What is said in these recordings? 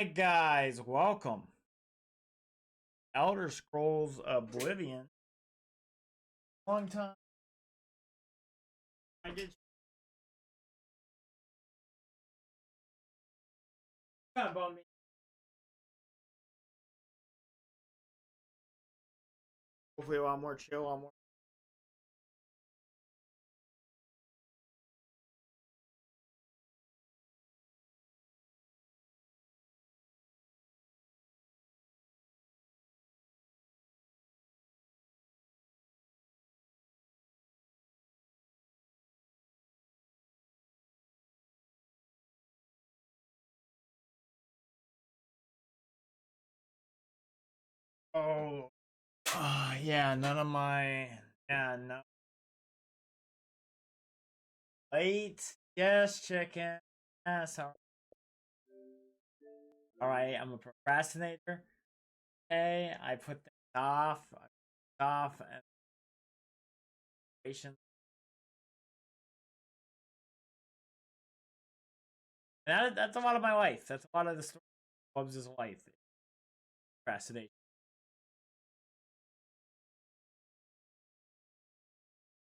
Hey guys, welcome. Elder Scrolls Oblivion. Long time. I did kind of bummed me. Hopefully a lot more chill, a lot more. Oh, yeah, none of my. Yeah, no. Late. Yes, chicken. Yes, alright, I'm a procrastinator. Okay, I put things off. I put off and patience. And that's a lot of my life. That's a lot of the story of Wubz' life. Procrastination.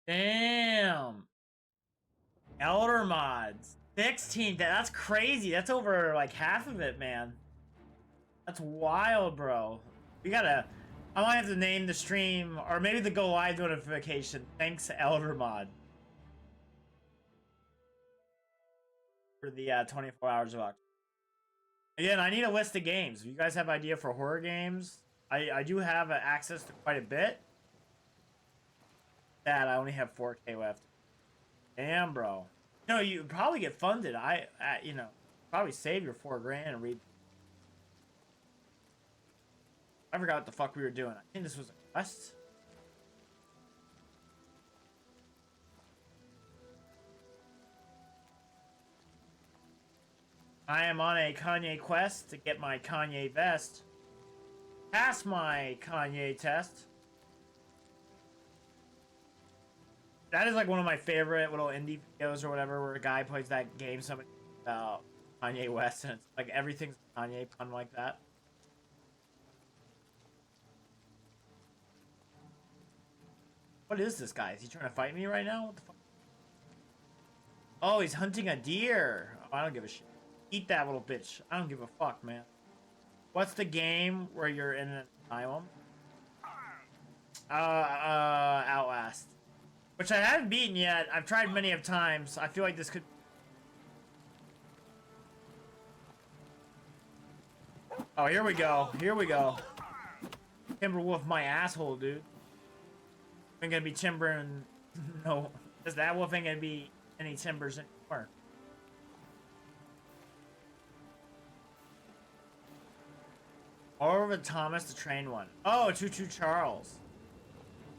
Damn. Elder mods. 16. That's crazy. That's over like half of it, man. That's wild, bro. We gotta. I might have to name the stream, or maybe the go live notification. Thanks, Elder Mod, for the 24 hours of October. Again, I need a list of games. If you guys have idea for horror games, I do have access to quite a bit. That I only have 4K left. Damn, bro. No, you probably get funded. Probably save your 4 grand and read. I forgot what the fuck we were doing. I think this was a quest. I am on a Kanye quest to get my Kanye vest. Pass my Kanye test. That is like one of my favorite little indie videos or whatever, where a guy plays that game somebody about Kanye West, and it's like everything's Kanye pun like that. What is this guy? Is he trying to fight me right now? What the fuck? Oh, he's hunting a deer. Oh, I don't give a shit. Eat that little bitch. I don't give a fuck, man. What's the game where you're in an asylum? Outlast. Which I haven't beaten yet. I've tried many of times. I feel like this could... Oh, here we go. Here we go. Timberwolf my asshole, dude. I'm gonna be timbering... No. Is that wolf ain't gonna be any timbers anymore. Oliver Thomas, the train one. Oh, Choo Choo Charles.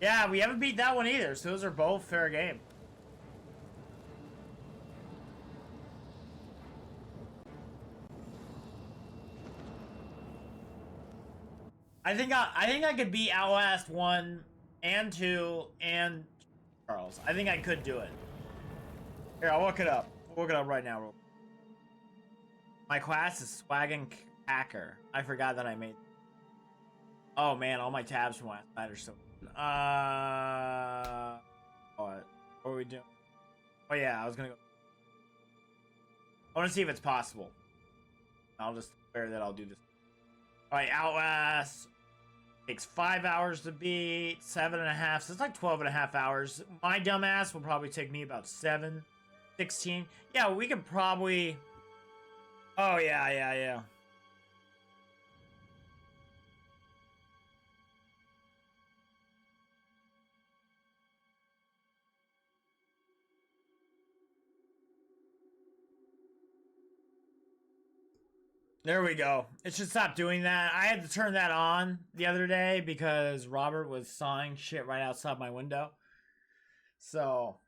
Yeah, we haven't beat that one either, so those are both fair game. I think I could beat Outlast 1 and 2 and Charles. I think I could do it. Here, I'll look it up. We'll look it up right now. My class is Swaggin' Hacker. I forgot that I made. Oh man, all my tabs from last night are still. What are we doing? Oh yeah, I was gonna go. I want to see if it's possible. I'll just declare that I'll do this. All right, Outlast takes 5 hours to beat, 7.5. So it's like 12.5 hours. My dumbass will probably take me about 7, 16. Yeah, we could probably. Oh yeah. There we go. It should stop doing that. I had to turn that on the other day because Robert was sawing shit right outside my window. So,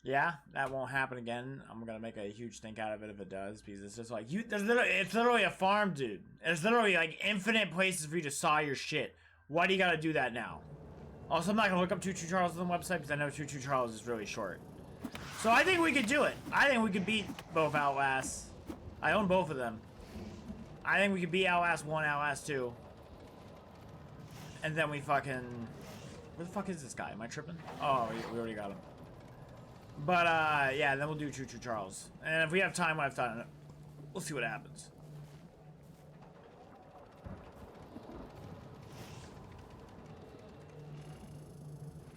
yeah, that won't happen again. I'm gonna make a huge stink out of it if it does, because it's just like it's literally a farm, dude. There's literally like infinite places for you to saw your shit. Why do you gotta do that now? Also, I'm not gonna look up Choo Choo Charles on the website because I know Choo Choo Charles is really short. So I think we could do it. I think we could beat both Outlasts. I own both of them. I think we could beat Outlast 1, Outlast 2. And then we fucking... Where the fuck is this guy? Am I tripping? Oh, we already got him. But, yeah, then we'll do Choo Choo Charles. And if we have time, we'll have time. We'll see what happens.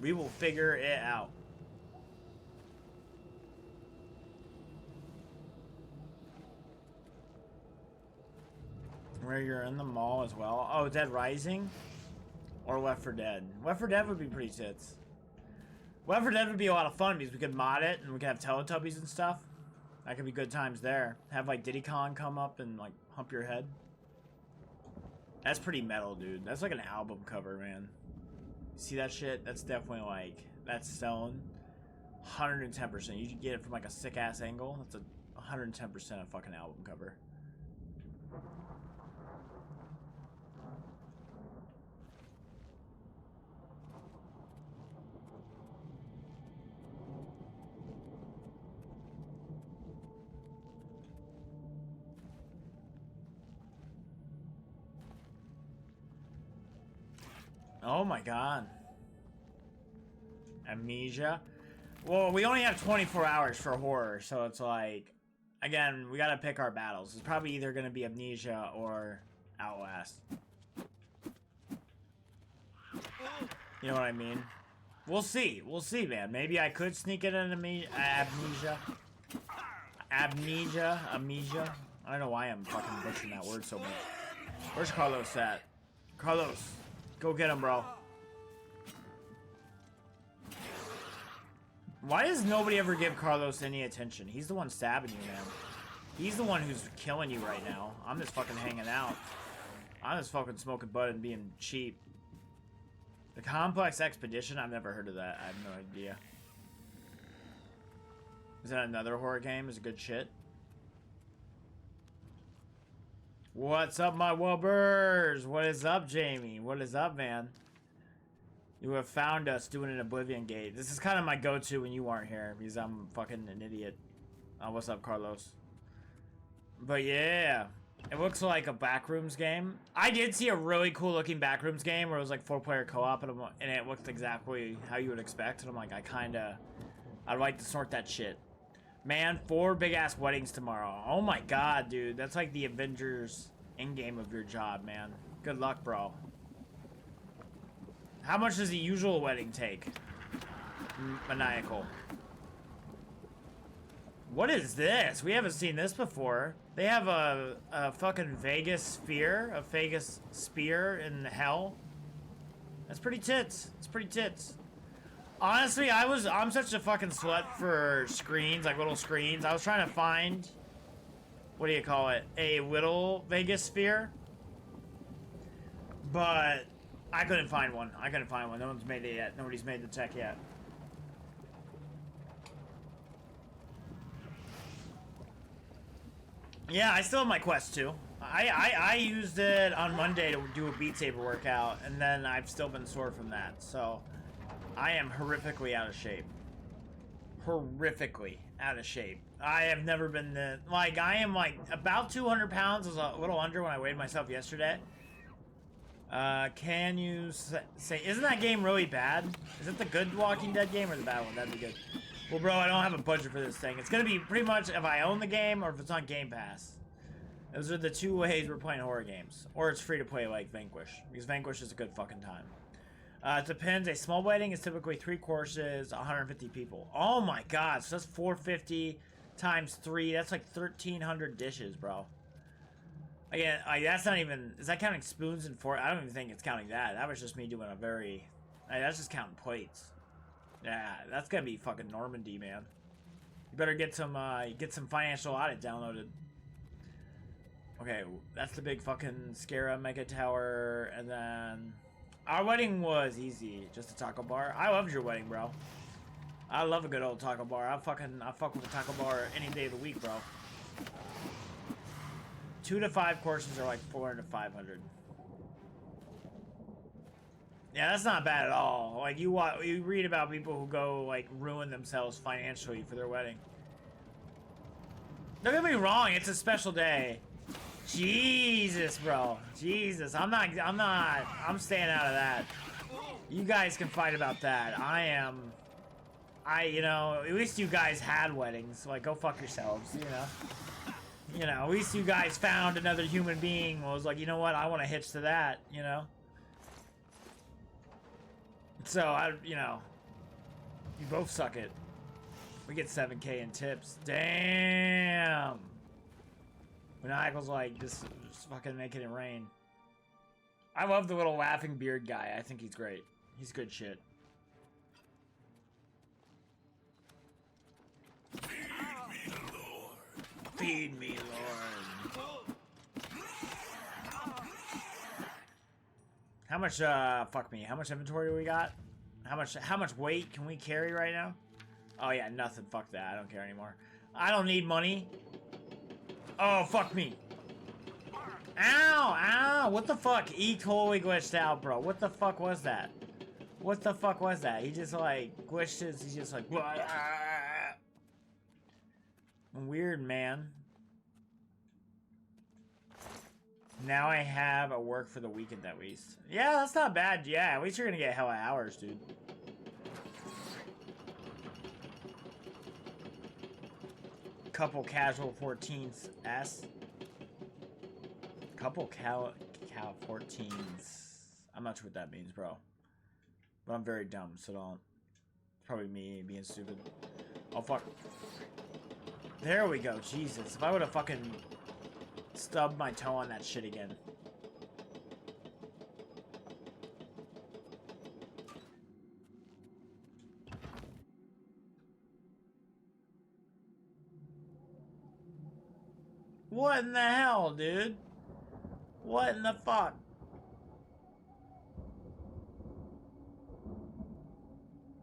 We will figure it out. Where you're in the mall as well. Oh, Dead Rising? Or Left 4 Dead. Left 4 Dead would be pretty tits. Left 4 Dead would be a lot of fun because we could mod it and we could have Teletubbies and stuff. That could be good times there. Have like Diddy Kong come up and like hump your head. That's pretty metal, dude. That's like an album cover, man. See that shit? That's definitely like, that's selling 110%. You can get it from like a sick ass angle. That's a 110% a fucking album cover. Oh my god. Amnesia. Well, we only have 24 hours for horror, so it's like, again, we gotta pick our battles. It's probably either gonna be Amnesia or Outlast. You know what I mean? We'll see. We'll see, man. Maybe I could sneak in an Amnesia. Amnesia. I don't know why I'm fucking butchering that word so much. Where's Carlos at? Carlos. Go get him, bro. Why does nobody ever give Carlos any attention? He's the one stabbing you, man. He's the one who's killing you right now. I'm just fucking hanging out. I'm just fucking smoking bud and being cheap. The Complex Expedition? I've never heard of that. I have no idea. Is that another horror game? Is it good shit? What's up, my Wubbers? What is up, Jamie? What is up, man? You have found us doing an Oblivion Gate. This is kind of my go-to when you aren't here, because I'm fucking an idiot. What's up, Carlos? But yeah, it looks like a Backrooms game. I did see a really cool-looking Backrooms game where it was like 4-player co-op, and it looked exactly how you would expect. And I'm like, I'd like to sort that shit. Man, 4 big-ass weddings tomorrow. Oh my god, dude. That's like the Avengers endgame of your job, man. Good luck, bro. How much does the usual wedding take? Maniacal. What is this? We haven't seen this before. They have a fucking Vegas sphere. A Vegas spear in hell. That's pretty tits. It's pretty tits. Honestly, I'm such a fucking slut for screens, like little screens. I was trying to find, what do you call it, a little Vegas sphere, but I couldn't find one. No one's made it yet. Nobody's made the tech yet. Yeah, I still have my Quest 2. I used it on Monday to do a Beat Saber workout, and then I've still been sore from that, so I am horrifically out of shape. Horrifically out of shape. I have never been like, I am like about 200 pounds. I was a little under when I weighed myself yesterday. Can you say, isn't that game really bad? Is it the good Walking Dead game or the bad one? That'd be good. Well, bro, I don't have a budget for this thing. It's gonna be pretty much if I own the game or if it's on Game Pass. Those are the two ways we're playing horror games. Or it's free to play like Vanquish, because Vanquish is a good fucking time. It depends. A small wedding is typically 3 courses, 150 people. Oh my god, so that's 450 times 3. That's like 1,300 dishes, bro. Again, like, that's not even... Is that counting spoons and forks? I don't even think it's counting that. That was just me doing a very... that's just counting plates. Yeah, that's gonna be fucking Normandy, man. You better get some financial audit downloaded. Okay, that's the big fucking Scara Mega Tower, and then... Our wedding was easy, just a taco bar. I loved your wedding, bro. I love a good old taco bar. I fuck with a taco bar any day of the week, bro. 2 to 5 courses are like 400 to 500. Yeah, that's not bad at all. Like you read about people who go like ruin themselves financially for their wedding. Don't get me wrong, it's a special day. Jesus, bro. Jesus. I'm staying out of that. You guys can fight about that. You know, at least you guys had weddings. Like, go fuck yourselves, you know? You know, at least you guys found another human being who was like, you know what, I want to hitch to that, you know? So, you know, you both suck it. We get 7K in tips. Damn! Maniacal's like, just fucking making it rain. I love the little laughing beard guy. I think he's great. He's good shit. Feed me, Lord. How much, fuck me. How much inventory do we got? How much weight can we carry right now? Oh yeah, nothing. Fuck that. I don't care anymore. I don't need money. Oh, fuck me. Ow, ow. What the fuck? He totally glitched out, bro. What the fuck was that? What the fuck was that? He just, like, glitched his, he's just like, weird, man. Now I have a work for the weekend at least. Yeah, that's not bad. Yeah, at least you're gonna get hella hours, dude. Couple casual 14s S. Couple cal 14s. I'm not sure what that means, bro. But I'm very dumb, so don't. It's probably me being stupid. Oh, fuck. There we go. Jesus. If I would have fucking stubbed my toe on that shit again. What in the hell, dude? What in the fuck?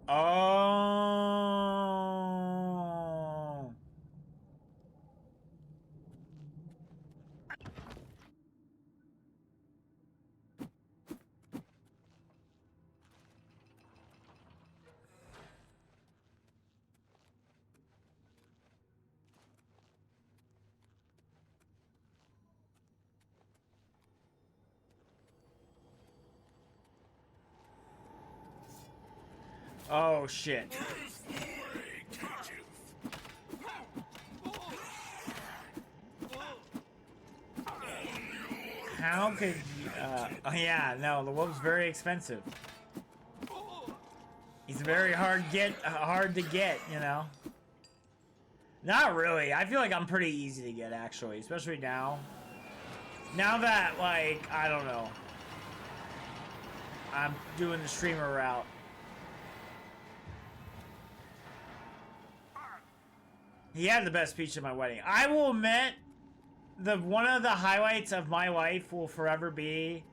Oh. Oh shit. How could you, oh yeah, no, the Wubz very expensive. He's very hard to get, you know. Not really. I feel like I'm pretty easy to get actually, especially now. Now that, like, I don't know, I'm doing the streamer route. He had the best speech at my wedding. I will admit, one of the highlights of my life will forever be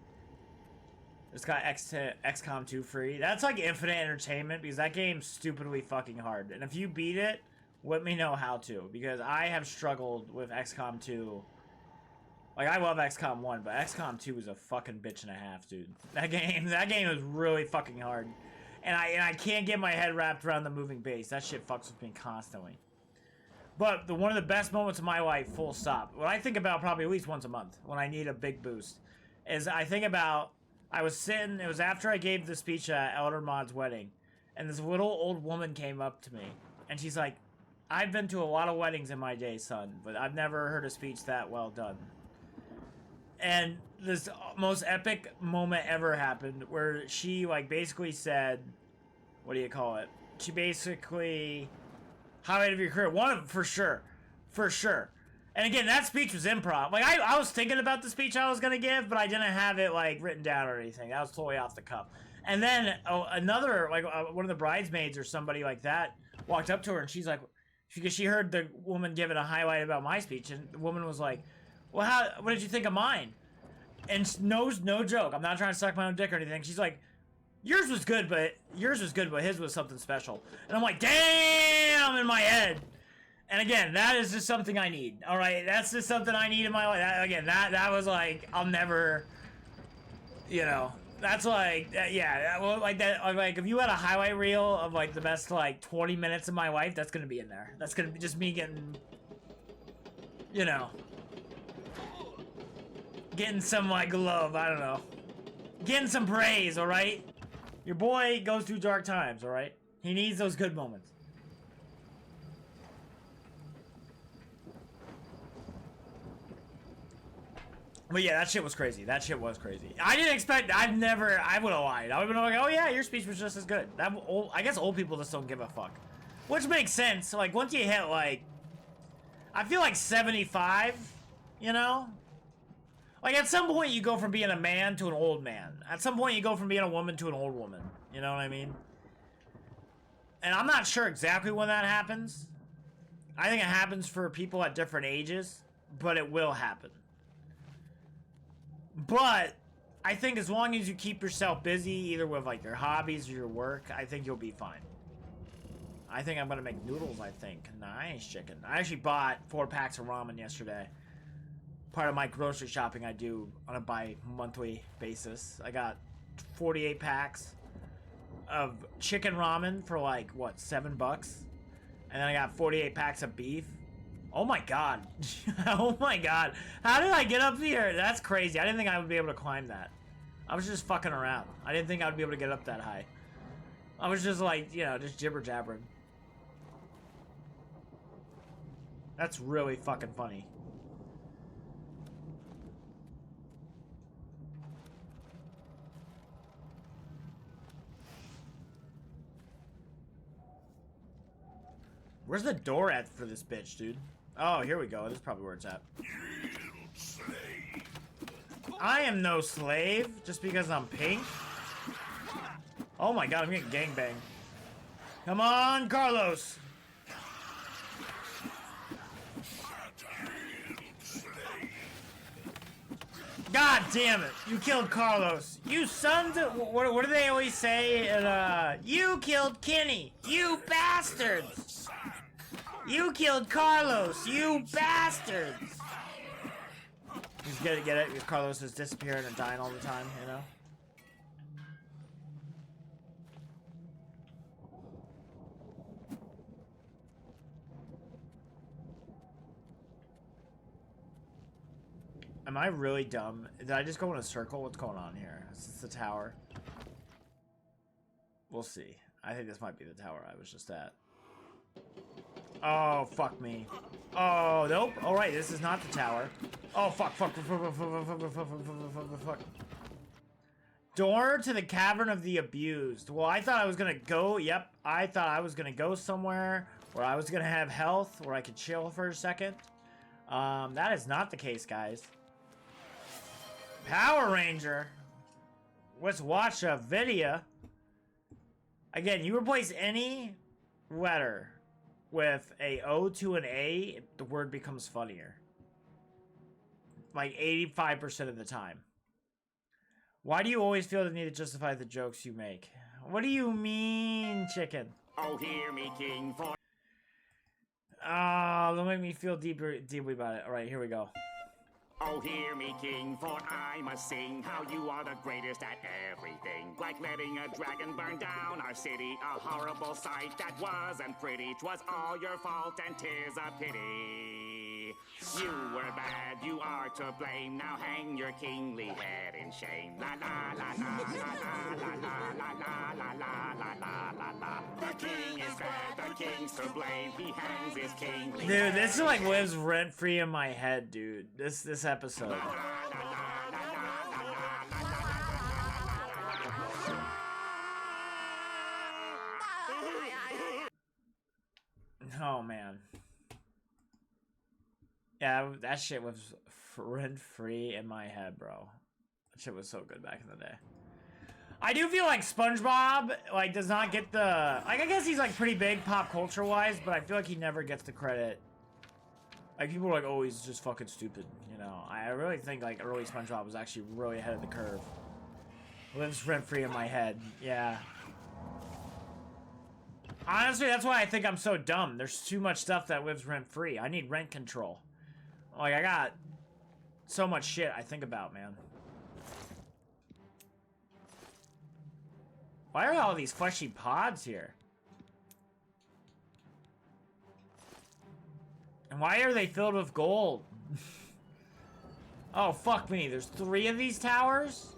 it's got XCOM 2 free. That's like infinite entertainment because that game's stupidly fucking hard. And if you beat it, let me know how to, because I have struggled with XCOM 2. Like, I love XCOM 1, but XCOM 2 is a fucking bitch and a half, dude. That game is really fucking hard. And I can't get my head wrapped around the moving base. That shit fucks with me constantly. But one of the best moments of my life, full stop, what I think about probably at least once a month when I need a big boost, is I think about, I was sitting, it was after I gave the speech at Elder Mod's wedding, and this little old woman came up to me, and she's like, I've been to a lot of weddings in my day, son, but I've never heard a speech that well done. And this most epic moment ever happened, where she, like, basically said, what do you call it? She basically... highlight of your career. One for sure. For sure. And again, that speech was improv. Like, I was thinking about the speech I was going to give, but I didn't have it, like, written down or anything. That was totally off the cuff. And then another, like, one of the bridesmaids or somebody like that walked up to her, and she's like, because she heard the woman giving a highlight about my speech, and the woman was like, well, what did you think of mine? And no joke. I'm not trying to suck my own dick or anything. She's like, yours was good, but his was something special. And I'm like, damn, in my head. And again, that is just something I need. All right, that's just something I need in my life. That was like, I'll never, you know, that's like, yeah, like that. Like, if you had a highlight reel of like the best like 20 minutes of my life, that's gonna be in there. That's gonna be just me getting, you know. Getting some, like, love, I don't know. Getting some praise, alright? Your boy goes through dark times, alright? He needs those good moments. But yeah, that shit was crazy. That shit was crazy. I didn't expect, I would have lied. I would have been like, oh yeah, your speech was just as good. I guess old people just don't give a fuck. Which makes sense. Like, once you hit, like, I feel like 75, you know? Like, at some point you go from being a man to an old man. At some point you go from being a woman to an old woman. You know what I mean? And I'm not sure exactly when that happens. I think it happens for people at different ages, but it will happen. But I think as long as you keep yourself busy, either with like your hobbies or your work, I think you'll be fine. I think I'm gonna make noodles, I think. Nice chicken. I actually bought 4 packs of ramen yesterday. Part of my grocery shopping I do on a bi-monthly basis. I got 48 packs of chicken ramen for like, what, $7? And then I got 48 packs of beef. Oh my god. Oh my god. How did I get up here? That's crazy. I didn't think I would be able to climb that. I was just fucking around. I didn't think I would be able to get up that high. I was just like, you know, just jibber jabbering. That's really fucking funny. Where's the door at for this bitch, dude? Oh, here we go. This is probably where it's at. I am no slave just because I'm pink. Oh my god, I'm getting gangbanged. Come on, Carlos. God damn it. You killed Carlos. You sons of... What do they always say? You killed Kenny. You bastards. You killed Carlos. You bastards. He's gonna get it because Carlos is disappearing and dying all the time, you know? Am I really dumb? Did I just go in a circle? What's going on here? Is this the tower? We'll see. I think this might be the tower I was just at. Oh, fuck me. Oh, nope. Alright, this is not the tower. Oh, fuck. Door to the Cavern of the Abused. Well, I thought I was gonna go... Yep, I thought I was gonna go somewhere where I was gonna have health, where I could chill for a second. That is not the case, guys. Power Ranger. Let's watch a video. Again, you replace any letter with a O to an A, the word becomes funnier. Like 85% of the time. Why do you always feel the need to justify the jokes you make? What do you mean, chicken? Oh, hear me, King, for... That'll make me feel deeply about it. Alright, here we go. Oh, hear me, King, for I must sing how you are the greatest at everything. Like letting a dragon burn down our city, a horrible sight that wasn't pretty. 'Twas all your fault and 'tis a pity. You were bad, you are to blame. Now hang your kingly head in shame. La la la la la la la la la la la la la la la. The king is bad, the king's to blame. He hangs his kingly head. Dude, this is like lives rent free in my head, dude. This episode. Oh man. Yeah, that shit was rent free in my head, bro. That shit was so good back in the day. I do feel like SpongeBob, like, does not get the... Like, I guess he's, like, pretty big pop culture-wise, but I feel like he never gets the credit. Like, people are like, oh, he's just fucking stupid, you know? I really think, like, early SpongeBob was actually really ahead of the curve. Lives rent-free in my head, yeah. Honestly, that's why I think I'm so dumb. There's too much stuff that lives rent-free. I need rent control. Like, I got so much shit I think about, man. Why are all these fleshy pods here? And why are they filled with gold? Oh, fuck me. There's 3 of these towers?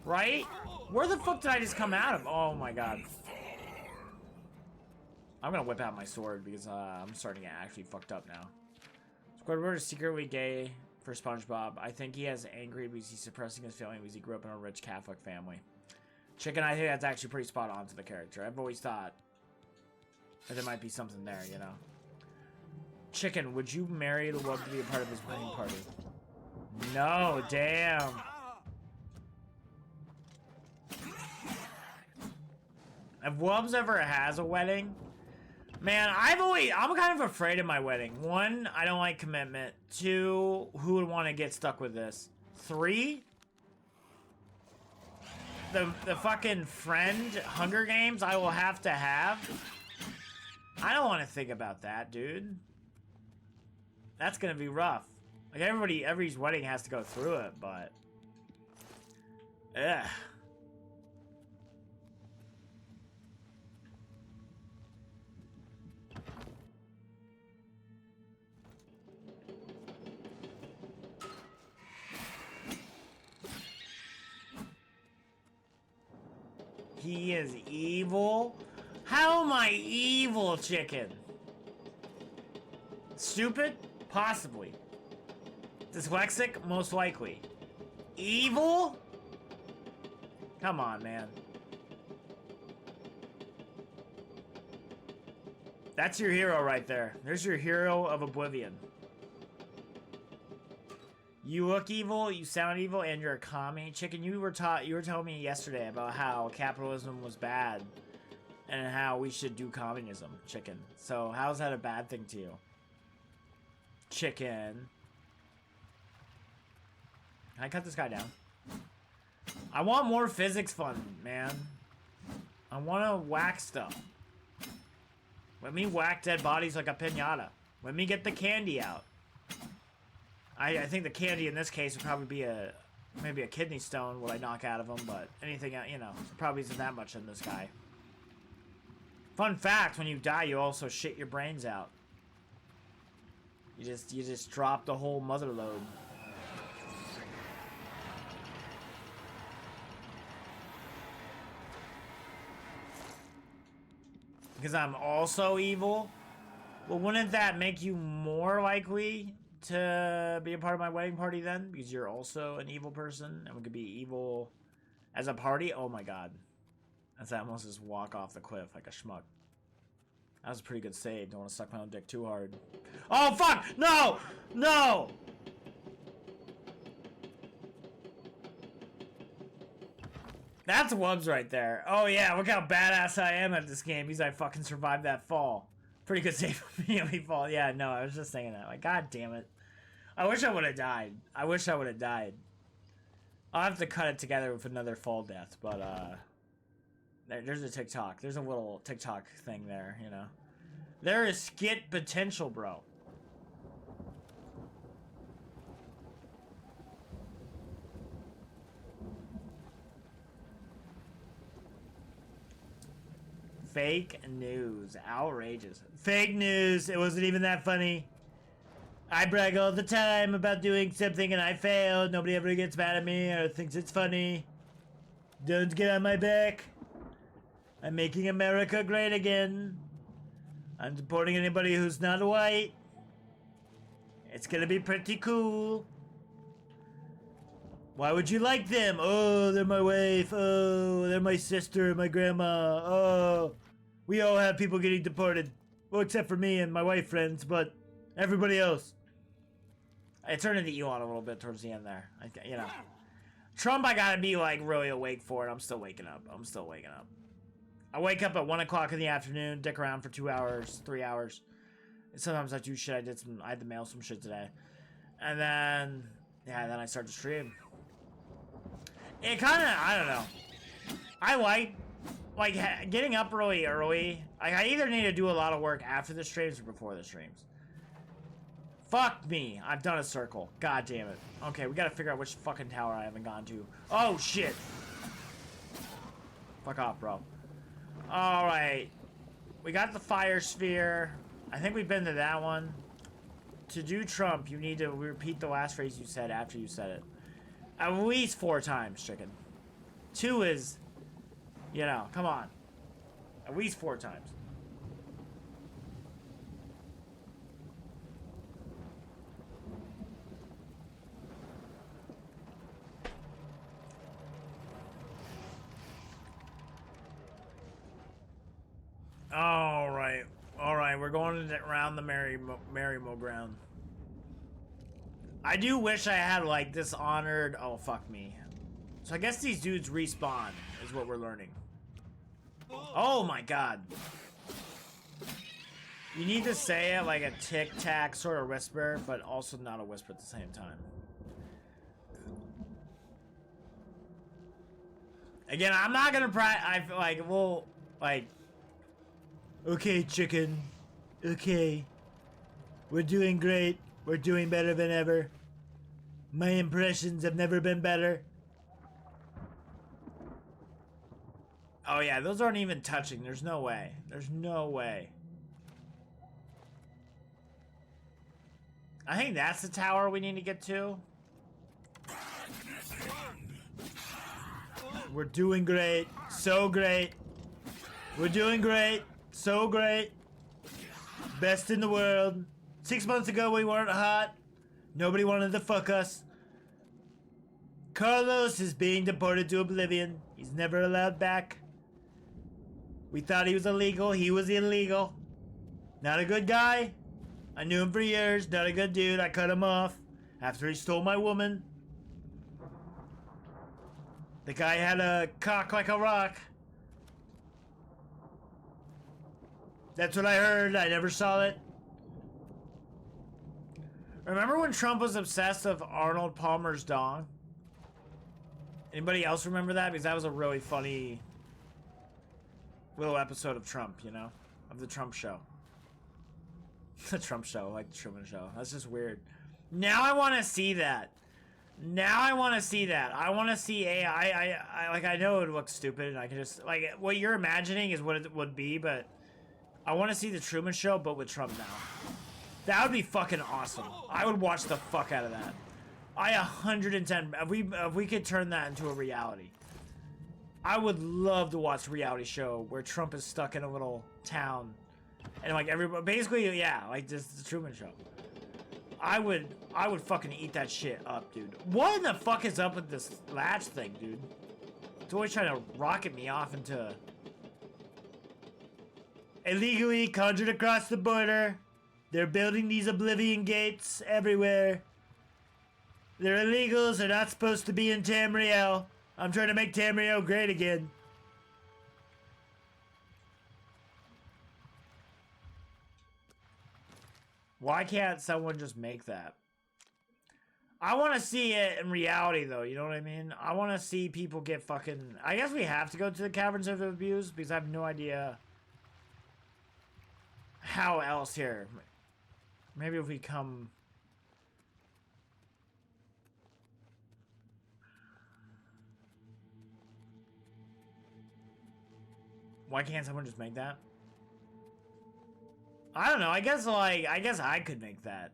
Right? Where the fuck did I just come out of? Oh my god. I'm gonna whip out my sword because I'm starting to get actually fucked up now. Squidward is secretly gay for SpongeBob. I think he has angry because he's suppressing his feelings because he grew up in a rich Catholic family. Chicken, I think that's actually pretty spot on to the character. I've always thought that there might be something there, you know. Chicken, would you marry the Wubz to be a part of his wedding party? No, damn. If Wubz ever has a wedding, man, I'm kind of afraid of my wedding. 1, I don't like commitment. 2, who would want to get stuck with this? 3, the fucking friend Hunger Games I will have to have. I don't want to think about that, dude. That's gonna be rough. Like everybody's wedding has to go through it, but ugh. He is evil? How am I evil, chicken? Stupid? Possibly. Dyslexic? Most likely. Evil? Come on, man. That's your hero right there. There's your hero of Oblivion. You look evil, you sound evil, and you're a commie. Chicken, you were telling me yesterday about how capitalism was bad and how we should do communism, chicken. So how's that a bad thing to you? Chicken. Can I cut this guy down? I want more physics fun, man. I want to whack stuff. Let me whack dead bodies like a piñata. Let me get the candy out. I think the candy in this case would probably be maybe a kidney stone what I knock out of him, but anything else, you know, probably isn't that much in this guy. Fun fact, when you die, you also shit your brains out. You just drop the whole mother load. Because I'm also evil? Well, wouldn't that make you more likely to be a part of my wedding party then? Because you're also an evil person and we could be evil as a party? Oh my god. That's almost just walk off the cliff like a schmuck. That was a pretty good save. Don't want to suck my own dick too hard. Oh fuck! No! No! That's Wubz right there. Oh yeah, look how badass I am at this game because I fucking survived that fall. Pretty good save for me if he fall. Yeah, no, I was just saying that. Like, god damn it. I wish I would have died. I wish I would have died. I'll have to cut it together with another fall death, but there's a TikTok. There's a little TikTok thing there, you know. There is skit potential, bro. Fake news. Outrageous. Fake news. It wasn't even that funny. I brag all the time about doing something and I failed. Nobody ever gets mad at me or thinks it's funny. Don't get on my back. I'm making America great again. I'm supporting anybody who's not white. It's gonna be pretty cool. Why would you like them? Oh, they're my wife. Oh, they're my sister, my grandma. Oh, we all have people getting deported. Well, except for me and my white friends, but everybody else. I turned into Elon a little bit towards the end there. You know. Trump, I gotta be, like, really awake for it. I'm still waking up. I'm still waking up. I wake up at 1 o'clock in the afternoon, dick around for 2 hours, 3 hours. And sometimes I do shit. I had to mail some shit today. And then, yeah, then I start to stream. It kind of, I don't know. I like getting up really early. Like, I either need to do a lot of work after the streams or before the streams. Fuck me. I've done a circle. God damn it. Okay, we gotta figure out which fucking tower I haven't gone to. Oh, shit. Fuck off, bro. Alright. We got the fire sphere. I think we've been to that one. to do Trump, you need to repeat the last phrase you said after you said it. At least 4 times, chicken. 2 is, you know, come on. At least 4 times. All right, we're going around the merry-mo ground. I do wish I had like Dishonored. Oh fuck me. So I guess these dudes respawn is what we're learning. Oh my god. You need to say it like a tic-tac sort of whisper, but also not a whisper at the same time. Again, I'm not gonna I feel like we'll like. Okay, chicken. Okay. We're doing great. We're doing better than ever. My impressions have never been better. Oh yeah, those aren't even touching. There's no way. There's no way. I think that's the tower we need to get to. We're doing great. So great. We're doing great. So great. Best in the world. 6 months ago we weren't hot. Nobody wanted to fuck us. Carlos is being deported to oblivion. He's never allowed back. We thought he was illegal. He was illegal. Not a good guy. I knew him for years. Not a good dude. I cut him off after he stole my woman. The guy had a cock like a rock. That's what I heard. I never saw it. Remember when Trump was obsessed with Arnold Palmer's dong? Anybody else remember that? Because that was a really funny little episode of Trump, you know? Of the Trump show. The Trump show, like the Truman Show. That's just weird. Now I want to see that. Now I want to see that. I want to see AI. I know it would look stupid, and I can just like what you're imagining is what it would be, but I want to see the Truman Show, but with Trump now. That would be fucking awesome. I would watch the fuck out of that. I 110. If we could turn that into a reality, I would love to watch a reality show where Trump is stuck in a little town, and like everybody, basically, yeah, like this the Truman Show. I would fucking eat that shit up, dude. What in the fuck is up with this latch thing, dude? It's always trying to rocket me off into illegally conjured across the border. They're building these oblivion gates everywhere. They're illegals. They're not supposed to be in Tamriel. I'm trying to make Tamriel great again. Why can't someone just make that? I want to see it in reality, though. You know what I mean? I want to see people get fucking... I guess we have to go to the Caverns of Abuse because I have no idea how else here. Maybe if we come... Why can't someone just make that? I don't know. I guess I could make that.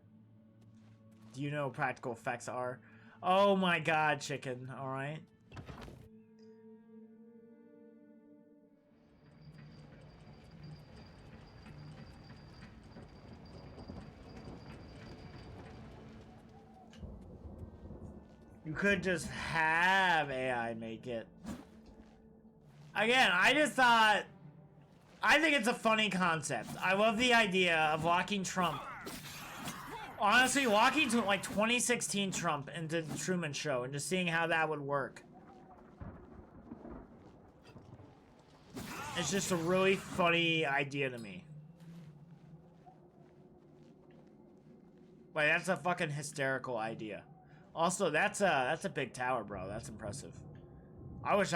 Do you know what practical effects are? Oh my god, chicken. All right. You could just have AI make it. Again, I just thought... I think it's a funny concept. I love the idea of locking Trump. Honestly, locking to like 2016 Trump into the Truman Show and just seeing how that would work. It's just a really funny idea to me. Like, that's a fucking hysterical idea. Also, that's a big tower, bro. That's impressive. I wish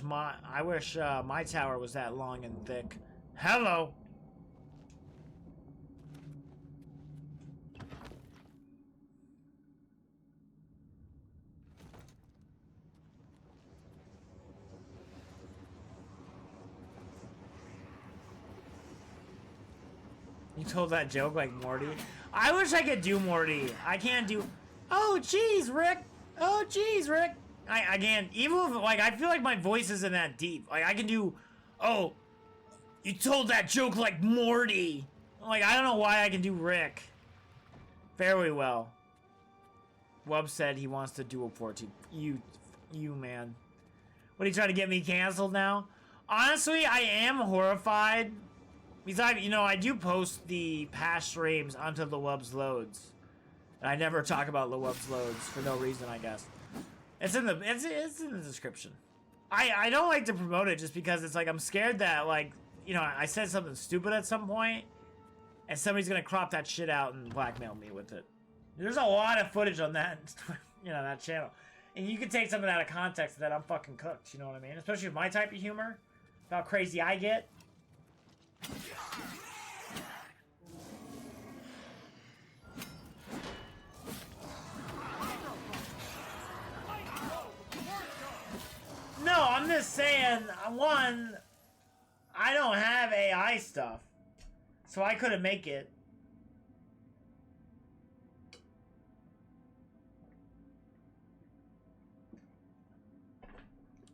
my tower was that long and thick. Hello. You told that joke like Morty? I wish I could do Morty. I can't do. Oh, jeez, Rick. Oh, jeez, Rick. I can't. Even if, like, I feel like my voice isn't that deep. Like, I can do. Oh, you told that joke like Morty. Like, I don't know why I can do Rick. Very well. Wubz said he wants to dual 14. You, man. What, are you trying to get me canceled now? Honestly, I am horrified. Besides, you know, I do post the past streams onto the Wubz Loads. And I never talk about the Wubz Loads for no reason, I guess. It's in the description. I don't like to promote it just because it's like I'm scared that, like, you know, I said something stupid at some point and somebody's gonna crop that shit out and blackmail me with it. There's a lot of footage on that, you know, that channel. And you can take something out of context that I'm fucking cooked, you know what I mean? Especially with my type of humor, how crazy I get. No, I'm just saying, one, I don't have AI stuff, so I couldn't make it.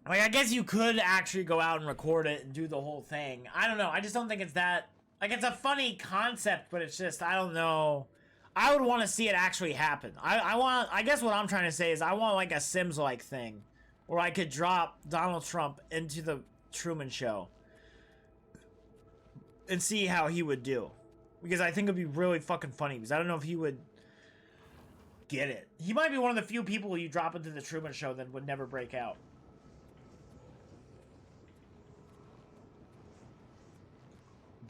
Like, I guess you could actually go out and record it and do the whole thing. I don't know. I just don't think it's that... Like, it's a funny concept, but it's just, I don't know. I would want to see it actually happen. I guess what I'm trying to say is I want, like, a Sims-like thing. Where I could drop Donald Trump into the Truman Show. And see how he would do. Because I think it'd be really fucking funny. Because I don't know if he would get it. He might be one of the few people you drop into the Truman Show that would never break out.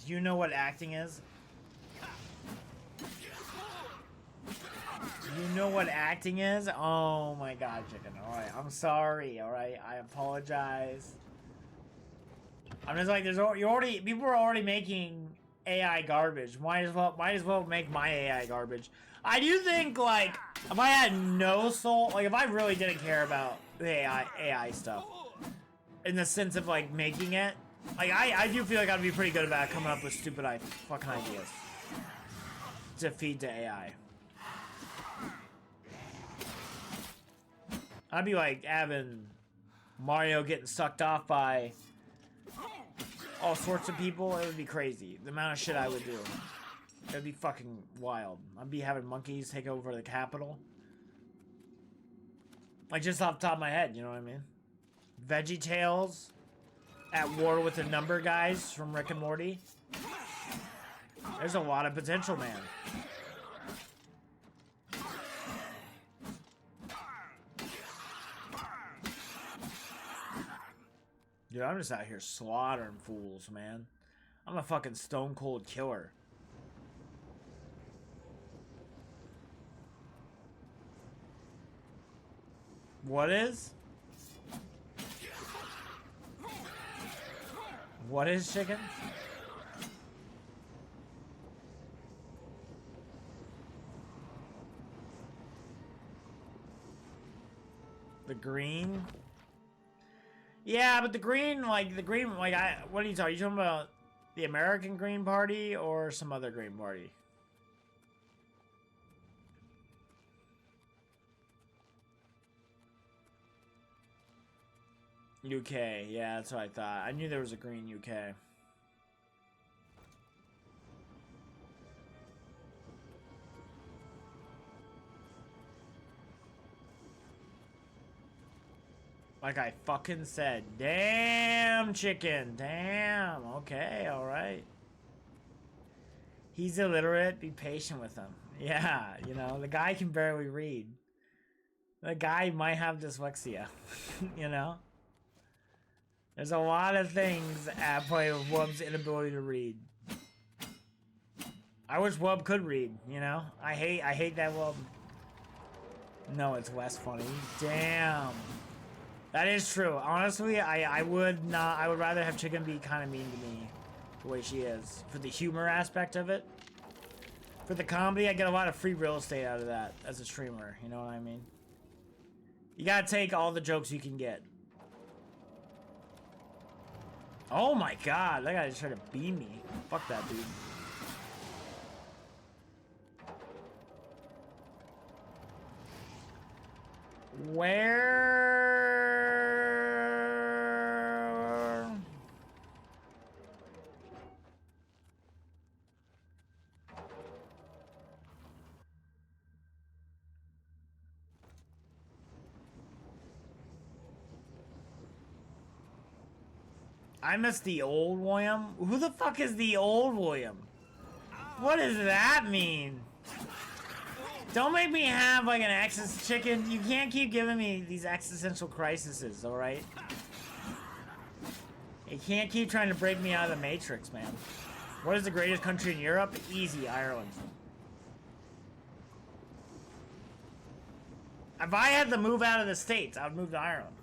Do you know what acting is? You know what acting is? Oh my god, chicken. Alright, I'm sorry, alright? I apologize. I'm just like, people are already making AI garbage. Might as well make my AI garbage. I do think, like, if I had no soul, like, if I really didn't care about the AI stuff, in the sense of, like, making it, like, I do feel like I'd be pretty good about coming up with stupid fucking ideas to feed to AI. I'd be like having Mario getting sucked off by all sorts of people. It would be crazy. The amount of shit I would do. It would be fucking wild. I'd be having monkeys take over the Capitol. Like, just off the top of my head, you know what I mean? VeggieTales at war with the number guys from Rick and Morty. There's a lot of potential, man. Dude, I'm just out here slaughtering fools, man. I'm a fucking stone cold killer. What is? What is chicken? The green? Yeah, but the green, like, what are you talking about? The American Green Party or some other Green Party? UK, yeah, that's what I thought. I knew there was a green UK. Like I fucking said. Damn, chicken. Damn. Okay, alright. He's illiterate. Be patient with him. Yeah, you know, the guy can barely read. The guy might have dyslexia. You know? There's a lot of things at play with Wub's inability to read. I wish Wub could read, you know? I hate that Wub. No, it's less funny. Damn. That is true. Honestly, I would rather have Chicken be kind of mean to me the way she is. For the humor aspect of it. For the comedy, I get a lot of free real estate out of that as a streamer. You know what I mean? You gotta take all the jokes you can get. Oh my god, that guy just tried to beam me. Fuck that dude. Where? I miss the old William. Who the fuck is the old William? What does that mean? Don't make me have like an excess chicken. You can't keep giving me these existential crises, alright? You can't keep trying to break me out of the Matrix, man. What is the greatest country in Europe? Easy, Ireland. If I had to move out of the States, I would move to Ireland.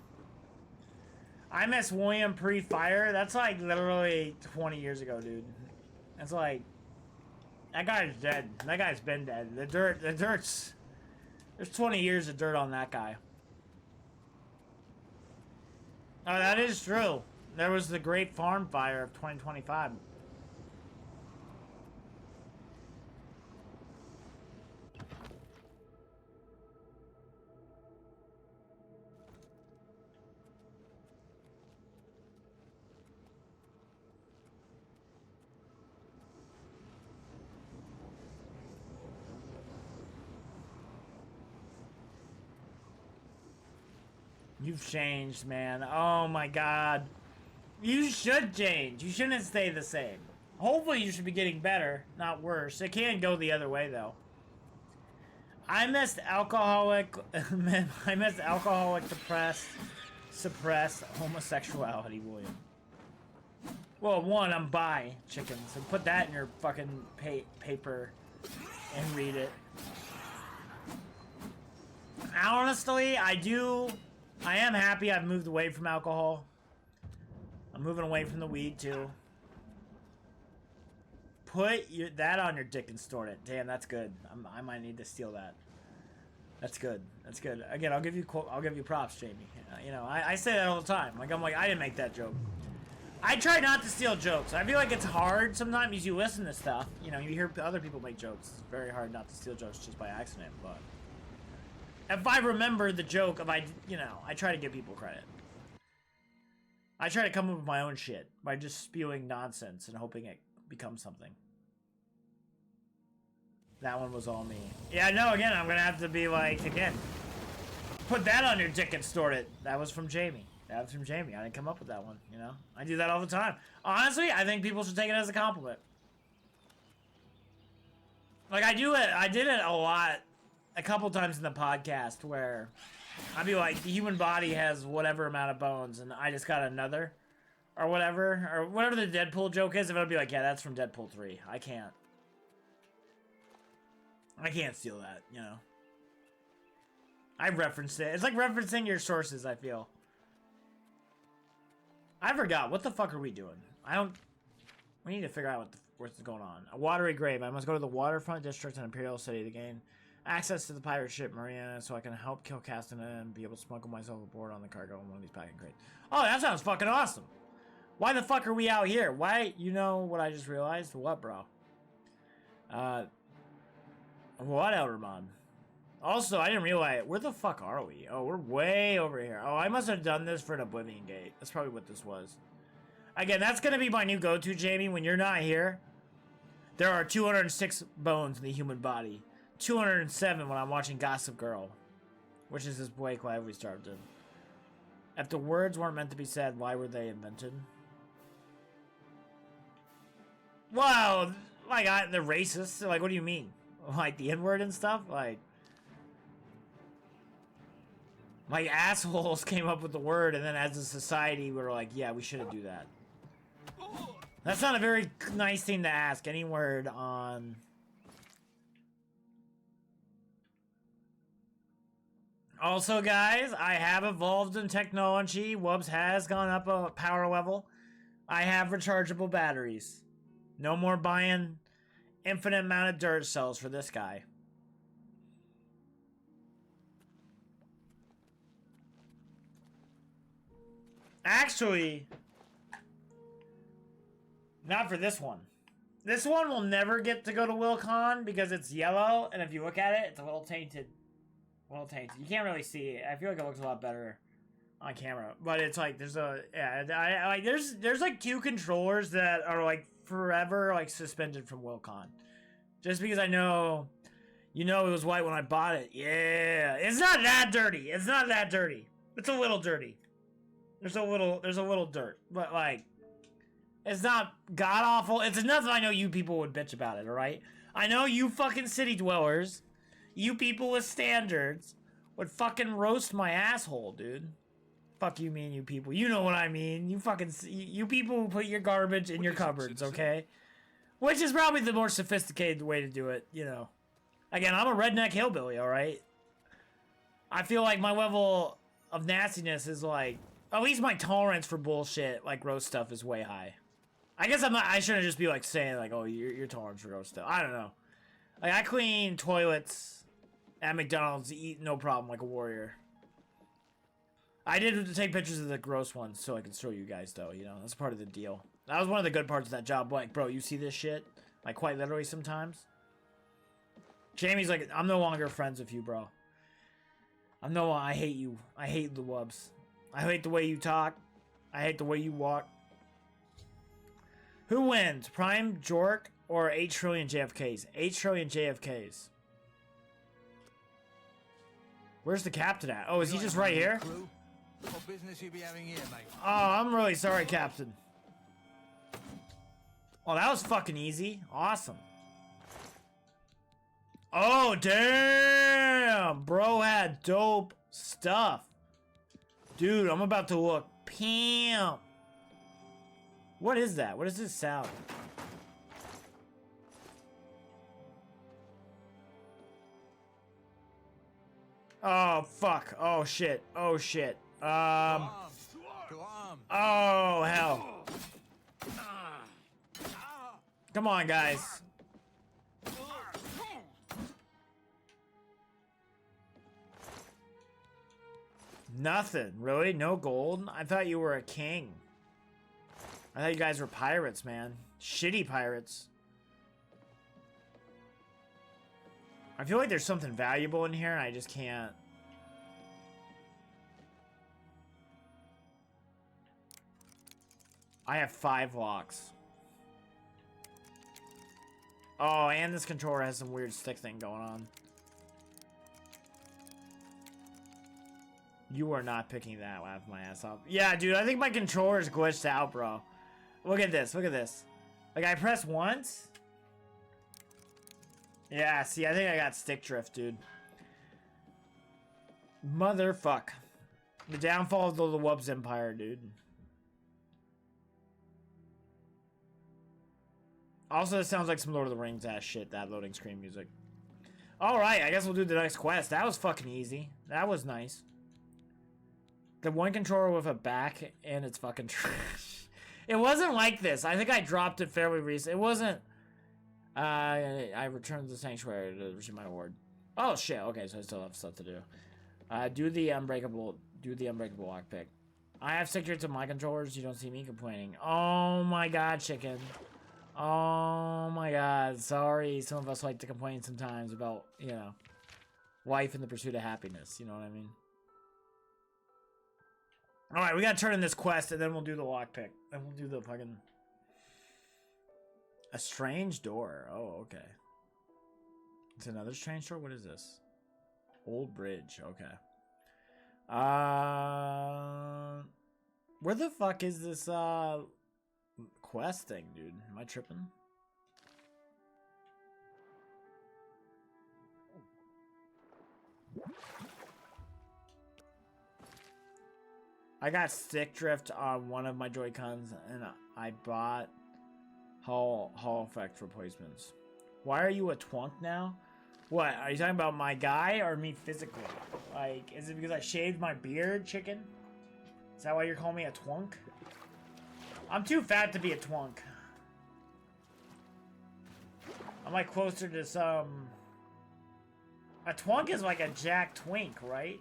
I miss William pre-fire. That's like literally 20 years ago, dude. That's like... That guy's dead. That guy's been dead. The dirt's... There's 20 years of dirt on that guy. Oh, that is true. There was the Great Farm Fire of 2025. You've changed, man. Oh my god. You should change. You shouldn't stay the same. Hopefully you should be getting better, not worse. It can go the other way, though. I missed alcoholic... I missed alcoholic, depressed, suppressed homosexuality, William. Well, one, I'm bi, chicken. So put that in your fucking paper and read it. Honestly, I am happy I've moved away from alcohol. I'm moving away from the weed, too. Put that on your dick and snort it. Damn, that's good. I might need to steal that. That's good. That's good. Again, I'll give you props, Jamie. You know, I say that all the time. Like, I'm like, I didn't make that joke. I try not to steal jokes. I feel like it's hard sometimes. You listen to stuff. You know, you hear other people make jokes. It's very hard not to steal jokes just by accident, but... If I remember the joke, I try to give people credit. I try to come up with my own shit by just spewing nonsense and hoping it becomes something. That one was all me. Yeah, no, again, I'm gonna have to be like, again, put that on your dick and snort it. That was from Jamie. That was from Jamie. I didn't come up with that one, you know? I do that all the time. Honestly, I think people should take it as a compliment. Like, I did it a lot. A couple times in the podcast where I'd be like, the human body has whatever amount of bones, and I just got another, or whatever the Deadpool joke is. If I'd be like, yeah, that's from Deadpool 3. I can't steal that, you know. I referenced it. It's like referencing your sources, I feel. I forgot. What the fuck are we doing? We need to figure out what's going on. A watery grave. I must go to the waterfront district in Imperial City to gain access to the pirate ship Mariana so I can help kill Castana and be able to smuggle myself aboard on the cargo in one of these packing crates. Oh, that sounds fucking awesome. Why the fuck are we out here? Why? You know what I just realized? What, bro? What, Eldermon? Also, I didn't realize... Where the fuck are we? Oh, we're way over here. Oh, I must have done this for an Oblivion Gate. That's probably what this was. Again, that's gonna be my new go-to, Jamie. When you're not here, there are 206 bones in the human body. 207 when I'm watching Gossip Girl, which is this boy Clive we started in. If the words weren't meant to be said, why were they invented? Well, like, they're racist. Like, what do you mean? Like, the N-word and stuff? Like, assholes came up with the word, and then as a society, we were like, yeah, we shouldn't do that. That's not a very nice thing to ask. Any word on... Also, guys, I have evolved in technology. Wubz has gone up a power level. I have rechargeable batteries. No more buying infinite amount of dirt cells for this guy. Actually, not for this one. This one will never get to go to Wilcon because it's yellow, and if you look at it, it's a little tainted well tainted. You can't really see it. I feel like it looks a lot better on camera, but it's like there's a I like there's like 2 controllers that are like forever like suspended from Wilcon, just because I know, you know, it was white when I bought it. Yeah, it's not that dirty. It's not that dirty. It's a little dirty. There's a little dirt, but like, it's not god awful. It's enough that I know you people would bitch about it. All right, I know you fucking city dwellers, you people with standards, would fucking roast my asshole, dude. Fuck you, mean you people. You know what I mean. You fucking you people who put your garbage in your cupboards, okay? Which is probably the more sophisticated way to do it, you know. Again, I'm a redneck hillbilly, all right? I feel like my level of nastiness is like, at least my tolerance for bullshit, like gross stuff, is way high. I guess I shouldn't just be like saying like, oh, your tolerance for gross stuff. I don't know. Like, I clean toilets at McDonald's, eat no problem, like a warrior. I did take pictures of the gross ones so I could show you guys, though, you know? That's part of the deal. That was one of the good parts of that job. Like, bro, you see this shit? Like, quite literally sometimes. Jamie's like, I'm no longer friends with you, bro. I hate you. I hate the Wubz. I hate the way you talk. I hate the way you walk. Who wins? Prime Jork or 8 trillion JFKs? 8 trillion JFKs. Where's the captain at? Oh, is he just right here? What business you be having here, mate? Oh, I'm really sorry, Captain. Oh, that was fucking easy. Awesome. Oh, damn! Bro had dope stuff. Dude, I'm about to look pimp. What is that? What is this sound? Oh, fuck. Oh, shit. Oh, shit. Oh, hell. Come on, guys. Nothing. Really? No gold? I thought you were a king. I thought you guys were pirates, man. Shitty pirates. I feel like there's something valuable in here, and I just can't. I have 5 locks. Oh, and this controller has some weird stick thing going on. You are not picking that. Laugh my ass off. Yeah, dude, I think my controller's glitched out, bro. Look at this. Look at this. Like, I press once. Yeah, see, I think I got stick drift, dude. Motherfuck. The downfall of the Wubz Empire, dude. Also, this sounds like some Lord of the Rings ass shit, that loading screen music. Alright, I guess we'll do the next quest. That was fucking easy. That was nice. The one controller with a back and it's fucking trash. It wasn't like this. I think I dropped it fairly recently. It wasn't... I returned to the Sanctuary to receive my award. Oh, shit. Okay, so I still have stuff to do. Do the unbreakable lockpick. I have secrets of my controllers. You don't see me complaining. Oh, my God, chicken. Oh my god, sorry. Some of us like to complain sometimes about, you know, life in the pursuit of happiness. You know what I mean? Alright, we gotta turn in this quest and then we'll do the lockpick. Then we'll do the fucking... A strange door. Oh, okay. It's another strange door? What is this? Old bridge. Okay. Where the fuck is this, quest thing, dude? Am I tripping? I got stick drift on one of my Joy-Cons and I bought Hall effect replacements. Why are you a twunk now? What, are you talking about my guy or me physically? Like, is it because I shaved my beard, chicken? Is that why you're calling me a twunk? I'm too fat to be a twunk. I'm like closer to some... A twunk is like a jack twink, right?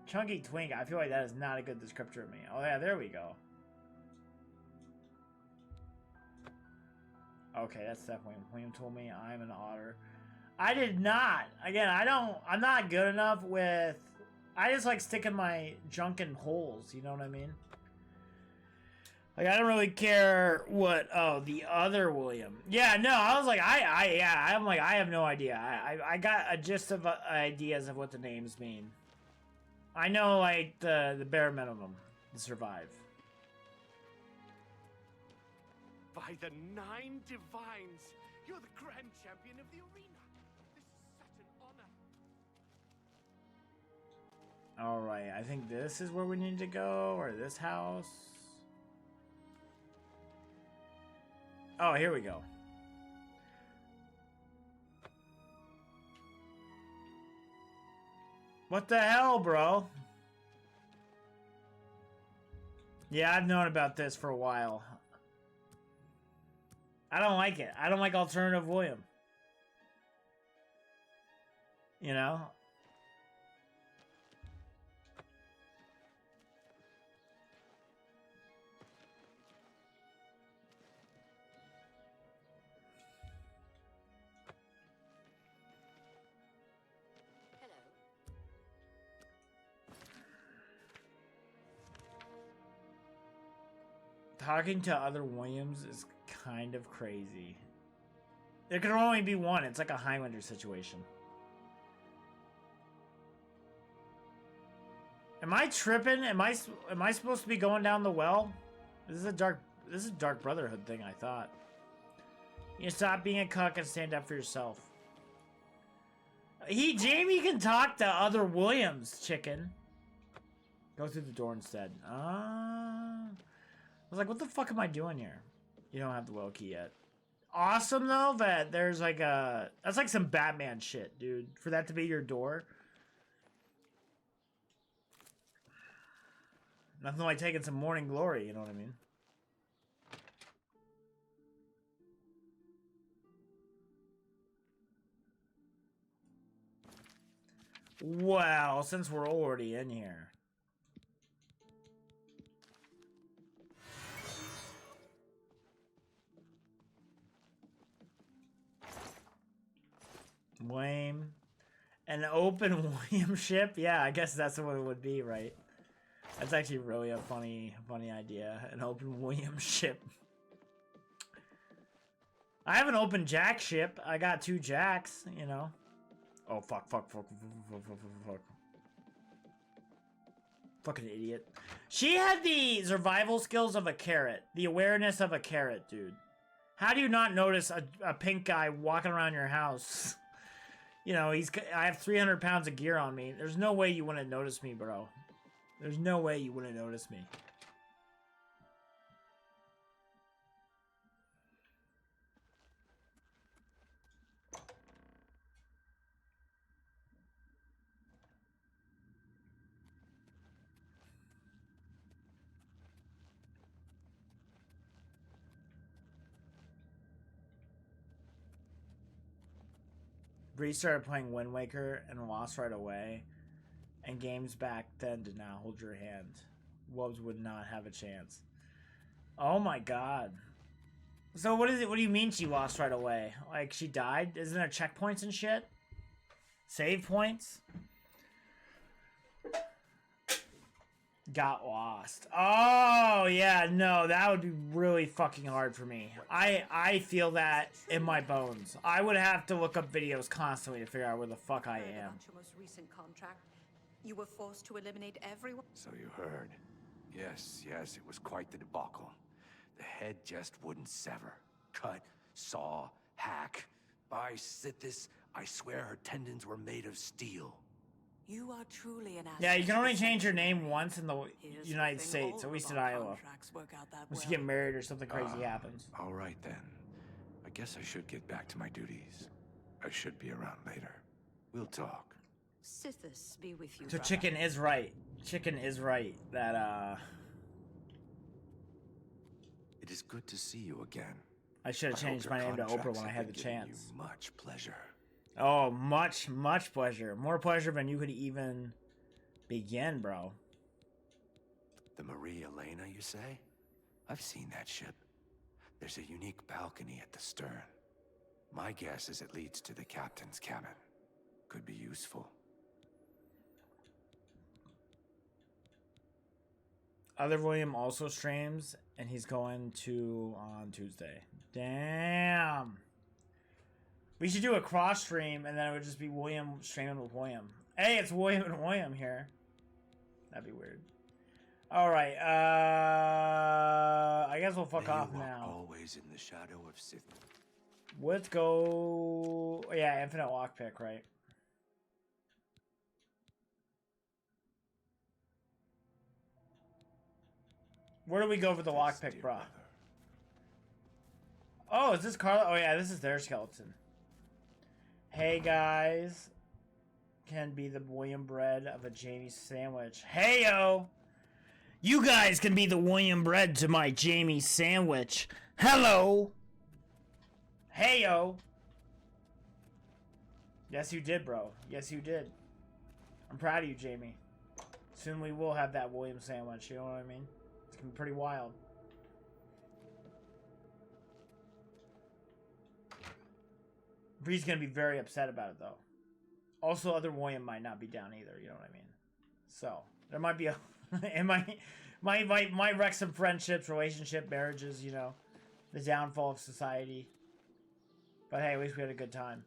Chunky twink. I feel like that is not a good descriptor of me. Oh yeah, there we go. Okay, that's definitely William told me I'm an otter. I did not. Again, I'm not good enough with... I just like sticking my junk in holes, you know what I mean? Like, I don't really care what... Oh, the other William. Yeah, no, I was like, I'm like, I have no idea. I got a gist of ideas of what the names mean. I know, like, the bare minimum to survive. By the 9 divines, you're the grand champion of the arena. This is such an honor. Alright, I think this is where we need to go, or this house. Oh, here we go. What the hell, bro? Yeah, I've known about this for a while. I don't like it. I don't like alternative William. You know? Talking to other Williams is kind of crazy. There can only be one. It's like a Highlander situation. Am I tripping? Am I supposed to be going down the well? This is a dark brotherhood thing, I thought. You stop being a cuck and stand up for yourself. Jamie can talk to other Williams, chicken. Go through the door instead. I was like, what the fuck am I doing here? You don't have the well key yet. Awesome, though, that there's like a... That's like some Batman shit, dude. For that to be your door. Nothing like taking some morning glory, you know what I mean? Well, since we're already in here. Lame. An open William ship? Yeah, I guess that's what it would be, right? That's actually really a funny idea. An open William ship. I have an open Jack ship. I got 2 Jacks, you know. Oh, fuck. Fucking idiot. She had the survival skills of a carrot. The awareness of a carrot, dude. How do you not notice a pink guy walking around your house? You know, I have 300 pounds of gear on me. There's no way you wouldn't notice me, bro. There's no way you wouldn't notice me. Bree started playing Wind Waker and lost right away. And games back then did not hold your hand. Wubz would not have a chance. Oh my god. So what is it? What do you mean she lost right away? Like she died? Isn't there checkpoints and shit? Save points? Got lost. Oh yeah, no, that would be really fucking hard for me. I feel that in my bones. I would have to look up videos constantly to figure out where the fuck I am. Your most recent contract. You were forced to eliminate everyone. So you heard. Yes, it was quite the debacle. The head just wouldn't sever. Cut, saw, hack. By Sithis, I swear her tendons were made of steel. You are truly an asset. Yeah, you can only change your name once in the Here's United the thing, States, all at least of in our Iowa. contracts work out that Unless you well. get married or something crazy happens. All right then. I guess I should get back to my duties. I should be around later. We'll talk. Sithis be with you. So brother. Chicken is right. Chicken is right. That It is good to see you again. I should have I hope changed your my name to Oprah contracts when I have had the been giving chance. you much pleasure. Oh, much pleasure. More pleasure than you could even Begin, bro. The Maria Elena, you say? I've seen that ship. There's a unique balcony at the stern. My guess is it leads to the captain's cabin. Could be useful. Other William also streams, and he's going to on Tuesday. Damn. We should do a cross stream, and then it would just be William streaming with William. Hey, it's William and William here. That'd be weird. All right. I guess we'll fuck off now. Always in the shadow of Sith. Let's go. Yeah, infinite lockpick, right? Where do we go for the lockpick, bro? Oh, is this Carla? Oh, yeah, this is their skeleton. Hey, guys. Can be the William bread of a Jamie sandwich. Hey, yo! You guys can be the William bread to my Jamie sandwich. Hello! Hey, yo! Yes, you did, bro. Yes, you did. I'm proud of you, Jamie. Soon we will have that William sandwich, you know what I mean? It's gonna be pretty wild. Bree's gonna be very upset about it, though. Also, other William might not be down either, you know what I mean? So, there might be a... it might wreck some friendships, relationship, marriages, you know. The downfall of society. But hey, at least we had a good time.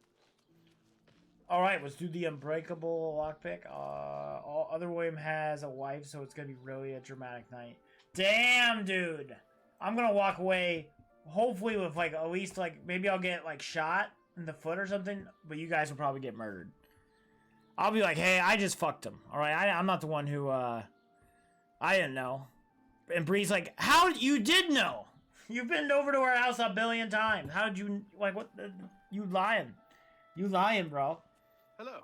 Alright, let's do the unbreakable lockpick. All other William has a wife, so it's gonna be really a dramatic night. Damn, dude! I'm gonna walk away, hopefully with, like, at least, like, maybe I'll get, like, shot in the foot or something, but you guys will probably get murdered. I'll be like, hey, I just fucked him. Alright, I'm not the one who, I didn't know. And Bree's like, how? You did know! You've been over to our house a billion times. How did you, like, what? You lying. You lying, bro. Hello.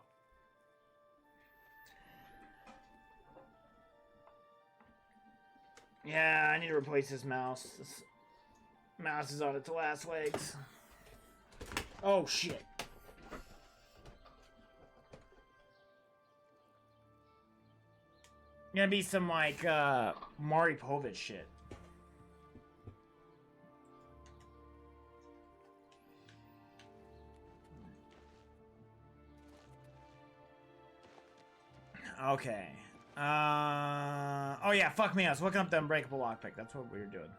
Yeah, I need to replace this mouse. This mouse is on its last legs. Oh, shit. Gonna be some, like, Mari Povich shit. Okay. Oh yeah, fuck me. I was looking up the unbreakable lockpick. That's what we were doing.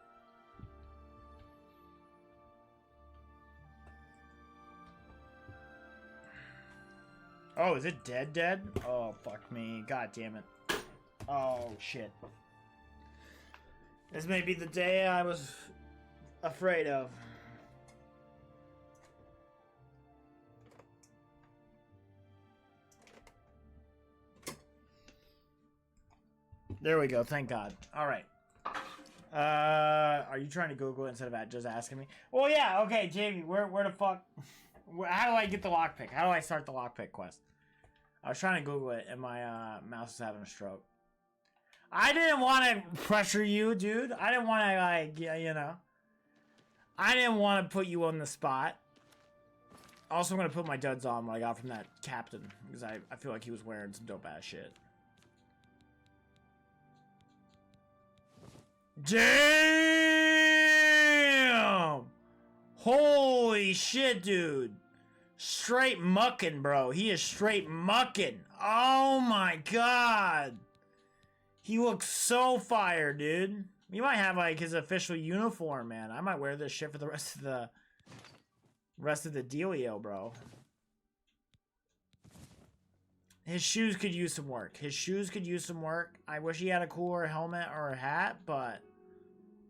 Oh, is it dead? Oh, fuck me. God damn it. Oh, shit. This may be the day I was afraid of. There we go. Thank God. All right. Are you trying to Google it instead of just asking me? Well, yeah. Okay, Jamie. Where the fuck? How do I get the lockpick? How do I start the lockpick quest? I was trying to Google it, and my mouse is having a stroke. I didn't want to pressure you, dude. I didn't want to, like, you know. I didn't want to put you on the spot. Also, I'm going to put my duds on what I got from that captain, because I feel like he was wearing some dope-ass shit. Damn! Holy shit, dude. Straight mucking, bro. He is straight mucking. Oh my god. He looks so fire, dude. He might have, like, his official uniform, man. I might wear this shit for the rest of the dealio, bro. His shoes could use some work. His shoes could use some work. I wish he had a cooler helmet or a hat, but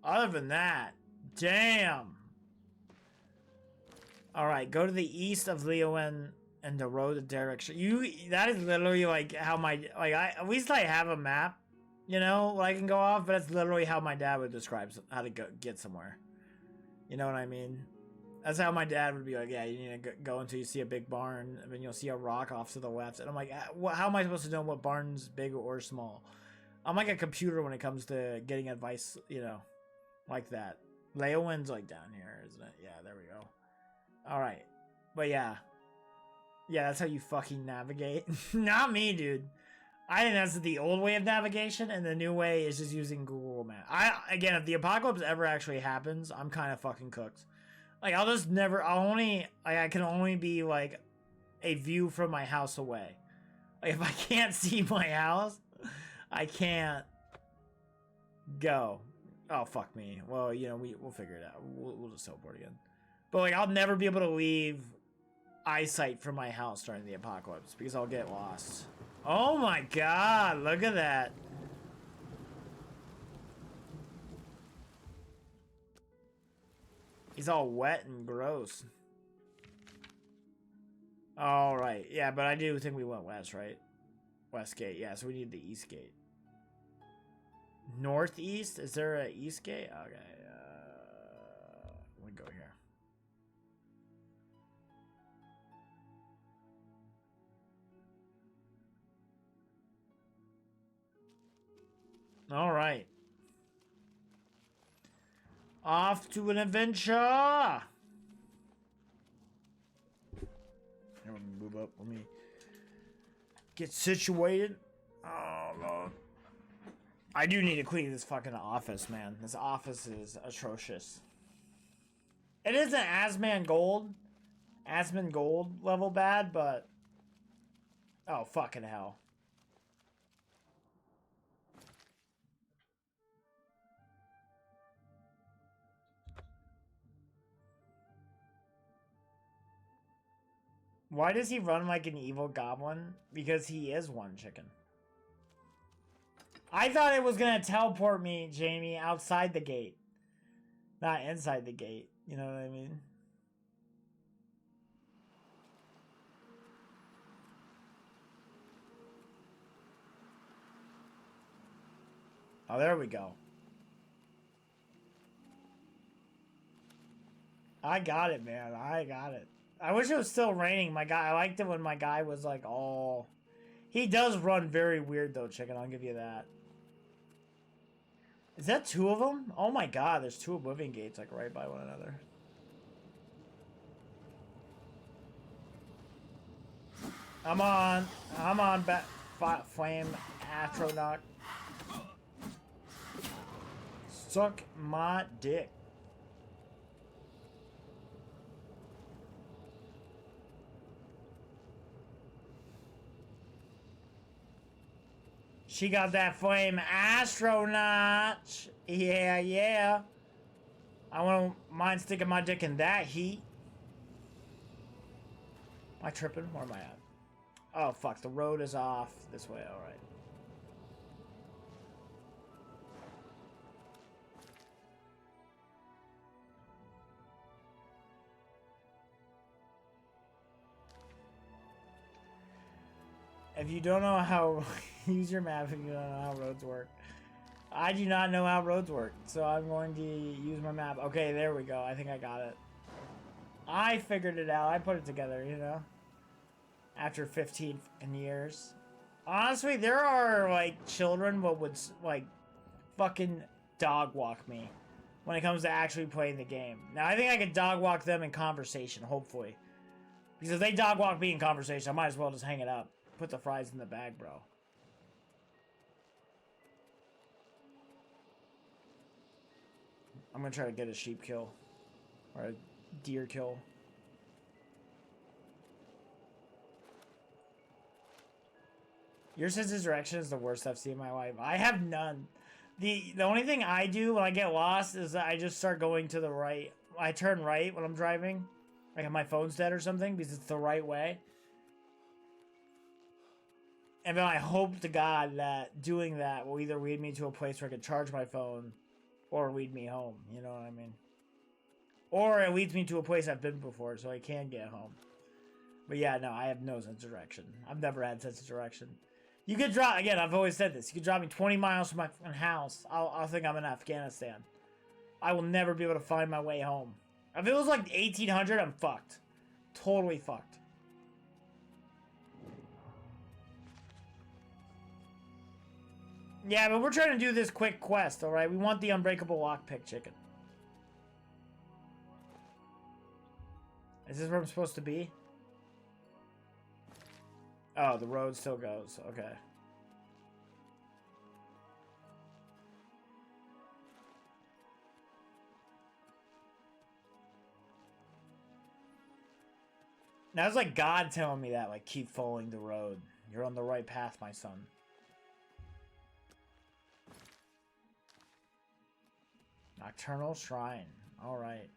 other than that, damn. Alright, go to the east of Leowen and the road direction. That is literally like how at least I have a map, you know, I can go off, but that's literally how my dad would describe how to get somewhere. You know what I mean? That's how my dad would be like, yeah, you need to go until you see a big barn, and then you'll see a rock off to the left. And I'm like, how am I supposed to know what barn's big or small? I'm like a computer when it comes to getting advice, you know, like that. Leowen's like down here, isn't it? Yeah, there we go. Alright. But yeah. Yeah, that's how you fucking navigate. Not me, dude. I think that's the old way of navigation, and the new way is just using Google Maps. Again, if the apocalypse ever actually happens, I'm kind of fucking cooked. Like, I can only be, like, a view from my house away. Like, if I can't see my house, I can't go. Oh, fuck me. Well, you know, we'll figure it out. We'll just teleport again. But, like, I'll never be able to leave eyesight from my house during the apocalypse because I'll get lost. Oh my god, look at that. He's all wet and gross. Alright, yeah, but I do think we went west, right? West gate, yeah, so we need the east gate. Northeast? Is there an east gate? Okay, we go here. Alright. Off to an adventure! Let me move up. Let me get situated. Oh, Lord. I do need to clean this fucking office, man. This office is atrocious. It isn't Asman Gold level bad, but... Oh, fucking hell. Why does he run like an evil goblin? Because he is one chicken. I thought it was gonna teleport me, Jamie, outside the gate. Not inside the gate. You know what I mean? Oh, there we go. I got it, man. I got it. I wish it was still raining. My guy, I liked it when my guy was like, oh. He does run very weird though, chicken. I'll give you that. Is that two of them? Oh my god, there's two Oblivion gates like right by one another. I'm on Flame Astronaut. Suck my dick. She got that flame astronaut. Yeah, yeah. I wouldn't mind sticking my dick in that heat. Am I tripping? Where am I at? Oh, fuck. The road is off this way. All right. If you don't know how... use your map if you don't know how roads work. I do not know how roads work, so I'm going to use my map. Okay, there we go. I think I got it. I figured it out. I put it together, you know? After 15 years. Honestly, there are, like, children what would, like, fucking dog walk me when it comes to actually playing the game. Now, I think I could dog walk them in conversation, hopefully. Because if they dog walk me in conversation, I might as well just hang it up. Put the fries in the bag, bro. I'm gonna try to get a sheep kill. Or a deer kill. Your sense of direction is the worst I've seen in my life. I have none. The only thing I do when I get lost is that I just start going to the right. I turn right when I'm driving. Like if my phone's dead or something because it's the right way. And then I hope to God that doing that will either lead me to a place where I can charge my phone or lead me home. You know what I mean? Or it leads me to a place I've been before so I can get home. But yeah, no, I have no sense of direction. I've never had sense of direction. You could drop, again, I've always said this. You could drop me 20 miles from my fucking house. I'll think I'm in Afghanistan. I will never be able to find my way home. If it was like 1800, I'm fucked. Totally fucked. Yeah, but we're trying to do this quick quest, alright? We want the unbreakable lockpick chicken. Is this where I'm supposed to be? Oh, the road still goes. Okay. That was like God telling me that, like, keep following the road. You're on the right path, my son. Nocturnal Shrine. Alright.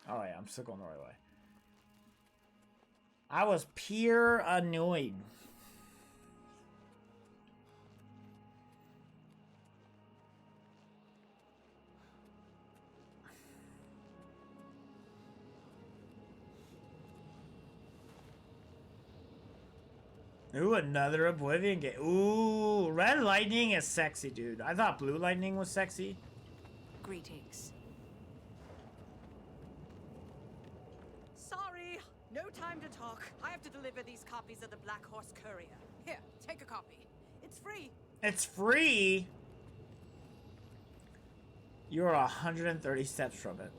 Alright, I'm still going the right way. I was pure annoyed. Ooh, another Oblivion game. Ooh, Red Lightning is sexy, dude. I thought Blue Lightning was sexy. Greetings. Sorry, no time to talk. I have to deliver these copies of the Black Horse Courier. Here, take a copy. It's free. It's free? You're 130 steps from it.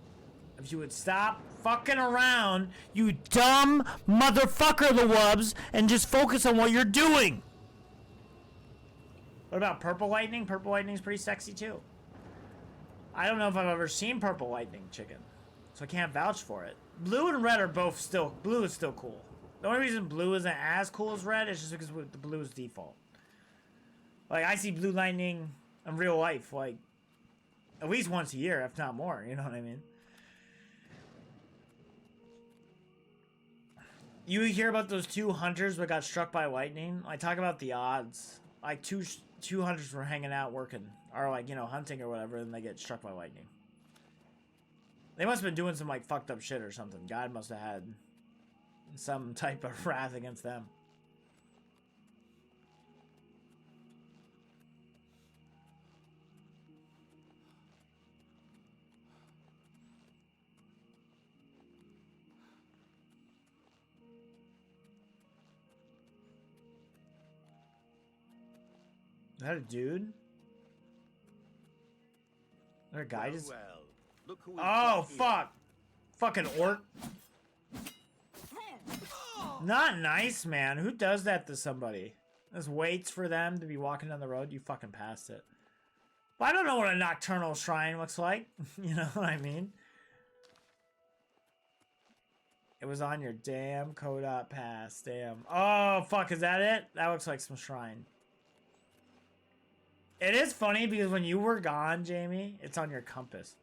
If you would stop fucking around, you dumb motherfucker, the Wubz, and just focus on what you're doing. What about Purple Lightning? Purple Lightning's pretty sexy too. I don't know if I've ever seen Purple Lightning, chicken, so I can't vouch for it. Blue and red are both still, blue is still cool. The only reason blue isn't as cool as red is just because the blue is default. Like, I see Blue Lightning in real life, like, at least once a year, if not more, you know what I mean? You hear about those two hunters that got struck by lightning? I talk about the odds. Like, two hunters were hanging out working, or like, you know, hunting or whatever, and they get struck by lightning. They must have been doing some, like, fucked up shit or something. God must have had some type of wrath against them. Is that a dude? Is there a guy just... Well, look who we've Oh, got here. fuck! Fucking orc. Not nice, man. Who does that to somebody? Just waits for them to be walking down the road? You fucking passed it. But I don't know what a nocturnal shrine looks like. You know what I mean? It was on your damn co-dot pass. Damn. Oh, fuck. Is that it? That looks like some shrine. It is funny because when you were gone, Jamie, it's on your compass.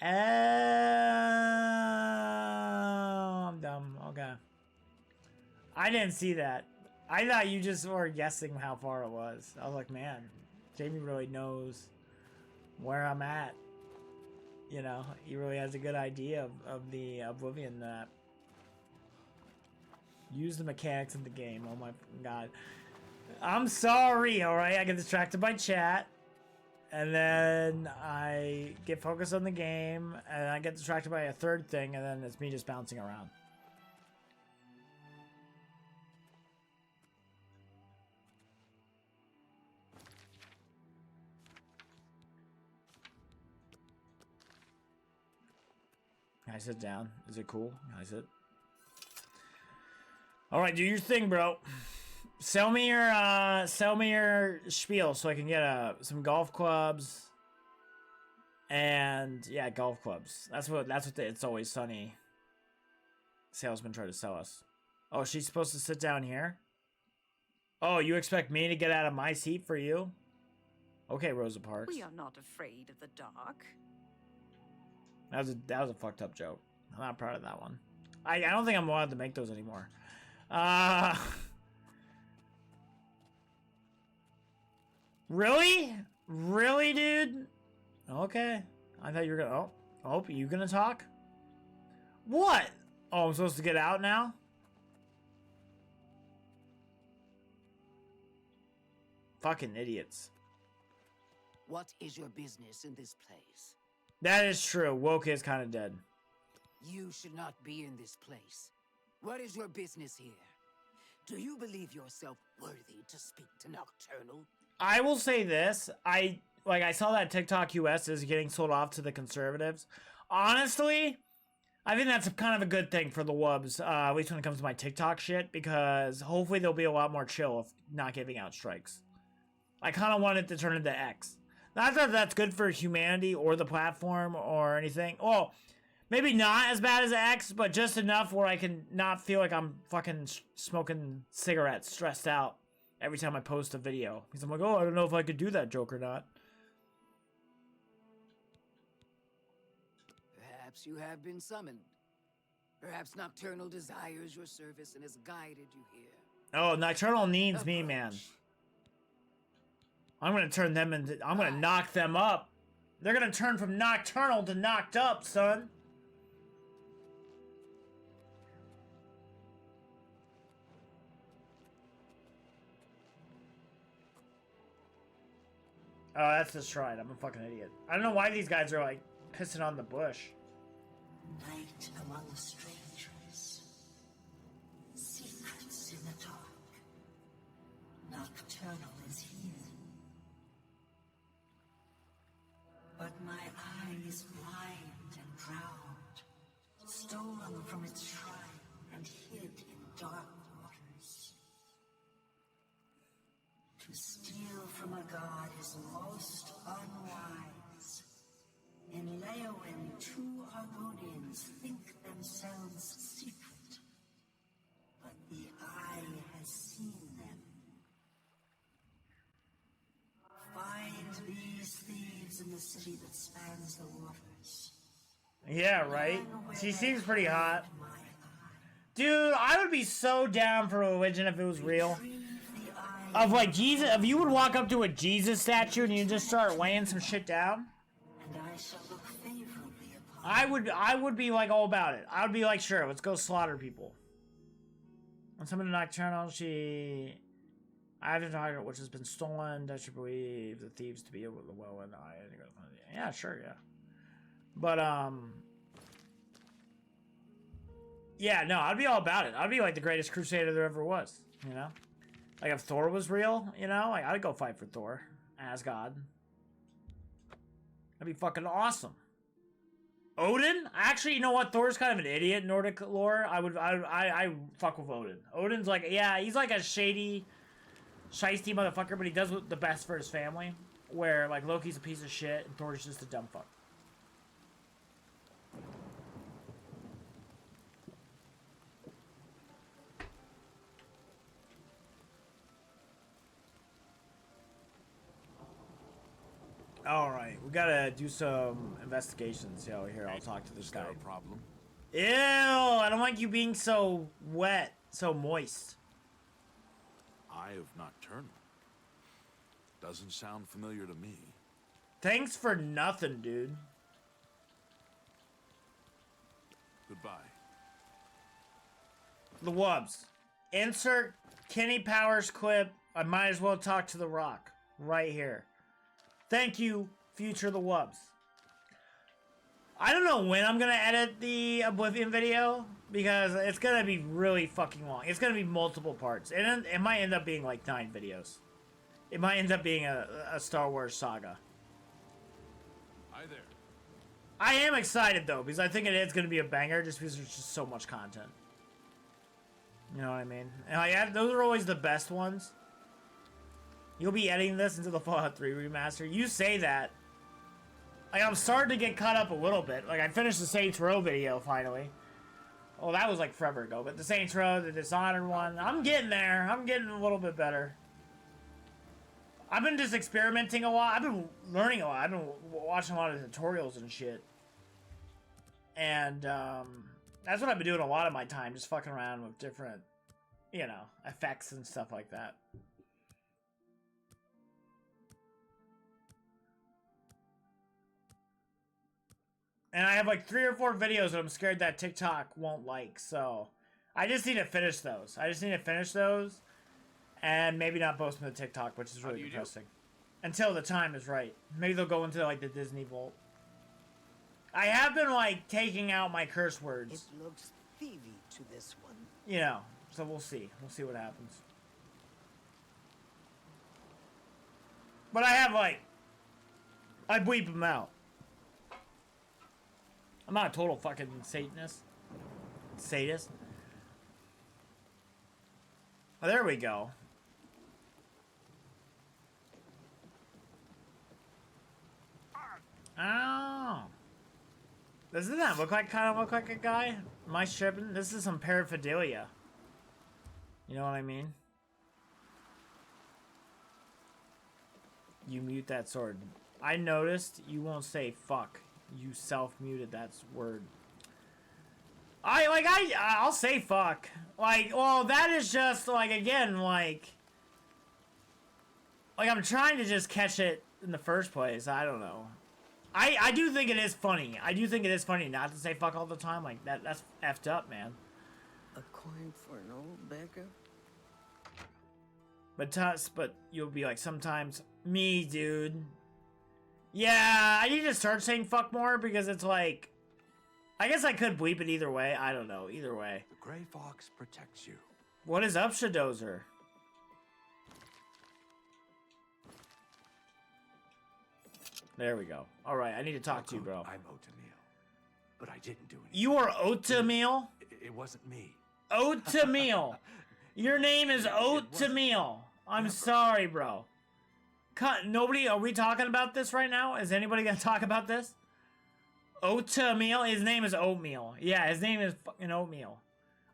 Oh, I'm dumb. Okay. I didn't see that. I thought you just were guessing how far it was. I was like, man, Jamie really knows where I'm at. You know, he really has a good idea of the Oblivion map. Use the mechanics of the game. Oh my god. I'm sorry, alright? I get distracted by chat. And then I get focused on the game. And I get distracted by a third thing. And then it's me just bouncing around. Can I sit down? Is it cool? Can I sit? Alright, do your thing, bro. Sell me your spiel so I can get some golf clubs. And yeah, golf clubs. That's what the It's Always Sunny salesman tried to sell us. Oh, she's supposed to sit down here? Oh, you expect me to get out of my seat for you? Okay, Rosa Parks. We are not afraid of the dark. That was a fucked up joke. I'm not proud of that one. I don't think I'm allowed to make those anymore. Really? Really, dude? Okay. I thought you were gonna... Oh, you gonna talk? What? Oh, I'm supposed to get out now? Fucking idiots. What is your business in this place? That is true. Woke is kind of dead. You should not be in this place. What is your business here? Do you believe yourself worthy to speak to Nocturnal? I will say this. I saw that TikTok US is getting sold off to the conservatives. Honestly, I think that's kind of a good thing for the Wubz, at least when it comes to my TikTok shit, because hopefully they'll be a lot more chill of not giving out strikes. I kind of want it to turn into X. Not that that's good for humanity or the platform or anything. Well, maybe not as bad as X, but just enough where I can not feel like I'm fucking smoking cigarettes, stressed out every time I post a video. Because I'm like, oh, I don't know if I could do that joke or not. Perhaps you have been summoned. Perhaps Nocturnal desires your service and has guided you here. Oh, Nocturnal needs me, man. I'm gonna turn them into... I'm gonna knock them up. They're gonna turn from Nocturnal to knocked up, son. Oh, that's the shrine. I'm a fucking idiot. I don't know why these guys are, like, pissing on the bush. Night among strangers. Secrets in the dark. Nocturnal is here. But my eye is blind and drowned, stolen from its shrine and hid in dark waters. To steal from a god is most unwise. In Leowin, two Argonians think themselves secret, but the eye has seen them. Find these thieves in the city that spans the waters. Yeah, right? She seems pretty hot. Dude, I would be so down for religion if it was real. Of like Jesus, if you would walk up to a Jesus statue and you just start laying some shit down, I would be like all about it. I would be like, sure, let's go slaughter people. When someone in Nocturnal, I have a target which has been stolen. That should believe the thieves to be able to well and I. Yeah, sure, yeah. But yeah, no, I'd be all about it. I'd be like the greatest crusader there ever was, you know? Like if Thor was real, you know, like I'd go fight for Thor as God. That'd be fucking awesome. Odin? Actually, you know what? Thor's kind of an idiot in Nordic lore. I fuck with Odin. Odin's like, yeah, he's like a shady, shiesty motherfucker, but he does the best for his family. Where like Loki's a piece of shit and Thor's just a dumb fuck. Alright, we gotta do some investigations. Yeah, here, I'll talk to this guy. Is there a problem? Ew, I don't like you being so wet, so moist. Eye of Nocturnal. Doesn't sound familiar to me. Thanks for nothing, dude. Goodbye. The Wubz. Insert Kenny Powers clip. I might as well talk to The Rock. Right here. Thank you, future The Wubz. I don't know when I'm gonna edit the Oblivion video, because it's gonna be really fucking long. It's gonna be multiple parts. And it might end up being like 9 videos. It might end up being a Star Wars saga. Hi there. I am excited though, because I think it is gonna be a banger just because there's just so much content. You know what I mean? And those are always the best ones. You'll be editing this into the Fallout 3 remaster. You say that. Like, I'm starting to get caught up a little bit. Like, I finished the Saints Row video, finally. Oh, that was, like, forever ago. But the Saints Row, the Dishonored one, I'm getting there. I'm getting a little bit better. I've been just experimenting a lot. I've been learning a lot. I've been watching a lot of tutorials and shit. And, that's what I've been doing a lot of my time. Just fucking around with different, you know, effects and stuff like that. And I have like 3 or 4 videos that I'm scared that TikTok won't like, so I just need to finish those. And maybe not post them to TikTok, which is really depressing. Until the time is right. Maybe they'll go into like the Disney Vault. I have been like taking out my curse words. It looks thievy to this one. You know, so we'll see. We'll see what happens. But I have like, I bleep them out. I'm not a total fucking Satanist. Sadist. Oh, there we go. Doesn't that kind of look like a guy? Am I tripping? This is some paraphernalia. You know what I mean? You mute that sword. I noticed you won't say fuck. You self-muted that word. I'll say fuck. Like, well, that is just, like, again, like, I'm trying to just catch it in the first place. I don't know. I do think it is funny. I do think it is funny not to say fuck all the time. Like, that's effed up, man. A coin for an old beggar? But you'll be like, sometimes, me, dude. Yeah, I need to start saying fuck more because it's like, I guess I could bleep it either way. I don't know. Either way. The Gray Fox protects you. What is up, Shadozer? There we go. All right, I need to talk to you, bro. I'm Oatmeal, but I didn't do anything. You are Oatmeal? It wasn't me. Oatmeal. Your name is Oatmeal. I'm sorry, bro. Nobody, are we talking about this right now? Is anybody gonna talk about this? Oatmeal? His name is Oatmeal. Yeah, his name is fucking Oatmeal.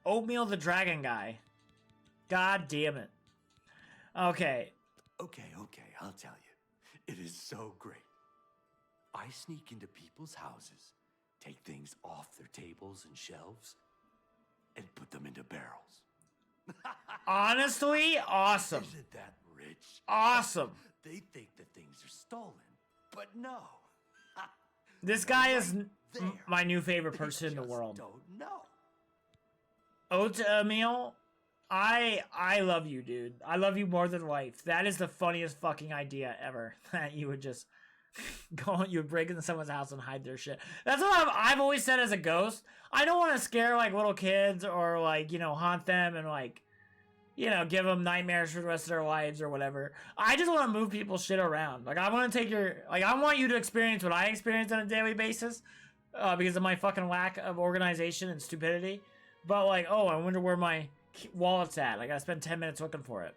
Oatmeal the dragon guy. God damn it. Okay. Okay, I'll tell you. It is so great. I sneak into people's houses, take things off their tables and shelves, and put them into barrels. Honestly, awesome. Isn't that rich? Awesome. They think that things are stolen, but no. This guy is my new favorite person in the world. Don't know. Oatmeal, I love you, dude. I love you more than life. That is the funniest fucking idea ever. That you would just you would break into someone's house and hide their shit. That's what I've always said as a ghost. I don't want to scare like little kids or like, you know, haunt them and like, you know, give them nightmares for the rest of their lives or whatever. I just want to move people's shit around. Like, I want to take I want you to experience what I experience on a daily basis because of my fucking lack of organization and stupidity. But like, oh, I wonder where my wallet's at. I gotta spend 10 minutes looking for it.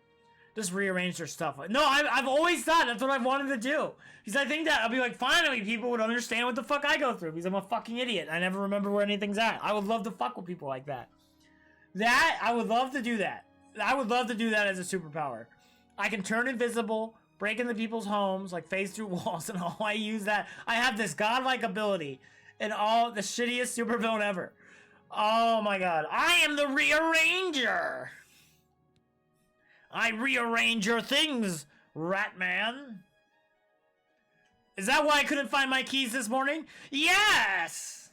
Just rearrange their stuff. No, I've always thought that's what I've wanted to do. Because I think that I'll be like, finally, people would understand what the fuck I go through. Because I'm a fucking idiot. I never remember where anything's at. I would love to fuck with people like that. I would love to do that. I would love to do that as a superpower. I can turn invisible, break into people's homes, like phase through walls, and all I use that. I have this godlike ability in all the shittiest supervillain ever. Oh my god. I am the rearranger. I rearrange your things, Ratman. Is that why I couldn't find my keys this morning? Yes!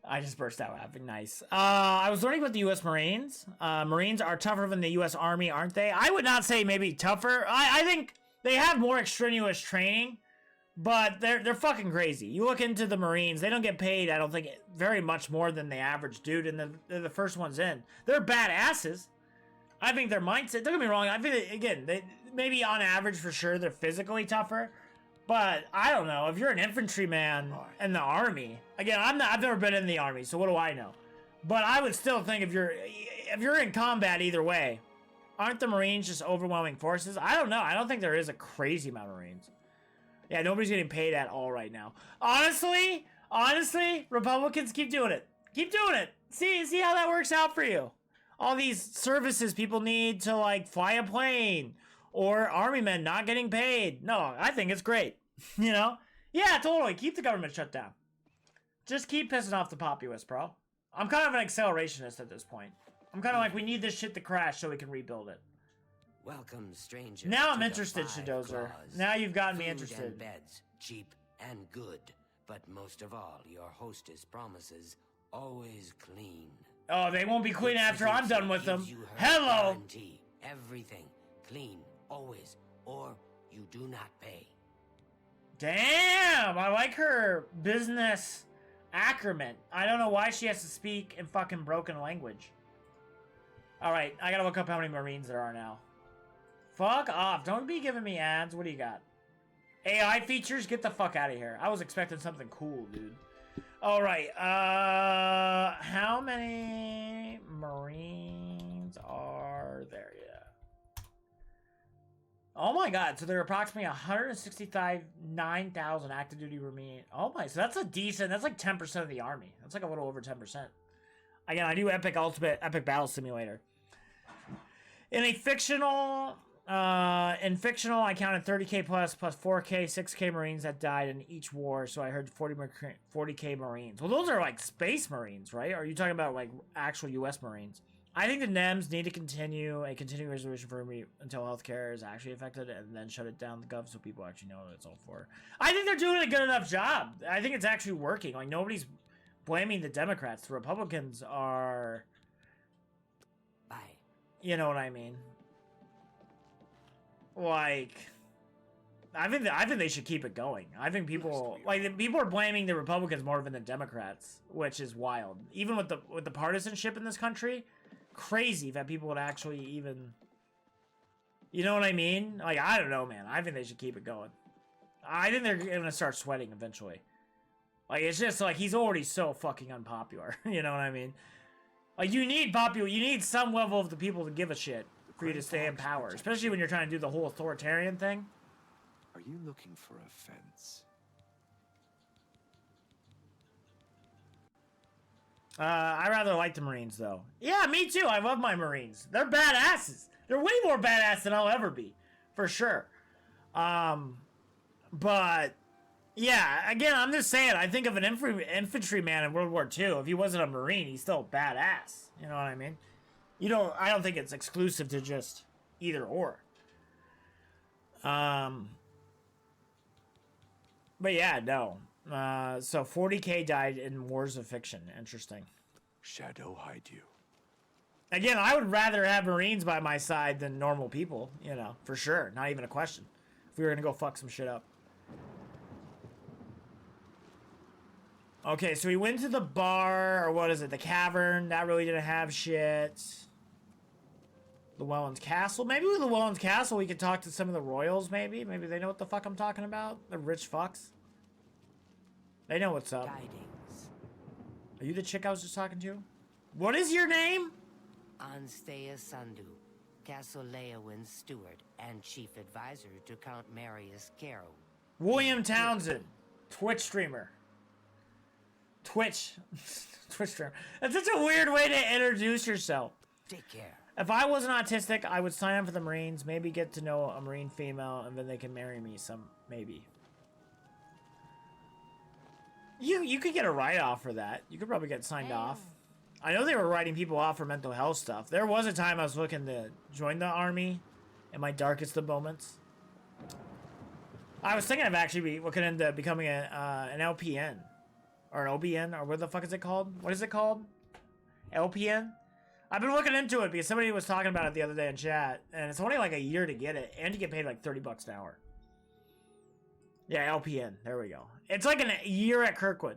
I just burst out laughing. Nice. I was learning about the U.S. Marines. Marines are tougher than the U.S. Army, aren't they? I would not say maybe tougher. I think they have more extraneous training, but they're fucking crazy. You look into the Marines, they don't get paid, I don't think, very much more than the average dude, and they're the first ones in. They're badasses. I think their mindset, don't get me wrong, I think, again, they, maybe on average for sure, they're physically tougher. But I don't know, if you're an infantryman in the army, again, I've never been in the army, so what do I know? But I would still think if you're in combat either way, aren't the Marines just overwhelming forces? I don't know. I don't think there is a crazy amount of Marines. Yeah, nobody's getting paid at all right now. Honestly, Republicans keep doing it. Keep doing it. See how that works out for you. All these services people need to like fly a plane or army men not getting paid. No, I think it's great. You know? Yeah, totally. Keep the government shut down. Just keep pissing off the populace, bro. I'm kind of an accelerationist at this point. I'm kind of like, we need this shit to crash so we can rebuild it. Welcome, stranger. Now I'm interested, Shadozer. Now you've gotten me interested. And beds, cheap and good. But most of all, your hostess promises always clean. Oh, they won't be clean after I'm done with them. Hello! Guarantee. Everything clean, always, or you do not pay. Damn, I like her business acumen. I don't know why she has to speak in fucking broken language. Alright, I gotta look up how many Marines there are now. Fuck off. Don't be giving me ads. What do you got? AI features? Get the fuck out of here. I was expecting something cool, dude. Alright, how many Marines are there? Yeah. Oh my god, so there are approximately 169,000 active duty remaining. Oh my, so that's a decent, that's like 10% of the army. That's like a little over 10%. Again, I do Epic Battle Simulator. In fictional, I counted 30k plus 4k, 6k Marines that died in each war, so I heard 40k Marines. Well, those are like Space Marines, right? Or are you talking about like actual US Marines? I think the NEMs need to continue a continuing resolution for me until healthcare is actually affected, and then shut it down the gov so people actually know what it's all for. I think they're doing a good enough job. I think it's actually working. Like, nobody's blaming the Democrats. The Republicans are... Bye. You know what I mean? Like... I think they should keep it going. I think people are blaming the Republicans more than the Democrats, which is wild. Even with the partisanship in this country, crazy that people would actually even, you know what I mean? Like, I don't know, man. I think they should keep it going. I think they're gonna start sweating eventually. Like, it's just like he's already so fucking unpopular. You know what I mean? Like, you need some level of the people to give a shit for you to stay in power, especially when you're trying to do the whole authoritarian thing. Are you looking for a fence? I rather like the Marines, though. Yeah, me too. I love my Marines. They're badasses. They're way more badass than I'll ever be. For sure. But, yeah, again, I'm just saying, I think of an infantryman in World War II. If he wasn't a Marine, he's still badass. You know what I mean? I don't think it's exclusive to just either or. But yeah, no. So 40k died in Wars of Fiction. Interesting. Shadow hide you. Again, I would rather have Marines by my side than normal people, you know, for sure. Not even a question. If we were gonna go fuck some shit up. Okay, so we went to the bar, or what is it, the cavern. That really didn't have shit. Llewellyn's Castle. Maybe with Llewellyn's Castle we could talk to some of the royals, maybe. Maybe they know what the fuck I'm talking about. The rich fucks. They know what's up. Tidings. Are you the chick I was just talking to? What is your name? Anstea Sandu, Castle Leowin's steward and chief advisor to Count Marius Caro. William Townsend. Twitch streamer. Twitch streamer. That's such a weird way to introduce yourself. Take care. If I wasn't autistic, I would sign up for the Marines, maybe get to know a Marine female, and then they can marry me maybe. You could get a write-off for that. You could probably get signed off. I know they were writing people off for mental health stuff. There was a time I was looking to join the army in my darkest of moments. I was thinking of actually looking into becoming an LPN. Or an OBN, or what the fuck is it called? What is it called? LPN? I've been looking into it because somebody was talking about it the other day in chat, and it's only like a year to get it, and you get paid like $30 an hour. Yeah, LPN. There we go. It's like a year at Kirkwood.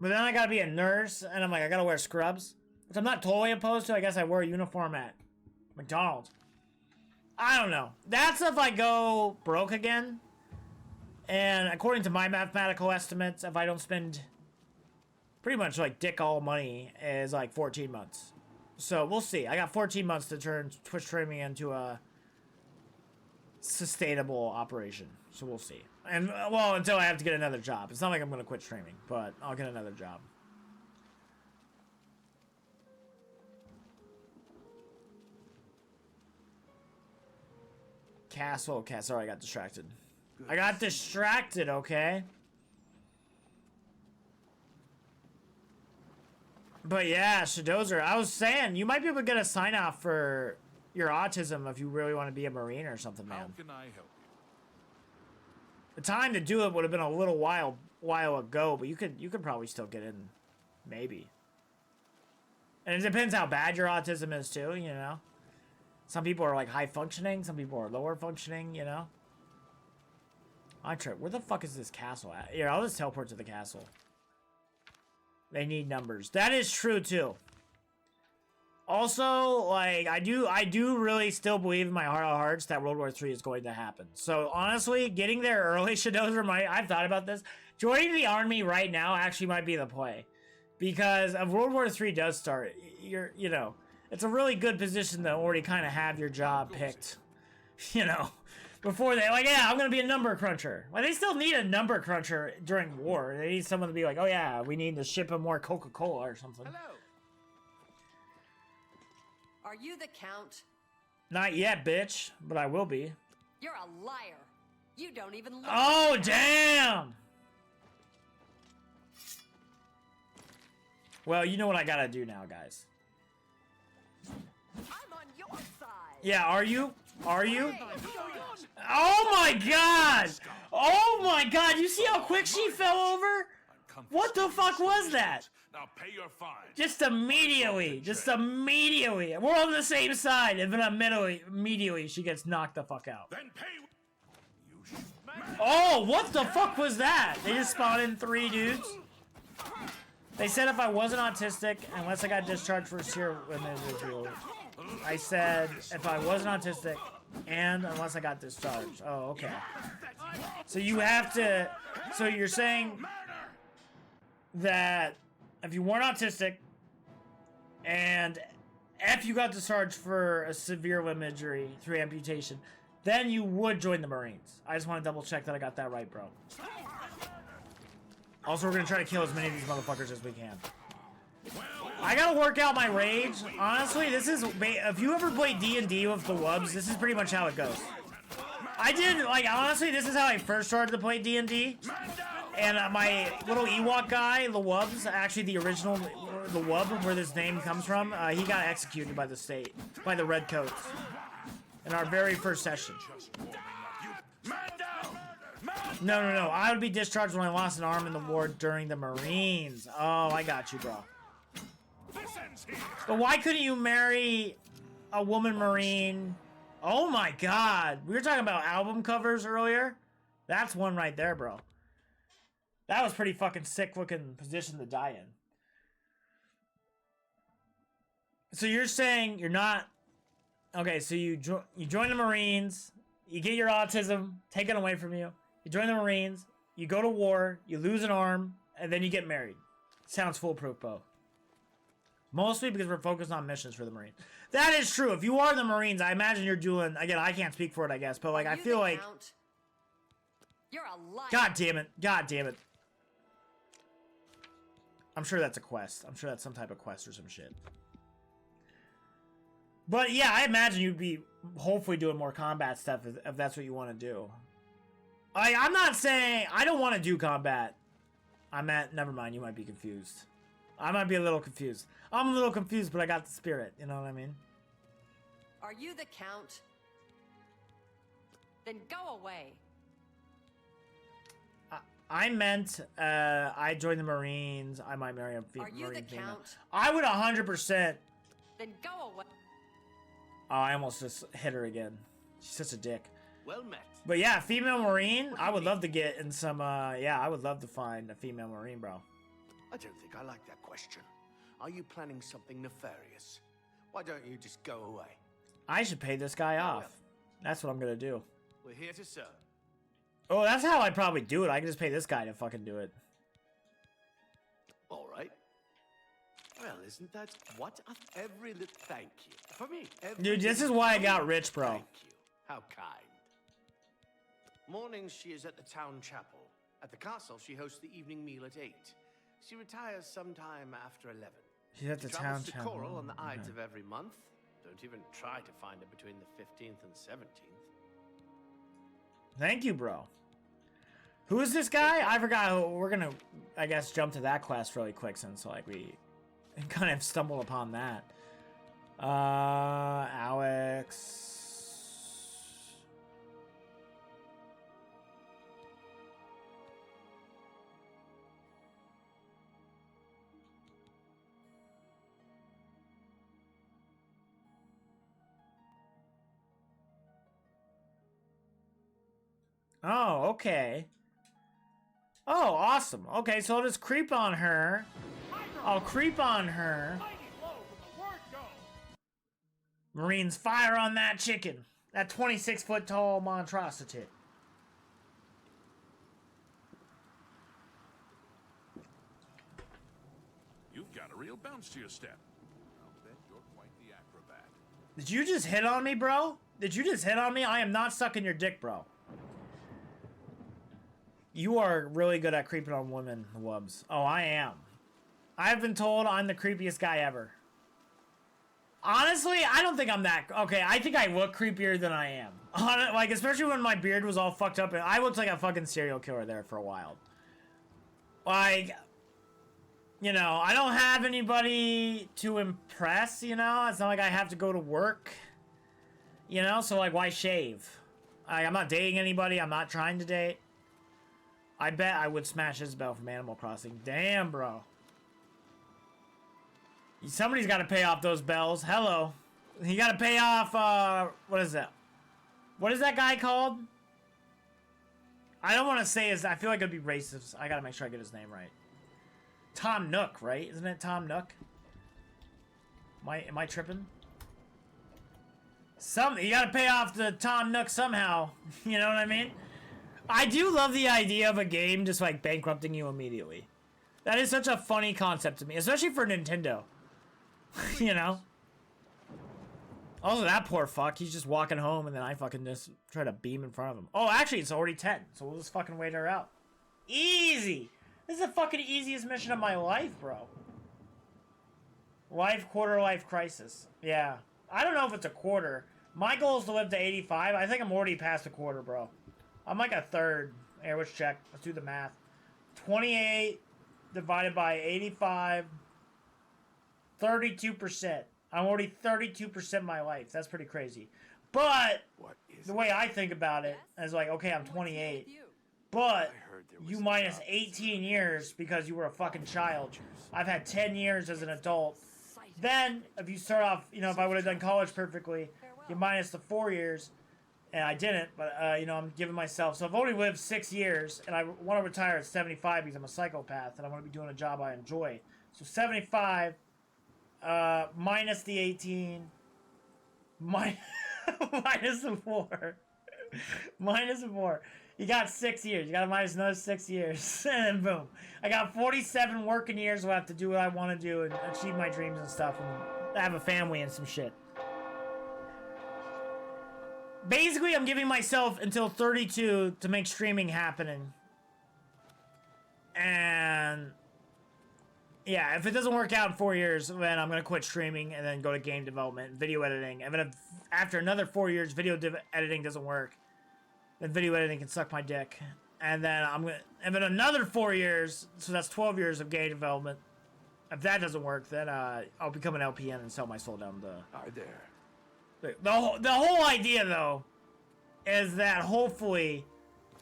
But then I gotta be a nurse, and I'm like, I gotta wear scrubs, which I'm not totally opposed to. I guess I wear a uniform at McDonald's. I don't know. That's if I go broke again. And according to my mathematical estimates, if I don't spend pretty much like dick all money, is like 14 months. So we'll see. I got 14 months to turn Twitch streaming into a sustainable operation. So we'll see. And well, until I have to get another job. It's not like I'm going to quit streaming, but I'll get another job. Castle. Okay, sorry, I got distracted. I got distracted, okay? But yeah, Shadozer, I was saying, you might be able to get a sign-off for your autism if you really want to be a Marine or something, man. How can I help you? The time to do it would have been a little while ago, but you could probably still get in, maybe. And it depends how bad your autism is too, you know? Some people are like high functioning, some people are lower functioning, you know? Where the fuck is this castle at? Here, I'll just teleport to the castle. They need numbers. That is true too. Also, like, I do really still believe in my heart of hearts that World War III is going to happen. So honestly, getting there early, Shadozer, I've thought about this. Joining the army right now actually might be the play. Because if World War III does start, you know, It's a really good position to already kind of have your job picked. You know, before they like, yeah, I'm gonna be a number cruncher. Like they still need a number cruncher during war. They need someone to be like, oh yeah, we need to ship them more Coca-Cola or something. Hello. Are you the Count? Not yet, bitch, but I will be. You're a liar. You don't even look. Oh damn! Well, you know what I gotta do now, guys. I'm on your side. Yeah, are you? Are you? Oh my god! Oh my god! You see how quick she fell over? What the fuck was that? Now pay your fine. Just immediately. Just immediately. We're on the same side. And then immediately she gets knocked the fuck out. Then pay. Oh, what the fuck was that? They just spawned in 3 dudes. They said if I wasn't autistic, unless I got discharged for serial women, I said if I wasn't autistic, and unless I got discharged. Oh, okay. So you have to. So you're saying that if you weren't autistic, and if you got discharged for a severe limb injury through amputation, then you would join the Marines. I just want to double check that I got that right, bro. Also, we're gonna try to kill as many of these motherfuckers as we can. I gotta work out my rage. Honestly, this is... If you ever play D&D with the Wubz, this is pretty much how it goes. I did, like, honestly, this is how I first started to play D&D. And my little Ewok guy, the Wubz, actually the original, the Wub, where this name comes from, he got executed by the state, by the Redcoats, in our very first session. No, I would be discharged when I lost an arm in the war during the Marines. Oh, I got you, bro. But why couldn't you marry a woman Marine? Oh my god. We were talking about album covers earlier. That's one right there, bro. That was pretty fucking sick looking position to die in. So you're saying you're not... Okay, so you join the Marines. You get your autism taken away from you. You join the Marines. You go to war. You lose an arm. And then you get married. Sounds foolproof, Bo. Mostly because we're focused on missions for the Marines. That is true. If you are the Marines, I imagine you're doing... Again, I can't speak for it, I guess. But, like, I feel like... You're a liar. God damn it. God damn it. I'm sure that's a quest. I'm sure that's some type of quest or some shit. But, yeah, I imagine you'd be hopefully doing more combat stuff if that's what you want to do. I'm not saying... I don't want to do combat. Never mind, you might be confused. I might be a little confused. I'm a little confused, but I got the spirit. You know what I mean? Are you the Count? Then go away. I meant, I joined the Marines. I might marry a Marine female. Are you the Count? I would 100%. Then go away. Oh, I almost just hit her again. She's such a dick. Well met. But yeah, female Marine, I would love to get in some, yeah, I would love to find a female Marine, bro. I don't think I like that question. Are you planning something nefarious? Why don't you just go away? I should pay this guy off. That's what I'm gonna do. We're here to serve. Oh, that's how I'd probably do it. I can just pay this guy to fucking do it. All right. Well, isn't that what? Every little thank you. For me. Dude, this is why I got rich, bro. Thank you. How kind. Mornings she is at the town chapel. At the castle, she hosts the evening meal at 8. She retires sometime after 11. She's at the town to chapel. Coral on the Ides of every month. Don't even try to find her between the 15th and 17th. Thank you, bro. Who is this guy? I forgot. We're gonna, I guess, jump to that quest really quick since like we kind of stumbled upon that. Alex. Oh, okay. Oh, awesome. Okay, so I'll just creep on her. I'll creep on her. Marines, fire on that chicken. That 26-foot tall monstrosity. You've got a real bounce to your step. I'll bet you're quite the acrobat. Did you just hit on me, bro? Did you just hit on me? I am not sucking your dick, bro. You are really good at creeping on women, Wubz. Oh, I am. I've been told I'm the creepiest guy ever. Honestly, I don't think I'm that... Okay, I think I look creepier than I am. Like, especially when my beard was all fucked up. And I looked like a fucking serial killer there for a while. Like... You know, I don't have anybody to impress, you know? It's not like I have to go to work. You know? So, like, why shave? I'm not dating anybody. I'm not trying to date. I bet I would smash Isabel from Animal Crossing. Damn, bro. Somebody's got to pay off those bells. Hello. You got to pay off, what is that? What is that guy called? I don't want to say his... I feel like it'd be racist. I got to make sure I get his name right. Tom Nook, right? Isn't it Tom Nook? Am I tripping? You gotta pay off the Tom Nook somehow. You know what I mean? I do love the idea of a game just like bankrupting you immediately. That is such a funny concept to me, especially for Nintendo. You know? Also, that poor fuck, he's just walking home and then I fucking just try to beam in front of him. Oh, actually, it's already 10, so we'll just fucking wait her out. Easy! This is the fucking easiest mission of my life, bro. Quarter life crisis. Yeah. I don't know if it's a quarter. My goal is to live to 85. I think I'm already past a quarter, bro. I'm like a third. Here, let's check. Let's do the math. 28 divided by 85. 32%. I'm already 32% of my life. That's pretty crazy. But the way I think about it is like, okay, I'm 28. But you minus 18 years because you were a fucking child. I've had 10 years as an adult. Then, if you start off, you know, if I would have done college perfectly, you minus the 4 years. And I didn't, but, you know, I'm giving myself... So I've only lived 6 years, and I want to retire at 75 because I'm a psychopath, and I want to be doing a job I enjoy. So 75, minus the 18, minus the 4. Minus the 4. You got 6 years. You got to minus another 6 years. And then boom. I got 47 working years where I have to do what I want to do and achieve my dreams and stuff and have a family and some shit. Basically, I'm giving myself until 32 to make streaming happening. And yeah, if it doesn't work out in 4 years, then I'm going to quit streaming and then go to game development, video editing. And then if, after another 4 years, editing doesn't work, then video editing can suck my dick. And then and then another 4 years, so that's 12 years of game development. If that doesn't work, then I'll become an LPN and sell my soul down the... Hi there. The whole idea, though, is that hopefully...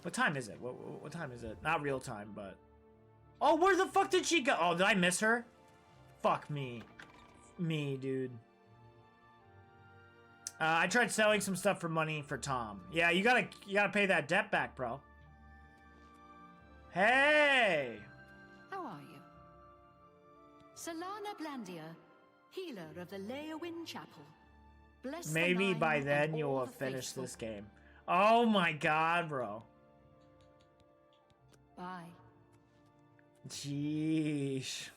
What time is it? What time is it? Not real time, but... Oh, where the fuck did she go? Oh, did I miss her? Fuck me. Me, dude. I tried selling some stuff for money for Tom. Yeah, you gotta pay that debt back, bro. Hey! How are you? Solana Blandia, healer of the Leowin Chapel. Bless Maybe by then you'll have finished this game. Oh my god, bro. Bye. Jeez.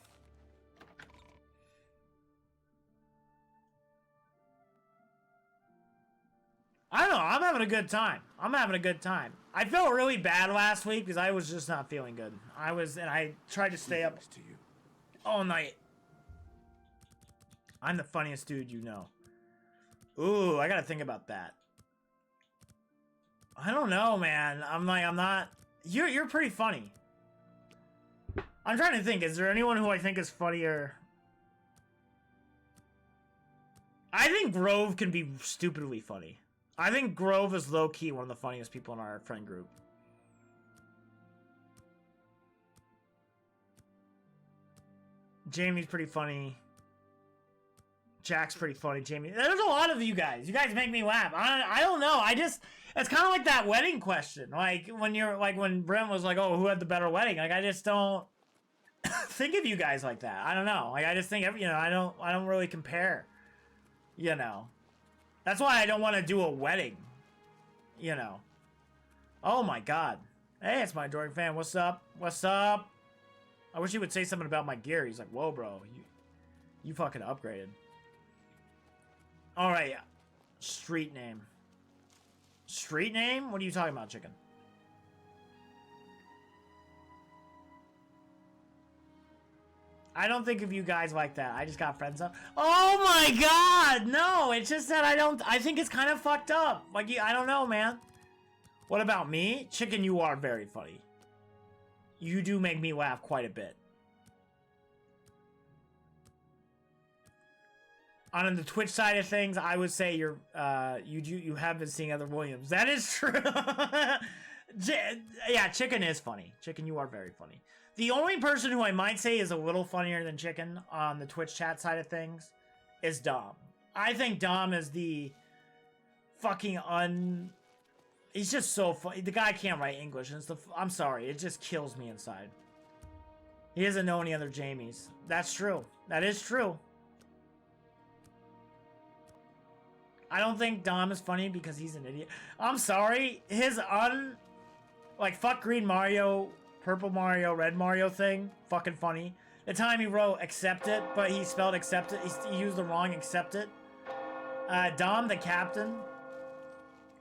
I don't know. I'm having a good time. I'm having a good time. I felt really bad last week because I was just not feeling good. And I tried to stay up all night. I'm the funniest dude you know. Ooh, I gotta think about that. I don't know, man. I'm not... You're pretty funny. I'm trying to think. Is there anyone who I think is funnier? I think Grove can be stupidly funny. I think Grove is low-key one of the funniest people in our friend group. Jamie's pretty funny. Jack's pretty funny. Jamie. There's a lot of you guys. You guys make me laugh. I don't know. It's kind of like that wedding question. Like when Brent was like, "Oh, who had the better wedding?" Like I just don't think of you guys like that. I don't know. Like I just think I don't really compare. You know. That's why I don't want to do a wedding. You know. Oh my god. Hey, it's my adoring fan. What's up? What's up? I wish he would say something about my gear. He's like, whoa, bro. You fucking upgraded. Alright. Street name. Street name? What are you talking about, chicken? I don't think of you guys like that. I just got friends up. Oh my god! No, it's just that I think it's kind of fucked up. Like, I don't know, man. What about me? Chicken, you are very funny. You do make me laugh quite a bit. On the Twitch side of things, I would say you have been seeing other Williams. That is true. Yeah, Chicken is funny. Chicken, you are very funny. The only person who I might say is a little funnier than Chicken on the Twitch chat side of things is Dom. I think Dom is the fucking he's just so funny. The guy can't write English, and I'm sorry, it just kills me inside. He doesn't know any other Jamies. That's true. That is true. I don't think Dom is funny because he's an idiot. I'm sorry. His like, fuck Green Mario, Purple Mario, Red Mario thing, fucking funny. The time he wrote accept it, but he spelled accept it. He used the wrong accept it. Dom the Captain.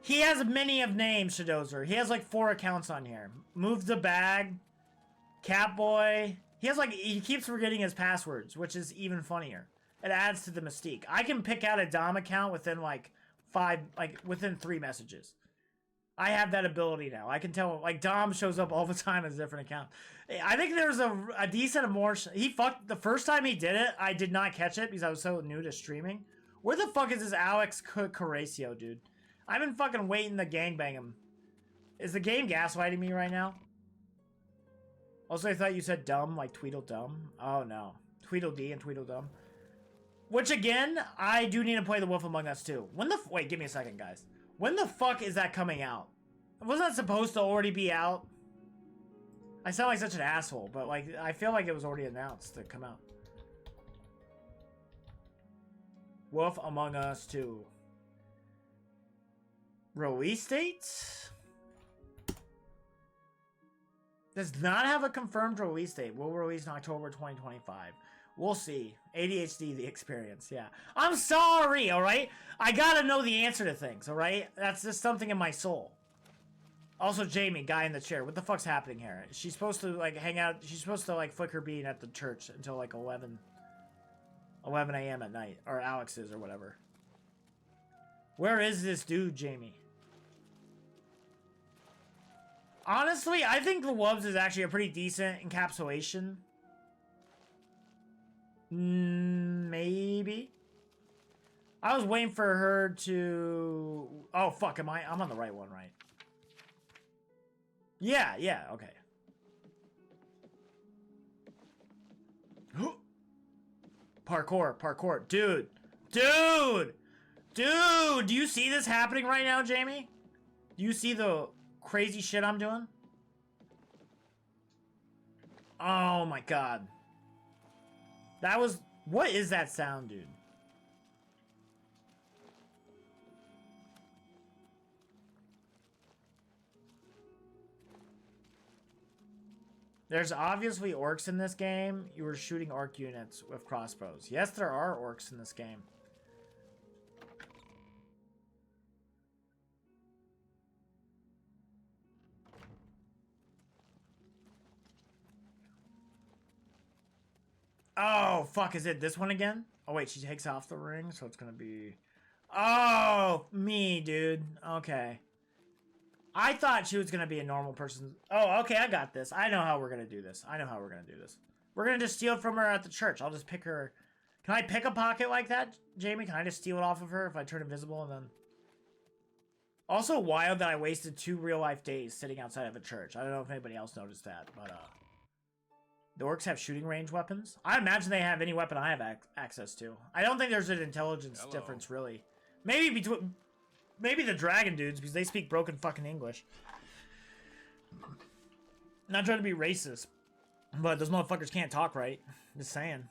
He has many of names, Shadozer. He has like 4 accounts on here. Move the Bag. Catboy. He keeps forgetting his passwords, which is even funnier. It adds to the mystique. I can pick out a Dom account within within 3 messages. I have that ability now. I can tell, like, Dom shows up all the time as a different account. I think there's a decent amount. He fucked the first time he did it. I did not catch it because I was so new to streaming. Where the fuck is this Alex Coracio, dude? I've been fucking waiting to gangbang him. Is the game gaslighting me right now? Also, I thought you said dumb, like Tweedledum. Oh no, Tweedledee and Tweedledum. Which again, I do need to play The Wolf Among Us too. Wait, give me a second, guys. When the fuck is that coming out? Wasn't that supposed to already be out? I sound like such an asshole, but like, I feel like it was already announced to come out. Wolf Among Us 2. Release date? Does not have a confirmed release date. Will release in October 2025. We'll see. ADHD, the experience, yeah. I'm sorry, alright? I gotta know the answer to things, alright? That's just something in my soul. Also, Jamie, guy in the chair. What the fuck's happening here? She's supposed to, like, hang out. She's supposed to, like, flick her bean at the church until, like, 11 a.m. at night. Or Alex is, or whatever. Where is this dude, Jamie? Honestly, I think the Wubz is actually a pretty decent encapsulation. Maybe. I was waiting for her to... Oh, fuck, I'm on the right one, right? Yeah, okay. Parkour. Dude! Do you see this happening right now, Jamie? Do you see the crazy shit I'm doing? Oh my god. That was... What is that sound, dude? There's obviously orcs in this game. You were shooting orc units with crossbows. Yes, there are orcs in this game. Oh, fuck, is it this one again? Oh, wait, she takes off the ring, so it's gonna be... Oh, me, dude. Okay. I thought she was gonna be a normal person. Oh, okay, I got this. I know how we're gonna do this. We're gonna just steal from her at the church. I'll just pick her... Can I pick a pocket like that, Jamie? Can I just steal it off of her if I turn invisible and then... Also wild that I wasted 2 real-life days sitting outside of a church. I don't know if anybody else noticed that, but, the orcs have shooting range weapons? I imagine they have any weapon I have access to. I don't think there's an intelligence difference, really. Maybe between... Maybe the dragon dudes, because they speak broken fucking English. Not trying to be racist, but those motherfuckers can't talk right. Just saying.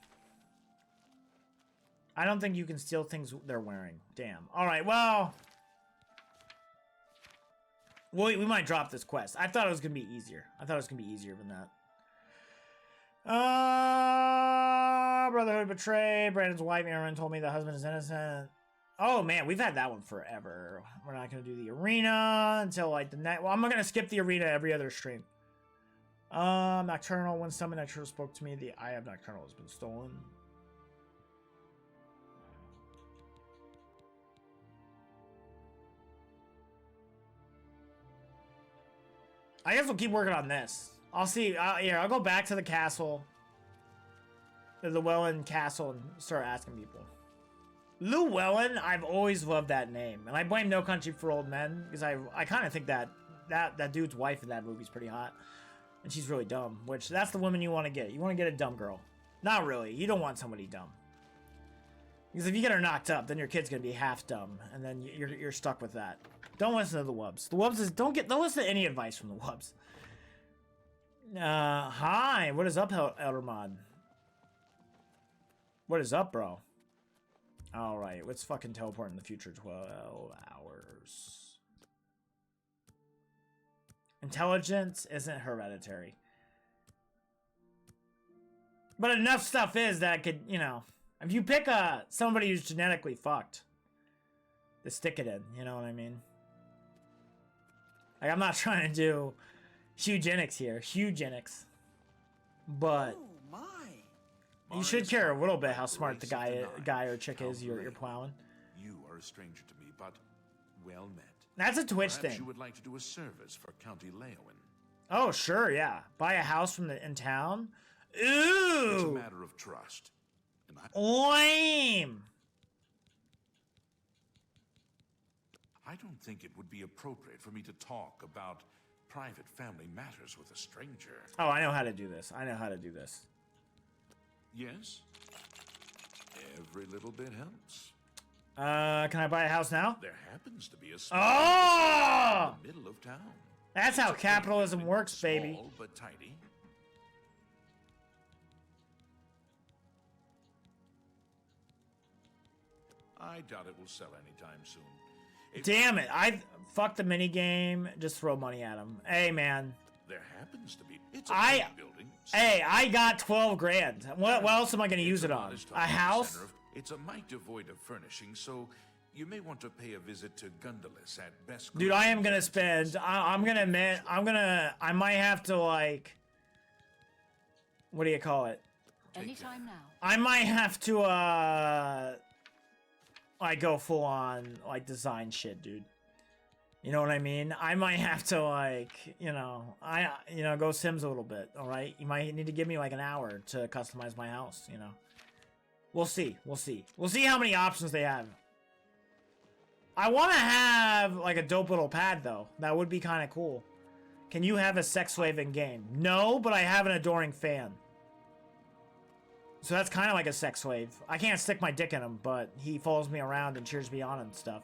I don't think you can steal things they're wearing. Damn. Alright, well... We might drop this quest. I thought it was going to be easier. Than that. Brotherhood betrayed. Brandon's wife, Aaron, told me the husband is innocent. Oh man, we've had that one forever. We're not gonna do the arena until like the night. Well, I'm gonna skip the arena every other stream. Nocturnal. When someone Nocturnal spoke to me, the eye of Nocturnal has been stolen. I guess we'll keep working on this. I'll see. Yeah, I'll go back to the castle, to the Llewellyn Castle, and start asking people. Llewellyn, I've always loved that name, and I blame No Country for Old Men because I kind of think that dude's wife in that movie's pretty hot, and she's really dumb. Which that's the woman you want to get. You want to get a dumb girl. Not really. You don't want somebody dumb. Because if you get her knocked up, then your kid's gonna be half dumb, and then you're stuck with that. Don't listen to the Wubz. The Wubz is don't listen to any advice from the Wubz. Hi, what is up, Eldermod? What is up, bro? All right, let's fucking teleport in the future. 12 hours. Intelligence isn't hereditary, but enough stuff is that could, you know. If you pick somebody who's genetically fucked, to stick it in, you know what I mean? Like, I'm not trying to do eugenics here, but you should care a little bit how smart the guy or chick is you're plowing. You are a stranger to me, but well met. That's a Twitch Perhaps thing. You would like to do a service for County Leowin. Oh sure, yeah. Buy a house in town. Ooh. It's a matter of trust. Lame. I don't think it would be appropriate for me to talk about private family matters with a stranger. Oh, I know how to do this. Yes? Every little bit helps. Can I buy a house now? There happens to be a Oh! in the middle of town. That's how capitalism works, baby. Small but tidy. I doubt it will sell anytime soon. Damn it! I fuck the mini game. Just throw money at him. Hey man. There happens to be. It's a building. Hey, I got 12 grand. What else am I gonna use it on? A house? It's a mite devoid of furnishing, so you may want to pay a visit to Gundalis at best. Dude, I am gonna spend. I'm gonna admit. I might have to like. What do you call it? Anytime now. I might have to like go full on like design shit, dude. You know what I mean? I might have to like, go Sims a little bit, all right? You might need to give me like an hour to customize my house, you know. We'll see. We'll see how many options they have. I want to have like a dope little pad though. That would be kind of cool. Can you have a sex slave in game? No, but I have an adoring fan. So that's kind of like a sex slave. I can't stick my dick in him, but he follows me around and cheers me on and stuff.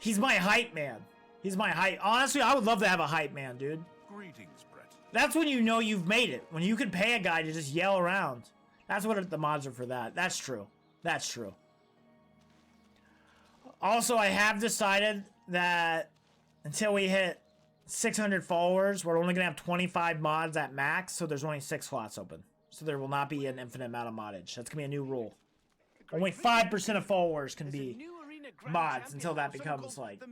He's my hype man. He's my hype. Honestly, I would love to have a hype man, dude. Greetings, Brett. That's when you know you've made it. When you can pay a guy to just yell around. That's what the mods are for that. That's true. That's true. Also, I have decided that until we hit 600 followers, we're only going to have 25 mods at max, so there's only 6 slots open. So there will not be an infinite amount of moddage. That's going to be a new rule. Only 5% of followers can be mods until that becomes, like,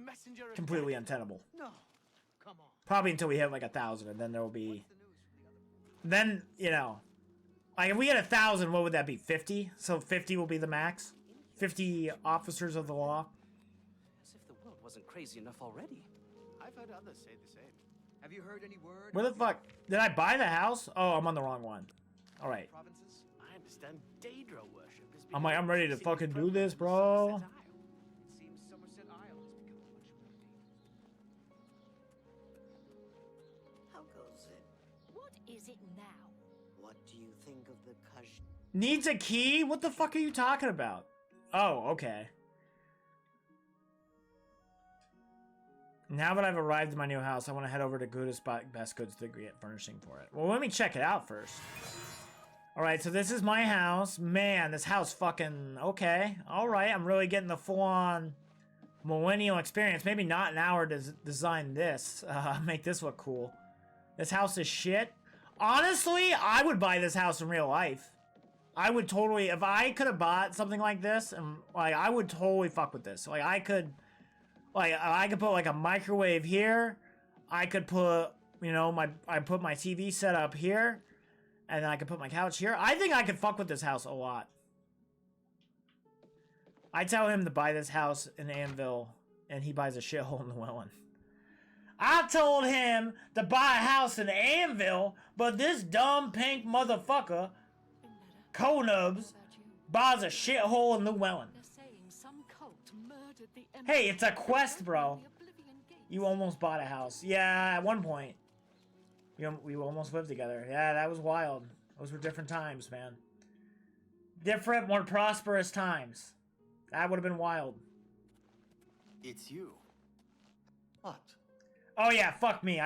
completely untenable. Probably until we hit, like, 1,000, and then there will be... Then, you know... Like, if we hit 1,000, what would that be? 50? So 50 will be the max? 50 officers of the law? As if the world wasn't crazy enough already. I've heard others say the same. Have you heard any word? Where the fuck? Did I buy the house? Oh, I'm on the wrong one. Alright. I understand Daedra worship has I'm like, I'm ready to fucking do this, bro. It seems Somerset Isle has become much more How goes it? What is it now? What do you think of the Kaj? Needs a key? What the fuck are you talking about? Oh, okay. Now that I've arrived in my new house, I want to head over to Goodest Best Goods to get furnishing for it. Well, let me check it out first. Alright, so this is my house. Man, this house fucking... Okay. Alright, I'm really getting the full-on millennial experience. Maybe not an hour to design this. Make this look cool. This house is shit. Honestly, I would buy this house in real life. I would totally, if I could have bought something like this, and like I would totally fuck with this. Like I could put like a microwave here. I could put, you know, I put my TV set up here, and then I could put my couch here. I think I could fuck with this house a lot. I tell him to buy this house in Anvil, and he buys a shithole in Llewellyn. I told him to buy a house in Anvil, but this dumb pink motherfucker, Conubs, buys a shithole in Llewellyn. Hey, it's a quest, bro. You almost bought a house. Yeah, at one point. We almost lived together. Yeah, that was wild. Those were different times, man. Different, more prosperous times. That would have been wild. It's you. What? Oh yeah, fuck me.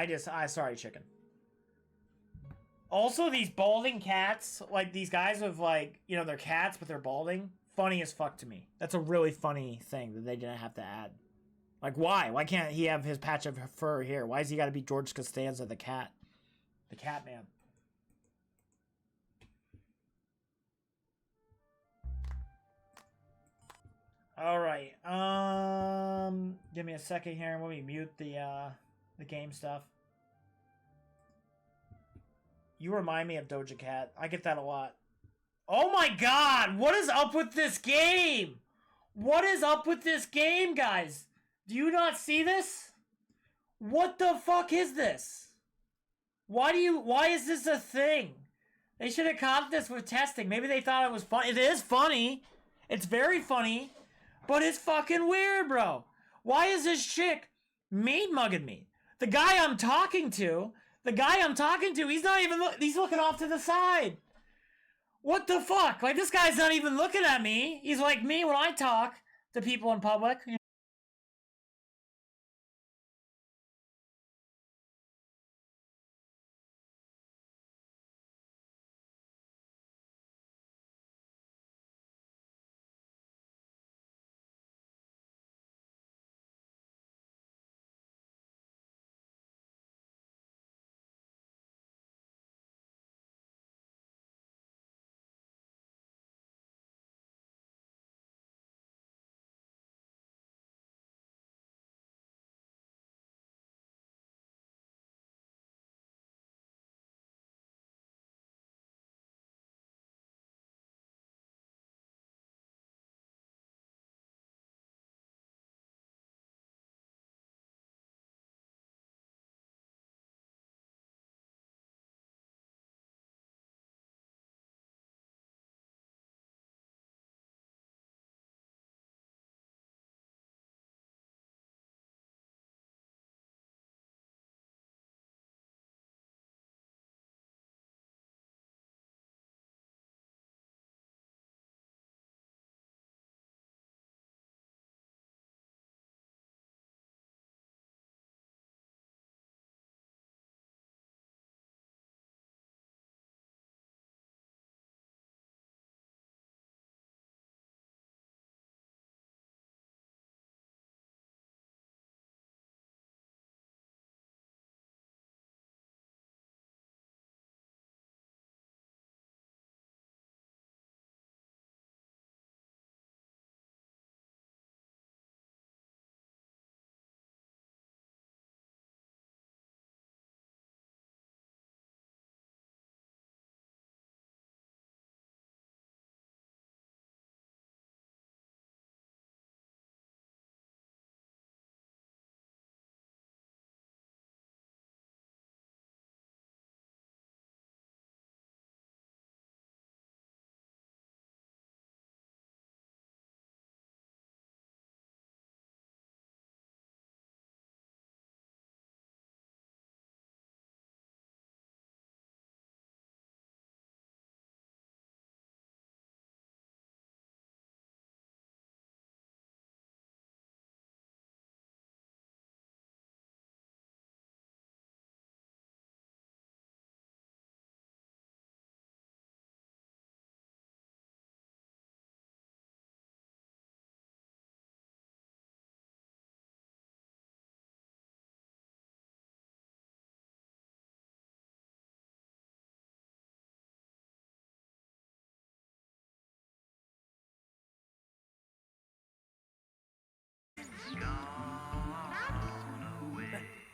Sorry, chicken. Also, these balding cats, like these guys with like, you know, they're cats, but they're balding. Funny as fuck to me. That's a really funny thing that they didn't have to add. Like, why? Why can't he have his patch of fur here? Why has he got to be George Costanza, the cat? The cat man. Alright, give me a second here. Let me mute the game stuff. You remind me of Doja Cat. I get that a lot. Oh my god! What is up with this game? What is up with this game, guys? Do you not see this? What the fuck is this? Why is this a thing? They should have caught this with testing. Maybe they thought it was fun. It is funny. It's very funny. But it's fucking weird, bro. Why is this chick mean mugging me? The guy I'm talking to, he's not even he's looking off to the side. What the fuck? Like, this guy's not even looking at me. He's like me when I talk to people in public.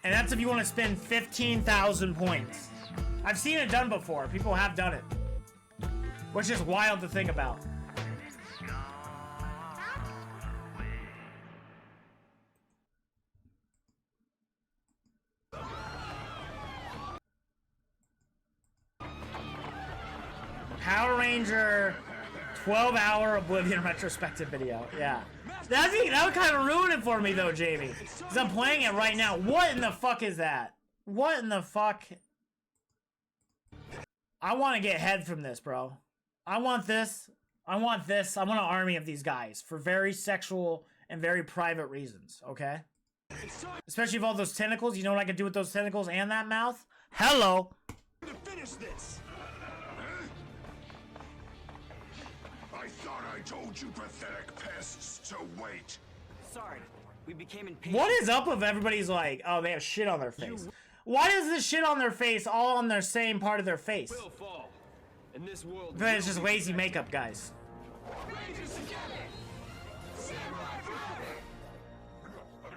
And that's if you want to spend 15,000 points. I've seen it done before. People have done it. Which is wild to think about. Power Ranger 12-hour Oblivion retrospective video. Yeah. That would kind of ruin it for me though, Jamie. Because I'm playing it right now. What in the fuck is that? What in the fuck? I want to get head from this, bro. I want this. I want this. I want an army of these guys for very sexual and very private reasons, okay? Especially with all those tentacles. You know what I can do with those tentacles and that mouth? Hello. To finish this. I thought I told you pathetic pests to wait. Sorry, we became impatient. What is up with everybody's like, oh, they have shit on their face? Why is this shit on their face all on their same part of their face? Will fall. In this world, But it's just lazy makeup, guys.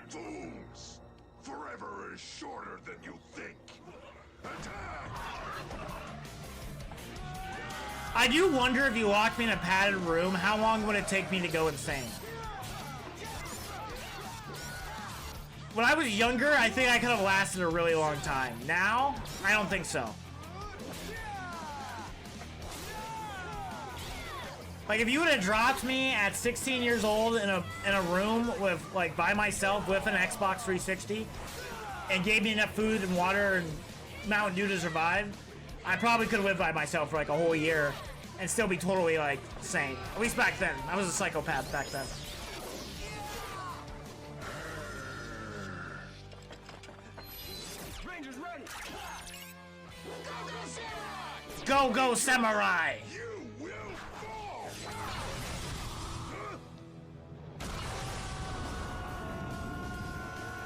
Fools! Forever is shorter than you think. Attack! I do wonder if you locked me in a padded room, how long would it take me to go insane? When I was younger, I think I could have lasted a really long time. Now, I don't think so. Like, if you would have dropped me at 16 years old in a room with, like, by myself with an Xbox 360 and gave me enough food and water and Mountain Dew to survive, I probably could have lived by myself for, like, a whole year and still be totally, like, sane. At least back then. I was a psychopath back then. Rangers ready. Go, go, samurai! You will fall!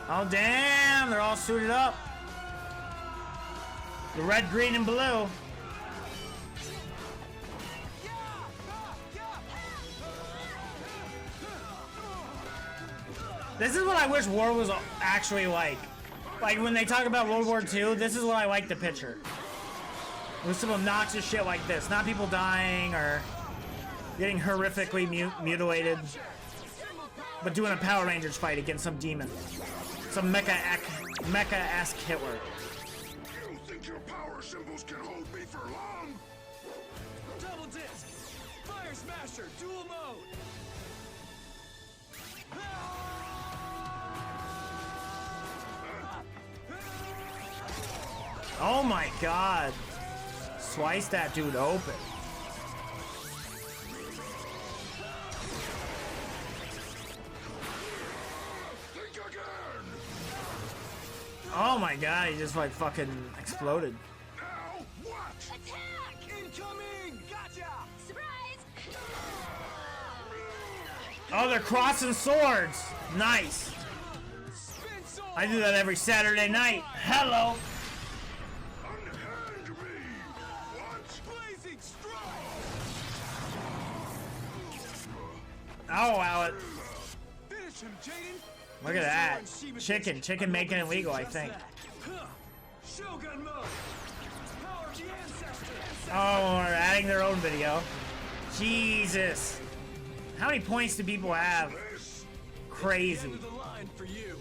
Oh, damn, they're all suited up. The red, green, and blue. This is what I wish war was actually like. Like, when they talk about World War II, this is what I like to picture. With some obnoxious shit like this. Not people dying or getting horrifically mutilated. But doing a Power Rangers fight against some demon. Some mecha-esque Hitler. You think your power symbols can hold me for long? Double disc. Fire Smasher. Dual mode. Oh my god. Slice that dude open. Oh my god, he just like fucking exploded. Now what? Attack! Incoming! Gotcha! Surprise! Oh, they're crossing swords. Nice. I do that every Saturday night. Hello. Unhand me! What? Blazing strike! I'll allow it. Finish him, Jaden! Look at that. Chicken making it legal, I think. Shogun mode! Power the ancestor! Oh, we're adding their own video. Jesus. How many points do people have? Crazy. The line for you.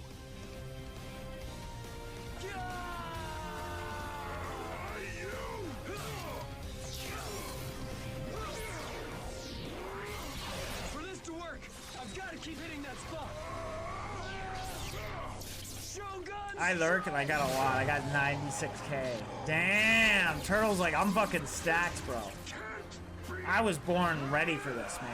For this to work, I've got to keep hitting that spot. I lurk and I got a lot. I got 96k. Damn, Turtle's like, I'm fucking stacked, bro. I was born ready for this, man.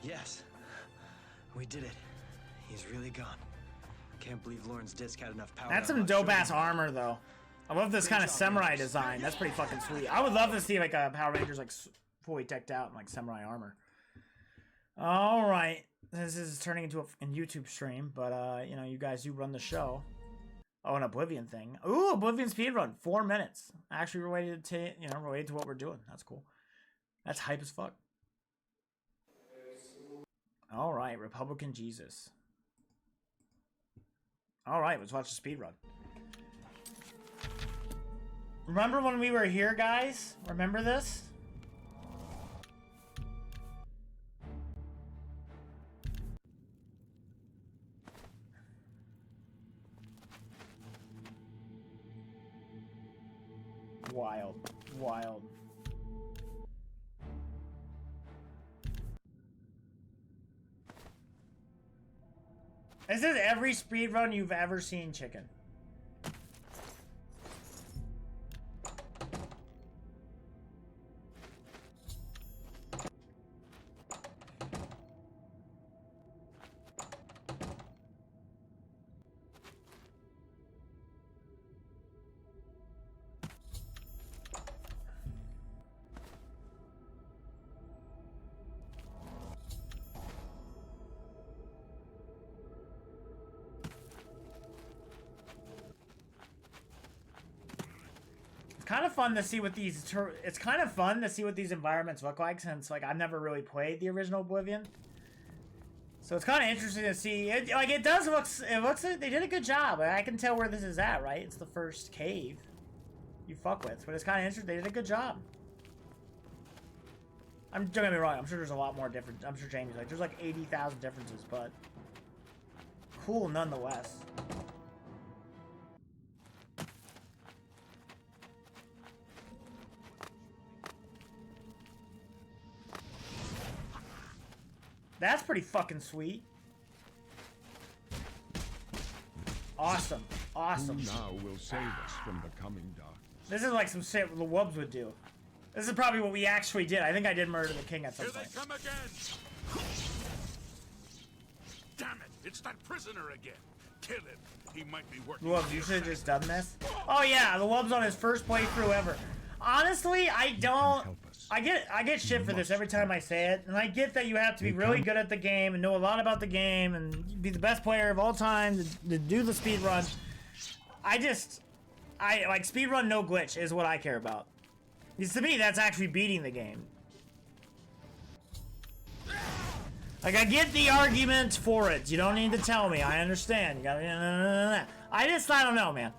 Yes, we did it. He's really gone. Can't believe Lauren's disc had enough power. That's some dope ass armor, though. I love this kind of samurai design. That's pretty fucking sweet. I would love to see like a Power Rangers like fully teched out in like samurai armor. All right. This is turning into a fucking YouTube stream, but you know, you guys do run the show. Oh, an Oblivion thing. Ooh, Oblivion speedrun. 4 minutes. Actually related to, you know, related to what we're doing. That's cool. That's hype as fuck. All right, Republican Jesus. All right, let's watch the speedrun. Remember when we were here, guys? Remember this? Wild. Wild. This is every speedrun you've ever seen, Chicken. Kind of fun to see what these it's kind of fun to see what these environments look like, since like I've never really played the original Oblivion, so it's kind of interesting to see it. Like it looks they did a good job. I can tell where this is at, right? It's the first cave you fuck with, but it's kind of interesting. They did a good job. Don't get me wrong, I'm sure there's a lot more different. I'm sure Jamie's like there's like 80,000 differences, but cool nonetheless. That's pretty fucking sweet. Awesome. Awesome. Who now will save us from the coming dark? This is like some shit the Wubz would do. This is probably what we actually did. I think I did Murder the King at some point. Here they come again! Damn it! It's that prisoner again! Kill him! He might be working. Wubz, you should have just done this. Oh yeah, the Wubz on his first playthrough ever. Honestly, I don't... I get shit for this every time I say it, and I get that you have to be really good at the game and know a lot about the game and be the best player of all time to do the speed run. I like speedrun no glitch is what I care about. Because to me, that's actually beating the game. Like, I get the argument for it. You don't need to tell me. I understand. You gotta... I don't know, man.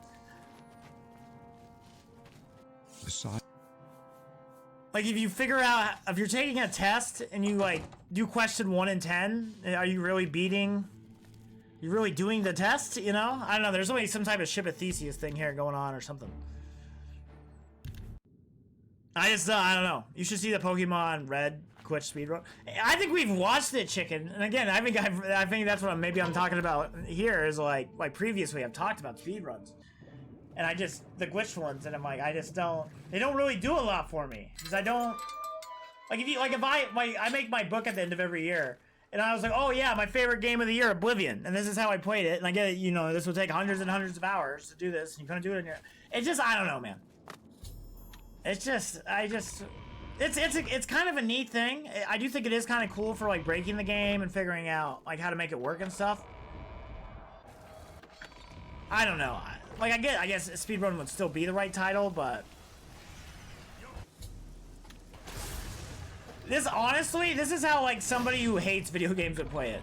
Like, if you figure out, if you're taking a test and you, like, do question 1 in 10, are you really beating, you're really doing the test, you know? I don't know, there's always some type of Ship of Theseus thing here going on or something. I don't know. You should see the Pokemon Red glitch speedrun. I think we've watched it, Chicken. And again, I think that's what maybe I'm talking about here is, like previously I've talked about speedruns. And the glitched ones, and I'm like, they don't really do a lot for me. Because I don't, if I make my book at the end of every year, and I was like, oh yeah, my favorite game of the year, Oblivion, and this is how I played it, and I get it, you know, this would take hundreds and hundreds of hours to do this, and you couldn't do it in your, I don't know, man. It's kind of a neat thing. I do think it is kind of cool for, like, breaking the game and figuring out, like, how to make it work and stuff. I don't know. Like, I guess speedrun would still be the right title, but honestly, this is how, like, somebody who hates video games would play it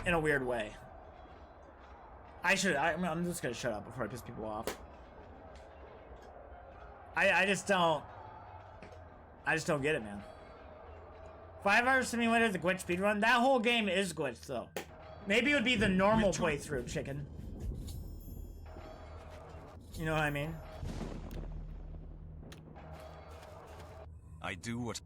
in a weird way. I'm just gonna shut up before I piss people off. I just don't get it, man. 5-hour simulator, the glitch speedrun. That whole game is glitched, though. Maybe it would be the normal playthrough, Chicken. You know what I mean? I do what...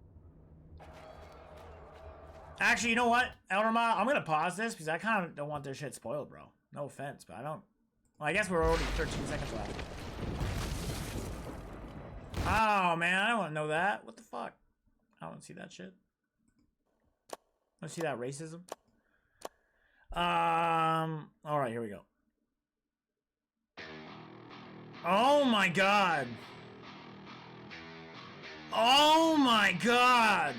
Actually, you know what, Elderma? I'm gonna pause this because I kind of don't want this shit spoiled, bro. No offense, but I don't... Well, I guess we're already 13 seconds left. Oh, man, I don't want to know that. What the fuck? I don't want to see that shit. I want to see that racism. Alright, here we go. Oh my god. Oh my god.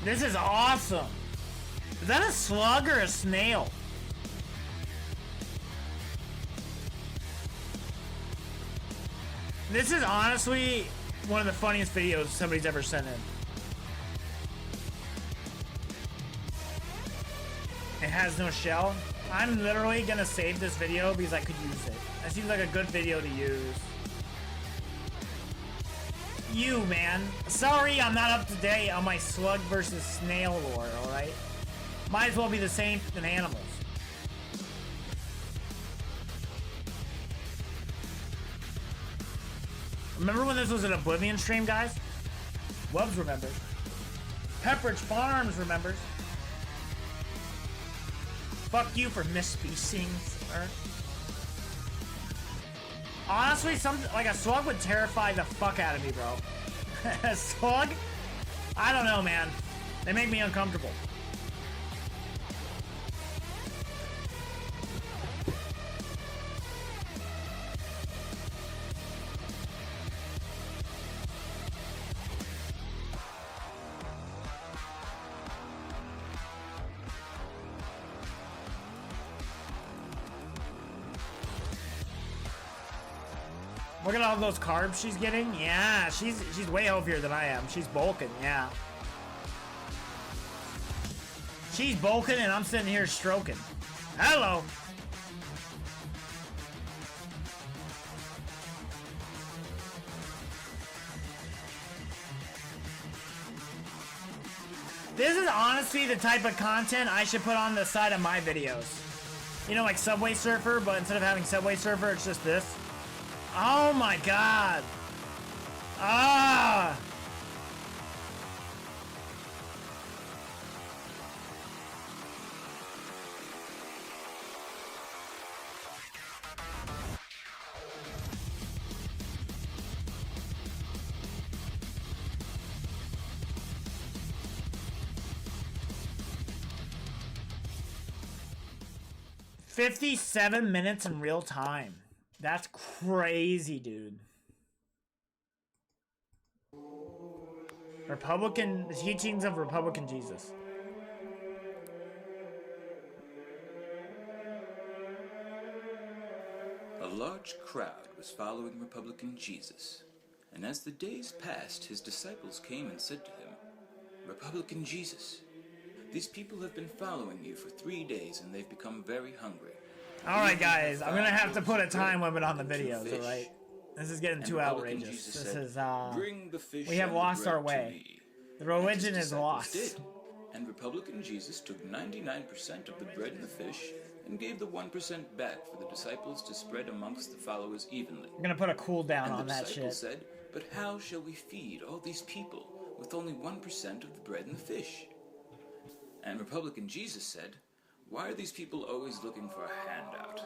This is awesome. Is that a slug or a snail? This is honestly one of the funniest videos somebody's ever sent in. It has no shell. I'm literally gonna save this video because I could use it. That seems like a good video to use. You, man. Sorry I'm not up to date on my slug versus snail lore, alright? Might as well be the same than animals. Remember when this was an Oblivion stream, guys? Wubz remembers. Pepperidge Farms remembers. Fuck you for misspacing, sir. Honestly, like a slug would terrify the fuck out of me, bro. A slug? I don't know, man. They make me uncomfortable. Look at all those carbs she's getting. Yeah, she's way healthier than I am. She's bulking, yeah. She's bulking and I'm sitting here stroking. Hello. This is honestly the type of content I should put on the side of my videos. You know, like Subway Surfer, but instead of having Subway Surfer, it's just this. Oh my god. Ah. $57 minutes in real time. That's crazy, dude. The teachings of Republican Jesus. A large crowd was following Republican Jesus, and as the days passed, his disciples came and said to him, "Republican Jesus, these people have been following you for 3 days and they've become very hungry. Alright guys, I'm gonna have to put a time limit on the videos, alright? This is getting too outrageous. This is, we have lost our way. The religion is lost. And Republican Jesus took 99% of the bread and the fish and gave the 1% back for the disciples to spread amongst the followers evenly. I'm gonna put a cooldown on that shit. And the disciples said, "But how shall we feed all these people with only 1% of the bread and the fish?" And Republican Jesus said, "Why are these people always looking for a handout?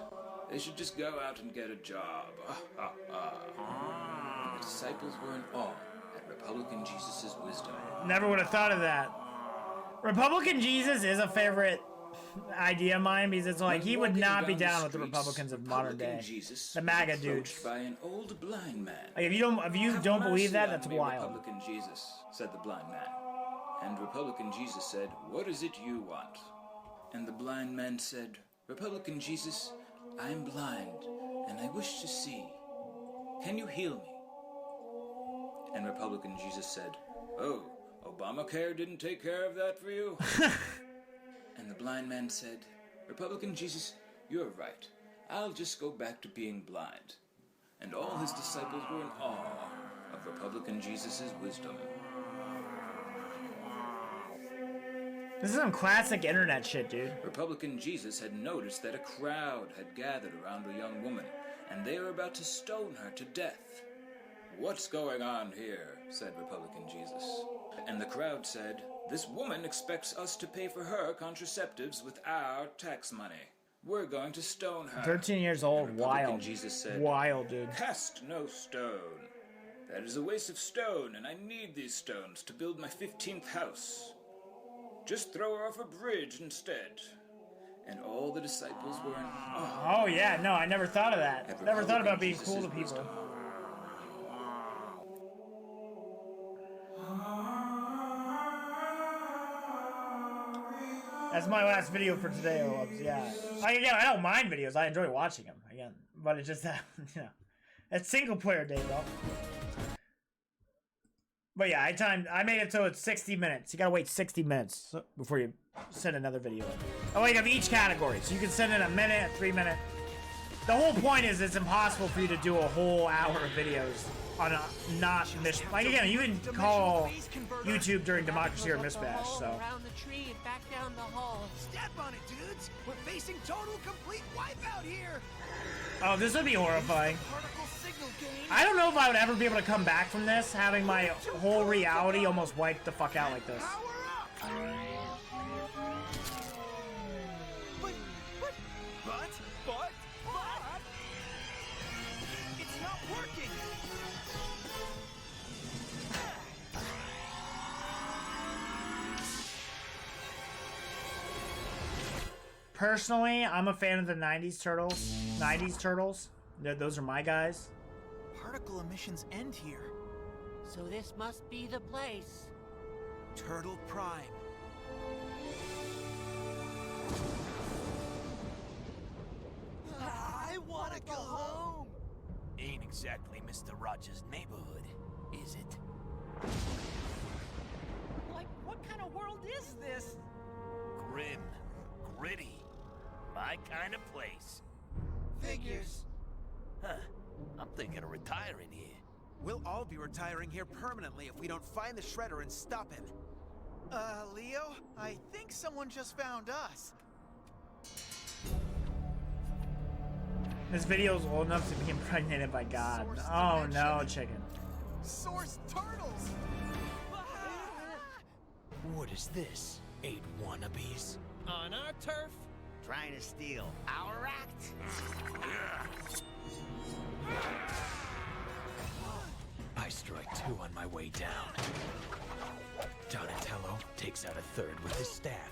They should just go out and get a job." And the disciples were in awe at Republican Jesus' wisdom. Never would have thought of that. Republican Jesus is a favorite idea of mine because it's like he would not be down with the Republicans of modern day. The MAGA dudes. By an old blind man. Like if you don't believe that, that's wild. Republican Jesus, said the blind man. And Republican Jesus said, "What is it you want?" And the blind man said, "Republican Jesus, I'm blind, and I wish to see. Can you heal me?" And Republican Jesus said, "Oh, Obamacare didn't take care of that for you?" And the blind man said, "Republican Jesus, you're right. I'll just go back to being blind." And all his disciples were in awe of Republican Jesus' wisdom. This is some classic internet shit, dude. Republican Jesus had noticed that a crowd had gathered around a young woman, and they were about to stone her to death. "What's going on here?" said Republican Jesus. And the crowd said, "This woman expects us to pay for her contraceptives with our tax money. We're going to stone her." 13 years old, And Republican wild. Jesus said, Wild, dude. "Cast no stone. That is a waste of stone, and I need these stones to build my 15th house. Just throw her off a bridge instead." And all the disciples were in awe. Oh yeah, no, I never thought of that. Never thought about being cool to people. Wisdom. That's my last video for today, Wubz. Yeah. I don't mind videos. I enjoy watching them again, but it's just that it's single player day, bro. But yeah, I made it so it's 60 minutes. You gotta wait 60 minutes before you send another video in. Oh, you have each category, so you can send in a minute, a 3 minute. The whole point is it's impossible for you to do a whole hour of videos on a not miss. Like again, you can call YouTube during Democracy or Misbash. So. Around the tree and back down the hall. Step on it, dudes. We're facing total complete wipeout here. Oh, this would be horrifying. I don't know if I would ever be able to come back from this, having my whole reality almost wiped the fuck out like this. But, it's not working. Personally, I'm a fan of the 90s Turtles. 90s Turtles. Those are my guys. Particle emissions end here. So this must be the place. Turtle Prime. I wanna go home. Ain't exactly Mr. Rogers' neighborhood, is it? Like, what kind of world is this? Grim, gritty, my kind of place. Figures. Huh. I'm thinking of retiring here. We'll all be retiring here permanently if we don't find the Shredder and stop him. Leo, I think someone just found us. This video is old enough to be impregnated by God. Oh no, chicken. Source turtles! What is this? 8 wannabes? On our turf? Trying to steal our act? I strike 2 on my way down. Donatello takes out a 3rd with his staff.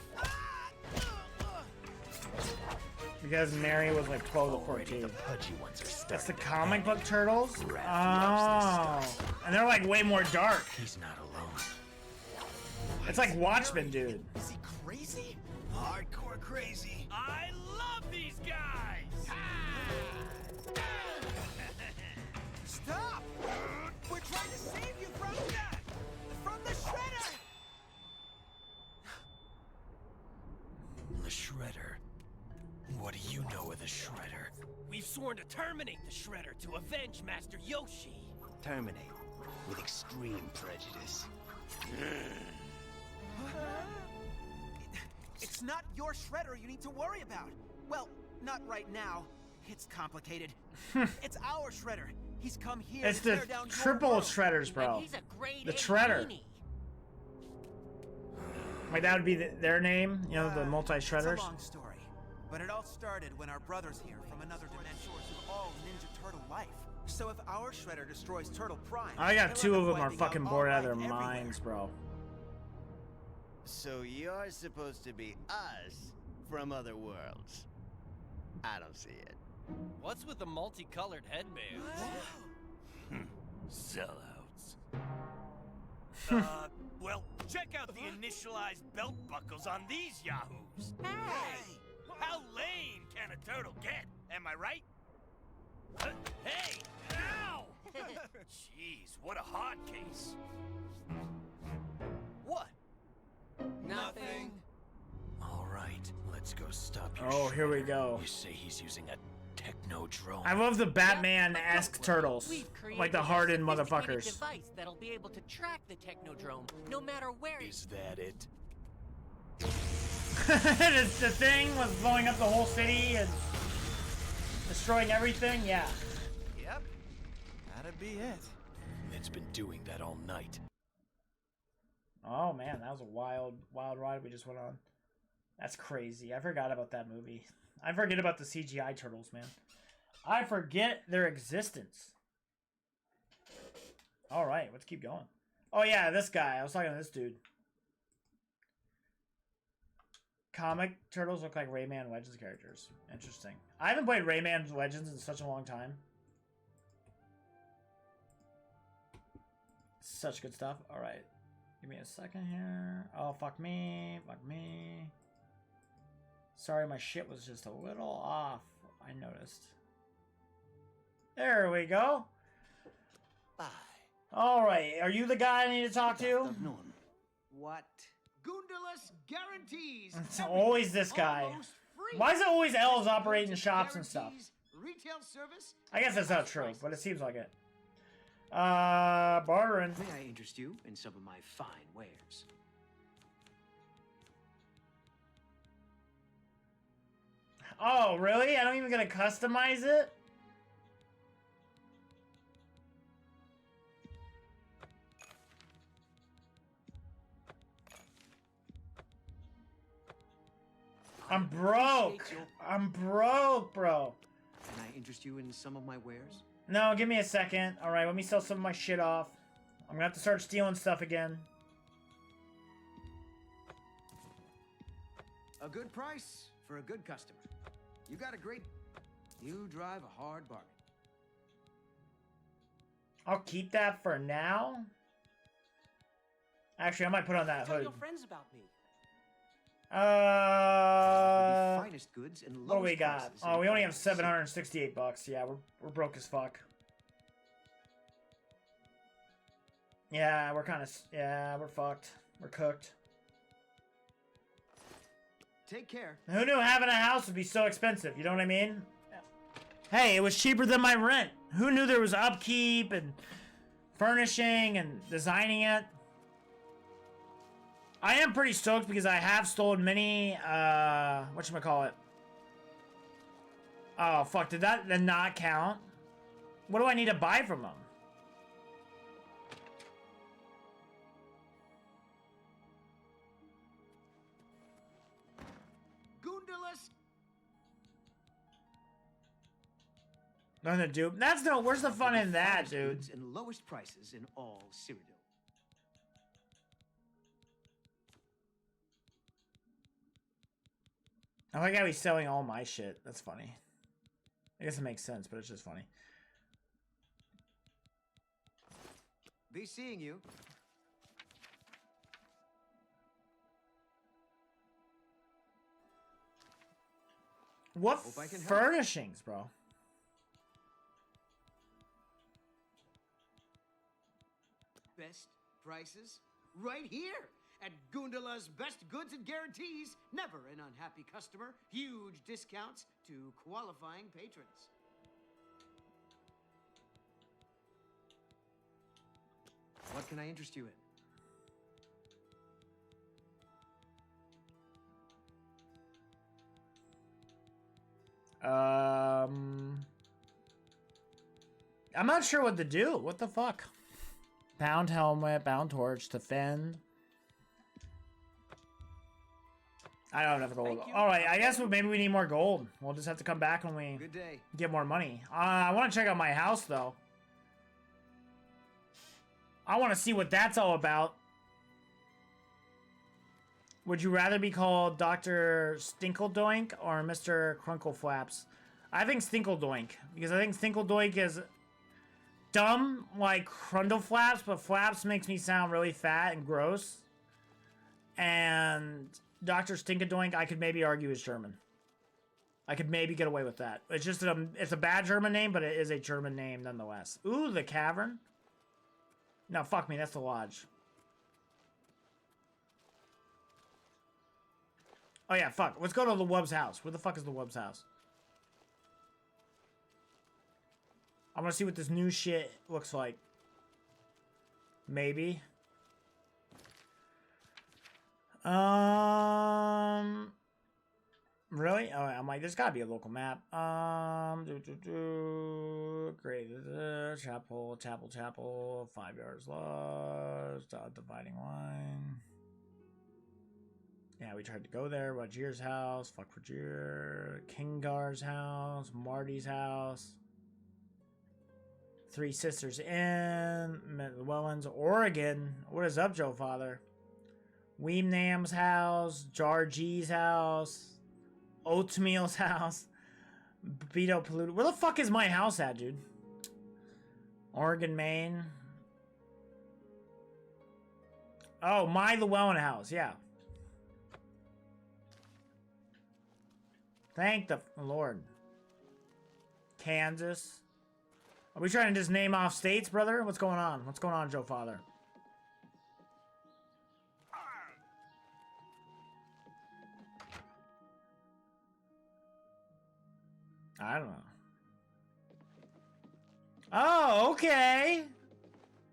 Because Mary was like 12 to 14. The pudgy ones are That's the comic book Turtles? Oh. And they're like way more dark. He's not alone. It's like Watchmen, dude. Is he crazy? Hardcore crazy. I love these guys! Stop! We're trying to save you from that! From the Shredder! The Shredder? What do you know of the Shredder? We've sworn to terminate the Shredder to avenge Master Yoshi. Terminate with extreme prejudice. It's not your Shredder you need to worry about. Well, not right now. It's complicated. It's our Shredder. He's come here It's to the tear down your triple world. Shredders, bro. And he's a great The Shredder. weenie. Like that would be their name, you know, the multi-Shredders. It's a long story, but it all started when our brothers here from another dimension of all Ninja Turtle life. So if our Shredder destroys Turtle Prime, I got he'll 2 end of up them are wiping out fucking all bored out of their life everywhere. minds, bro. So you're supposed to be us from other worlds. I don't see it. What's with the multicolored headbands? Sellouts. Well, check out the initialized belt buckles on these yahoos. Hey! How lame can a turtle get? Am I right? Hey! Ow! Jeez, what a hard case. What? Nothing. All right, let's go stop your Oh, here we go. You say he's using a techno-drone. I love the Batman-esque turtles. We've created Like the a hardened sophisticated motherfuckers. device that'll be able to track the Technodrome, no matter where. Is that it? The thing was blowing up the whole city and destroying everything? Yeah. Yep, that'd be it. It's been doing that all night. Oh man, that was a wild ride we just went on. That's crazy. I forgot about that movie. I forget about the CGI turtles, man. I forget their existence. Alright, let's keep going. Oh yeah, this guy. I was talking to this dude. Comic turtles look like Rayman Legends characters. Interesting. I haven't played Rayman Legends in such a long time. Such good stuff. Alright. Give me a second here. Oh, fuck me. Fuck me. Sorry, my shit was just a little off. I noticed. There we go. Bye. All right, are you the guy I need to talk to? What? Goondalus guarantees. It's always this guy. Why is it always elves operating shops and stuff? Retail service. I guess that's not true, but it seems like it. Bartering. May I interest you in some of my fine wares? Oh, really? I don't even get to customize it? I'm broke. I'm broke, bro. Can I interest you in some of my wares? No, give me a second. All right, let me sell some of my shit off. I'm gonna have to start stealing stuff again. A good price for a good customer. You got a great... You drive a hard bargain. I'll keep that for now. Actually, I might put on that Tell hood. your friends about me. Finest goods and What do we lowest got? prices Oh, in we only all have 768 bucks. Yeah, we're broke as fuck. Yeah, we're kind of we're fucked. We're cooked. Take care. Who knew having a house would be so expensive? You know what I mean? Hey, it was cheaper than my rent. Who knew there was upkeep and furnishing and designing it? I am pretty stoked because I have stolen many, whatchamacallit? Oh, fuck, did that not count? What do I need to buy from them? Goondalus. Nothing to do. That's no, where's the fun in that, dude? Goods and lowest prices in all Cyrodiil. I like how he's selling all my shit. That's funny. I guess it makes sense, but it's just funny. Be seeing you. What Hope I can help. furnishings, bro? Best prices right here at Goondala's Best Goods and Guarantees. Never an unhappy customer. Huge discounts to qualifying patrons. What can I interest you in? I'm not sure what to do. What the fuck? Bound helmet, bound torch, defend. I don't have enough gold. Alright, I guess maybe we need more gold. We'll just have to come back when we get more money. I want to check out my house, though. I want to see what that's all about. Would you rather be called Dr. Stinkledoink or Mr. Crunkle-Flaps? I think Stinkledoink, because I think Stinkledoink is dumb like Crundle-Flaps, but Flaps makes me sound really fat and gross. And Dr. Stinkadoink, I could maybe argue is German. I could maybe get away with that. It's just it's a bad German name, but it is a German name nonetheless. Ooh, the cavern. No, fuck me, that's the lodge. Oh yeah, fuck. Let's go to the Wubz house. Where the fuck is the Wubz house? I want to see what this new shit looks like. Maybe. Really? Oh, I'm like, there's gotta be a local map. Great. Chapel. 5 yards lost. Dividing line. Yeah, we tried to go there. Rogier's house. Fuck Rogier. Kingar's house. Marty's house. Three Sisters Inn. Llewellyn's, Oregon. What is up, Joe Father? Weemnam's house. Jar G's house. Oatmeal's house. Beto Polluted. Where the fuck is my house at, dude? Oregon, Maine. Oh, my Llewellyn house. Yeah. Thank the Lord. Kansas. Are we trying to just name off states, brother? What's going on? What's going on, Joe Father? I don't know. Oh, okay.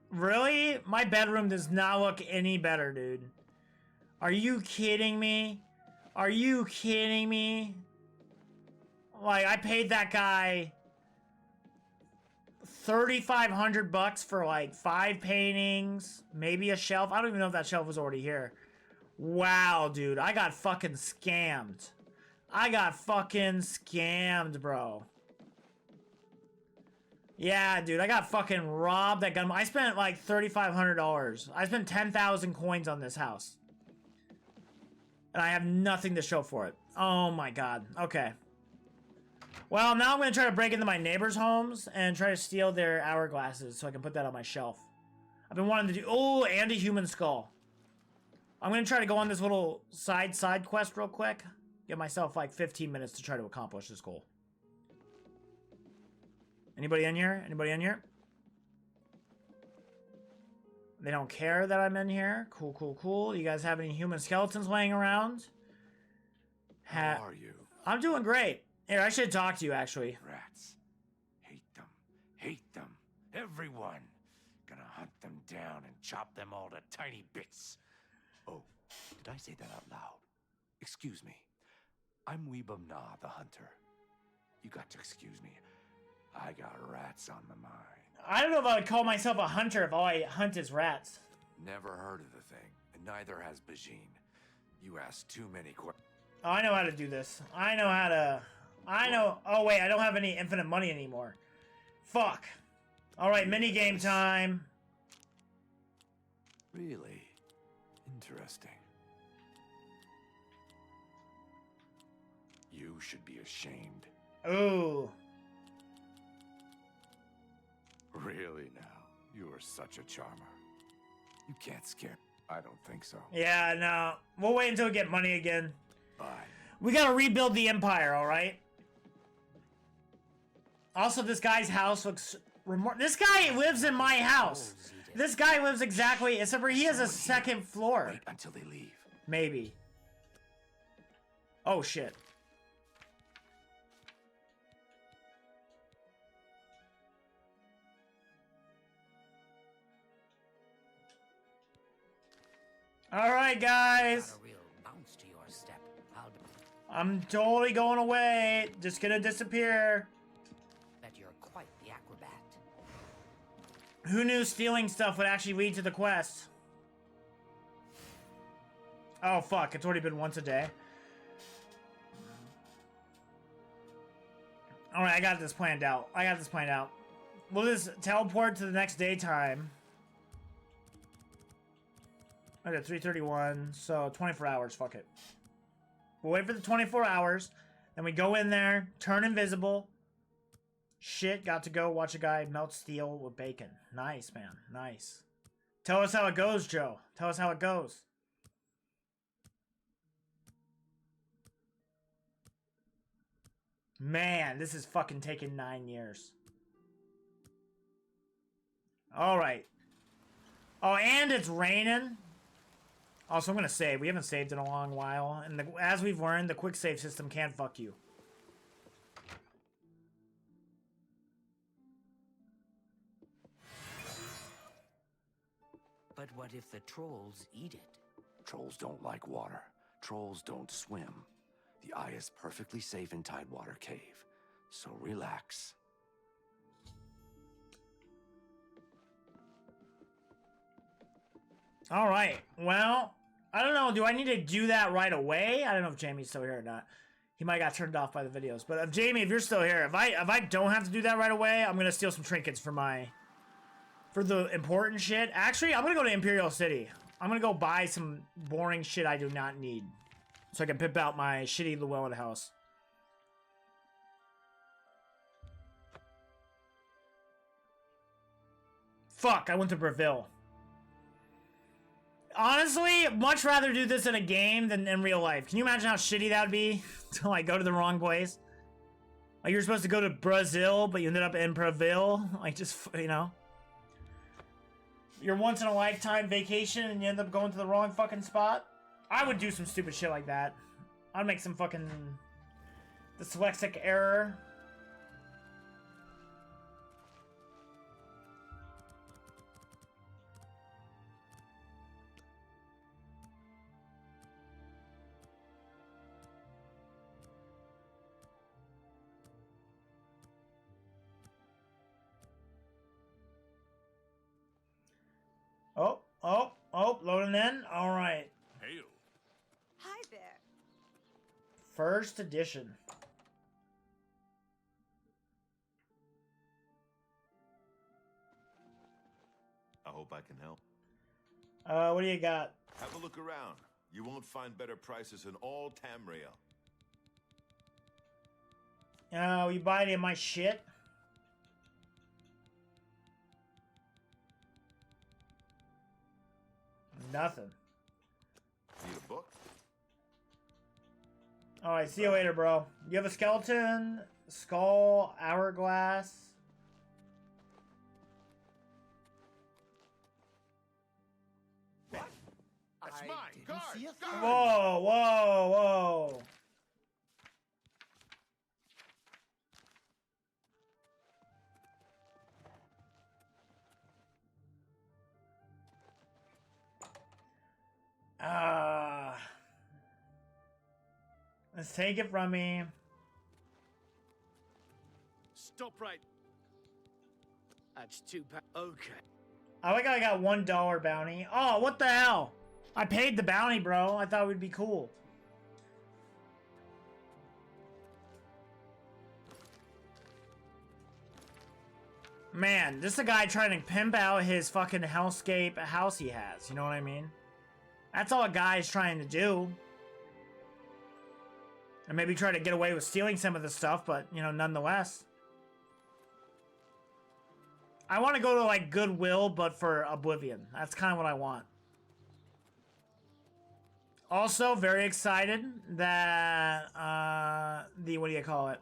Really? My bedroom does not look any better, dude. Are you kidding me? Are you kidding me? Like, I paid that guy $3,500 for like 5 paintings, maybe a shelf. I don't even know if that shelf was already here. Wow, dude. I got fucking scammed. I got fucking scammed, bro. Yeah, dude, I got fucking robbed that gun. I spent like $3,500. I spent 10,000 coins on this house. And I have nothing to show for it. Oh my god. Okay. Well, now I'm going to try to break into my neighbors' homes and try to steal their hourglasses so I can put that on my shelf. I've been wanting to do... Oh, and a human skull. I'm going to try to go on this little side quest real quick. Give myself like 15 minutes to try to accomplish this goal. Anybody in here? Anybody in here? They don't care that I'm in here. Cool, cool, cool. You guys have any human skeletons laying around? How are you? I'm doing great. Here, I should talk to you, actually. Rats. Hate them. Hate them. Everyone. Gonna hunt them down and chop them all to tiny bits. Oh, did I say that out loud? Excuse me. I'm Wubz the hunter. You got to excuse me. I got rats on my mind. I don't know if I would call myself a hunter if all I hunt is rats. Never heard of the thing, and neither has Bajin. You asked too many questions. Oh, I know how to do this. I know how to... I know... Oh, wait, I don't have any infinite money anymore. Fuck. Alright, minigame time. Really? Interesting. You should be ashamed. Ooh. Really now? You are such a charmer. You can't scare... I don't think so. Yeah, no. We'll wait until we get money again. Bye. We gotta rebuild the empire, alright? Also, this guy's house looks... This guy lives in my house. This guy lives exactly... Except for he has a second floor. Wait until they leave. Maybe. Oh, shit. Alright, guys. I'm totally going away. Just gonna disappear. That you're quite the acrobat. Who knew stealing stuff would actually lead to the quest? Oh, fuck. It's already been once a day. Alright, I got this planned out. We'll just teleport to the next daytime. Okay, 3:31, so 24 hours, fuck it. We'll wait for the 24 hours, then we go in there, turn invisible. Shit, got to go watch a guy melt steel with bacon. Nice, man, nice. Tell us how it goes, Joe. Tell us how it goes. Man, this is fucking taking 9 years. Alright. Oh, and it's raining. Also, I'm gonna save. We haven't saved in a long while, and as we've learned, the quick save system can't fuck you. But what if the trolls eat it? Trolls don't like water. Trolls don't swim. The eye is perfectly safe in Tidewater Cave, so relax. All right. Well, I don't know. Do I need to do that right away? I don't know if Jamie's still here or not. He might got turned off by the videos. But if Jamie, if you're still here, if I don't have to do that right away, I'm gonna steal some trinkets for the important shit. Actually, I'm gonna go to Imperial City. I'm gonna go buy some boring shit I do not need, so I can pimp out my shitty Llewellyn house. Fuck! I went to Breville. Honestly, much rather do this in a game than in real life. Can you imagine how shitty that would be? To like go to the wrong place? Like you're supposed to go to Brazil, but you ended up in Brazil. Like just, you know. Your once in a lifetime vacation and you end up going to the wrong fucking spot. I would do some stupid shit like that. I'd make some fucking dyslexic error. Oh, loading in. All right. Hail. Hi there. First edition. I hope I can help. What do you got? Have a look around. You won't find better prices in all Tamriel. You buy any of my shit? Nothing. Need a book? Alright, see you later, bro. You have a skeleton, skull, hourglass. What? That's mine. Guard! Guard! Whoa, whoa, whoa. Let's take it from me. Stop right. That's okay. I like how I got $1 bounty. Oh, what the hell? I paid the bounty, bro. I thought it would be cool. Man, this is a guy trying to pimp out his fucking hellscape house he has. You know what I mean? That's all a guy's trying to do. And maybe try to get away with stealing some of the stuff, but, you know, nonetheless. I want to go to, like, Goodwill, but for Oblivion. That's kind of what I want. Also, very excited that, what do you call it?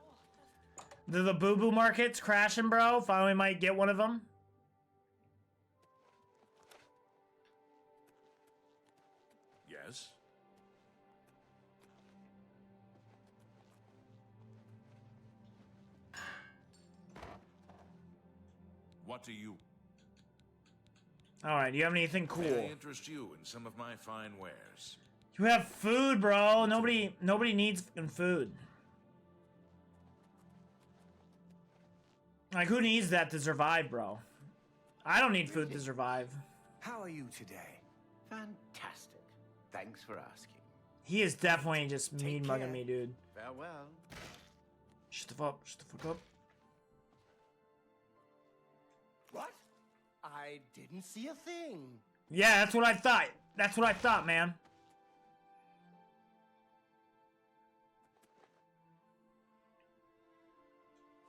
The boo-boo market's crashing, bro. Finally might get one of them. Yes? What do you... Alright, do you have anything cool? May I interest you in some of my fine wares? You have food, bro. Nobody needs fucking food. Like, who needs that to survive, bro? I don't need food to survive. How are you today? Fantastic. Thanks for asking. He is definitely just mean mugging me, dude. Farewell. Shut the fuck up. Shut the fuck up. What? I didn't see a thing. Yeah, that's what I thought. That's what I thought, man.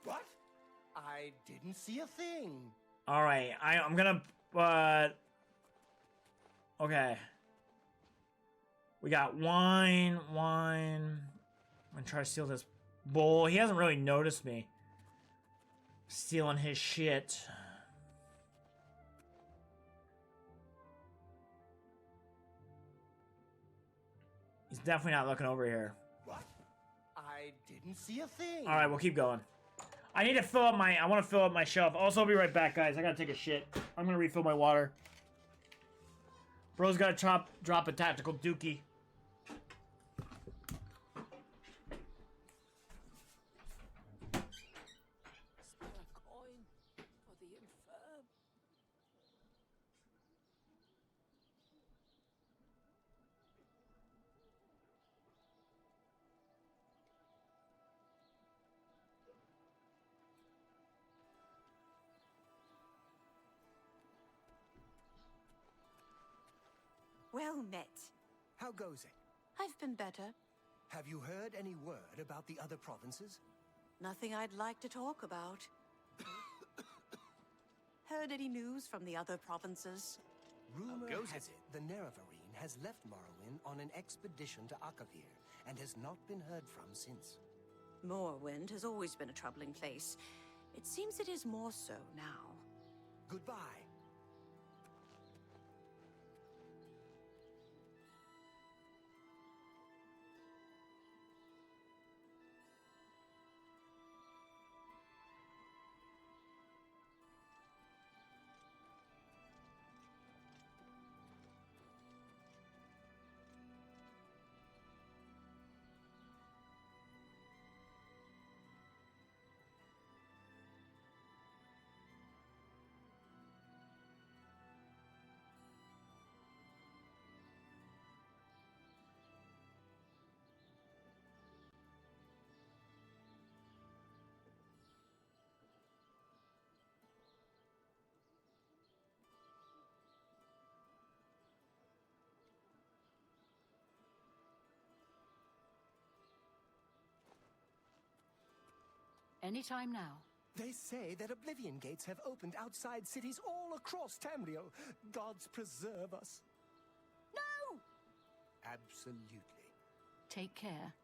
What? I didn't see a thing. All right, I'm gonna. Okay. We got wine. I'm gonna try to steal this bowl. He hasn't really noticed me stealing his shit. He's definitely not looking over here. What? I didn't see a thing. All right, we'll keep going. I need to fill up my. I want to fill up my shelf. Also, I'll be right back, guys. I gotta take a shit. I'm gonna refill my water. Bro's gotta drop a tactical dookie. Well met. How goes it? I've been better. Have you heard any word about the other provinces? Nothing I'd like to talk about. Heard any news from the other provinces? Rumor goes has it the Nerevarine has left Morrowind on an expedition to Akavir and has not been heard from since. Morrowind has always been a troubling place. It seems it is more so now. Goodbye. Anytime now. They say that Oblivion Gates have opened outside cities all across Tamriel. Gods preserve us. No! Absolutely. Take care.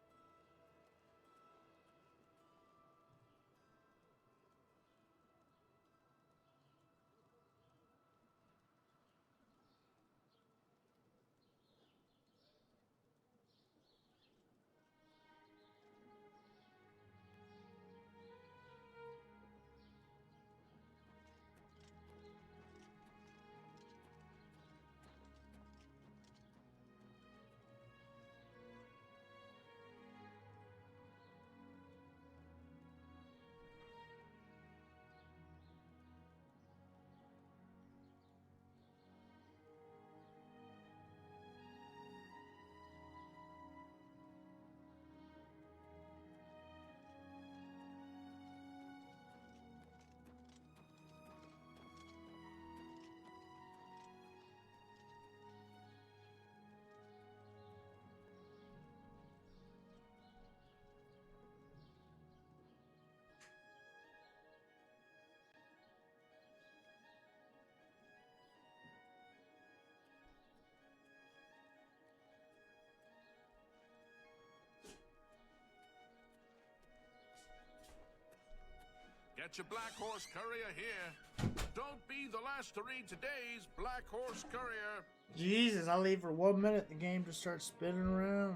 Get your Black Horse Courier here. Don't be the last to read today's Black Horse Courier. Jesus, I leave for 1 minute, the game just starts spinning around.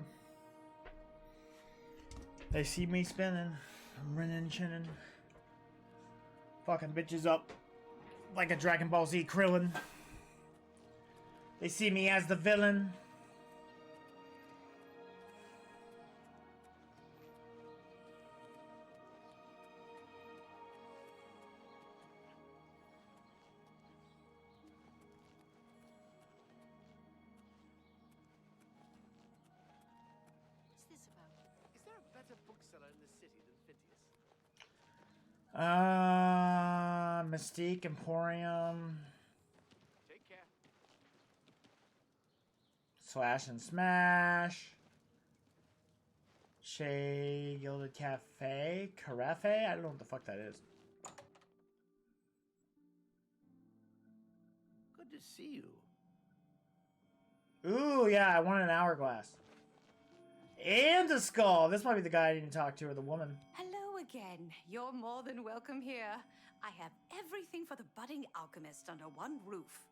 They see me spinning. I'm rinning, chinning. Fucking bitches up like a Dragon Ball Z Krillin. They see me as the villain. What's this about? Is there a better bookseller in the city than Phidias? Mystique Emporium. Take care. Slash and Smash. Shea Gilded Cafe. Carafe? I don't know what the fuck that is. Good to see you. Ooh, yeah, I want an hourglass. And a skull. This might be the guy I need to talk to, or the woman. Hello again. You're more than welcome here. I have everything for the budding alchemist under one roof.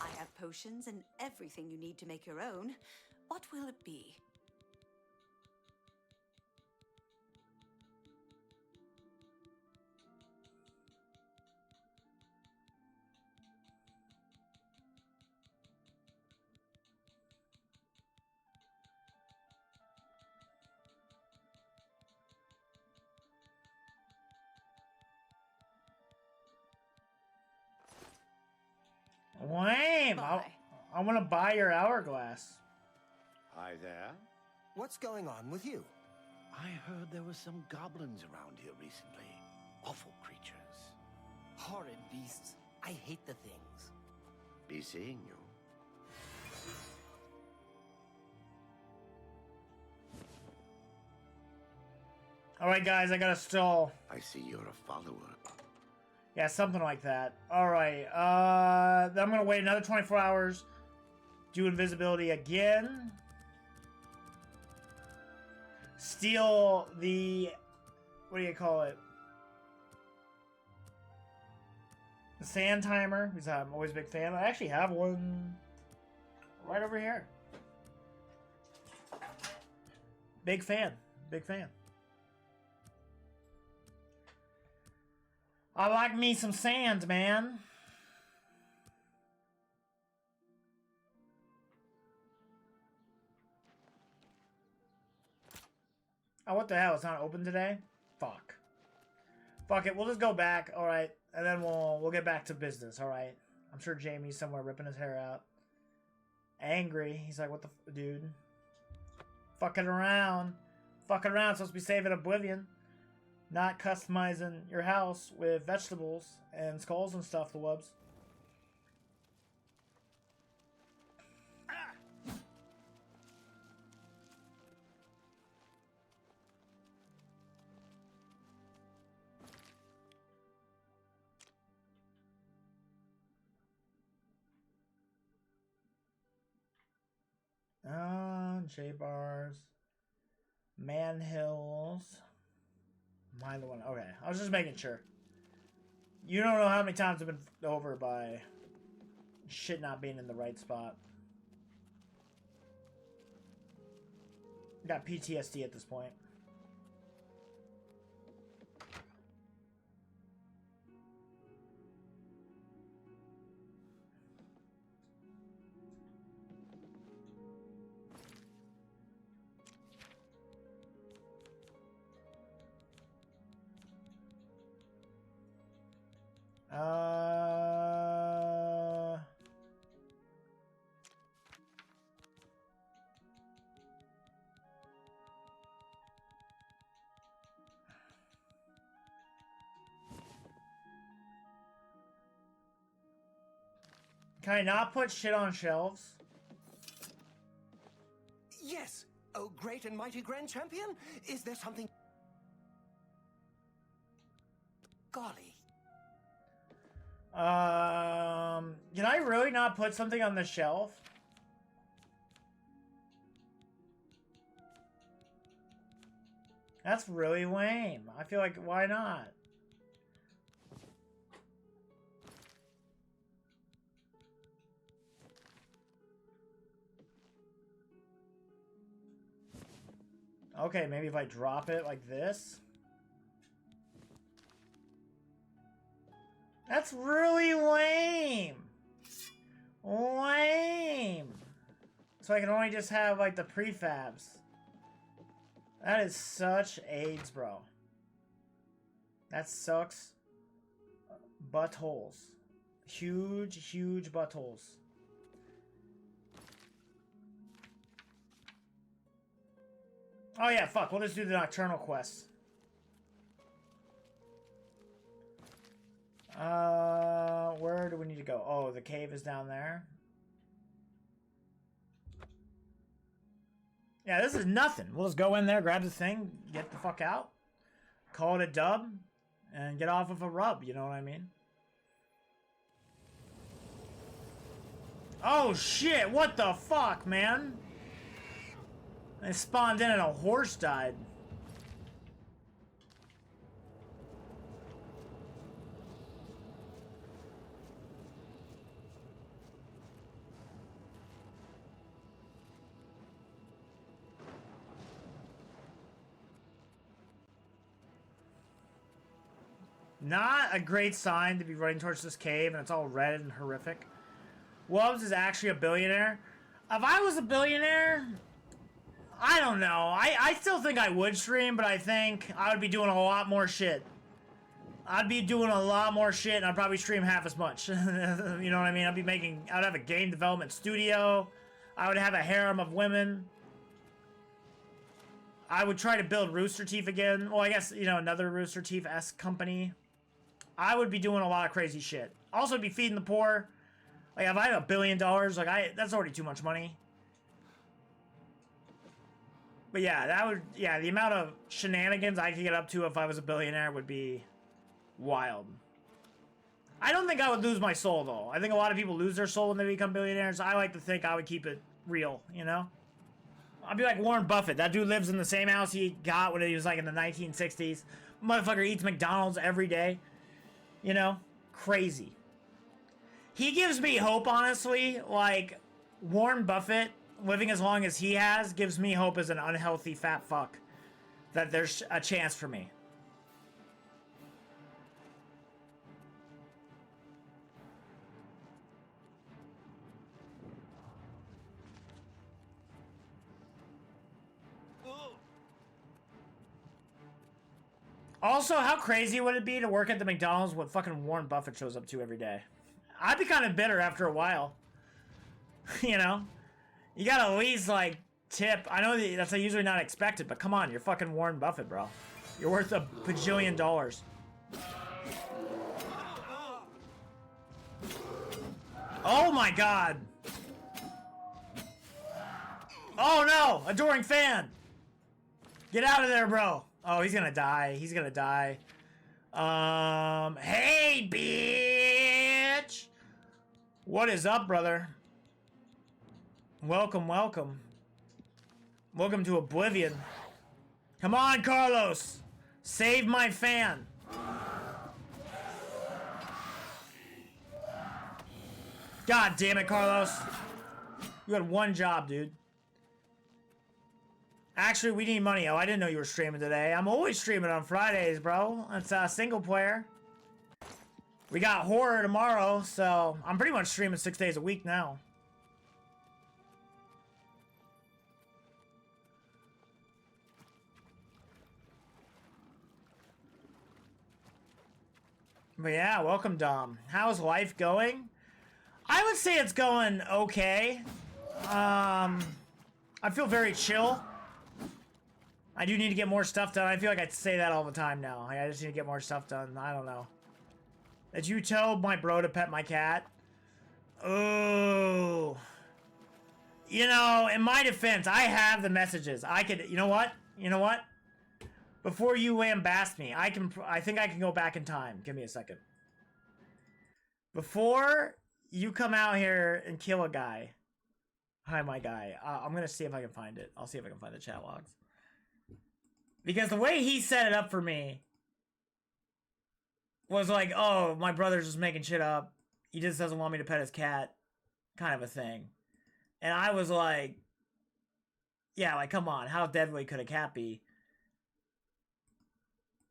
I have potions and everything you need to make your own. What will it be? Lame. I want to buy your hourglass. Hi there. What's going on with you? I heard there were some goblins around here recently. Awful creatures. Horrid beasts. I hate the things. Be seeing you. All right, guys, I got a stall. I see you're a follower. Yeah, something like that. Alright, then I'm gonna wait another 24 hours. Do invisibility again. Steal the... What do you call it? The sand timer, because I'm always a big fan. I actually have one right over here. Big fan. Big fan. I like me some sand, man. Oh, what the hell? It's not open today? Fuck. Fuck it. We'll just go back. All right. And then we'll get back to business. All right. I'm sure Jamie's somewhere ripping his hair out. Angry. He's like, what the dude? Fucking around. Fucking around. Supposed to be saving Oblivion. Not customizing your house with vegetables and skulls and stuff, the Wubz. J-bars. Man Hills. Am I the one? Okay, I was just making sure. You don't know how many times I've been over by shit not being in the right spot. Got PTSD at this point. Can I not put shit on shelves? Yes, oh great and mighty Grand Champion. Is there something... Golly. Can I really not put something on the shelf? That's really lame. I feel like, why not? Okay, maybe if I drop it like this. That's really lame. Lame. So I can only just have like the prefabs. That is such AIDS, bro. That sucks. Buttholes. Huge, huge buttholes. Oh yeah, fuck. We'll just do the Nocturnal quest. Where do we need to go? Oh, the cave is down there. Yeah, this is nothing. We'll just go in there, grab the thing, get the fuck out, call it a dub, and get off of a rub, you know what I mean? Oh shit, what the fuck, man? They spawned in and a horse died. Not a great sign to be running towards this cave and it's all red and horrific. Wubz is actually a billionaire. If I was a billionaire, I don't know. I still think I would stream, but I think I would be doing a lot more shit. I'd be doing a lot more shit and I'd probably stream half as much. You know what I mean? I'd have a game development studio. I would have a harem of women. I would try to build Rooster Teeth again. Well, I guess, you know, another Rooster Teeth-esque company. I would be doing a lot of crazy shit. Also be feeding the poor. Like, if I had $1 billion, like, that's already too much money. But yeah, the amount of shenanigans I could get up to if I was a billionaire would be wild. I don't think I would lose my soul, though. I think a lot of people lose their soul when they become billionaires. I like to think I would keep it real, you know? I'd be like Warren Buffett. That dude lives in the same house he got when he was like in the 1960s. Motherfucker eats McDonald's every day. You know? Crazy. He gives me hope, honestly. Like, Warren Buffett, living as long as he has, gives me hope as an unhealthy fat fuck. That there's a chance for me. Also, how crazy would it be to work at the McDonald's what fucking Warren Buffett shows up to every day? I'd be kind of bitter after a while. You know? You gotta at least, like, tip. I know that's usually not expected, but come on, you're fucking Warren Buffett, bro. You're worth a bajillion dollars. Oh my god! Oh no! Adoring fan! Get out of there, bro! Oh, he's gonna die. He's gonna die. Hey, bitch! What is up, brother? Welcome, welcome. Welcome to Oblivion. Come on, Carlos! Save my fan! God damn it, Carlos! You had one job, dude. Actually, we need money. Oh, I didn't know you were streaming today. I'm always streaming on Fridays, bro. That's single player. We got horror tomorrow, so I'm pretty much streaming 6 days a week now. But yeah, welcome, Dom. How's life going? I would say it's going okay. I feel very chill. I do need to get more stuff done. I feel like I say that all the time now. I just need to get more stuff done. I don't know. Did you tell my bro to pet my cat? Oh. You know, in my defense, I have the messages. I could, you know what? You know what? Before you lambast me, I think I can go back in time. Give me a second. Before you come out here and kill a guy. Hi, my guy. I'm going to see if I can find it. I'll see if I can find the chat logs. Because the way he set it up for me was like, oh, my brother's just making shit up. He just doesn't want me to pet his cat. Kind of a thing. And I was like, yeah, like, come on. How deadly could a cat be?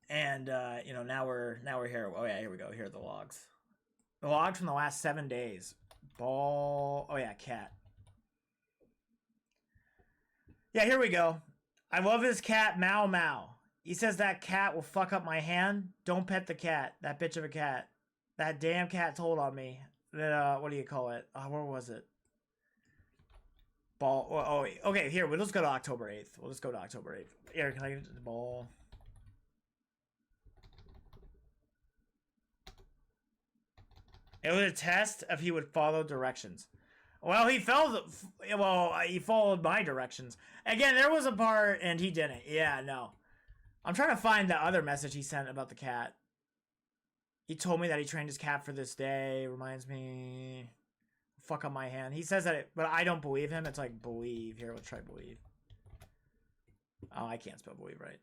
And, you know, now we're here. Oh, yeah, here we go. Here are the logs. The logs from the last 7 days. Ball. Oh, yeah, cat. Yeah, here we go. I love his cat, Mao Mao. He says that cat will fuck up my hand. Don't pet the cat. That bitch of a cat. That damn cat told on me. That, what do you call it? Where was it? Ball. Oh, okay, here. We'll just go to October 8th. We'll just go to October 8th. Here, can I get the ball? It was a test if he would follow directions. Well, he followed my directions. Again, there was a part and he didn't. Yeah, no. I'm trying to find the other message he sent about the cat. He told me that he trained his cat for this day. Reminds me. Fuck on my hand. He says that, but I don't believe him. It's like believe. Here, let's try believe. Oh, I can't spell believe right.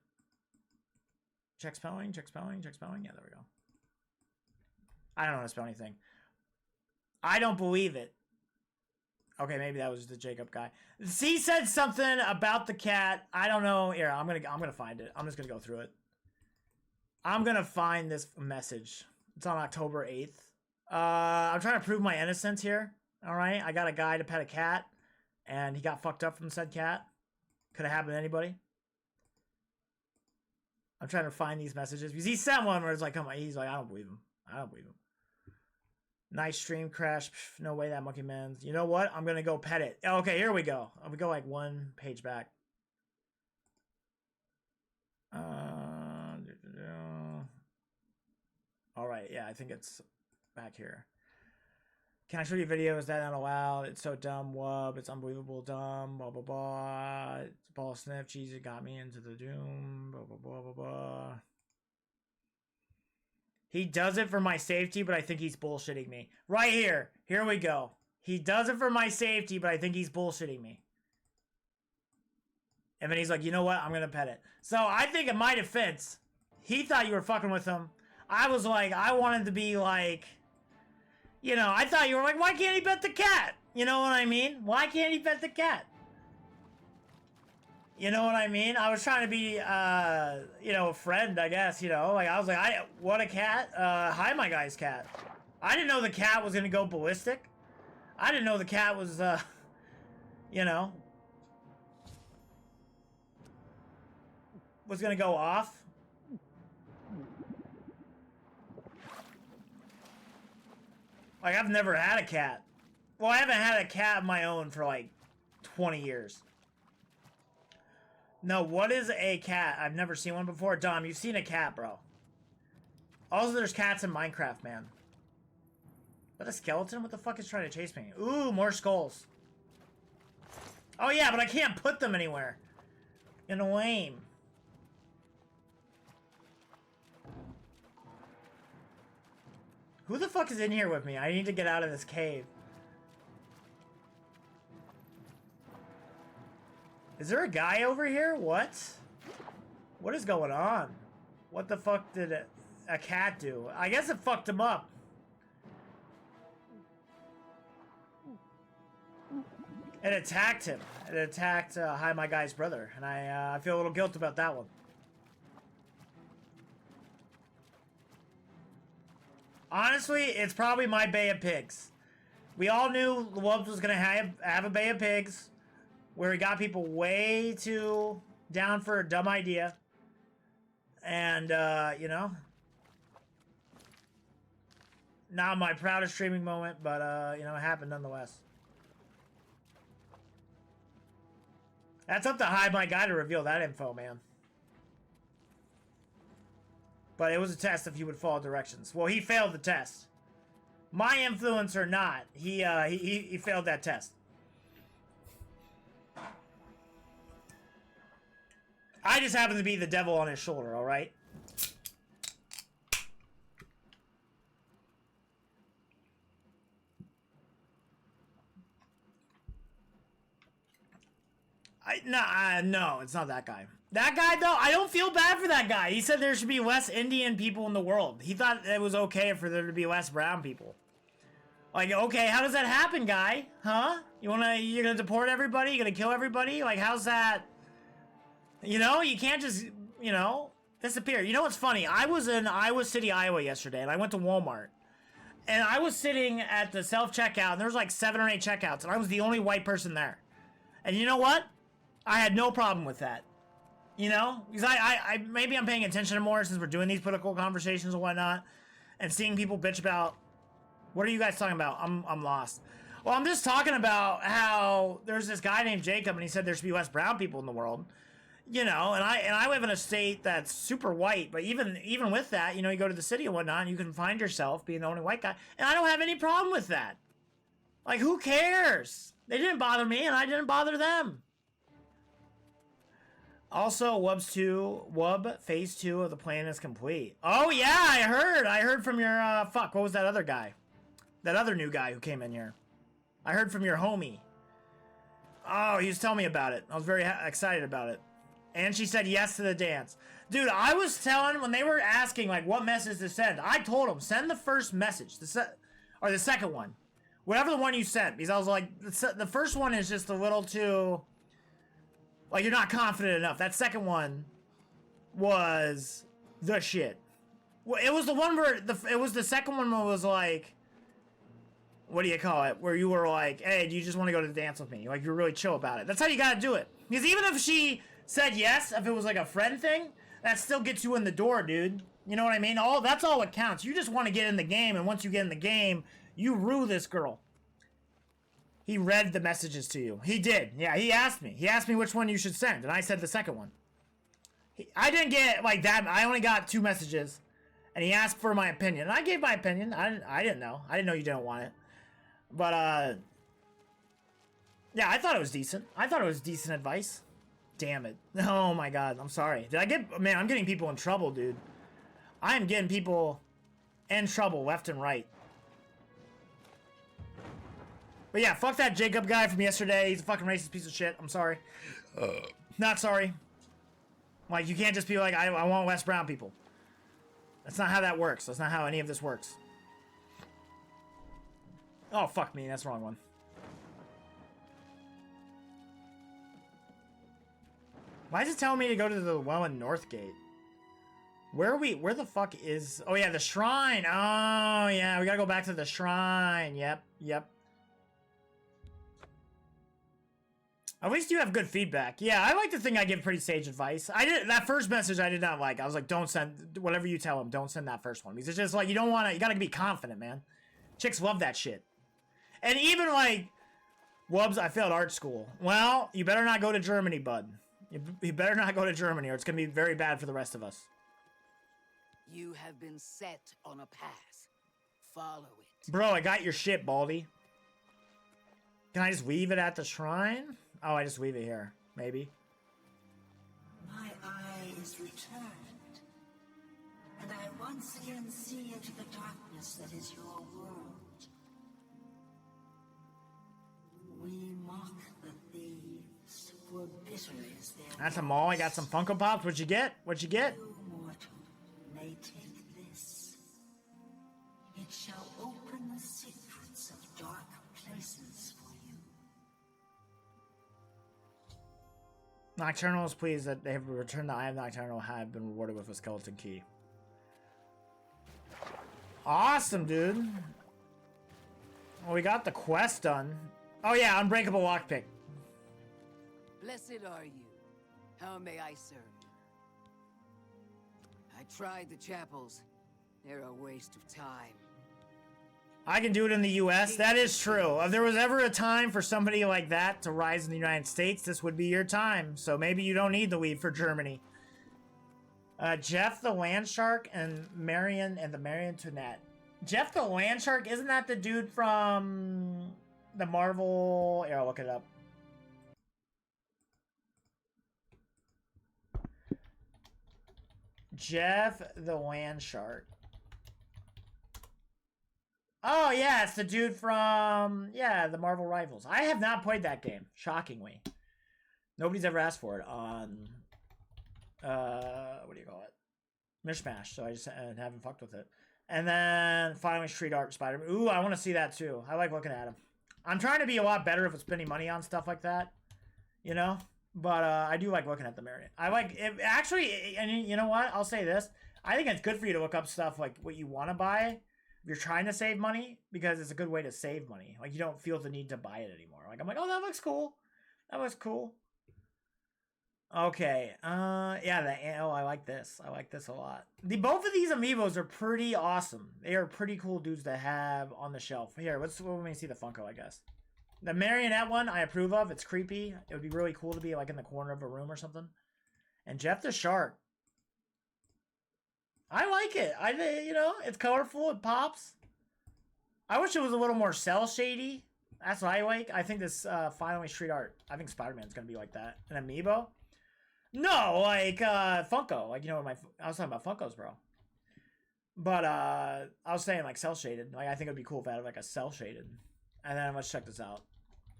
Check spelling, check spelling, check spelling. Yeah, there we go. I don't know how to spell anything. I don't believe it. Okay, maybe that was the Jacob guy. He said something about the cat. I don't know. Here, I'm gonna find it. I'm just gonna go through it. I'm gonna find this message. It's on October 8th. I'm trying to prove my innocence here. All right, I got a guy to pet a cat, and he got fucked up from said cat. Could have happened to anybody. I'm trying to find these messages because he sent one where it's like, come on. He's like, I don't believe him. I don't believe him. Nice stream crash. Pff, no way that monkey man's. You know what? I'm gonna go pet it. Okay, here we go. We go like one page back. All right, yeah, I think it's back here. Can I show you videos? Is that not allowed? It's so dumb, wub. It's unbelievable dumb. Blah blah blah. It's ball sniff. Jeez, it got me into the doom. Blah blah blah blah blah. He does it for my safety, but I think he's bullshitting me. Right here. Here we go. He does it for my safety, but I think he's bullshitting me. And then he's like, you know what? I'm going to pet it. So I think in my defense, he thought you were fucking with him. I was like, I wanted to be like, you know, I thought you were like, why can't he pet the cat? You know what I mean? Why can't he pet the cat? You know what I mean? I was trying to be, you know, a friend, I guess, you know. Like, I was like, what a cat. Hi, my guy's cat. I didn't know the cat was going to go ballistic. I didn't know the cat was, you know, was going to go off. Like, I've never had a cat. Well, I haven't had a cat of my own for, like, 20 years. No, what is a cat? I've never seen one before. Dom, you've seen a cat, bro. Also, there's cats in Minecraft, man. Is that a skeleton? What the fuck is trying to chase me? Ooh, more skulls. Oh, yeah, but I can't put them anywhere. In a lame. Who the fuck is in here with me? I need to get out of this cave. Is there a guy over here? What? What is going on? What the fuck did a cat do? I guess it fucked him up. It attacked him. It attacked Hi, my guy's brother. And I feel a little guilt about that one. Honestly, it's probably my Bay of Pigs. We all knew Wubz was going to have a Bay of Pigs where he got people way too down for a dumb idea. And, you know, not my proudest streaming moment, but, you know, it happened nonetheless. That's up to Hi, my guy to reveal that info, man. But it was a test if he would follow directions. Well, he failed the test. My influence or not, he failed that test. I just happen to be the devil on his shoulder, all right? No, it's not that guy. That guy, though, I don't feel bad for that guy. He said there should be less Indian people in the world. He thought it was okay for there to be less brown people. Like, okay, how does that happen, guy? Huh? You're gonna deport everybody? You're gonna kill everybody? Like, how's that? You know, you can't just, you know, disappear. You know what's funny? I was in Iowa City, Iowa yesterday, and I went to Walmart. And I was sitting at the self-checkout, and there was like 7 or 8 checkouts, and I was the only white person there. And you know what? I had no problem with that. You know? Because I maybe I'm paying attention more since we're doing these political conversations and whatnot. And seeing people bitch about, what are you guys talking about? I'm lost. Well, I'm just talking about how there's this guy named Jacob, and he said there should be less brown people in the world. You know, and I live in a state that's super white, but even with that, you know, you go to the city and whatnot, and you can find yourself being the only white guy, and I don't have any problem with that. Like, who cares? They didn't bother me, and I didn't bother them. Also, Wub phase 2 of the plan is complete. Oh yeah, I heard from your what was that other guy? That other new guy who came in here. I heard from your homie. Oh, he was telling me about it. I was very excited about it. And she said yes to the dance. Dude, I was telling, when they were asking, like, what message to send, I told them, send the first message. Or the second one. Whatever the one you sent. Because I was like, the first one is just a little too, like, you're not confident enough. That second one was the shit. Well, it was the one where, it was the second one where it was like, what do you call it? Where you were like, hey, do you just want to go to the dance with me? Like, you're really chill about it. That's how you gotta do it. Because even if she said yes, if it was like a friend thing, that still gets you in the door, dude. You know what I mean? That's all that counts. You just want to get in the game, and once you get in the game, you rue this girl. He read the messages to you. He did. Yeah, he asked me. He asked me which one you should send, and I said the second one. I didn't get like that. I only got 2 messages, and he asked for my opinion. And I gave my opinion. I didn't know. I didn't know you didn't want it. But, yeah, I thought it was decent. I thought it was decent advice. Damn it. Oh my god, I'm sorry. Man, I'm getting people in trouble, dude. I am getting people and trouble left and right. But yeah, fuck that Jacob guy from yesterday. He's a fucking racist piece of shit. I'm sorry. Not sorry. Like, you can't just be like, I want less brown people. That's not how that works. That's not how any of this works. Oh, fuck me. That's the wrong one. Why is it telling me to go to the well in Northgate? Where are we? Where the fuck is... Oh, yeah, the shrine. Oh, yeah. We gotta go back to the shrine. Yep. Yep. At least you have good feedback. Yeah, I like to think I give pretty sage advice. That first message I did not like. I was like, don't send... Whatever you tell them, don't send that first one. Because it's just like, you don't want to... You gotta be confident, man. Chicks love that shit. And even like... Wubz, I failed art school. Well, you better not go to Germany, bud. You better not go to Germany or it's going to be very bad for the rest of us. You have been set on a path. Follow it. Bro, I got your shit, Baldy. Can I just leave it at the shrine? Oh, I just leave it here. Maybe. My eye is returned, and I once again see into the darkness that is your world. We mock the thieves, for bitter is their... That's a mall. I got some Funko Pops. What'd you get? What'd you get? You, mortal, may take this. It shall open the secrets of dark places for you. Nocturnal is pleased that they have returned the Eye of Nocturnal have been rewarded with a skeleton key. Awesome, dude. Well, we got the quest done. Oh yeah, unbreakable lockpick. Blessed are you. How may I serve you? I tried the chapels. They're a waste of time. I can do it in the US. That is true. If there was ever a time for somebody like that to rise in the United States, this would be your time. So maybe you don't need to leave for Germany. Jeff the Landshark and Marion and the Marionette. Jeff the Landshark, isn't that the dude from the Marvel... Here, I'll look it up. Jeff the Landshark. Oh, yeah, it's the dude from, yeah, the Marvel Rivals. I have not played that game, shockingly. Nobody's ever asked for it on, what do you call it? Mishmash, so I just haven't fucked with it. And then, finally, Street Art Spider-Man. Ooh, I want to see that, too. I like looking at him. I'm trying to be a lot better if it's spending money on stuff like that, you know? But I do like looking at the Marion. I like, it, actually, and you know what? I'll say this. I think it's good for you to look up stuff like what you want to buy. If you're trying to save money, because it's a good way to save money. Like, you don't feel the need to buy it anymore. Like, I'm like, oh, that looks cool. That looks cool. Okay. Yeah, oh, I like this. I like this a lot. Both of these amiibos are pretty awesome. They are pretty cool dudes to have on the shelf. Here, let me see the Funko, I guess. The Marionette one, I approve of. It's creepy. It would be really cool to be, like, in the corner of a room or something. And Jeff the Shark. I like it. You know, it's colorful. It pops. I wish it was a little more cell shady. That's what I like. I think this finally Street Art. I think Spider-Man's gonna be like that. An amiibo? No, like Funko. Like, you know, I was talking about Funkos, bro. But I was saying like cell shaded. Like, I think it'd be cool if I had like a cell shaded. And then let's check this out.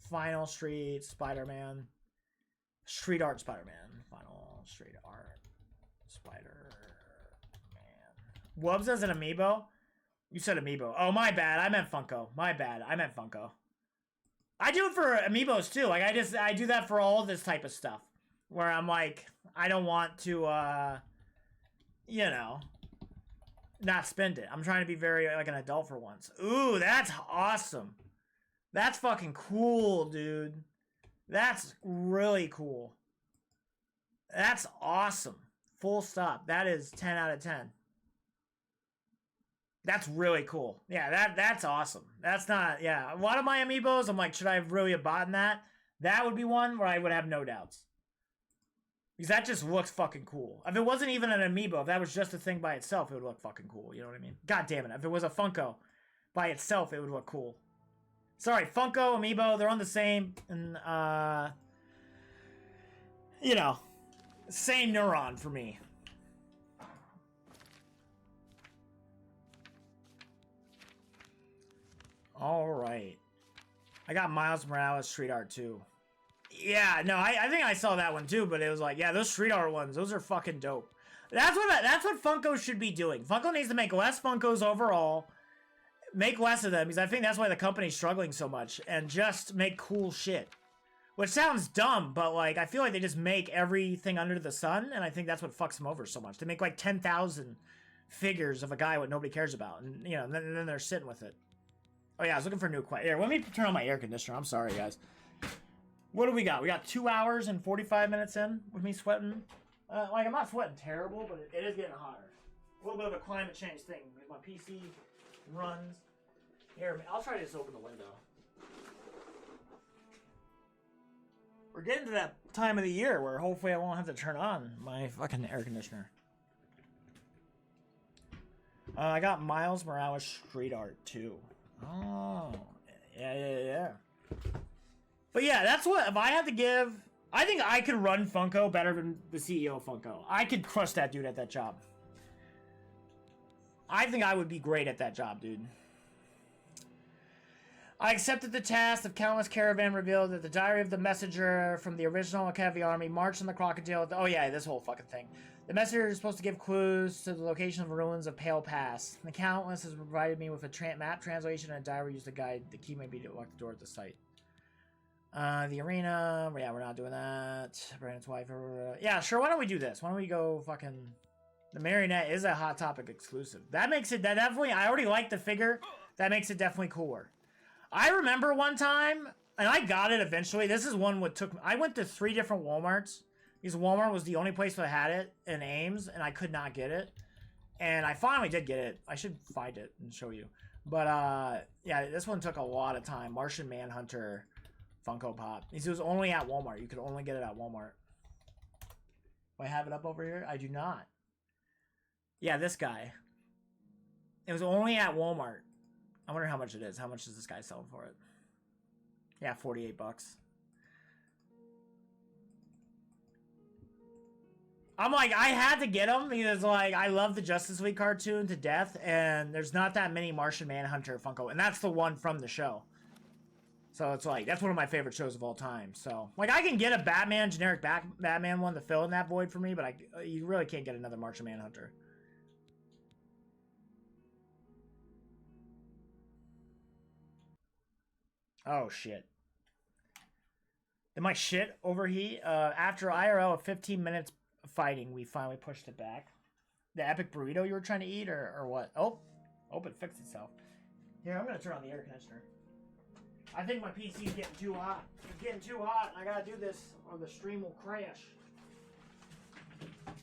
Final Street Spider-Man. Street Art Spider-Man. Final Street Art Spider-Man. Wubz as an amiibo? You said amiibo. Oh, my bad. I meant Funko. My bad. I meant Funko. I do it for amiibos too. Like, I do that for all this type of stuff. Where I'm like, I don't want to, you know, not spend it. I'm trying to be very, like, an adult for once. Ooh, that's awesome. That's fucking cool, dude. That's really cool. That's awesome. Full stop. That is 10 out of 10. That's really cool. Yeah, that's awesome. That's not, yeah. A lot of my amiibos, I'm like, should I really have bought that? That would be one where I would have no doubts. Because that just looks fucking cool. If it wasn't even an amiibo, if that was just a thing by itself, it would look fucking cool. You know what I mean? God damn it. If it was a Funko by itself, it would look cool. Sorry, Funko, amiibo, they're on the same, and, you know, same neuron for me. All right. I got Miles Morales street art too. Yeah, no, I think I saw that one too, but it was like, yeah, those street art ones, those are fucking dope. That's what Funko should be doing. Funko needs to make less Funkos overall. Make less of them, because I think that's why the company's struggling so much, and just make cool shit. Which sounds dumb, but like I feel like they just make everything under the sun, and I think that's what fucks them over so much. They make like 10,000 figures of a guy what nobody cares about, and you know, then they're sitting with it. Oh yeah, I was looking for a new quiet. Here, let me turn on my air conditioner. I'm sorry, guys. What do we got? We got 2 hours and 45 minutes in with me sweating. Like, I'm not sweating terrible, but it is getting hotter. A little bit of a climate change thing. My PC runs. Here, I'll try to just open the window. We're getting to that time of the year where hopefully I won't have to turn on my fucking air conditioner. I got Miles Morales street art too. Oh, yeah. But yeah, that's what, if I had to give, I think I could run Funko better than the CEO of Funko. I could crush that dude at that job. I think I would be great at that job, dude. I accepted the task of Countless Caravan revealed that the diary of the messenger from the original Cavi army marched on the crocodile. Oh yeah, this whole fucking thing. The messenger is supposed to give clues to the location of the ruins of Pale Pass. The Countless has provided me with a map translation and a diary used to guide. The key may be to unlock the door at the site. The arena. Yeah, we're not doing that. Brandon's wife. Yeah, sure. Why don't we do this? Why don't we go fucking... The marionette is a Hot Topic exclusive. That makes it... That definitely... I already like the figure. That makes it definitely cooler. I remember one time, and I got it eventually. This is one what took... I went to 3 different Walmarts. Because Walmart was the only place that had it in Ames, and I could not get it. And I finally did get it. I should find it and show you. But, yeah, this one took a lot of time. Martian Manhunter... Funko Pop. It was only at Walmart. You could only get it at Walmart. Do I have it up over here? I do not. Yeah, this guy. It was only at Walmart. I wonder how much it is. How much is this guy selling for it? Yeah, 48 bucks. I'm like, I had to get him because, like, I love the Justice League cartoon to death, and there's not that many Martian Manhunter Funko, and that's the one from the show. So it's like, that's one of my favorite shows of all time. So, like, I can get a Batman, generic Batman one to fill in that void for me, but you really can't get another Martian Manhunter. Oh, shit. Did my shit overheat? After IRL of 15 minutes of fighting, we finally pushed it back. The epic burrito you were trying to eat, or what? Oh, it fixed itself. Here, I'm going to turn on the air conditioner. I think my PC's getting too hot. It's getting too hot, and I gotta do this, or the stream will crash.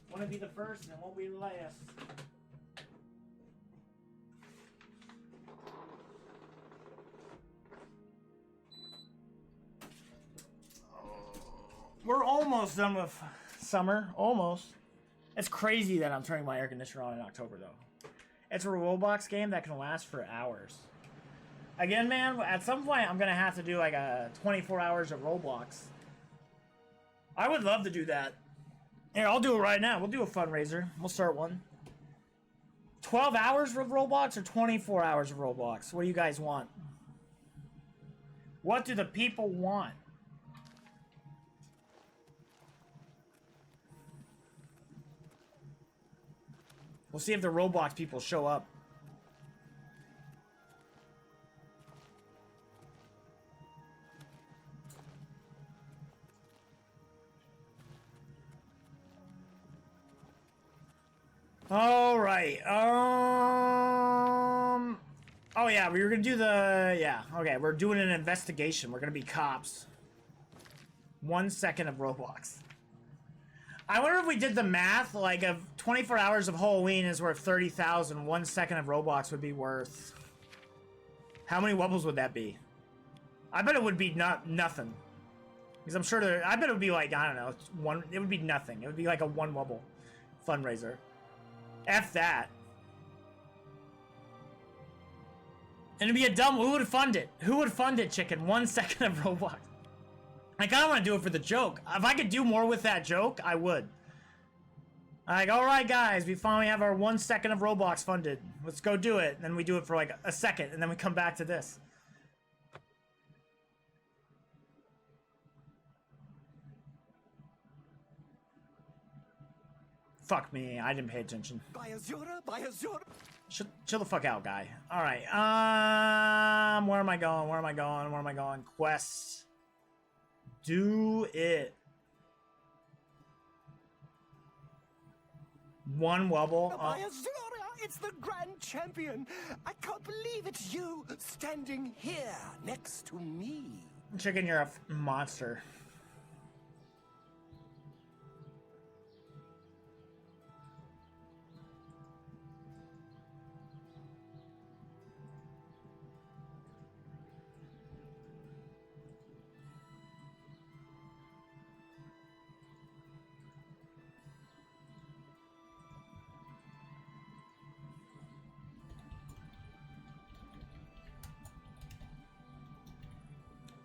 Want to be the first, and it won't be the last. We're almost done with summer. Almost. It's crazy that I'm turning my air conditioner on in October, though. It's a Roblox game that can last for hours. Again, man, at some point I'm going to have to do like a 24 hours of Roblox. I would love to do that. Here, I'll do it right now. We'll do a fundraiser. We'll start one. 12 hours of Roblox or 24 hours of Roblox? What do you guys want? What do the people want? We'll see if the Roblox people show up. All right. Oh yeah, we were gonna do the Okay, we're doing an investigation. We're gonna be cops. 1 second of Roblox. I wonder if we did the math, like of 24 hours of Halloween is worth 30,000. 1 second of Roblox would be worth. How many Wubbles would that be? I bet it would be nothing. Because I'm sure I bet it would be like, I don't know, it would be nothing. It would be like a 1 Wubble fundraiser. F that. And it'd be a dumb... Who would fund it? Who would fund it, chicken? 1 second of Roblox. I kind of want to do it for the joke. If I could do more with that joke, I would. Like, alright guys, we finally have our 1 second of Roblox funded. Let's go do it. And then we do it for like a second, and then we come back to this. Fuck me, I didn't pay attention. By Azura, by Azura. Chill the fuck out, guy. All right. Where am I going? Where am I going? Where am I going? Quests. Do it. One wobble. By Azura, it's the Grand Champion. I can't believe it's you standing here next to me. Chicken, you're a monster.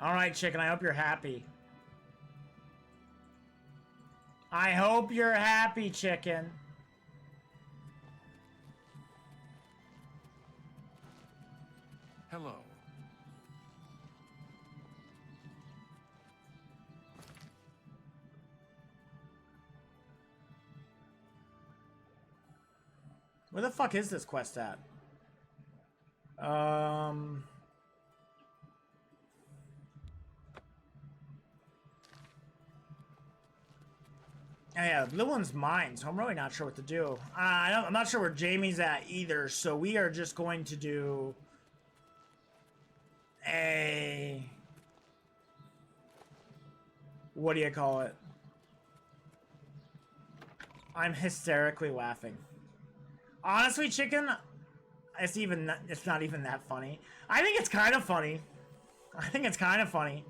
All right, chicken, I hope you're happy. I hope you're happy, chicken. Hello. Where the fuck is this quest at? Yeah, the blue one's mine, so I'm really not sure what to do. I'm not sure where Jamie's at either, so we are just going to do a... What do you call it? I'm hysterically laughing. Honestly, chicken, it's not even that funny. I think it's kind of funny. I think it's kind of funny.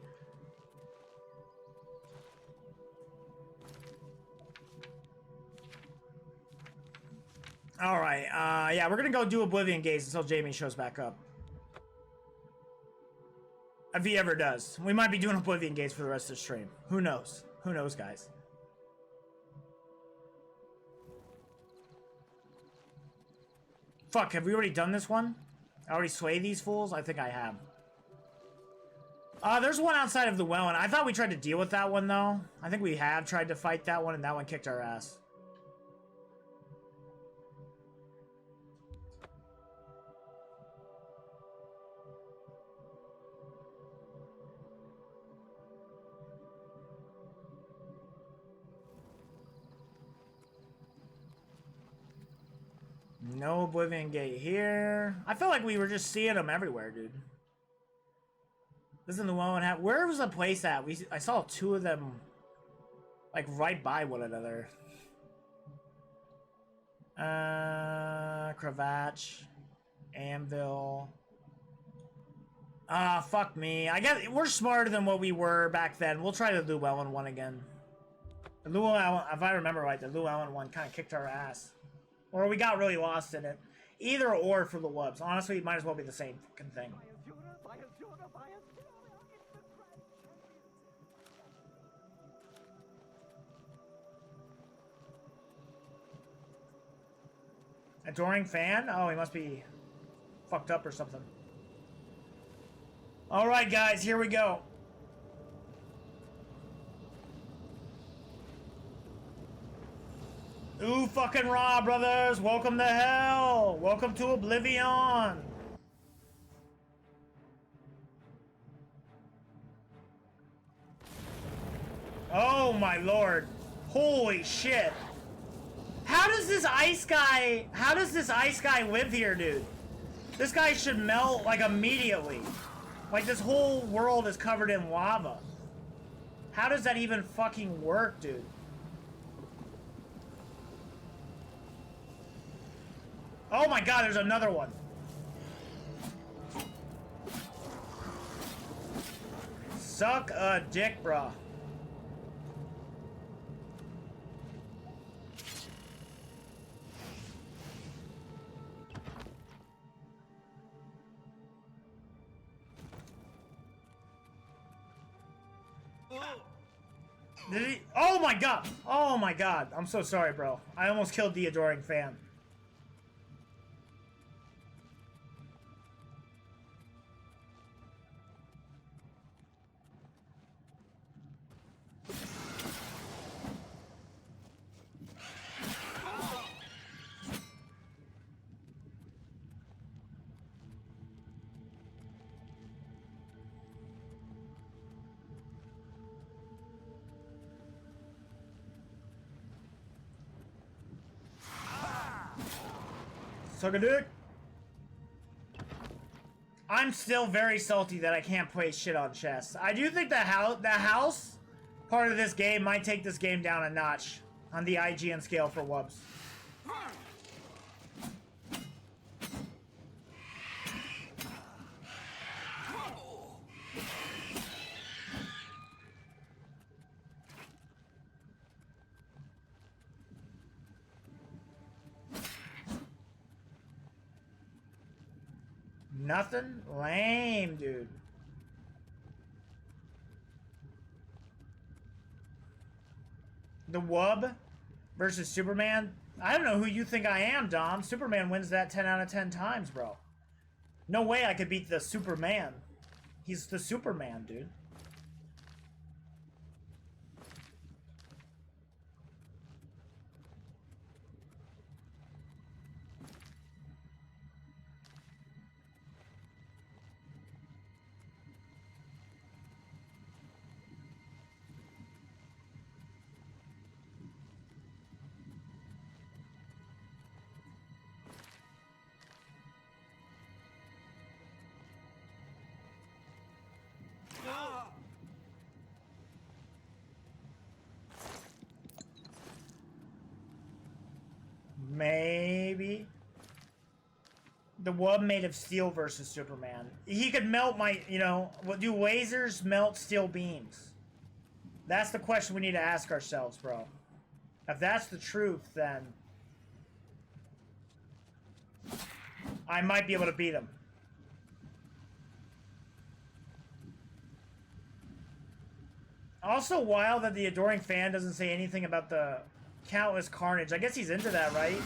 Alright, yeah, we're gonna go do Oblivion Gates until Jamie shows back up. If he ever does. We might be doing Oblivion Gates for the rest of the stream. Who knows? Who knows, guys? Fuck, have we already done this one? I already swayed these fools? I think I have. There's one outside of the well, and I thought we tried to deal with that one, though. I think we have tried to fight that one, and that one kicked our ass. No Oblivion Gate here. I feel like we were just seeing them everywhere, dude. This isn't the one. Where was the place at? I saw two of them, like right by one another. Cravatch, Anvil. Fuck me. I guess we're smarter than what we were back then. We'll try the Llewellyn one again. The Llewellyn, if I remember right, the Llewellyn one kind of kicked our ass. Or we got really lost in it. Either or for the Wubz. Honestly, it might as well be the same fucking thing. Adoring fan? Oh, he must be fucked up or something. Alright, guys, here we go. Ooh, fucking raw, brothers. Welcome to hell. Welcome to Oblivion. Oh, my lord. Holy shit. How does this ice guy live here, dude? This guy should melt, like, immediately. Like, this whole world is covered in lava. How does that even fucking work, dude? Oh my god, there's another one. Suck a dick, bruh. Did he? Oh my god! Oh my god! I'm so sorry, bro. I almost killed the adoring fan. Suck a dick. I'm still very salty that I can't play shit on chess. I do think the house part of this game might take this game down a notch on the IGN scale for Wubz. Nothing? Lame, dude. The Wub versus Superman? I don't know who you think I am, Dom. Superman wins that 10 out of 10 times, bro. No way I could beat the Superman. He's the Superman, dude. Maybe. The Wub made of steel versus Superman. He could melt my, you know, do lasers melt steel beams? That's the question we need to ask ourselves, bro. If that's the truth, then I might be able to beat him. Also wild that the adoring fan doesn't say anything about the countless carnage. I guess he's into that, right?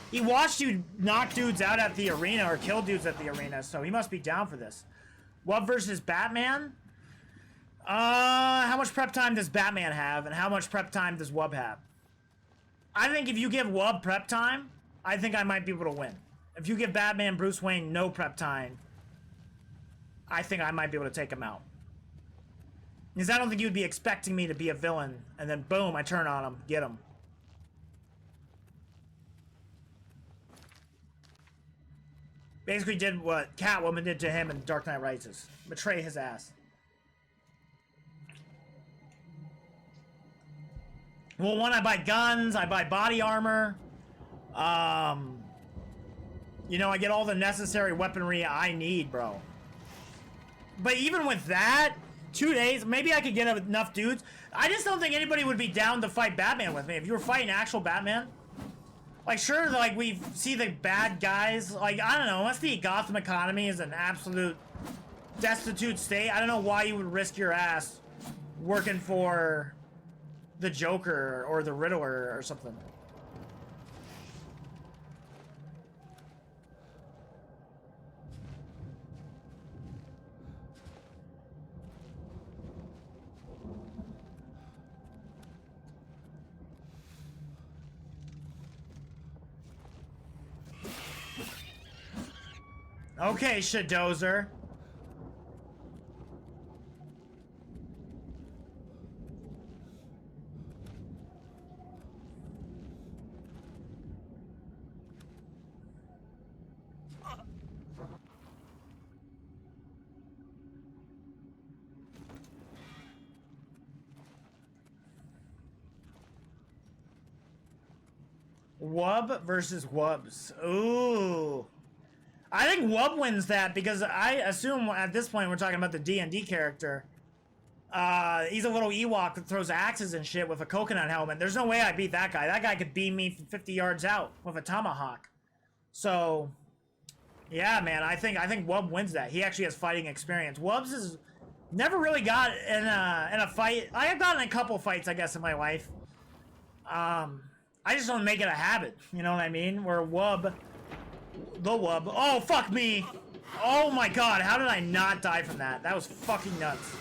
He watched you knock dudes out at the arena or kill dudes at the arena, so he must be down for this. Wub versus Batman? How much prep time does Batman have, and how much prep time does Wub have? I think if you give Wub prep time, I think I might be able to win. If you give Batman Bruce Wayne no prep time, I think I might be able to take him out. Because I don't think you'd be expecting me to be a villain, and then boom, I turn on him, get him. Basically did what Catwoman did to him in Dark Knight Rises. Betray his ass. Well, one, I buy guns, I buy body armor. You know, I get all the necessary weaponry I need, bro. But even with that, 2 days, maybe I could get enough dudes. I just don't think anybody would be down to fight Batman with me. If you were fighting actual Batman, like, sure, like, we see the bad guys, like, I don't know, unless the Gotham economy is an absolute destitute state, I don't know why you would risk your ass working for the Joker or the Riddler or something. Okay, Shadozer. Wub versus Wubz. Ooh. I think Wub wins that because I assume at this point we're talking about the D&D character. He's a little Ewok that throws axes and shit with a coconut helmet. There's no way I beat that guy. That guy could beam me from 50 yards out with a tomahawk. So, yeah, man, I think Wub wins that. He actually has fighting experience. Wubz has never really got in a fight. I have gotten in a couple fights, I guess, in my life. I just don't make it a habit. You know what I mean? Where Wub. The Wub. Oh, fuck me. Oh my god, how did I not die from that? That was fucking nuts.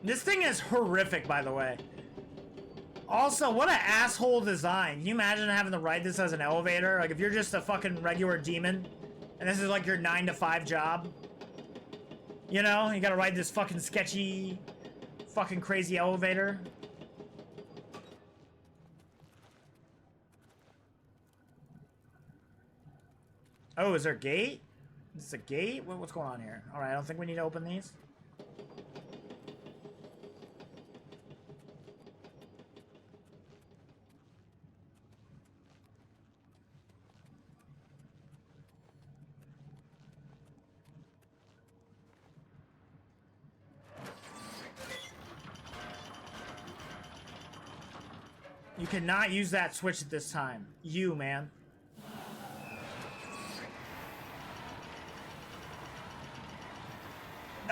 This thing is horrific, by the way. Also, what an asshole design. Can you imagine having to ride this as an elevator? Like, if you're just a fucking regular demon, and this is like your 9 to 5 job. You know? You gotta ride this fucking sketchy, fucking crazy elevator. Oh, is there a gate? Is this a gate? What's going on here? Alright, I don't think we need to open these. You cannot use that switch at this time. You, man.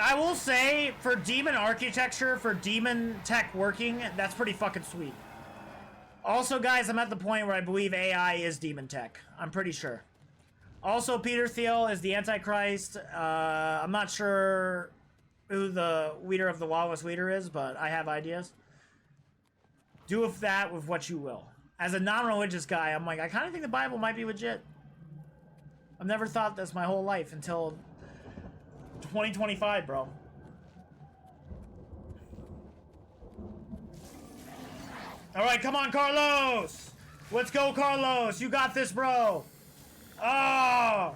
I will say, for demon architecture, for demon tech working, that's pretty fucking sweet. Also, guys, I'm at the point where I believe AI is demon tech. I'm pretty sure. Also, Peter Thiel is the Antichrist. I'm not sure who the leader of the lawless leader is, but I have ideas. Do with that with what you will. As a non-religious guy, I'm like, I kind of think the Bible might be legit. I've never thought this my whole life until 2025, bro. All right, come on, Carlos. Let's go, Carlos. You got this, bro. Oh.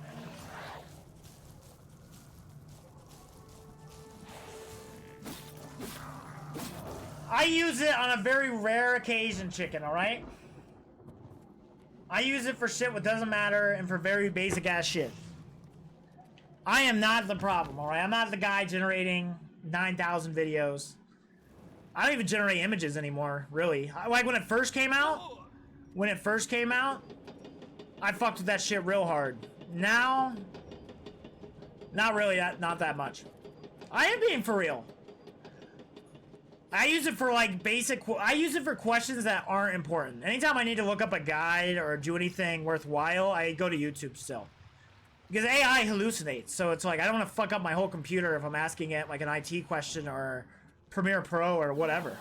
I use it on a very rare occasion, chicken, all right? I use it for shit what doesn't matter and for very basic ass shit. I am not the problem, all right? I'm not the guy generating 9,000 videos. I don't even generate images anymore, really. Like when it first came out, I fucked with that shit real hard. Now, not really, not that much. I am being for real. I use it for like I use it for questions that aren't important. Anytime I need to look up a guide or do anything worthwhile, I go to YouTube still. Because AI hallucinates, so it's like I don't want to fuck up my whole computer if I'm asking it like an IT question or Premiere Pro or whatever.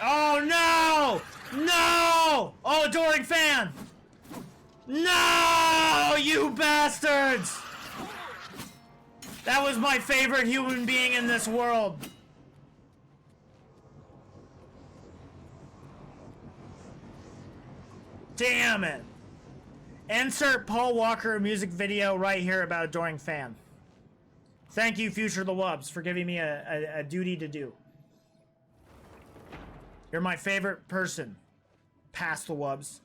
Oh no! No! Oh, adoring fan! No! You bastards! That was my favorite human being in this world. Damn it. Insert Paul Walker music video right here about adoring fan. Thank you, Future the Wubz, for giving me a duty to do. You're my favorite person. Past the Wubz.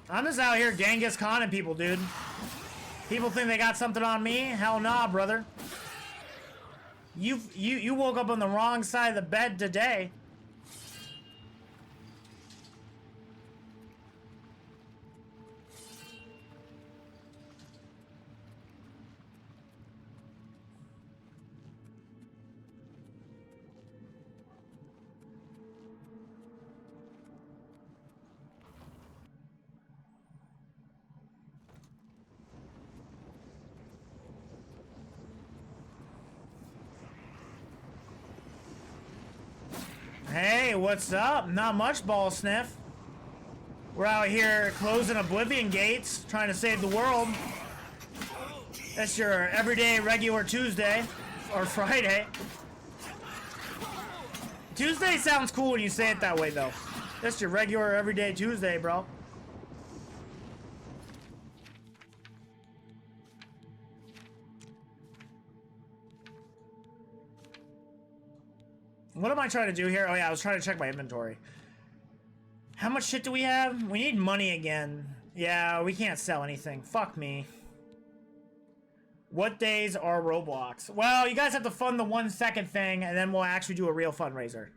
I'm just out here Genghis Khaning people, dude. People think they got something on me? Hell nah, brother. You woke up on the wrong side of the bed today. Hey, what's up? Not much, ball sniff. We're out here closing Oblivion gates, trying to save the world. That's your everyday regular Tuesday or Friday. Tuesday sounds cool when you say it that way, though. That's your regular everyday Tuesday, bro. What am I trying to do here? Oh yeah, I was trying to check my inventory. How much shit do we have? We need money again. Yeah, we can't sell anything. Fuck me. What days are Roblox? Well, you guys have to fund the 1 second thing, and then we'll actually do a real fundraiser.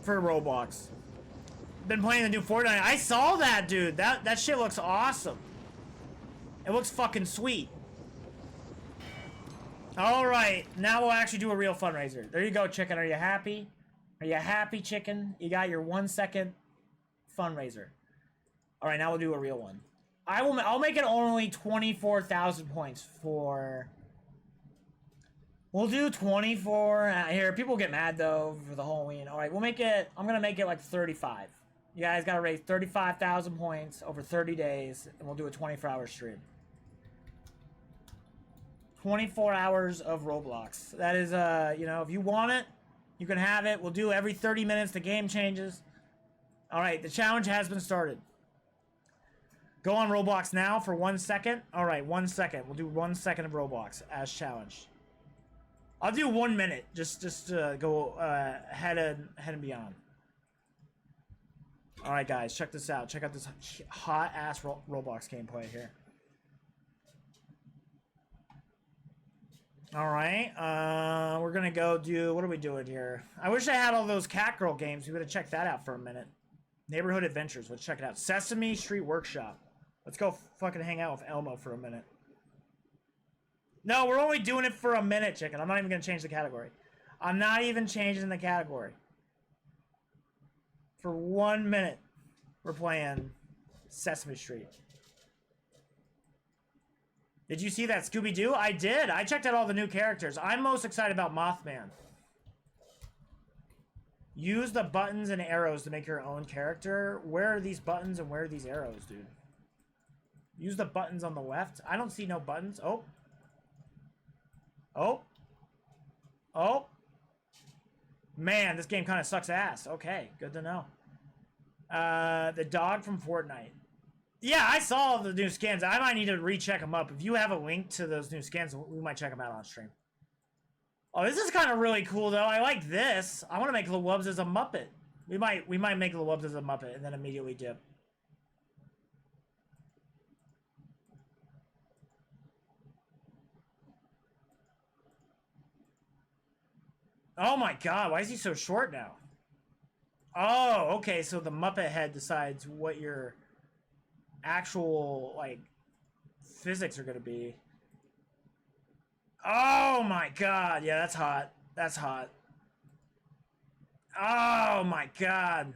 For Roblox. Been playing the new Fortnite. I saw that, dude. That shit looks awesome. It looks fucking sweet. Alright, now we'll actually do a real fundraiser. There you go, chicken. Are you happy? Are you happy, chicken? You got your 1 second fundraiser. Alright, now we'll do a real one. I'll make it only 24,000 points for... We'll do 24... here, people get mad, though, for the Halloween. Alright, we'll make it... I'm gonna make it like 35. You guys gotta raise 35,000 points over 30 days, and we'll do a 24-hour stream. 24 hours of Roblox. That is, you know, if you want it, you can have it. We'll do every 30 minutes. The game changes. Alright, the challenge has been started. Go on Roblox now for 1 second. Alright, 1 second. We'll do 1 second of Roblox as challenge. I'll do 1 minute. Just to go ahead and beyond. Alright, guys, check this out. Check out this hot-ass Roblox gameplay here. Alright, we're gonna go do... What are we doing here? I wish I had all those Catgirl games. We would have checked that out for a minute. Neighborhood Adventures. Let's check it out. Sesame Street Workshop. Let's go fucking hang out with Elmo for a minute. No, we're only doing it for a minute, chicken. I'm not even gonna change the category. I'm not even changing the category. For 1 minute, we're playing Sesame Street. Did you see that Scooby-Doo? I did. I checked out all the new characters. I'm most excited about Mothman. Use the buttons and arrows to make your own character. Where are these buttons and where are these arrows, dude? Use the buttons on the left. I don't see no buttons. Oh. Oh. Oh. Man, this game kind of sucks ass. Okay, good to know. The dog from Fortnite. Yeah, I saw the new skins. I might need to recheck them up. If you have a link to those new skins, we might check them out on stream. Oh, this is kind of really cool, though. I like this. I want to make the Wubz as a Muppet. We might make the Wubz as a Muppet and then immediately dip. Oh my god, why is he so short now? Oh, okay, so the Muppet head decides what your actual, like, physics are gonna be. Oh my god, yeah, that's hot. That's hot. Oh my god.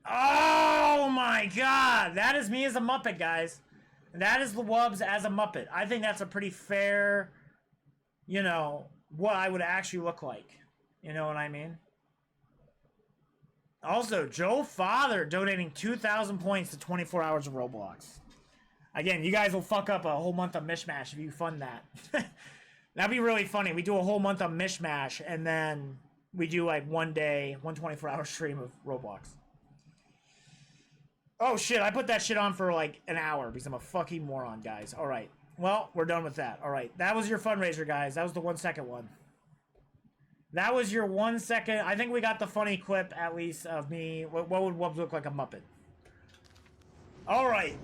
Oh my god, that is me as a Muppet, guys. That is the Wubz as a Muppet. I think that's a pretty fair, you know, what I would actually look like. You know what I mean? Also, Joe Father donating 2,000 points to 24 hours of Roblox. Again, you guys will fuck up a whole month of Mishmash if you fund that. That'd be really funny. We do a whole month of Mishmash, and then we do like 1 day, 24-hour stream of Roblox. Oh shit, I put that shit on for like an hour because I'm a fucking moron, guys. Alright, well, we're done with that. Alright, that was your fundraiser, guys. That was the 1 second one. That was your 1 second. I think we got the funny clip, at least, of me. What would Wubz look like a Muppet? Alright.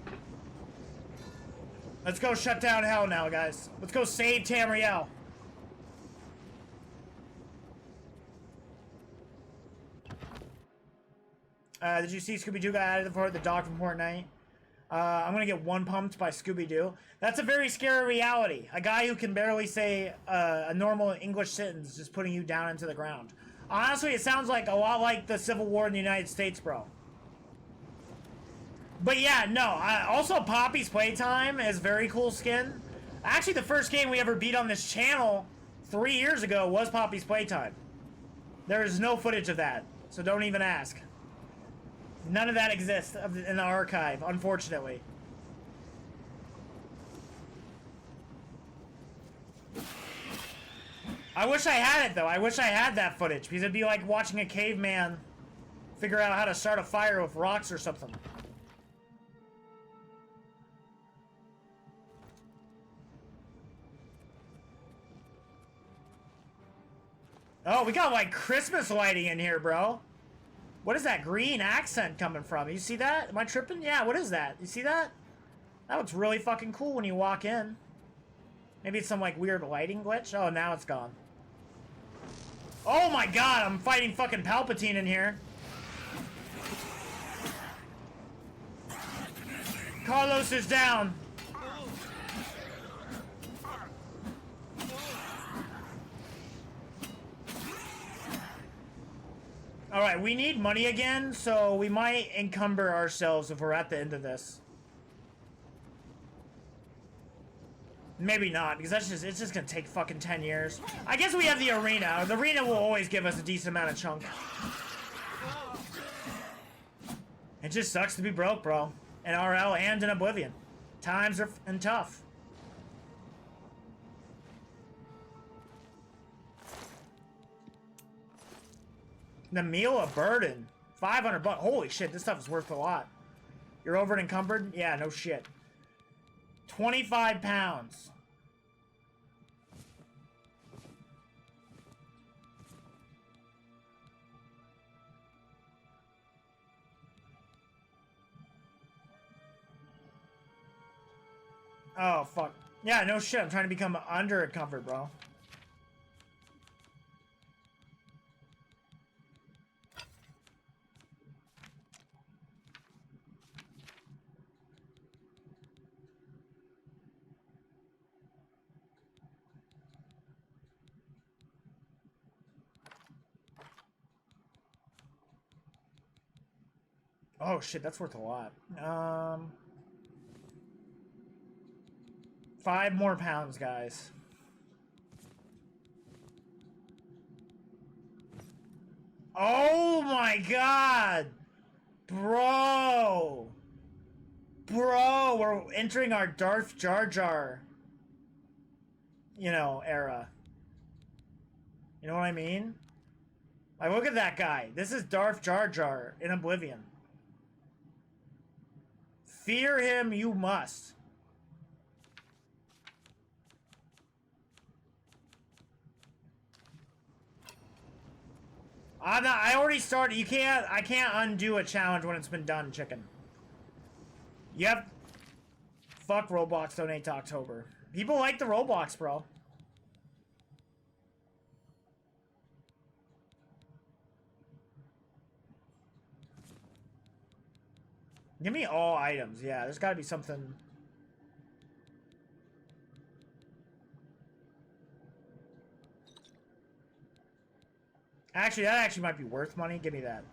Let's go shut down hell now, guys. Let's go save Tamriel. Did you see Scooby-Doo got added for the dog from Fortnite? I'm gonna get one pumped by Scooby-Doo. That's a very scary reality. A guy who can barely say a normal English sentence just putting you down into the ground. Honestly, it sounds like a lot like the Civil War in the United States, bro. But yeah, no. Also, Poppy's Playtime is very cool skin. Actually, the first game we ever beat on this channel 3 years ago was Poppy's Playtime. There is no footage of that, so don't even ask. None of that exists in the archive, unfortunately. I wish I had it, though. I wish I had that footage, because it'd be like watching a caveman figure out how to start a fire with rocks or something. Oh, we got like Christmas lighting in here, bro. What is that green accent coming from? You see that? Am I tripping? Yeah, what is that? You see that? That looks really fucking cool when you walk in. Maybe it's some like weird lighting glitch. Oh, now it's gone. Oh my god, I'm fighting fucking Palpatine in here. Carlos is down. Alright, we need money again, so we might encumber ourselves if we're at the end of this. Maybe not, because it's just gonna take fucking 10 years. I guess we have the arena. The arena will always give us a decent amount of chunk. It just sucks to be broke, bro. In RL and in Oblivion. Times are tough. The meal of burden. 500 bucks. Holy shit, this stuff is worth a lot. You're over and encumbered? Yeah, no shit. 25 pounds. Oh, fuck. Yeah, no shit. I'm trying to become under encumbered, bro. Oh shit, that's worth a lot. 5 more pounds, guys. Oh my god! Bro! Bro, we're entering our Darth Jar Jar, you know, era. You know what I mean? Like, look at that guy. This is Darth Jar Jar in Oblivion. Fear him you must. I already started. I can't undo a challenge when it's been done, chicken. Yep. Fuck Roblox donate to October. People like the Roblox, bro. Give me all items. Yeah, there's got to be something. Actually, that actually might be worth money. Give me that.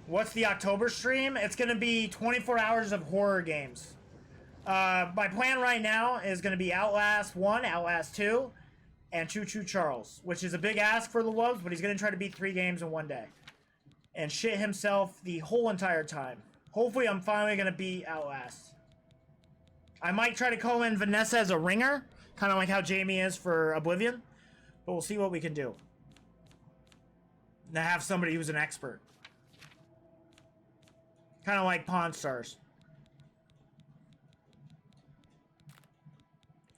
What's the October stream? It's going to be 24 hours of horror games. My plan right now is going to be Outlast 1, Outlast 2, and Choo Choo Charles, which is a big ask for the Wubz, but he's going to try to beat 3 games in one day. And shit himself the whole entire time. Hopefully I'm finally going to beat Outlast. I might try to call in Vanessa as a ringer, kind of like how Jamie is for Oblivion, but we'll see what we can do. To have somebody who's an expert. Kind of like Pawn Stars.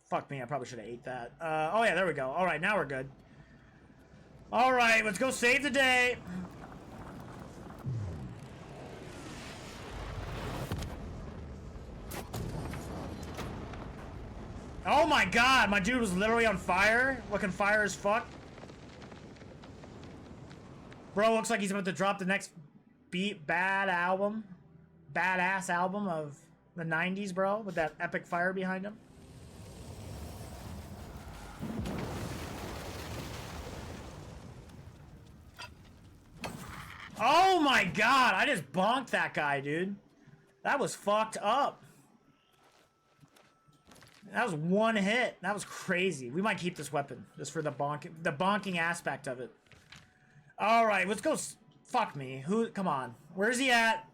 Fuck me, I probably should have ate that. Oh yeah, there we go. Alright, now we're good. Alright, let's go save the day. Oh my god, my dude was literally on fire. Looking fire as fuck. Bro looks like he's about to drop the next badass album of the 90s, bro, with that epic fire behind him. Oh my god, I just bonked that guy, dude. That was fucked up. That was one hit. That was crazy. We might keep this weapon just for the bonking aspect of it. All right, let's go. Fuck me. Who? Come on. Where's he at?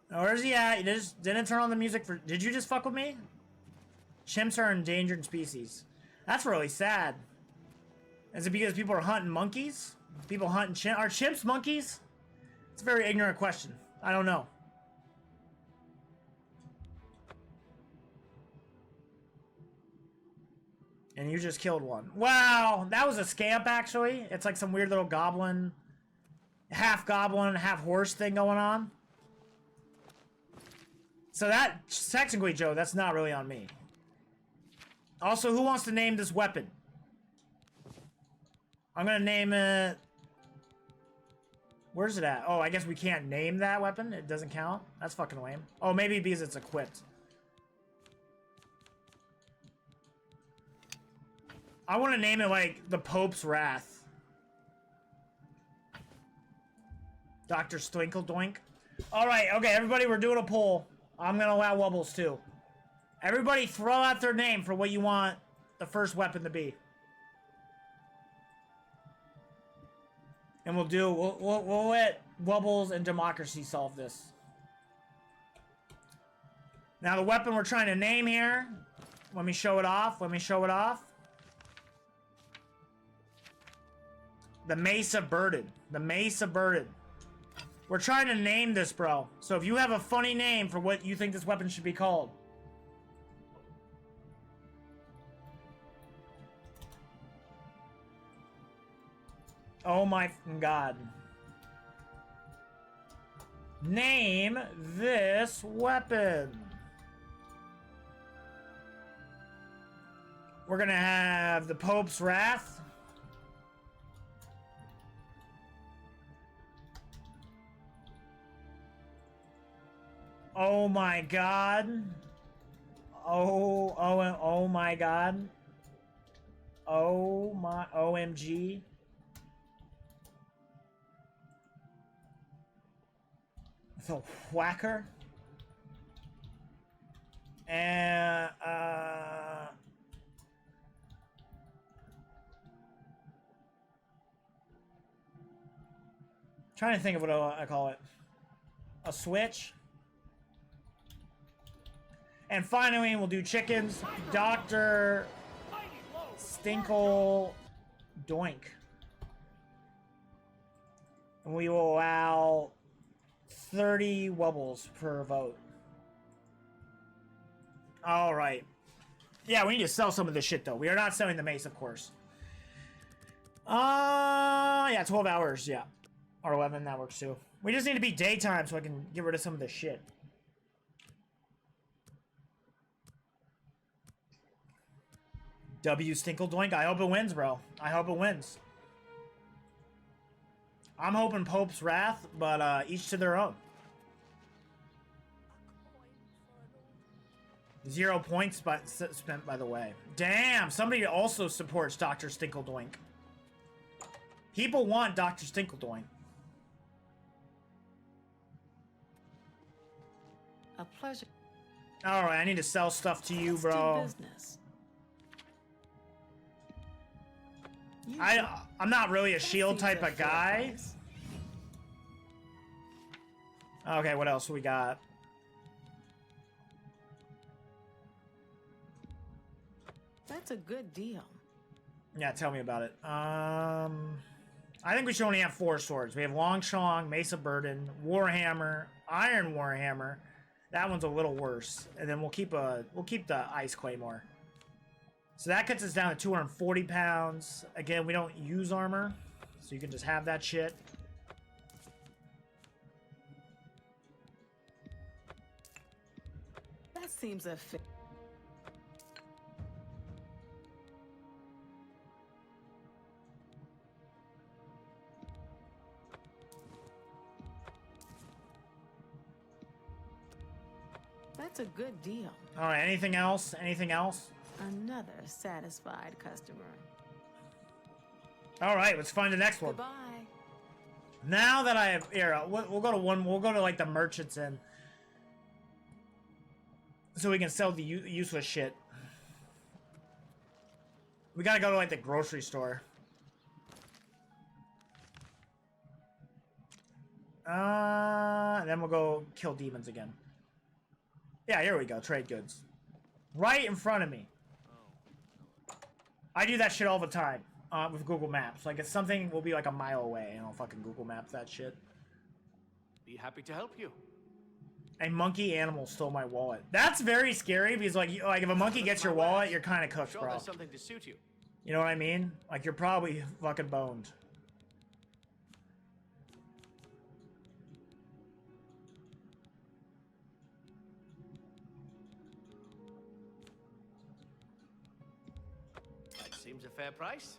Where's he at? You just didn't turn on the music for. Did you just fuck with me? Chimps are endangered species. That's really sad. Is it because people are hunting monkeys? People hunting chimps? Are chimps monkeys? It's a very ignorant question. I don't know. And you just killed one. Wow, that was a scamp, actually. It's like some weird little goblin, half horse thing going on. So that, technically, Joe, that's not really on me. Also, who wants to name this weapon? I'm gonna name it... Where's it at? Oh, I guess we can't name that weapon? It doesn't count? That's fucking lame. Oh, maybe because it's equipped. I want to name it, like, the Pope's Wrath. Dr. Stwinkle Doink. Alright, okay, everybody, we're doing a poll. I'm gonna allow Wubbles, too. Everybody throw out their name for what you want the first weapon to be. And we'll let Wubbles and Democracy solve this. Now, the weapon we're trying to name here... Let me show it off. The Mesa Birded. The Mesa Birded. We're trying to name this, bro. So if you have a funny name for what you think this weapon should be called. Oh my god. Name this weapon. We're gonna have the Pope's Wrath. Oh my god. Oh my god. Oh my OMG. The Whacker. And trying to think of what I call it. A switch. And finally, we'll do chickens. Dr. Stinkle Doink. And we will allow 30 Wubbles per vote. Alright. Yeah, we need to sell some of this shit, though. We are not selling the mace, of course. Yeah, 12 hours, yeah. Or 11, that works too. We just need to be daytime so I can get rid of some of this shit. W Stinkle Doink. I hope it wins, bro. I hope it wins. I'm hoping Pope's Wrath, but each to their own. 0 points spent, by the way. Damn, somebody also supports Dr. Stinkle Doink. People want Dr. Stinkle Doink. A pleasure. Alright, I need to sell stuff to you, bro. Business. I'm not really a shield type of guy. Okay, what else we got? That's a good deal. Yeah, tell me about it. I think we should only have 4 swords. We have Longshong, Mesa Burden, Warhammer, Iron Warhammer. That one's a little worse. And then we'll keep the Ice Claymore. So that cuts us down to 240 pounds. Again, we don't use armor, so you can just have that shit. That seems a fit. That's a good deal. All right, anything else? Anything else? Another satisfied customer. All right, let's find the next one. Goodbye. Now that I have here, we'll go to one. We'll go to like the merchants in, so we can sell the useless shit. We gotta go to like the grocery store. And then we'll go kill demons again. Yeah, here we go. Trade goods. Right in front of me. I do that shit all the time with Google Maps. Like, if something will be like a mile away, and I'll fucking Google Maps that shit. Be happy to help you. A monkey animal stole my wallet. That's very scary because like if a monkey gets your wallet, you're kind of cooked, Sure, bro. there's something to suit you. You know what I mean? Like you're probably fucking boned. That seems a fair price.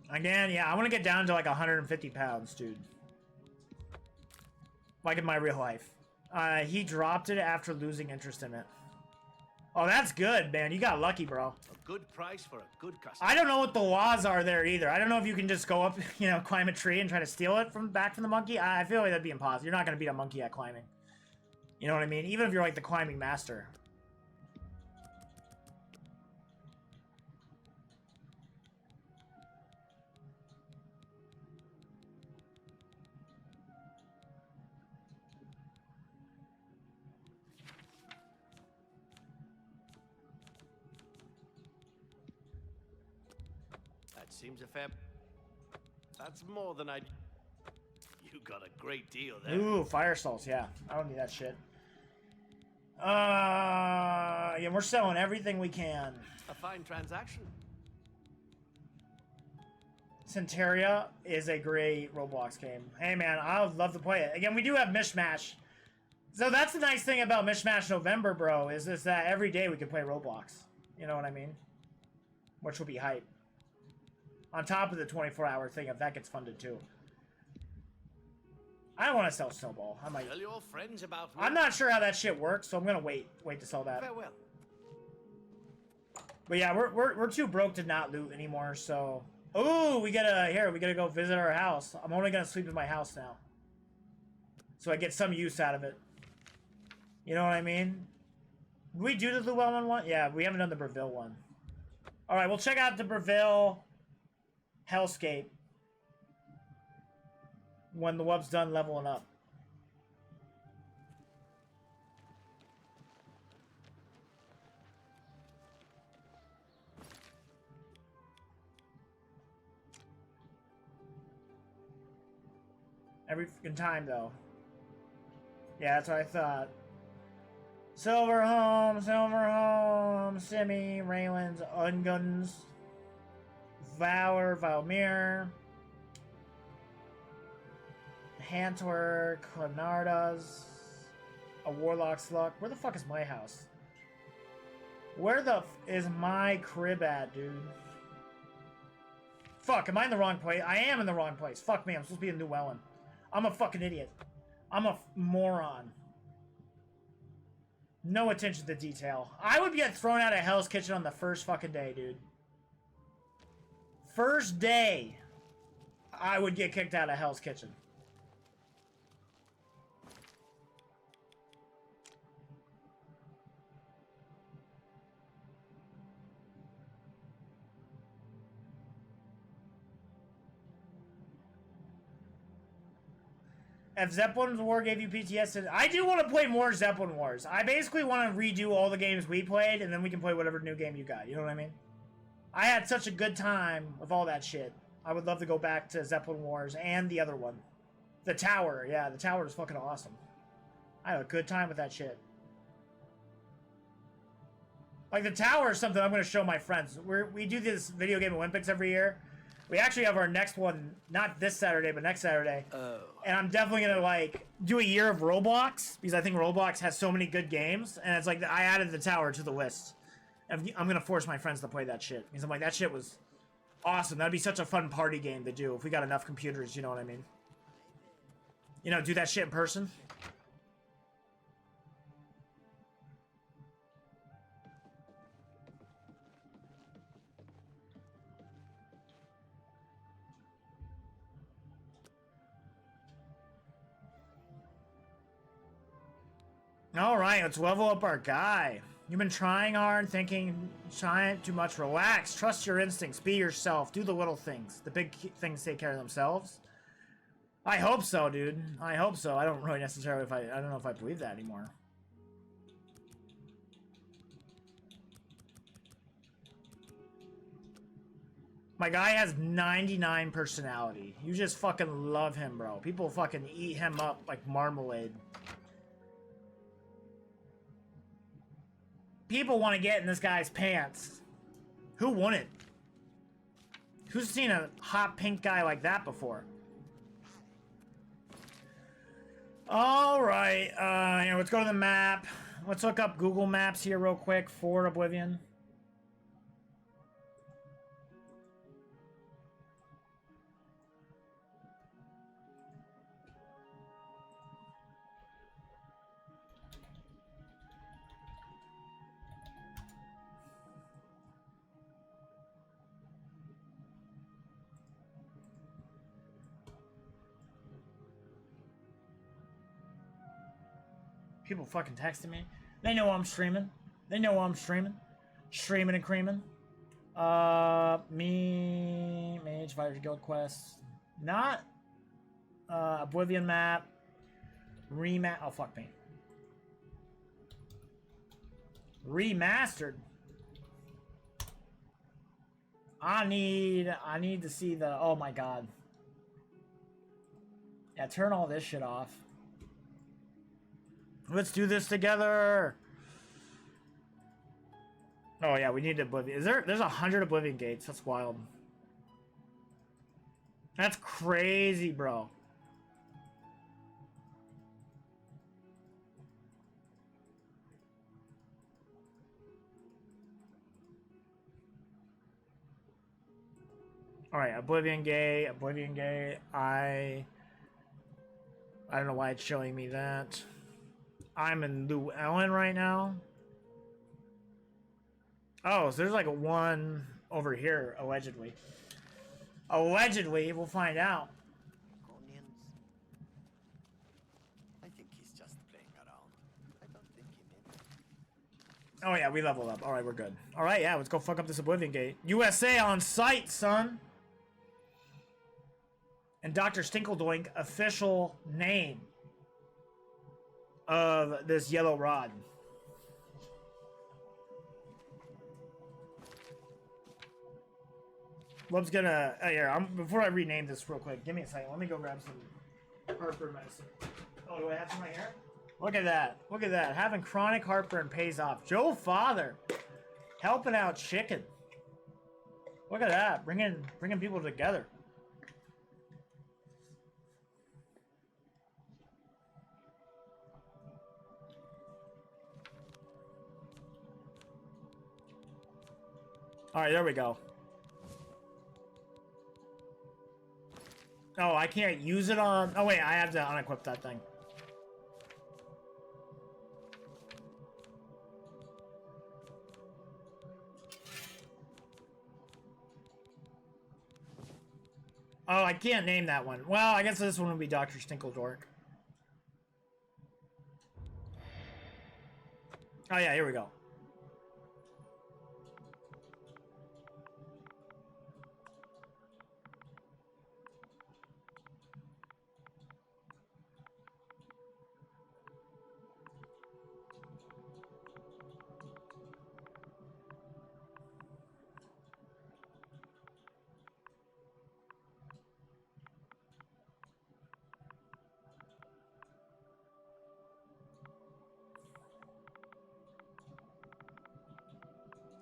Again, yeah, I want to get down to like 150 pounds, dude. Like in my real life. He dropped it after losing interest in it. Oh, that's good, man. You got lucky, bro. A good price for a good customer. I don't know what the laws are there either. I don't know if you can just go up, you know, climb a tree and try to steal it from back from the monkey. I feel like that'd be impossible. You're not going to beat a monkey at climbing. You know what I mean? Even if you're like the climbing master. That seems a fair... That's more than I... You got a great deal there. Ooh, fire salts, yeah. I don't need that shit. Yeah, we're selling everything we can. A fine transaction. Centeria is a great Roblox game. Hey man, I would love to play it. Again, we do have Mishmash. So that's the nice thing about Mishmash November, bro, is that every day we can play Roblox. You know what I mean? Which will be hype. On top of the 24-hour thing, if that gets funded too. I don't want to sell Snowball. I might. Tell your friends about me. I'm not sure how that shit works, so I'm gonna wait to sell that. Farewell. But yeah, we're too broke to not loot anymore, so... Ooh, we gotta go visit our house. I'm only gonna sleep in my house now. So I get some use out of it. You know what I mean? Did we do the Llewellyn one? Yeah, we haven't done the Breville one. Alright, we'll check out the Breville Hellscape when the Wub's done leveling up. Every freaking time, though. Yeah, that's what I thought. Silverhome, Simi, Raylands, Unguns, Valor, Valmir, Hantwer, Clenardas, a Warlock's Luck. Where the fuck is my house? Where the is my crib at, dude? Fuck, am I in the wrong place? I am in the wrong place. Fuck me, I'm supposed to be in Llewellyn. I'm a fucking idiot. I'm a moron. No attention to detail. I would get thrown out of Hell's Kitchen on the first fucking day, dude. First day, I would get kicked out of Hell's Kitchen. If Zeppelin War gave you PTSD, I do want to play more Zeppelin Wars. I basically want to redo all the games we played, and then we can play whatever new game you got. You know what I mean? I had such a good time with all that shit. I would love to go back to Zeppelin Wars and the other one. The Tower. Yeah, the Tower is fucking awesome. I had a good time with that shit. Like, the Tower is something I'm going to show my friends. We do this video game Olympics every year. We actually have our next one, not this Saturday, but next Saturday. Oh. And I'm definitely going to, like, do a year of Roblox, because I think Roblox has so many good games. And it's like, I added the Tower to the list. And I'm going to force my friends to play that shit. Because I'm like, that shit was awesome. That'd be such a fun party game to do if we got enough computers, you know what I mean? You know, do that shit in person. All right, let's level up our guy. You've been trying hard, trying too much. Relax, trust your instincts, be yourself, do the little things. The big things take care of themselves. I hope so, dude. I hope so. I don't really necessarily I don't know if I believe that anymore. My guy has 99 personality. You just fucking love him, bro. People fucking eat him up like marmalade. People want to get in this guy's pants. Who wouldn't? Who's seen a hot pink guy like that before? Alright, let's go to the map. Let's look up Google Maps here real quick for Oblivion. People fucking texting me. They know I'm streaming. They know I'm streaming. Streaming and creaming. Mage, Fighters Guild Quest. Not. Oblivion map. Oh, fuck me. Remastered. I need to see the, oh my god. Yeah, turn all this shit off. Let's do this together. Oh yeah, we need Oblivion. There's 100 Oblivion gates. That's wild. That's crazy, bro. All right, Oblivion gate. I don't know why it's showing me that. I'm in Llewellyn right now. Oh, so there's like a one over here, allegedly. Allegedly, we'll find out. I think he's just playing around. I don't think he meant it. Oh yeah, we leveled up. All right, we're good. All right, yeah, let's go fuck up this Oblivion gate. USA on site, son. And Dr. Stinkledoink, official name of this yellow rod. Wub's gonna here. Before I rename this real quick, give me a second. Let me go grab some heartburn medicine. Oh, do I have some right here? Look at that. Look at that. Having chronic heartburn pays off. Joe Father helping out chicken. Look at that. Bringing people together. All right, there we go. Oh, I can't use it on... Oh, wait, I have to unequip that thing. Oh, I can't name that one. Well, I guess this one would be Dr. Stinkledork. Oh, yeah, here we go.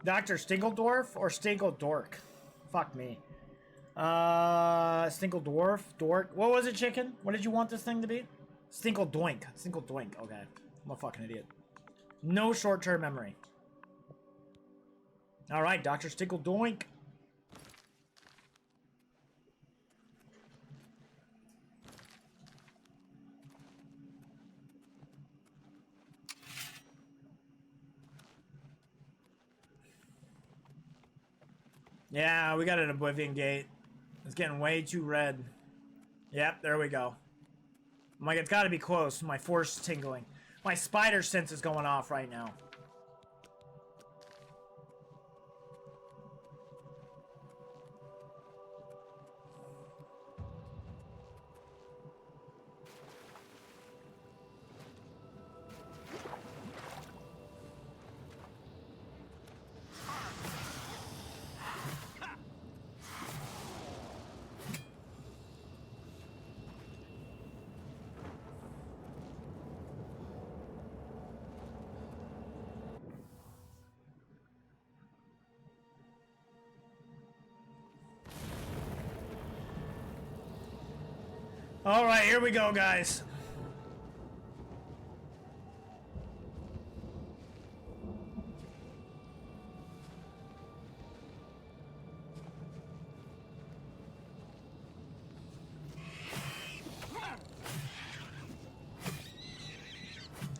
Dr. Stinkledorf or Stinkledork? Fuck me. Stinkledorf? Dork? What was it, chicken? What did you want this thing to be? Stinkledoink. Stinkledoink. Okay. I'm a fucking idiot. No short-term memory. Alright, Dr. Stinkledoink. Yeah, we got an Oblivion gate. It's getting way too red. Yep, there we go. I'm like, it's got to be close. My force tingling. My spider sense is going off right now. All right, here we go, guys.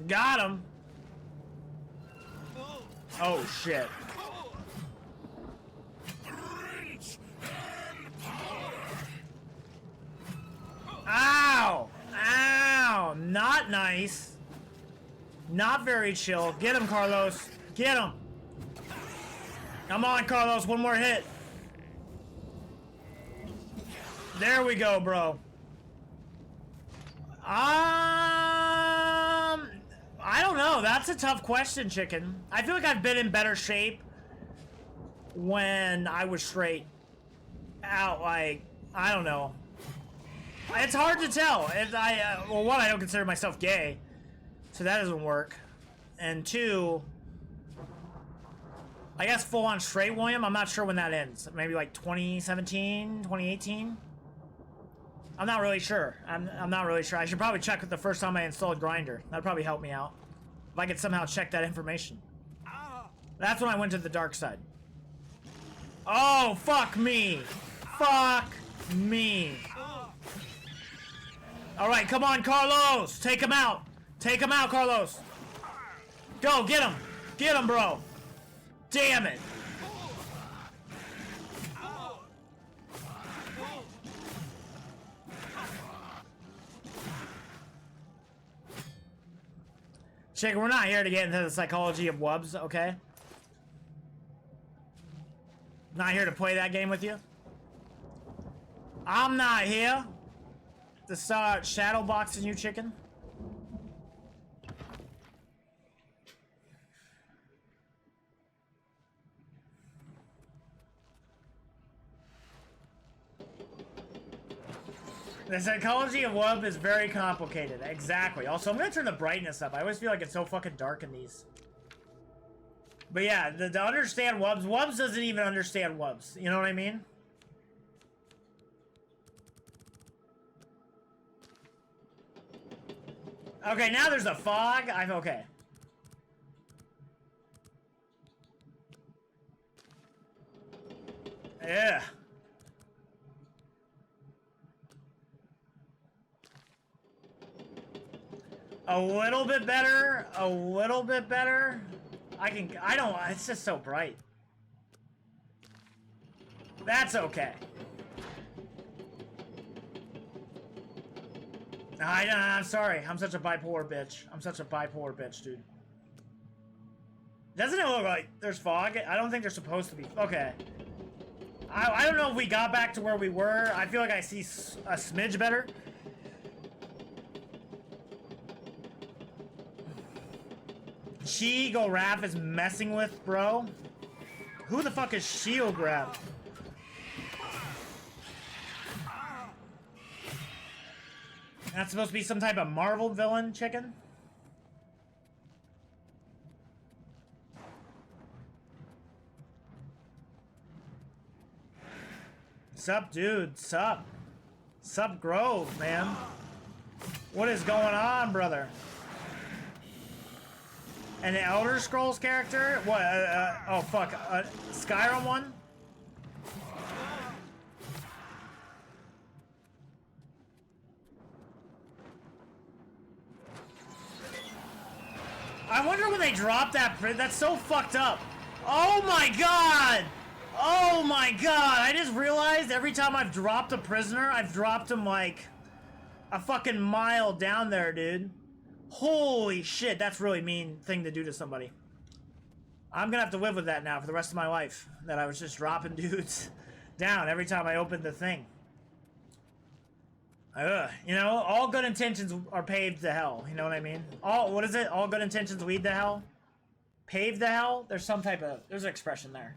Got him. Oh, shit. Ow! Ow! Not nice. Not very chill. Get him, Carlos. Get him. Come on, Carlos. One more hit. There we go, bro. I don't know. That's a tough question, chicken. I feel like I've been in better shape when I was straight out. Like, I don't know. It's hard to tell. Well, one, I don't consider myself gay, so that doesn't work. And two, I guess full-on straight William, I'm not sure when that ends. Maybe like 2017, 2018? I'm not really sure. I'm not really sure. I should probably check it the first time I installed Grindr. That'd probably help me out. If I could somehow check that information. That's when I went to the dark side. Oh, fuck me. Fuck me. All right, come on, Carlos. Take him out. Take him out, Carlos. Go, get him. Get him, bro. Damn it. Chick, we're not here to get into the psychology of Wubz, okay? Not here to play that game with you. I'm not here to start shadowboxing you, chicken. The psychology of Wubz is very complicated. Exactly. Also, I'm gonna turn the brightness up. I always feel like it's so fucking dark in these. But yeah, to understand Wubz, Wubz doesn't even understand Wubz. You know what I mean? Okay, now there's a fog. I'm okay. Yeah. A little bit better. A little bit better. I don't, it's just so bright. That's okay. I'm sorry. I'm such a bipolar bitch. I'm such a bipolar bitch, dude. Doesn't it look like there's fog? I don't think there's supposed to be. Okay. I don't know if we got back to where we were. I feel like I see a smidge better. Shigoraf is messing with, bro. Who the fuck is Shigoraf? That's supposed to be some type of Marvel villain, chicken? Sup, dude? Sup? Sup, Grove, man? What is going on, brother? An Elder Scrolls character? What? Oh, fuck. Skyrim one? I wonder when they drop that print. That's so fucked up. Oh my god! Oh my god! I just realized every time I've dropped a prisoner, I've dropped him like a fucking mile down there, dude. Holy shit, that's really mean thing to do to somebody. I'm gonna have to live with that now for the rest of my life. That I was just dropping dudes down every time I opened the thing. You know, all good intentions are paved to hell. You know what I mean? What is it? All good intentions lead to hell? Paved to hell? There's some type of, there's an expression there.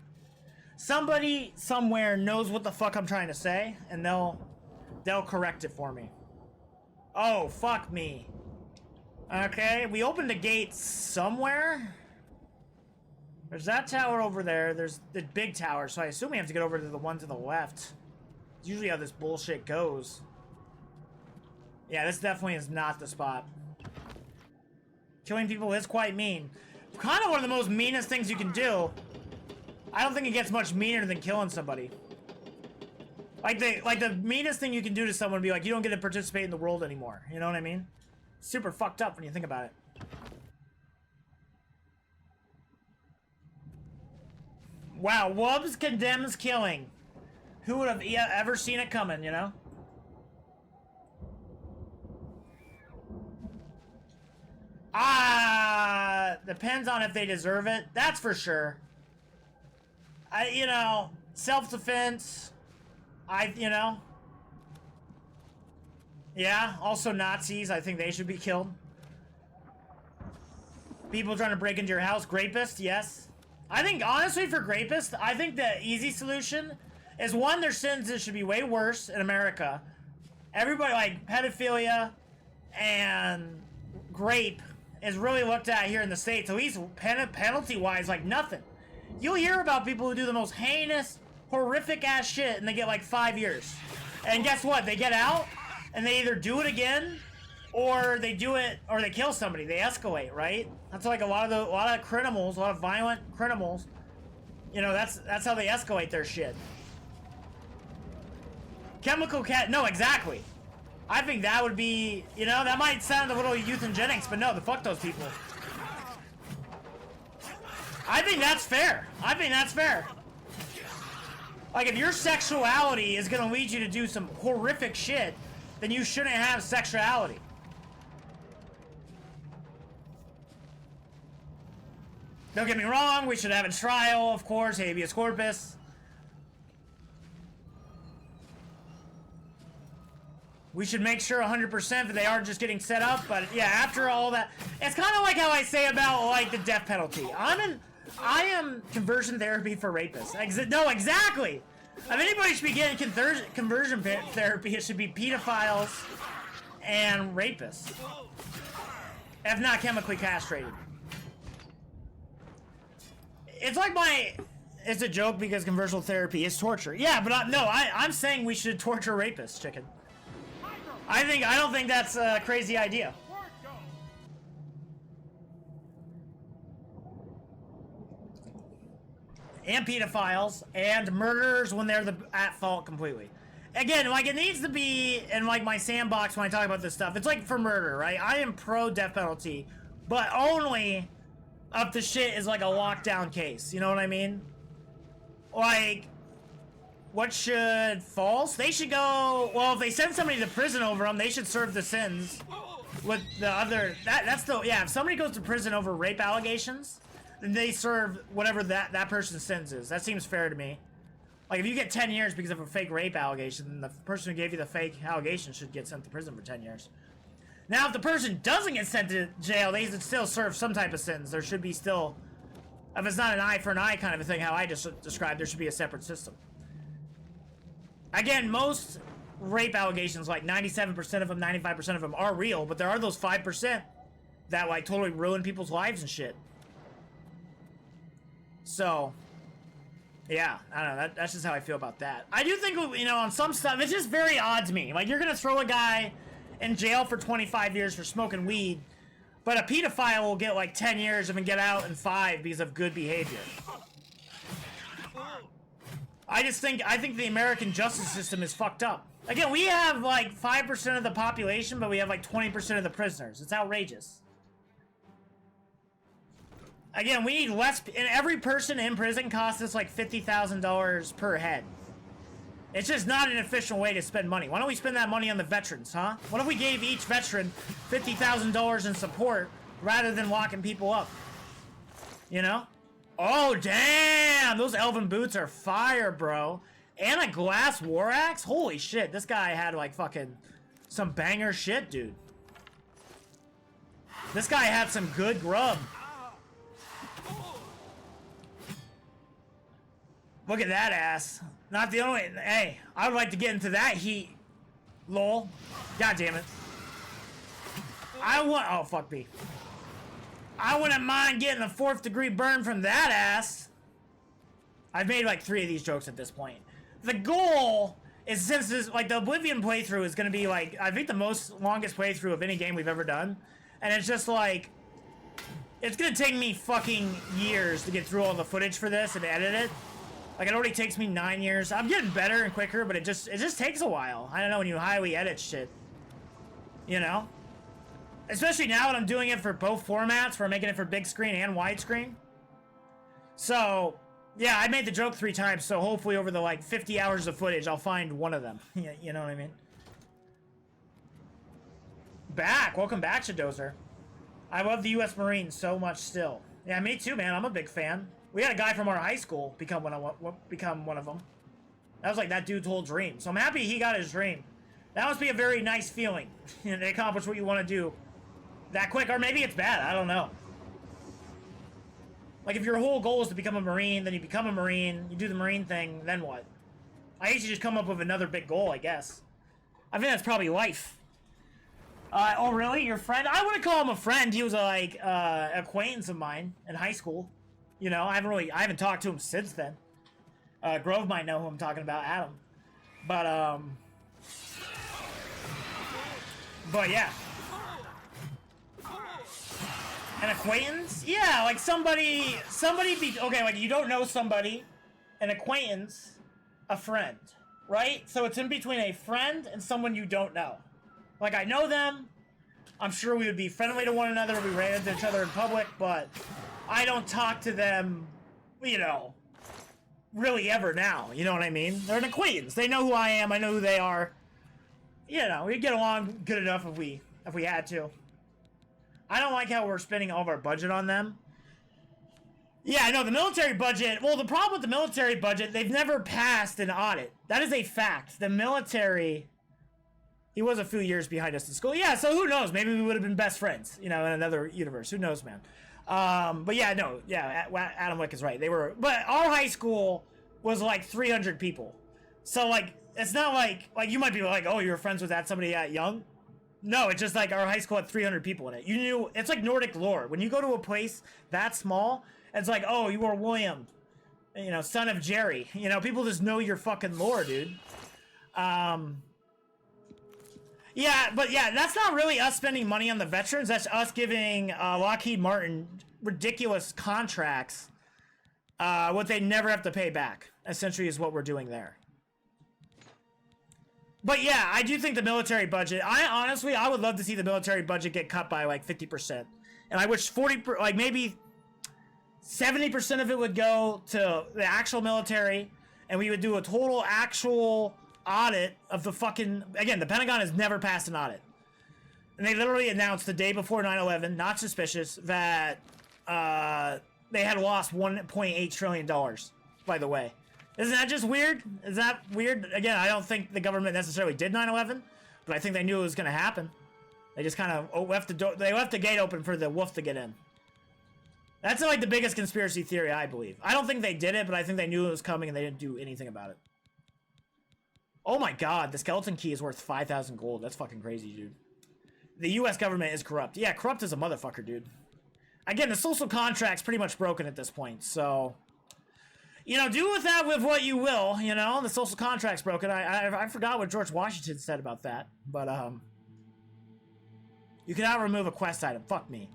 Somebody somewhere knows what the fuck I'm trying to say, and they'll correct it for me. Oh, fuck me. Okay, we opened a gate somewhere. There's that tower over there. There's the big tower, so I assume we have to get over to the one to the left. It's usually how this bullshit goes. Yeah, this definitely is not the spot. Killing people is quite mean. Kind of one of the most meanest things you can do. I don't think it gets much meaner than killing somebody. Like the meanest thing you can do to someone would be like, you don't get to participate in the world anymore. You know what I mean? Super fucked up when you think about it. Wow, Wubz condemns killing. Who would have ever seen it coming, you know? Depends on if they deserve it. That's for sure. You know, self-defense. You know. Yeah, also Nazis. I think they should be killed. People trying to break into your house. Grapists, yes. I think, honestly, for grapists, I think the easy solution is, one, their sentences should be way worse in America. Everybody, like, pedophilia and rape is really looked at here in the States, at least penalty-wise, like nothing. You'll hear about people who do the most heinous, horrific-ass shit, and they get, like, 5 years. And guess what? They get out, and they either do it again, or they do it, or they kill somebody. They escalate, right? That's like a lot of criminals, a lot of violent criminals. You know, that's how they escalate their shit. Chemical cat, no, exactly. I think that would be, you know, that might sound a little euthangenics, but no, fuck those people. I think that's fair. I think that's fair. Like, if your sexuality is gonna lead you to do some horrific shit, then you shouldn't have sexuality. Don't get me wrong, we should have a trial, of course, habeas corpus. We should make sure 100% that they aren't just getting set up, but yeah, after all that, it's kind of like how I say about, like, the death penalty. I am conversion therapy for rapists. No, exactly! If anybody should be getting conversion therapy, it should be pedophiles and rapists. If not chemically castrated. It's like it's a joke because conversion therapy is torture. Yeah, but I'm saying we should torture rapists, chicken. I don't think that's a crazy idea. And pedophiles and murderers when they're at fault completely. Again, like, it needs to be in, like, my sandbox when I talk about this stuff. It's like for murder, right? I am pro death penalty, but only if the shit is like a lockdown case. You know what I mean? Like, what should false? They should go, well, if they send somebody to prison over them, they should serve the sins with the other, if somebody goes to prison over rape allegations, then they serve whatever that person's sins is. That seems fair to me. Like, if you get 10 years because of a fake rape allegation, then the person who gave you the fake allegation should get sent to prison for 10 years. Now, if the person doesn't get sent to jail, they should still serve some type of sentence. There should be still, if it's not an eye for an eye kind of a thing, how I just described, there should be a separate system. Again, most rape allegations, like 97% of them, 95% of them are real, but there are those 5% that, like, totally ruin people's lives and shit. So, yeah, I don't know, that's just how I feel about that. I do think, you know, on some stuff, it's just very odd to me. Like, you're gonna throw a guy in jail for 25 years for smoking weed, but a pedophile will get, like, 10 years and get out in 5 because of good behavior. I think the American justice system is fucked up. Again, we have, like, 5% of the population, but we have, like, 20% of the prisoners. It's outrageous. Again, we need less, and every person in prison costs us, like, $50,000 per head. It's just not an efficient way to spend money. Why don't we spend that money on the veterans, huh? What if we gave each veteran $50,000 in support rather than locking people up? You know? Oh, damn! Those elven boots are fire, bro. And a glass war axe? Holy shit, this guy had, like, fucking some banger shit, dude. This guy had some good grub. Look at that ass. Not the only... Hey, I would like to get into that heat. Lol. God damn it. Oh, fuck me. I wouldn't mind getting a 4th degree burn from that ass. I've made like 3 of these jokes at this point. The goal is since this, like, the Oblivion playthrough is gonna be, like, I think the longest playthrough of any game we've ever done. And it's just, like, it's gonna take me fucking years to get through all the footage for this and edit it. Like, it already takes me 9 years. I'm getting better and quicker, but it just takes a while. I don't know, when you highly edit shit. You know? Especially now that I'm doing it for both formats, where I'm making it for big screen and widescreen. So, yeah, I made the joke 3 times, so hopefully over the, like, 50 hours of footage, I'll find one of them. You know what I mean? Welcome back, Shadozer. I love the U.S. Marines so much still. Yeah, me too, man. I'm a big fan. We had a guy from our high school become one of them. That was like that dude's whole dream. So I'm happy he got his dream. That must be a very nice feeling. To accomplish what you want to do that quick. Or maybe it's bad. I don't know. Like, if your whole goal is to become a Marine, then you become a Marine, you do the Marine thing, then what? I usually just come up with another big goal, I guess. I think that's probably life. Oh, really? Your friend? I wouldn't call him a friend. He was a, like, acquaintance of mine in high school. You know, I haven't talked to him since then. Grove might know who I'm talking about, Adam. But yeah. An acquaintance? Yeah, like somebody okay, like you don't know somebody, an acquaintance, a friend, right? So it's in between a friend and someone you don't know. Like, I know them, I'm sure we would be friendly to one another if we ran into each other in public, but I don't talk to them, you know, really ever now, you know what I mean? They're an acquaintance, they know who I am, I know who they are. You know, we'd get along good enough if we had to. I don't like how we're spending all of our budget on them. Yeah, I know, the military budget... Well, the problem with the military budget, they've never passed an audit. That is a fact. The military... He was a few years behind us in school. Yeah, so who knows? Maybe we would have been best friends, you know, in another universe. Who knows, man? But yeah, no. Yeah, Adam Wick is right. They were... But our high school was like 300 people. So, like, it's not like... Like, you might be like, oh, you were friends with somebody that young? No, it's just like our high school had 300 people in it. You knew, it's like Nordic lore. When you go to a place that small, it's like, oh, you were William, you know, son of Jerry. You know, people just know your fucking lore, dude. Yeah, but yeah, that's not really us spending money on the veterans. That's us giving Lockheed Martin ridiculous contracts, what they never have to pay back, essentially is what we're doing there. But yeah, I do think the military budget, honestly, I would love to see the military budget get cut by like 50%. And I wish like maybe 70% of it would go to the actual military, and we would do a total actual audit of the fucking, again, the Pentagon has never passed an audit. And they literally announced the day before 9/11, not suspicious, that they had lost $1.8 trillion, by the way. Isn't that just weird? Is that weird? Again, I don't think the government necessarily did 9/11, but I think they knew it was going to happen. They just kind of left the gate open for the wolf to get in. That's like the biggest conspiracy theory, I believe. I don't think they did it, but I think they knew it was coming and they didn't do anything about it. Oh my god, the skeleton key is worth 5,000 gold. That's fucking crazy, dude. The U.S. government is corrupt. Yeah, corrupt as a motherfucker, dude. Again, the social contract's pretty much broken at this point, so... You know, do with that with what you will, you know? The social contract's broken. I forgot what George Washington said about that, but, you cannot remove a quest item. Fuck me.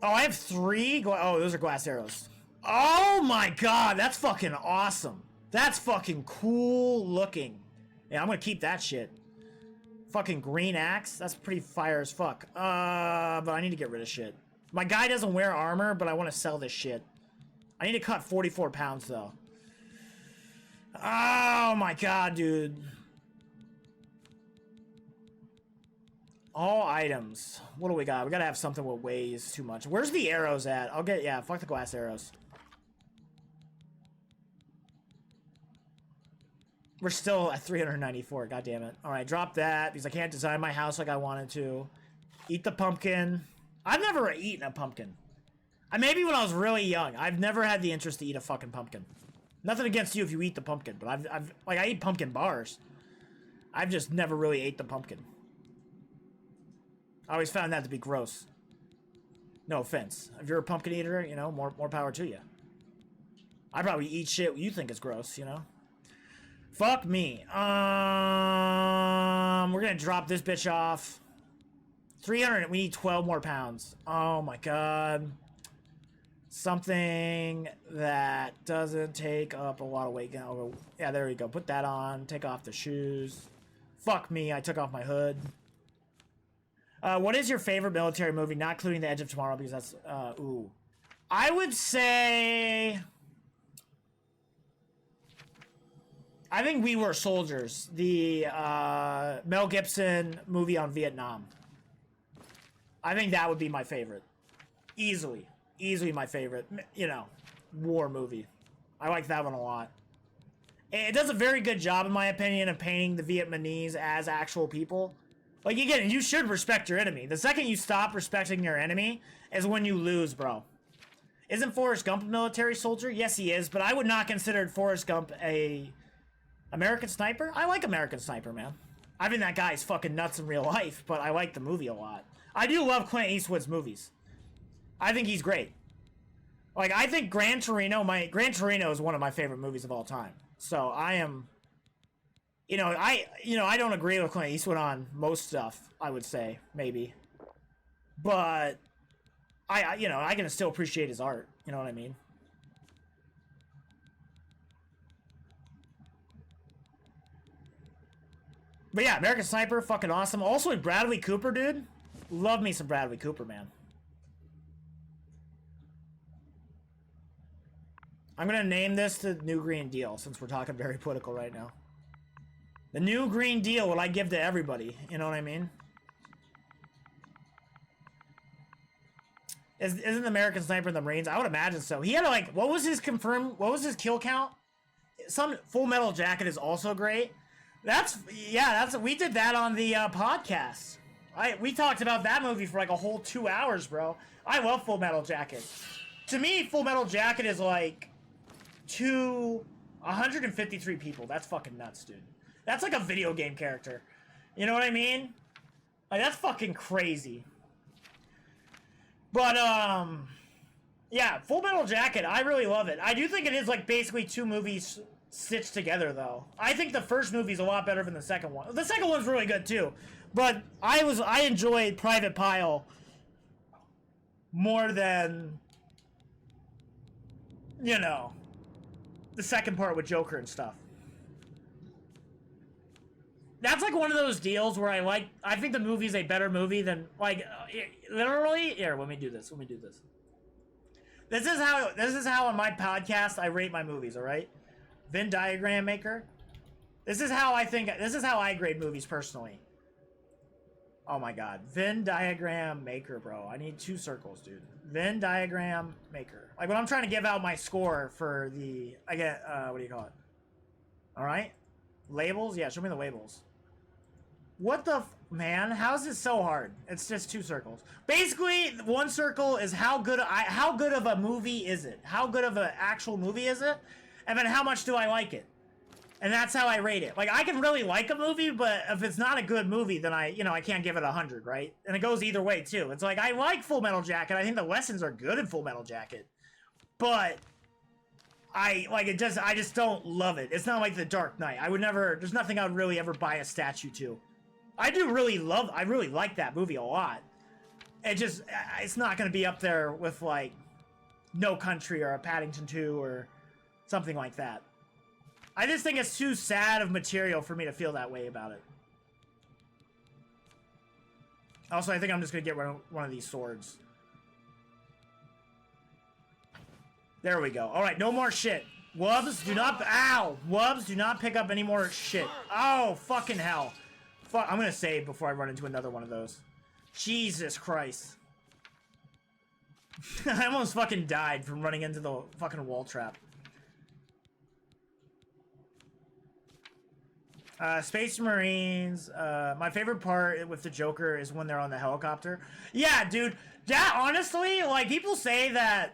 Oh, I have 3? Oh, those are glass arrows. Oh my god, that's fucking awesome. That's fucking cool looking. Yeah, I'm gonna keep that shit. Fucking green axe. That's pretty fire as fuck. But I need to get rid of shit. My guy doesn't wear armor, but I want to sell this shit. I need to cut 44 pounds, though. Oh, my God, dude. All items. What do we got? We gotta have something that weighs too much. Where's the arrows at? I'll get... Yeah, fuck the glass arrows. We're still at 394. God damn it. All right, drop that because I can't design my house like I wanted to. Eat the pumpkin. I've never eaten a pumpkin. Maybe when I was really young. I've never had the interest to eat a fucking pumpkin. Nothing against you if you eat the pumpkin, but I've like, I eat pumpkin bars. I've just never really ate the pumpkin. I always found that to be gross. No offense. If you're a pumpkin eater, you know, more power to you. I probably eat shit you think is gross, you know? Fuck me. We're gonna drop this bitch off. 300. We need 12 more pounds. Oh my god. Something that doesn't take up a lot of weight. Yeah, there we go. Put that on. Take off the shoes. Fuck me. I took off my hood. What is your favorite military movie? Not including The Edge of Tomorrow, because that's ooh. I would say, I think We Were Soldiers, the Mel Gibson movie on Vietnam. I think that would be my favorite. Easily my favorite, you know, war movie. I like that one a lot. It does a very good job, in my opinion, of painting the Vietnamese as actual people. Like, again, you should respect your enemy. The second you stop respecting your enemy is when you lose, bro. Isn't Forrest Gump a military soldier? Yes, he is, but I would not consider Forrest Gump a American Sniper. I like American Sniper, man. I think that guy's fucking nuts in real life, but I like the movie a lot. I do love Clint Eastwood's movies. I think he's great. Like, I think Gran Torino is one of my favorite movies of all time. So I am, I don't agree with Clint Eastwood on most stuff, I would say, maybe. But I can still appreciate his art. You know what I mean? But yeah, American Sniper, fucking awesome. Also with Bradley Cooper, dude. Love me some Bradley Cooper, man. I'm gonna name this the New Green Deal, since we're talking very political right now. The New Green Deal will I give to everybody, you know what I mean? Isn't the American Sniper in the Marines? I would imagine so. He had what was his kill count? Some Full Metal Jacket is also great. We did that on the podcast. We talked about that movie for like a whole 2 hours, bro. I love Full Metal Jacket. To me, Full Metal Jacket is like 153 people. That's fucking nuts, dude. That's like a video game character. You know what I mean? Like, that's fucking crazy. But, yeah, Full Metal Jacket, I really love it. I do think it is like basically two movies stitched together, though. I think the first movie's a lot better than the second one. The second one's really good, too. But I enjoyed Private Pile more than, the second part with Joker and stuff. That's like one of those deals where I think the movie's a better movie than, literally, here, let me do this. This is how on my podcast I rate my movies, alright? Venn diagram maker. This is how I grade movies personally. Oh my god. Venn diagram maker, bro. I need 2 circles, dude. Venn diagram maker. Like when I'm trying to give out my score for what do you call it? Alright? Labels? Yeah, show me the labels. What the man? How is this so hard? It's just 2 circles. Basically, 1 circle is how good of a movie is it? How good of an actual movie is it? And then how much do I like it? And that's how I rate it. Like, I can really like a movie, but if it's not a good movie, then I can't give it 100, right? And it goes either way, too. It's like, I like Full Metal Jacket. I think the lessons are good in Full Metal Jacket. But I just don't love it. It's not like The Dark Knight. There's nothing I would really ever buy a statue to. I really like that movie a lot. It's not going to be up there with, like, No Country or a Paddington 2 or something like that. I just think it's too sad of material for me to feel that way about it. Also, I think I'm just going to get one of these swords. There we go. Alright, no more shit. Wubz, do not... Ow! Wubz, do not pick up any more shit. Oh, fucking hell. Fuck, I'm going to save before I run into another one of those. Jesus Christ. I almost fucking died from running into the fucking wall trap. Space Marines. My favorite part with the Joker is when they're on the helicopter. Yeah, dude. That, honestly, like, people say that...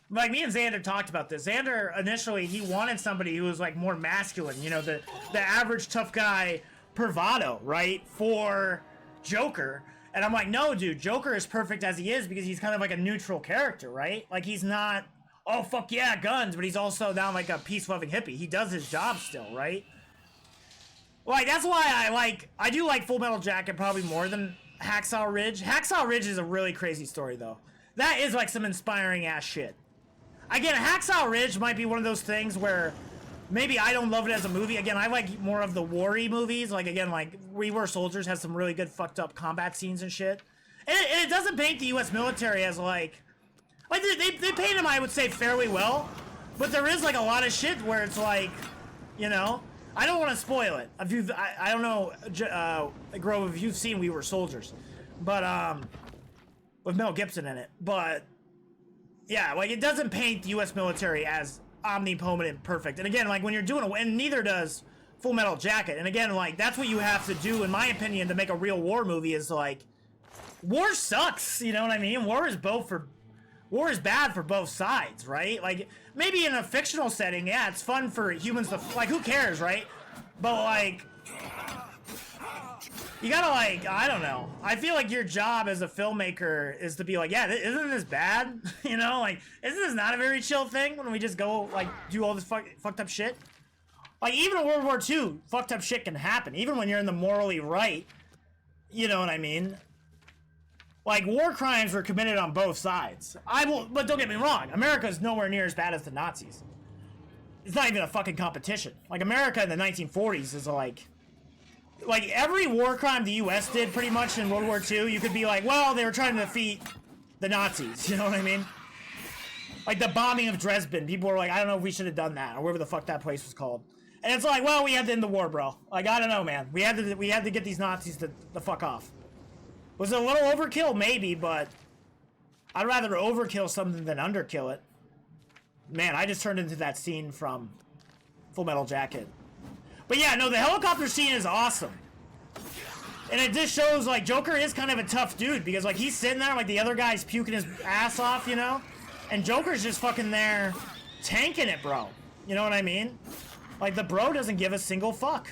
Like, me and Xander talked about this. Xander, initially, he wanted somebody who was, like, more masculine. You know, the average tough guy bravado, right? For Joker. And I'm like, no, dude. Joker is perfect as he is because he's kind of like a neutral character, right? Like, he's not, oh, fuck yeah, guns. But he's also now like a peace-loving hippie. He does his job still, right? Like, that's why I do like Full Metal Jacket probably more than Hacksaw Ridge. Hacksaw Ridge is a really crazy story, though. That is, like, some inspiring ass shit. Again, Hacksaw Ridge might be one of those things where maybe I don't love it as a movie. Again, I like more of the war-y movies. Like, again, like, We Were Soldiers has some really good fucked up combat scenes and shit. And it doesn't paint the U.S. military as, like they paint them, I would say, fairly well. But there is, like, a lot of shit where it's, like, you know, I don't want to spoil it. If you've, I don't know, Grove, if you've seen We Were Soldiers. But, with Mel Gibson in it. But, yeah, like, it doesn't paint the U.S. military as omnipotent perfect. And again, like, when you're doing it, and neither does Full Metal Jacket. And again, like, that's what you have to do, in my opinion, to make a real war movie is, like, war sucks, you know what I mean? War is bad for both sides, right? Like, maybe in a fictional setting, yeah, it's fun for humans to, like, who cares, right? But, like, you gotta, like, I don't know. I feel like your job as a filmmaker is to be like, yeah, isn't this bad? You know, like, isn't this not a very chill thing when we just go, like, do all this fucked up shit? Like, even in World War II, fucked up shit can happen. Even when you're in the morally right, you know what I mean? Like, war crimes were committed on both sides. But don't get me wrong, America's nowhere near as bad as the Nazis. It's not even a fucking competition. Like, America in the 1940s is like every war crime the U.S. did pretty much in World War II, you could be like, well, they were trying to defeat the Nazis, you know what I mean? Like, the bombing of Dresden, people were like, I don't know if we should have done that, or whatever the fuck that place was called. And it's like, well, we had to end the war, bro. Like, I don't know, man. We had to get these Nazis to fuck off. Was it a little overkill? Maybe, but I'd rather overkill something than underkill it. Man, I just turned into that scene from Full Metal Jacket. But yeah, no, the helicopter scene is awesome. And it just shows, like, Joker is kind of a tough dude, because, like, he's sitting there, like, the other guy's puking his ass off, you know? And Joker's just fucking there tanking it, bro. You know what I mean? Like, the bro doesn't give a single fuck.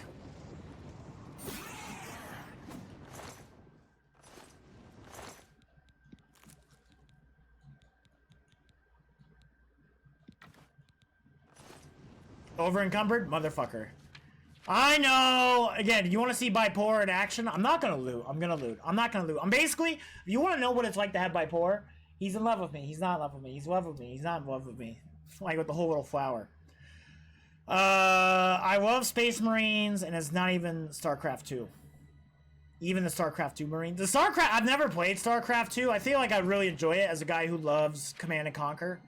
Over encumbered? Motherfucker. I know! Again, you want to see Bipolar in action? I'm not gonna loot. I'm gonna loot. I'm not gonna loot. I'm basically, if you want to know what it's like to have Bipolar, he's in love with me. He's not in love with me. He's in love with me. He's not in love with me. Like with the whole little flower. I love Space Marines, and it's not even StarCraft 2. Even the StarCraft 2 Marines. The StarCraft, I've never played StarCraft 2. I feel like I'd really enjoy it as a guy who loves Command & Conquer.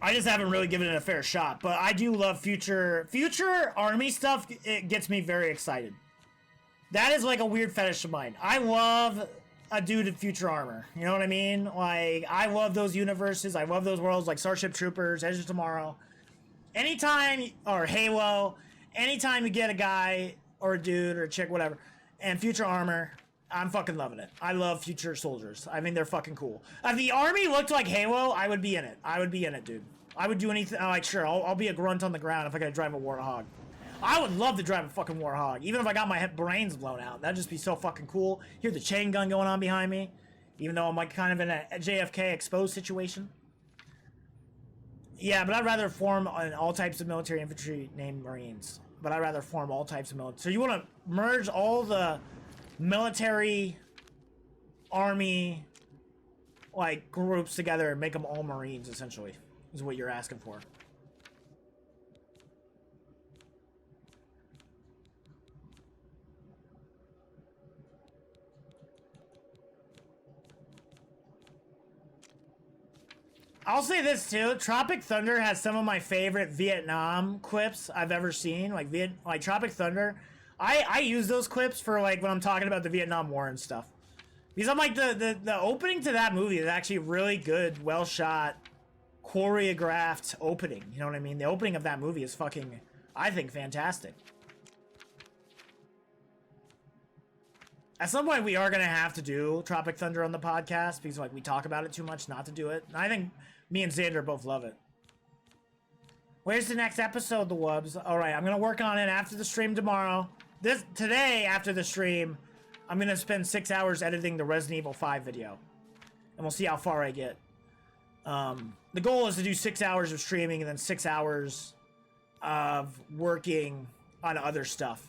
I just haven't really given it a fair shot, but I do love future army stuff. It gets me very excited. That is like a weird fetish of mine. I love a dude in future armor. You know what I mean? Like, I love those universes. I love those worlds like Starship Troopers, Edge of Tomorrow. Anytime, or Halo, anytime you get a guy or a dude or a chick, whatever, and future armor, I'm fucking loving it. I love future soldiers. I mean, they're fucking cool. If the army looked like Halo, I would be in it. I would be in it, dude. I would do anything. Like, sure, I'll be a grunt on the ground if I gotta drive a Warthog. I would love to drive a fucking Warthog, even if I got my brains blown out. That'd just be so fucking cool. Hear the chain gun going on behind me, even though I'm like kind of in a JFK exposed situation. Yeah, but I'd rather form all types of military infantry named Marines. But I'd rather form all types of military. So you want to merge all the military, army, like, groups together and make them all Marines, essentially, is what you're asking for. I'll say this too, Tropic Thunder has some of my favorite Vietnam clips I've ever seen. Like Tropic Thunder, I use those clips for like when I'm talking about the Vietnam War and stuff. Because I'm like, the opening to that movie is actually really good, well shot, choreographed opening. You know what I mean? The opening of that movie is fucking, I think, fantastic. At some point, we are going to have to do Tropic Thunder on the podcast because, like, we talk about it too much not to do it. And I think me and Xander both love it. Where's the next episode, the Wubz? All right, I'm going to work on it after the stream tomorrow. Today, after the stream, I'm going to spend 6 hours editing the Resident Evil 5 video. And we'll see how far I get. The goal is to do 6 hours of streaming and then 6 hours of working on other stuff.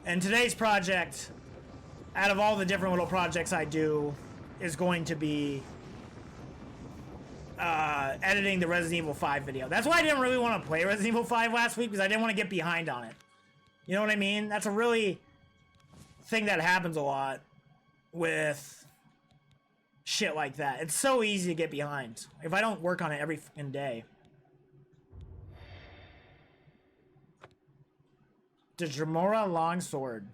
And today's project, out of all the different little projects I do, is going to be editing the Resident Evil 5 video. That's why I didn't really want to play Resident Evil 5 last week, because I didn't want to get behind on it. You know what I mean? That's a really thing that happens a lot with shit like that. It's so easy to get behind if I don't work on it every fucking day. The Dremora Longsword.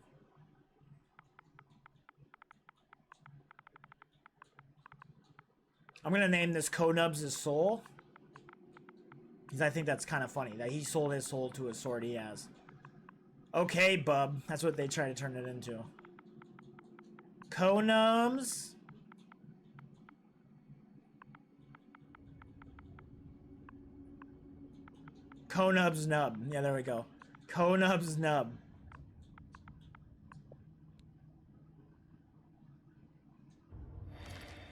I'm gonna name this Konubs' soul, because I think that's kind of funny that he sold his soul to a sword he has. Okay, bub. That's what they try to turn it into. Konubs. Konubs nub. Yeah, there we go. Konubs nub.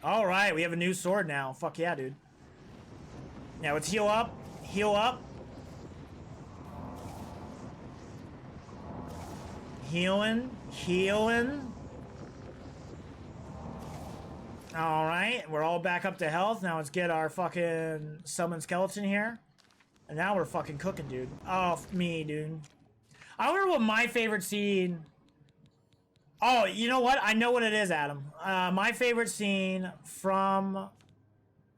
All right, we have a new sword now. Fuck yeah, dude. Now let's heal up. Heal up. Healing. Healing. All right, we're all back up to health. Now let's get our fucking summon skeleton here. And now we're fucking cooking, dude. Oh, me, dude. I wonder what my favorite scene... Oh, you know what? I know what it is, Adam. My favorite scene from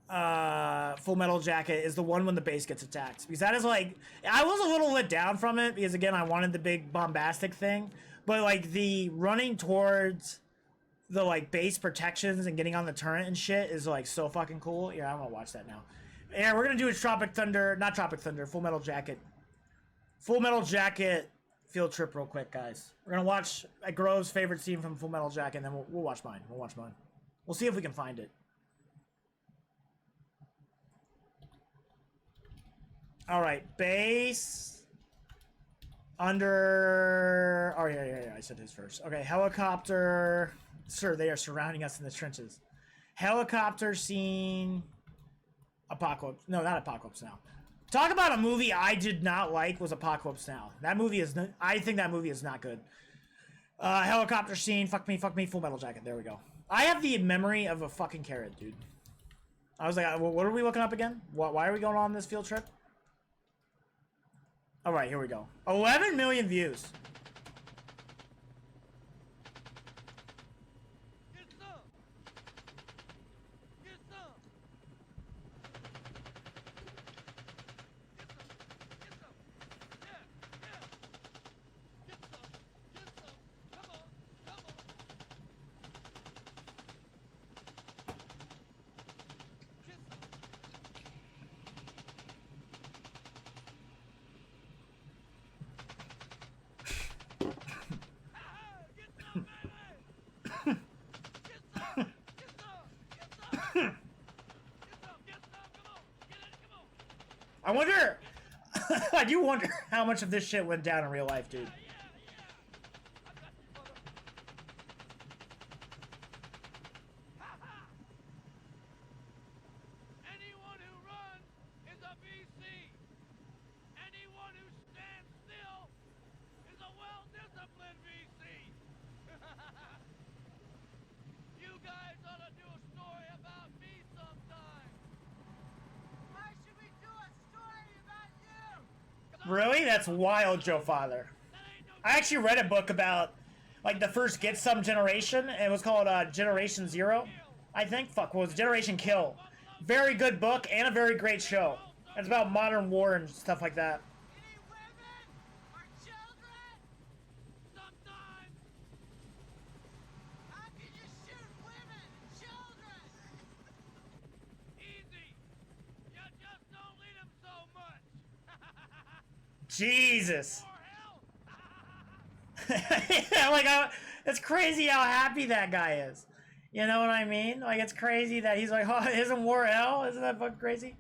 Full Metal Jacket is the one when the base gets attacked. Because that is like... I was a little let down from it because, again, I wanted the big bombastic thing. But, like, the running towards the, like, base protections and getting on the turret and shit is, like, so fucking cool. Yeah, I'm gonna watch that now. Yeah, we're gonna do a Tropic Thunder... Not Tropic Thunder, Full Metal Jacket. Full Metal Jacket... field trip real quick, guys. We're gonna watch Grove's favorite scene from Full Metal Jacket, and then we'll watch mine. We'll watch mine. We'll see if we can find it. All right, base under. Oh yeah. I said his first. Okay, helicopter. Sir, they are surrounding us in the trenches. Helicopter scene. Apocalypse. No, not Apocalypse Now. Talk about a movie I did not like was Apocalypse Now. That movie is... I think that movie is not good. Helicopter scene. Fuck me. Full Metal Jacket. There we go. I have the memory of a fucking carrot, dude. I was like, what are we looking up again? Why are we going on this field trip? All right, here we go. 11 million views. I wonder... I do wonder how much of this shit went down in real life, dude. Anyone who runs is a VC. Anyone who stands still is a well-disciplined VC. You guys ought to do a story about me sometime. Why should we do a story about you? Really? That's wild, Joe Father. I actually read a book about, like, the first Get Some generation, and it was called Generation Zero, I think. Fuck, what was it? Generation Kill. Very good book and a very great show. It's about modern war and stuff like that. Jesus. Like, it's crazy how happy that guy is. You know what I mean? Like, it's crazy that he's like, oh, isn't war hell? Isn't that fucking crazy?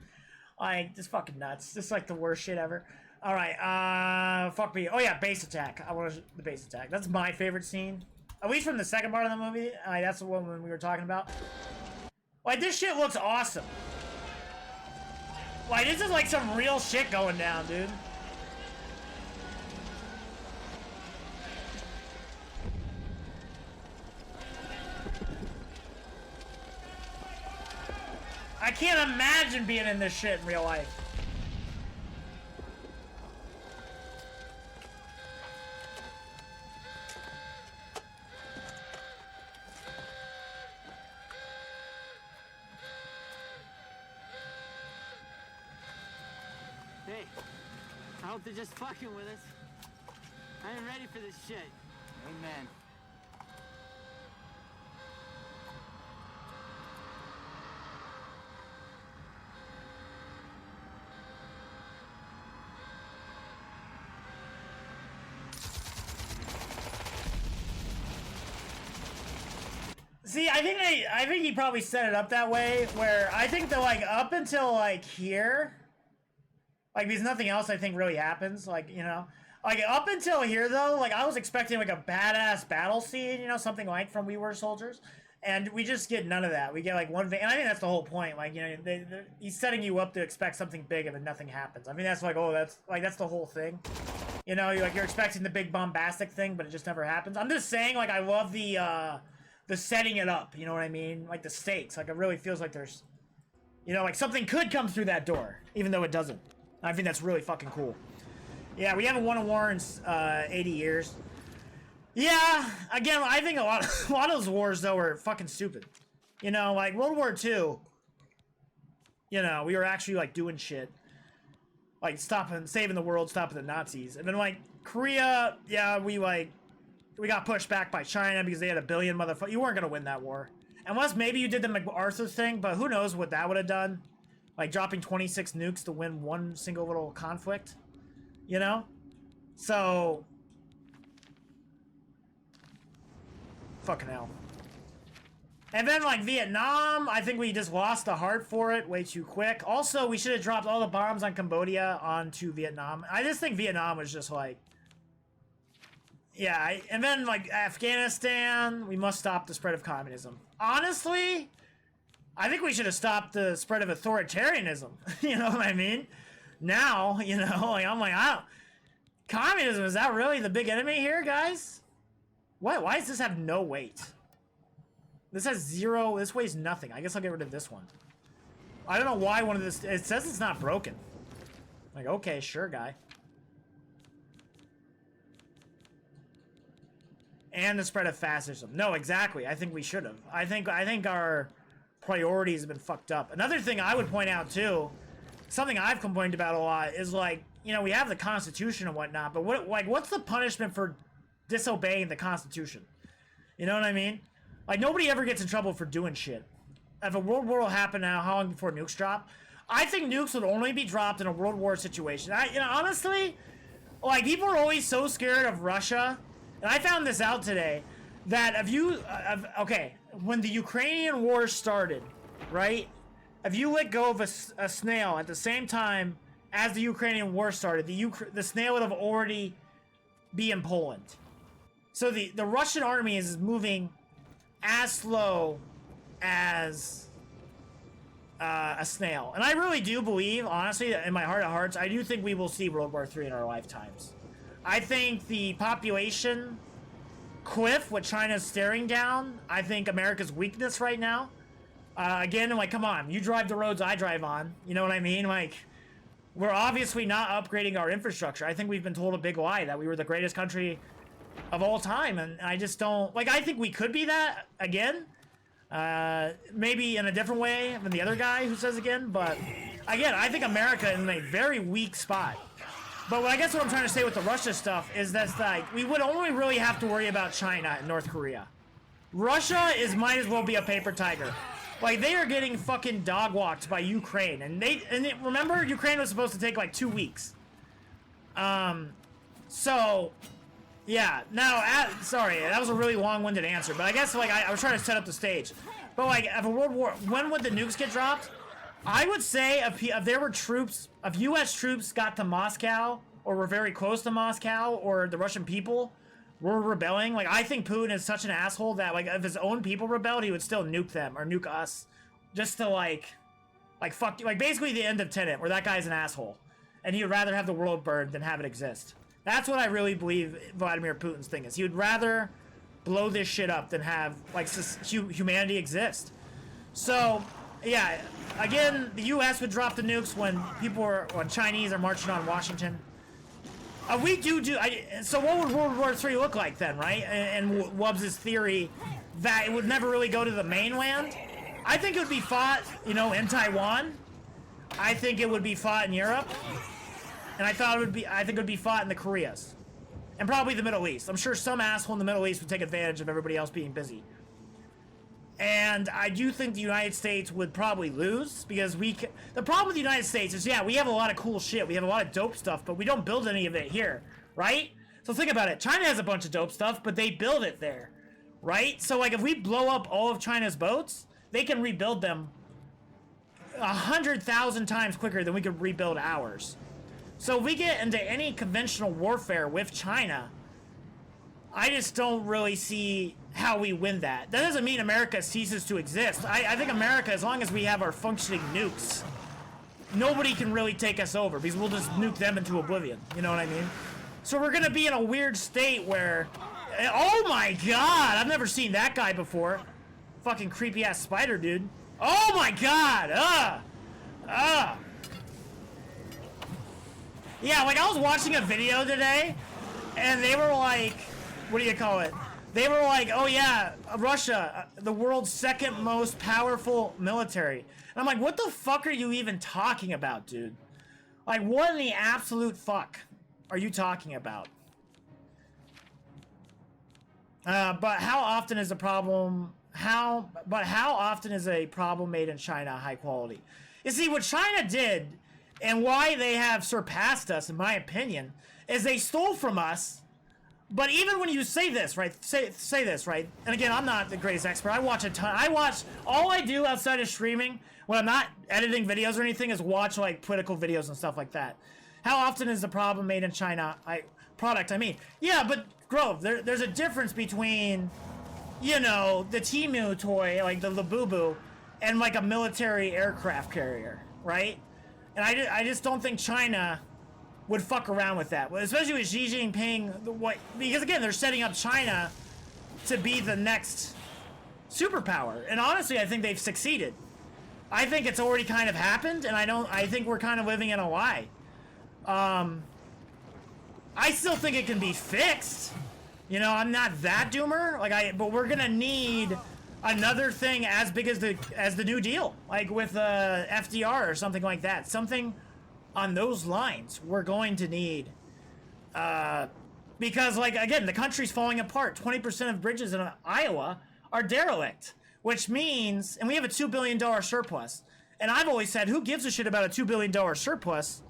Like, just fucking nuts. Just like the worst shit ever. All right, fuck me. Oh yeah, base attack. I want the base attack. That's my favorite scene. At least from the second part of the movie. That's the one we were talking about. Like, this shit looks awesome. Like, this is like some real shit going down, dude. I can't imagine being in this shit in real life. Hey, I hope they're just fucking with us. I ain't ready for this shit. Amen. See, I think he probably set it up that way, where I think that, like, up until, like, here, like, because nothing else, I think, really happens, like, you know, like, up until here, though, like, I was expecting, like, a badass battle scene, you know, something like from We Were Soldiers, and we just get none of that. We get, like, one thing, and I think that's the whole point, like, you know, he's setting you up to expect something big, and then nothing happens. I mean, that's, like, oh, that's the whole thing. You know, you're expecting the big bombastic thing, but it just never happens. I'm just saying, like, I love the setting it up, you know what I mean? Like, the stakes. Like, it really feels like there's, you know, like, something could come through that door, even though it doesn't. I think that's really fucking cool. Yeah, we haven't won a war in 80 years. Yeah, again, I think a lot of those wars, though, were fucking stupid. You know, like, World War II, you know, we were actually, like, doing shit. Like, saving the world, stopping the Nazis. And then, like, Korea, yeah, we got pushed back by China because they had 1 billion motherfuckers. You weren't going to win that war. Unless maybe you did the MacArthur thing, but who knows what that would have done. Like, dropping 26 nukes to win one single little conflict. You know? So... fucking hell. And then, like, Vietnam, I think we just lost the heart for it way too quick. Also, we should have dropped all the bombs on Cambodia onto Vietnam. I just think Vietnam was just, like... yeah, and then, like, Afghanistan, we must stop the spread of communism. Honestly, I think we should have stopped the spread of authoritarianism. You know what I mean? Now, you know, like, I'm like, communism, is that really the big enemy here, guys? What? Why does this have no weight? This has 0, this weighs nothing. I guess I'll get rid of this one. I don't know why one of this, it says it's not broken. Like, okay, sure, guy. And the spread of fascism. No, exactly. I think we should have. I think our priorities have been fucked up. Another thing I would point out too, something I've complained about a lot is, like, you know, we have the Constitution and whatnot, but what's the punishment for disobeying the Constitution? You know what I mean? Like, nobody ever gets in trouble for doing shit. If a world war will happen now, how long before nukes drop? I think nukes would only be dropped in a world war situation. You know, honestly, like, people are always so scared of Russia. And I found this out today, that okay, when the Ukrainian war started, right? If you let go of a snail at the same time as the Ukrainian war started, the snail would have already be in Poland. So the Russian army is moving as slow as a snail. And I really do believe, honestly, in my heart of hearts, I do think we will see World War III in our lifetimes. I think the population cliff, what China's staring down, I think America's weakness right now. Again, like, come on, you drive the roads I drive on. You know what I mean? Like, we're obviously not upgrading our infrastructure. I think we've been told a big lie that we were the greatest country of all time, and I just don't, like, I think we could be that again. Maybe in a different way than the other guy who says again, but again, I think America is in a very weak spot. But I guess what I'm trying to say with the Russia stuff is that's, like, we would only really have to worry about China and North Korea. Russia might as well be a paper tiger. Like, they are getting fucking dog walked by Ukraine, and remember, Ukraine was supposed to take like 2 weeks. So yeah. Now, sorry, that was a really long-winded answer, but I guess, like, I was trying to set up the stage. But, like, if a world war, when would the nukes get dropped? I would say if there were troops, if U.S. troops got to Moscow, or were very close to Moscow, or the Russian people were rebelling, like, I think Putin is such an asshole that, like, if his own people rebelled, he would still nuke them, or nuke us, just to, like, Like, fuck, like, basically the end of Tenet, where that guy's an asshole. And he would rather have the world burn than have it exist. That's what I really believe Vladimir Putin's thing is. He would rather blow this shit up than have, like, humanity exist. So, yeah, again, the U.S. would drop the nukes when when Chinese are marching on Washington. So what would World War III look like then, right? And Wubz' theory that it would never really go to the mainland. I think it would be fought, you know, in Taiwan. I think it would be fought in Europe. And I think it would be fought in the Koreas. And probably the Middle East. I'm sure some asshole in the Middle East would take advantage of everybody else being busy. And I do think the United States would probably lose because the problem with the United States is, yeah, we have a lot of cool shit. We have a lot of dope stuff, but we don't build any of it here, right? So think about it. China has a bunch of dope stuff, but they build it there, right? So, like, if we blow up all of China's boats, they can rebuild them 100,000 times quicker than we could rebuild ours. So if we get into any conventional warfare with China, I just don't really see how we win that. That doesn't mean America ceases to exist. I think America, as long as we have our functioning nukes, nobody can really take us over because we'll just nuke them into oblivion. You know what I mean? So we're gonna be in a weird state where, oh my god, I've never seen that guy before. Fucking creepy ass spider dude. Oh my god, Yeah, like I was watching a video today and they were like, what do you call it? They were like, oh yeah, Russia, the world's second most powerful military. And I'm like, what the fuck are you even talking about, dude? Like, what in the absolute fuck are you talking about? But how often is a problem made in China high quality? You see, what China did and why they have surpassed us, in my opinion, is they stole from us. But even when you say this, right? Say this, right? And again, I'm not the greatest expert. I watch a ton. All I do outside of streaming when I'm not editing videos or anything is watch like political videos and stuff like that. How often is the problem made in China? I mean, yeah, but Grove, there's a difference between, you know, the Temu toy, like the Labubu, and like a military aircraft carrier, right? And I just don't think China would fuck around with that, especially with Xi Jinping. Because again, they're setting up China to be the next superpower, and honestly, I think they've succeeded. I think it's already kind of happened, and I think we're kind of living in a lie. I still think it can be fixed. You know, I'm not that doomer. But we're gonna need another thing as big as the New Deal, like with FDR or something like that. Something on those lines we're going to need. Because, like, again, the country's falling apart. 20% of bridges in Iowa are derelict, which means, and we have a $2 billion surplus. And I've always said, who gives a shit about a $2 billion surplus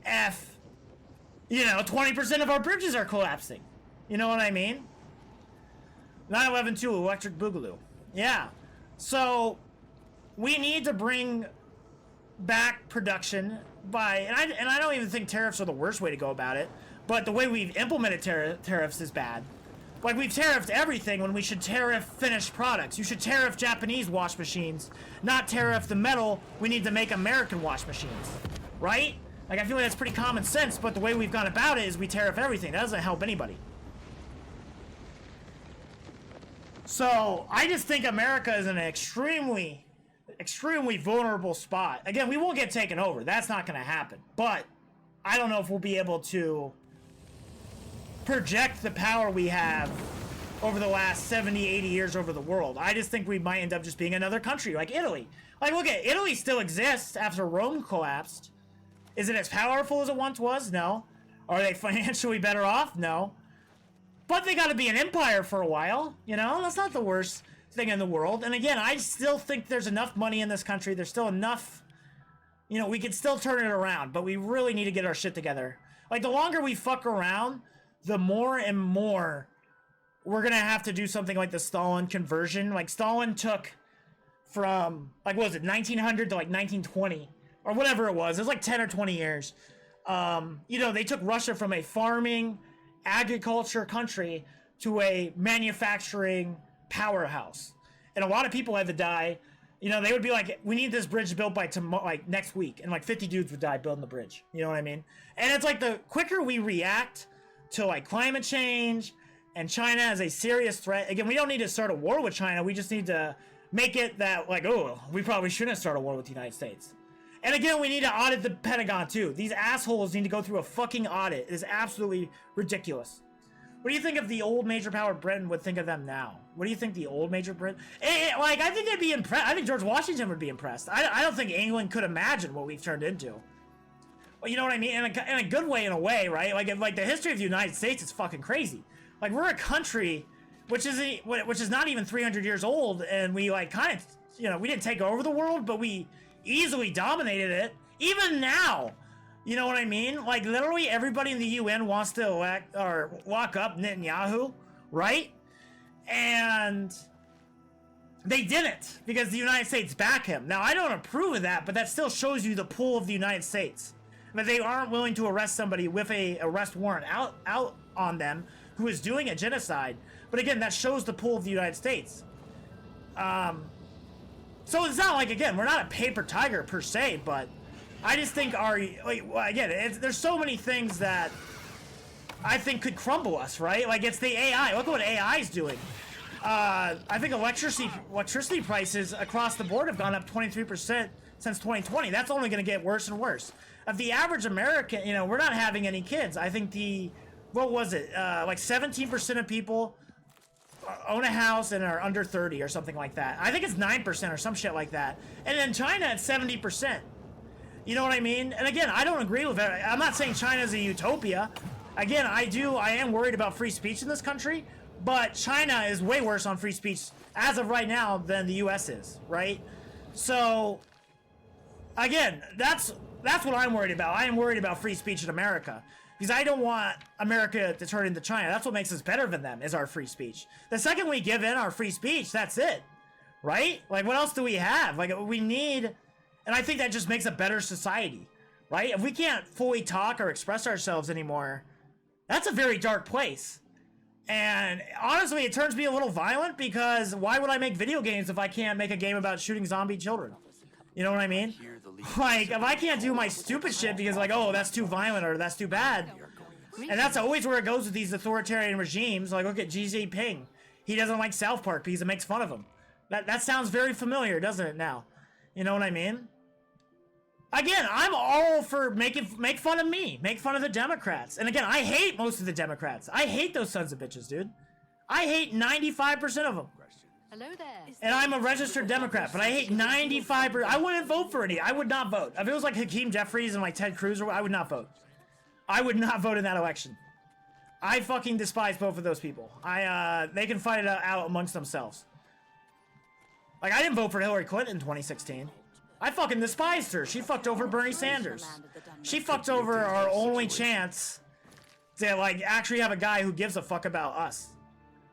if, you know, 20% of our bridges are collapsing? You know what I mean? 9/11 too, Electric Boogaloo. Yeah. So, we need to bring back production and I don't even think tariffs are the worst way to go about it, but the way we've implemented tariffs is bad. Like, we've tariffed everything when we should tariff finished products. You should tariff Japanese wash machines, not tariff the metal we need to make American wash machines, right? Like, I feel like that's pretty common sense, but the way we've gone about it is we tariff everything. That doesn't help anybody. So, I just think America is in an extremely vulnerable spot. Again, we won't get taken over. That's not going to happen. But I don't know if we'll be able to project the power we have over the last 70, 80 years over the world. I just think we might end up just being another country, like Italy. Like, look at Italy still exists after Rome collapsed. Is it as powerful as it once was? No. Are they financially better off? No. But they got to be an empire for a while. You know, that's not the worst thing in the world. And again, I still think there's enough money in this country. There's still enough, you know, we could still turn it around, but we really need to get our shit together. Like, the longer we fuck around, the more and more we're gonna have to do something like the Stalin conversion. Like, Stalin took from, like, what was it, 1900 to like 1920 or whatever it was. It was like 10 or 20 years. You know, they took Russia from a farming agriculture country to a manufacturing powerhouse, and a lot of people had to die You know, they would be like, we need this bridge built by tomorrow, like next week, and like 50 dudes would die building the bridge. You know what I mean? And it's like the quicker we react to like climate change and China as a serious threat. Again, we don't need to start a war with China. We just need to make it that like, oh, we probably shouldn't start a war with the United States. And again, we need to audit the Pentagon too. These assholes need to go through a fucking audit. It is absolutely ridiculous. What do you think of the old major power Britain would think of them now? What do you think the old major Britain... like, I think they'd be impressed. I think George Washington would be impressed. I don't think England could imagine what we've turned into. Well, you know what I mean? In a good way, in a way, right? Like the history of the United States is fucking crazy. Like, we're a country which is not even 300 years old, and we, like, kind of... You know, we didn't take over the world, but we easily dominated it. Even now... You know what I mean? Like, literally everybody in the UN wants to elect or lock up Netanyahu, right? And they didn't because the United States back him. Now, I don't approve of that, but that still shows you the pull of the United States. But they aren't willing to arrest somebody with a arrest warrant out on them who is doing a genocide. But again, that shows the pull of the United States. So it's not like, again, we're not a paper tiger per se, but I just think again, there's so many things that I think could crumble us, right? Like, it's the AI. Look at what AI is doing. I think electricity prices across the board have gone up 23% since 2020. That's only going to get worse and worse. Of the average American, you know, we're not having any kids. I think what was it? Like 17% of people own a house and are under 30 or something like that. I think it's 9% or some shit like that. And in China, it's 70%. You know what I mean? And again, I don't agree with it. I'm not saying China is a utopia. Again, I am worried about free speech in this country, but China is way worse on free speech as of right now than the US is, right? So, again, that's what I'm worried about. I am worried about free speech in America because I don't want America to turn into China. That's what makes us better than them is our free speech. The second we give in our free speech, that's it, right? Like, what else do we have? Like, we need... And I think that just makes a better society, right? If we can't fully talk or express ourselves anymore, that's a very dark place. And honestly, it turns me a little violent because why would I make video games if I can't make a game about shooting zombie children? You know what I mean? Like, if I can't do my stupid shit because like, oh, that's too violent or that's too bad. And that's always where it goes with these authoritarian regimes. Like, look at Xi Jinping. He doesn't like South Park because it makes fun of him. That sounds very familiar, doesn't it now? You know what I mean? Again, I'm all for make fun of me. Make fun of the Democrats. And again, I hate most of the Democrats. I hate those sons of bitches, dude. I hate 95% of them. Hello there. And I'm a registered Democrat, but I hate 95%. I wouldn't vote for any. I would not vote. If it was like Hakeem Jeffries and like Ted Cruz, I would not vote. I would not vote in that election. I fucking despise both of those people. They can fight it out amongst themselves. Like, I didn't vote for Hillary Clinton in 2016. I fucking despised her. She fucked over Bernie Sanders. She fucked over our only chance to, like, actually have a guy who gives a fuck about us.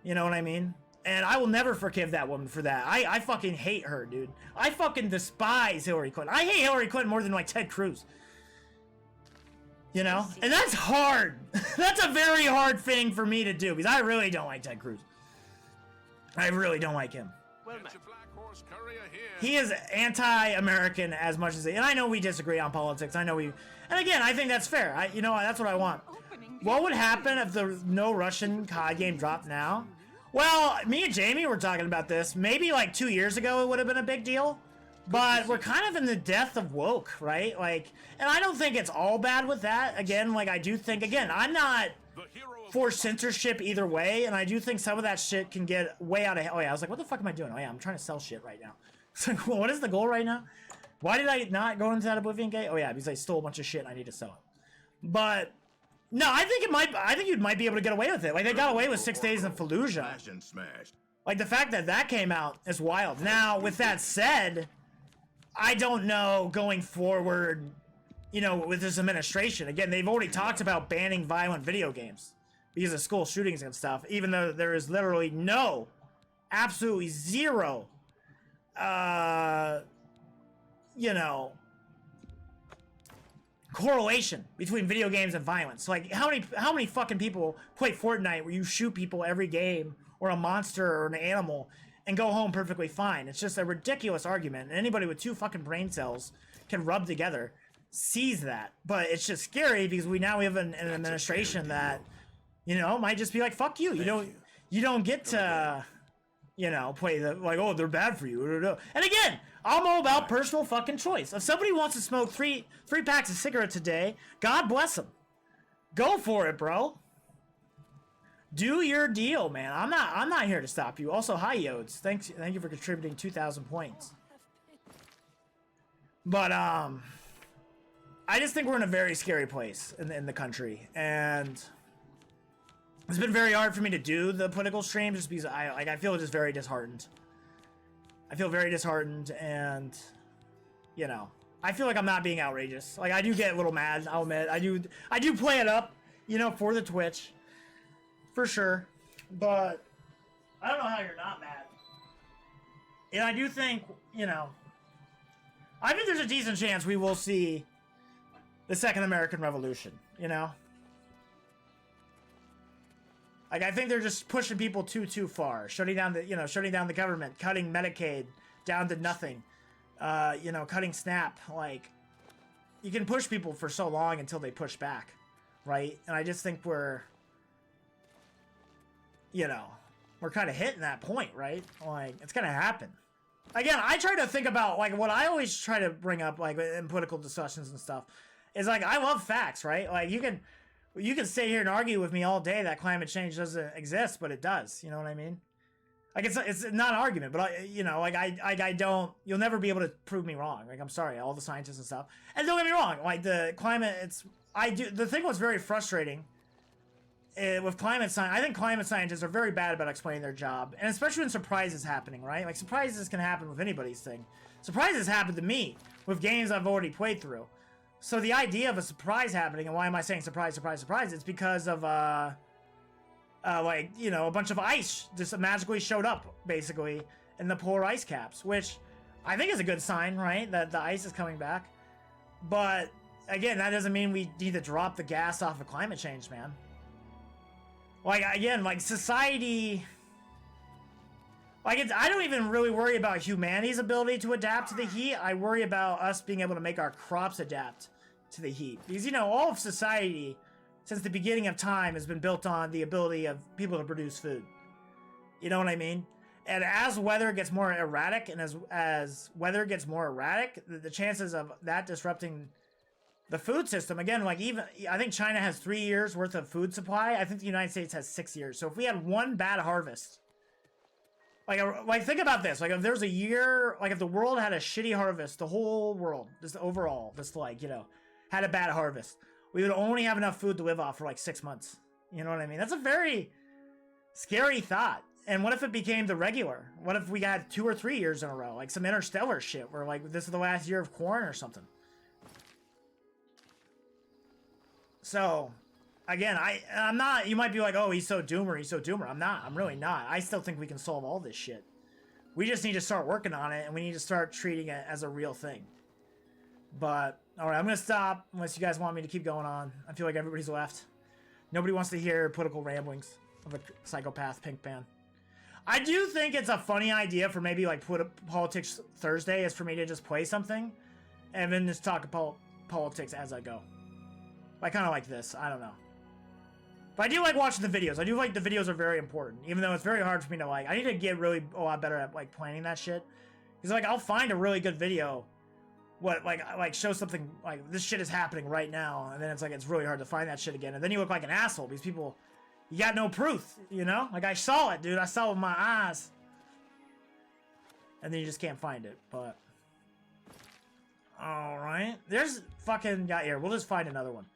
You know what I mean? And I will never forgive that woman for that. I fucking hate her, dude. I fucking despise Hillary Clinton. I hate Hillary Clinton more than, like, Ted Cruz. You know? And that's hard. That's a very hard thing for me to do because I really don't like Ted Cruz. I really don't like him. He is anti-American as much as and I know we disagree on politics. I know we, and again, I think that's fair. You know, that's what I want. What would happen if the no Russian COD game dropped now? Well, me and Jamie were talking about this. Maybe like 2 years ago it would have been a big deal, but we're kind of in the death of woke, right? Like, and I don't think it's all bad with that. Again, like I do think, again, I'm not for censorship either way, and I do think some of that shit can get way out of hand. Oh yeah, I was like, what the fuck am I doing? Oh yeah, I'm trying to sell shit right now. So, what is the goal right now? Why did I not go into that Oblivion gate? Oh yeah, because I stole a bunch of shit and I need to sell it. But no, I think you might be able to get away with it. Like they got away with 6 days in Fallujah. Like the fact that that came out is wild. Now, with that said, I don't know going forward, you know, with this administration. Again, they've already talked about banning violent video games because of school shootings and stuff, even though there is literally absolutely zero you know, correlation between video games and violence. Like, how many fucking people play Fortnite where you shoot people every game, or a monster or an animal, and go home perfectly fine. It's just a ridiculous argument. And anybody with 2 fucking brain cells can rub together sees that. But it's just scary because we have an administration that, you know, might just be like, fuck you. You don't get to, you know, play the, like, oh, they're bad for you. And again, I'm all about personal fucking choice. If somebody wants to smoke three packs of cigarettes a day, God bless them. Go for it, bro. Do your deal, man. I'm not here to stop you. Also, hi Yodes. Thank you for contributing 2,000 points. But I just think we're in a very scary place in the country, and it's been very hard for me to do the political stream just because I feel just very disheartened. I feel very disheartened, and you know, I feel like I'm not being outrageous. Like, I do get a little mad, I'll admit. I do play it up, you know, for the Twitch. For sure. But I don't know how you're not mad. And I do think, you know, I think there's a decent chance we will see the Second American Revolution, you know? Like, I think they're just pushing people too far. Shutting down the government, cutting Medicaid down to nothing. You know, cutting SNAP. Like, you can push people for so long until they push back, right? And I just think we're, you know, we're kind of hitting that point, right? Like, it's gonna happen. Again, I try to think about, like, what I always try to bring up, like, in political discussions and stuff, is, like, I love facts, right? Like, you can sit here and argue with me all day that climate change doesn't exist, but it does. You know what I mean? Like, it's not an argument, but you know, like, I don't, you'll never be able to prove me wrong. Like, I'm sorry, all the scientists and stuff. And don't get me wrong, like, the climate, the thing was very frustrating with climate science. I think climate scientists are very bad about explaining their job, and especially when surprise is happening, right? Like, surprises can happen with anybody's thing. Surprises happen to me with games I've already played through. So the idea of a surprise happening, and why am I saying surprise, surprise, surprise? It's because of, like, you know, a bunch of ice just magically showed up, basically, in the polar ice caps, which I think is a good sign, right? That the ice is coming back. But, again, that doesn't mean we need to drop the gas off of climate change, man. Like, again, like, society, like, I don't even really worry about humanity's ability to adapt to the heat. I worry about us being able to make our crops adapt to the heat. Because, you know, all of society, since the beginning of time, has been built on the ability of people to produce food. You know what I mean? And as weather gets more erratic, and as weather gets more erratic, the chances of that disrupting the food system, again, like, even, I think China has 3 years worth of food supply. I think the United States has 6 years. So if we had one bad harvest, like think about this, like, if there's a year, like, if the world had a shitty harvest, the whole world, just overall, just, like, you know, had a bad harvest, we would only have enough food to live off for like 6 months. You know what I mean? That's a very scary thought. And what if it became the regular? What if we got 2 or 3 years in a row, like some interstellar shit where, like, this is the last year of corn or something? So, again, I'm not, you might be like, oh, he's so doomer. I'm not. I'm really not. I still think we can solve all this shit. We just need to start working on it, and we need to start treating it as a real thing. But, alright, I'm going to stop unless you guys want me to keep going on. I feel like everybody's left. Nobody wants to hear political ramblings of a psychopath pink man. I do think it's a funny idea for maybe, like, Politics Thursday is for me to just play something and then just talk about politics as I go. I kind of like this. I don't know. But I do like watching the videos. I do like the videos are very important. Even though it's very hard for me to, like, I need to get really a lot better at, like, planning that shit. Because, like, I'll find a really good video. Like show something, like, this shit is happening right now. And then it's like, it's really hard to find that shit again. And then you look like an asshole because people, you got no proof, you know? Like, I saw it, dude. I saw it with my eyes. And then you just can't find it. But, alright. There's fucking, got here. We'll just find another one.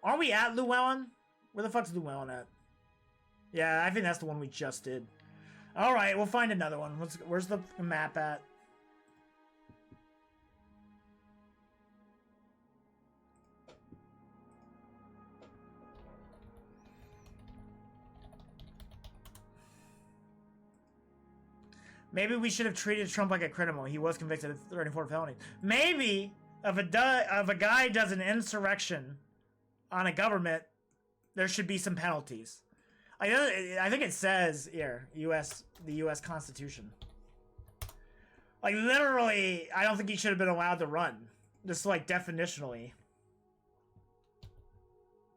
Are we at Llewellyn? Where the fuck's Llewellyn at? Yeah, I think that's the one we just did. Alright, we'll find another one. Where's the map at? Maybe we should have treated Trump like a criminal. He was convicted of 34 felonies. Maybe if a guy does an insurrection on a government, there should be some penalties. I think it says here, the U.S. Constitution. Like, literally, I don't think he should have been allowed to run. Just, like, definitionally.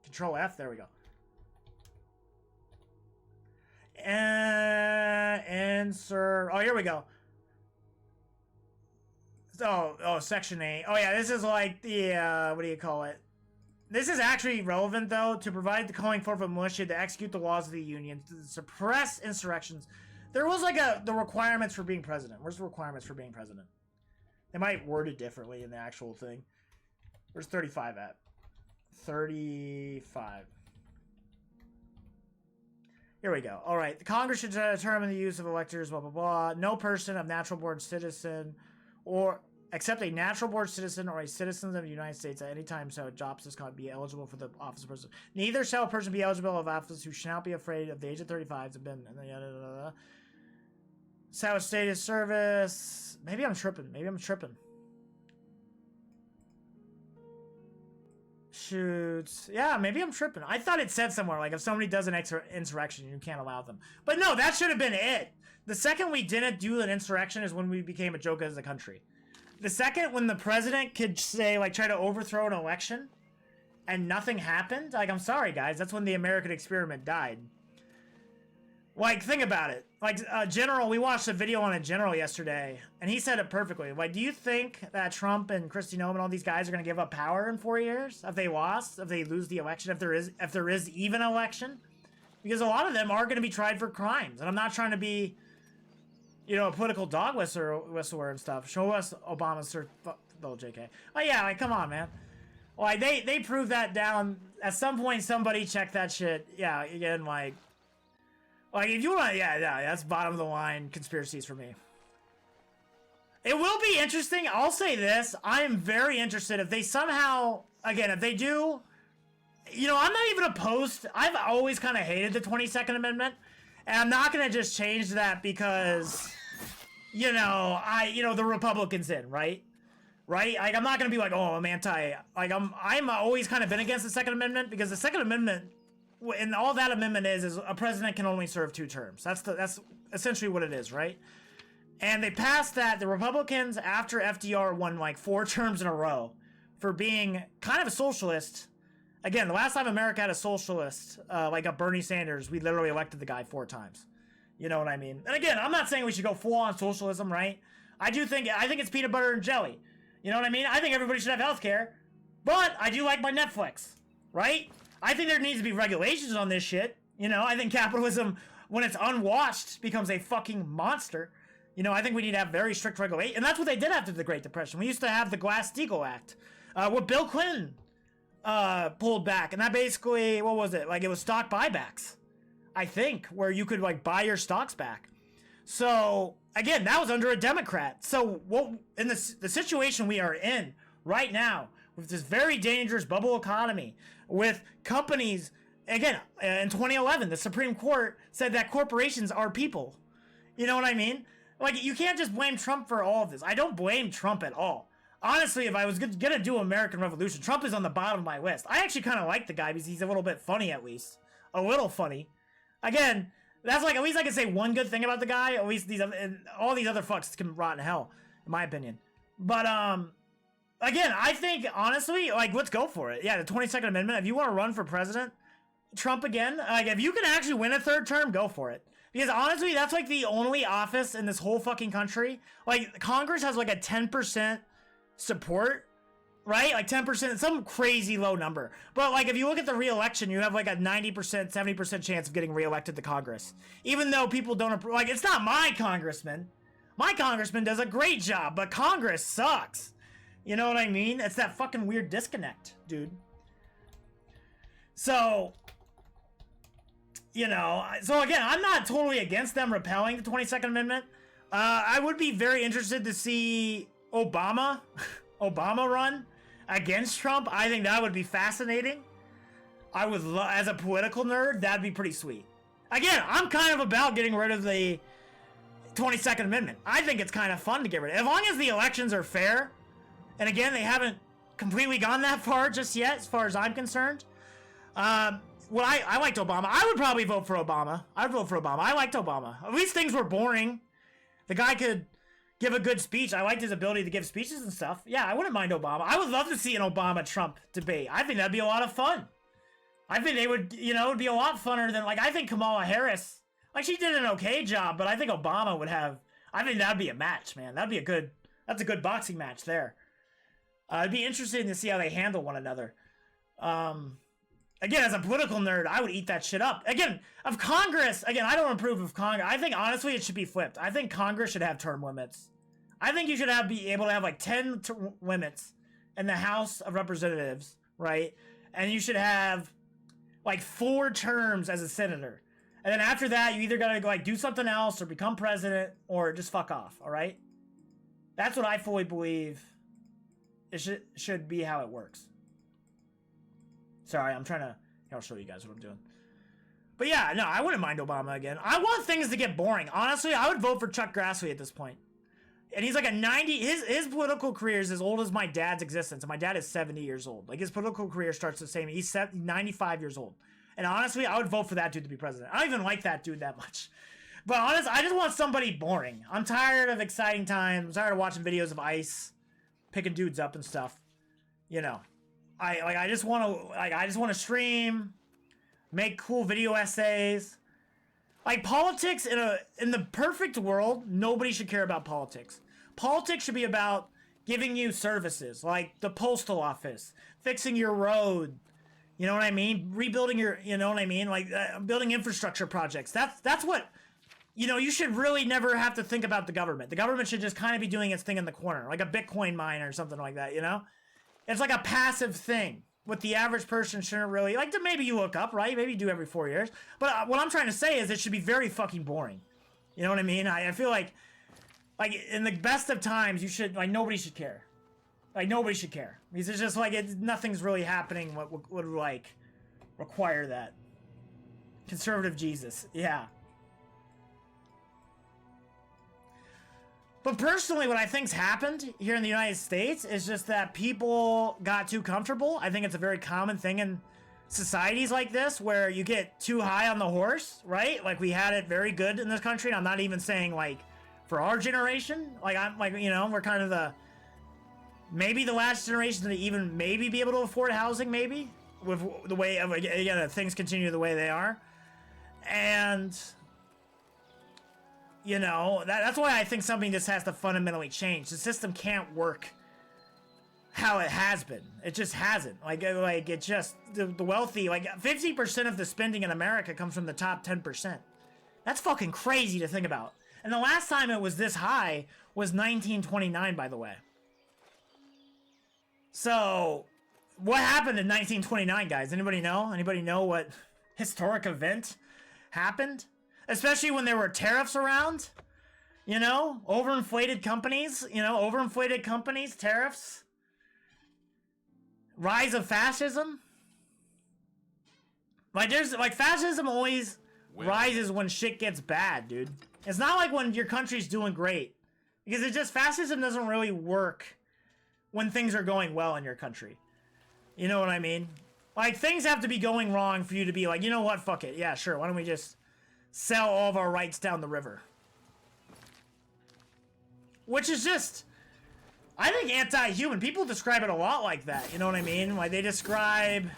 Control F, there we go. Insert. Oh, here we go. Oh, Section 8. Oh, yeah, this is like the, what do you call it? This is actually relevant, though, to provide the calling forth of militia to execute the laws of the Union, to suppress insurrections. There was, like, the requirements for being president. Where's the requirements for being president? They might word it differently in the actual thing. Where's 35 at? 35. Here we go. All right. The Congress should determine the use of electors, blah, blah, blah. No person of natural-born citizen or except a natural-born citizen or a citizen of the United States at any time so jobs does not be eligible for the office of president. Neither shall a person be eligible of office who shall not be afraid of the age of 35 to been shall have stated service. Maybe I'm tripping. Shoots. Yeah, maybe I'm tripping. I thought it said somewhere, like, if somebody does an insurrection, you can't allow them. But no, that should have been it. The second we didn't do an insurrection is when we became a joke as a country. The second when the president could say, like, try to overthrow an election and nothing happened, like, I'm sorry, guys, that's when the American experiment died. Like, think about it. Like, General, we watched a video on a general yesterday, and he said it perfectly. Like, do you think that Trump and Kristi Noem and all these guys are going to give up power in 4 years? If they lost? If they lose the election? If there is even an election? Because a lot of them are going to be tried for crimes. And I'm not trying to be, you know, a political dog whistler and stuff. Show us Obama's little JK. Oh, yeah, like, come on, man. Like, they proved that down. At some point, somebody checked that shit. Yeah, again, like, if you want, yeah, that's bottom of the line conspiracies for me. It will be interesting. I'll say this. I am very interested if they somehow, again, if they do, you know, I'm not even opposed. I've always kind of hated the 22nd Amendment, and I'm not going to just change that because, you know, the Republicans in, right? Right? Like, I'm not going to be like, oh, I'm anti, like, I'm always kind of been against the Second Amendment because the Second Amendment, and all that amendment is a president can only serve 2 terms. That's essentially what it is, right? And they passed that. The Republicans, after FDR won like 4 terms in a row for being kind of a socialist. Again, the last time America had a socialist, like a Bernie Sanders, we literally elected the guy 4 times. You know what I mean? And again, I'm not saying we should go full on socialism, right? I think it's peanut butter and jelly. You know what I mean? I think everybody should have health care, but I do like my Netflix, right? I think there needs to be regulations on this shit. You know, I think capitalism, when it's unwashed, becomes a fucking monster. You know, I think we need to have very strict regulation. And that's what they did after the Great Depression. We used to have the Glass-Steagall Act, what Bill Clinton pulled back. And that basically, what was it? Like, it was stock buybacks, I think, where you could, like, buy your stocks back. So, again, that was under a Democrat. So, what in the situation we are in right now, with this very dangerous bubble economy, with companies, again, in 2011, the Supreme Court said that corporations are people. You know what I mean? Like, you can't just blame Trump for all of this. I don't blame Trump at all. Honestly, if I was gonna do American Revolution, Trump is on the bottom of my list. I actually kind of like the guy because he's a little bit funny, at least. A little funny. Again, that's like, at least I can say one good thing about the guy. At least all these other fucks can rot in hell, in my opinion. But, again, I think, honestly, like, let's go for it. Yeah, the 22nd Amendment, if you want to run for president, Trump again, like, if you can actually win a 3rd term, go for it. Because, honestly, that's, like, the only office in this whole fucking country. Like, Congress has, like, a 10% support, right? Like, 10%, some crazy low number. But, like, if you look at the re-election, you have, like, a 90%, 70% chance of getting re-elected to Congress. Even though people don't approve. Like, it's not my congressman. My congressman does a great job, but Congress sucks. You know what I mean? It's that fucking weird disconnect, dude. So, you know, so again, I'm not totally against them repelling the 22nd Amendment. I would be very interested to see Obama run against Trump. I think that would be fascinating. I would as a political nerd, that'd be pretty sweet. Again, I'm kind of about getting rid of the 22nd Amendment. I think it's kind of fun to get rid of. As long as the elections are fair. And again, they haven't completely gone that far just yet, as far as I'm concerned. Well, I liked Obama. I would probably vote for Obama. I'd vote for Obama. I liked Obama. At least things were boring. The guy could give a good speech. I liked his ability to give speeches and stuff. Yeah, I wouldn't mind Obama. I would love to see an Obama-Trump debate. I think that'd be a lot of fun. I think they would, you know, it'd be a lot funner than, like, I think Kamala Harris, like, she did an okay job, but I think Obama would have, I think that'd be a match, man. That'd be a good, that's a good boxing match there. It'd be interesting to see how they handle one another. Again, as a political nerd, I would eat that shit up. Again, of Congress, again, I don't approve of Congress. I think, honestly, it should be flipped. I think Congress should have term limits. I think you should be able to have, like, 10 limits in the House of Representatives, right? And you should have, like, 4 terms as a senator. And then after that, you either gotta, like, do something else or become president or just fuck off, all right? That's what I fully believe it should be how it works. Sorry, I'm trying to... I'll show you guys what I'm doing. But yeah, no, I wouldn't mind Obama again. I want things to get boring. Honestly, I would vote for Chuck Grassley at this point. And he's like a 90... His political career is as old as my dad's existence. And my dad is 70 years old. Like, his political career starts the same. He's 95 years old. And honestly, I would vote for that dude to be president. I don't even like that dude that much. But honestly, I just want somebody boring. I'm tired of exciting times. I'm tired of watching videos of ICE picking dudes up and stuff. You know. I just want to stream, make cool video essays. Like, politics in the perfect world, nobody should care about politics. Politics should be about giving you services, like the postal office, fixing your road, you know what I mean? Rebuilding your, you know what I mean? Like, building infrastructure projects. That's what, you know, you should really never have to think about the government. The government should just kind of be doing its thing in the corner, like a Bitcoin mine or something like that, you know? It's like a passive thing. What the average person shouldn't really, like, maybe you look up, right? Maybe you do every 4 years. But what I'm trying to say is it should be very fucking boring. You know what I mean? I feel like in the best of times, you should, like, nobody should care. Like, nobody should care. Because it's just like, nothing's really happening what would, like, require that. Conservative Jesus. Yeah. But personally, what I think's happened here in the United States is just that people got too comfortable. I think it's a very common thing in societies like this where you get too high on the horse, right? Like, we had it very good in this country. And I'm not even saying, like, for our generation. Like, I'm like, you know, we're kind of the, maybe the last generation to even maybe be able to afford housing, maybe, with the way of, again, things continue the way they are. And, you know, that's why I think something just has to fundamentally change. The system can't work how it has been. It just hasn't. Like it just, the wealthy, like 50% of the spending in America comes from the top 10%. That's fucking crazy to think about. And the last time it was this high was 1929, by the way. So, what happened in 1929, guys? Anybody know? Anybody know what historic event happened? Especially when there were tariffs around, you know, overinflated companies, tariffs, rise of fascism. Like, fascism always rises when shit gets bad, dude. It's not like when your country's doing great, because fascism doesn't really work when things are going well in your country. You know what I mean? Like, things have to be going wrong for you to be like, you know what, fuck it. Yeah, sure, why don't we just sell all of our rights down the river? Which is just, I think, anti-human. People describe it a lot like that, you know what I mean? Like, they describe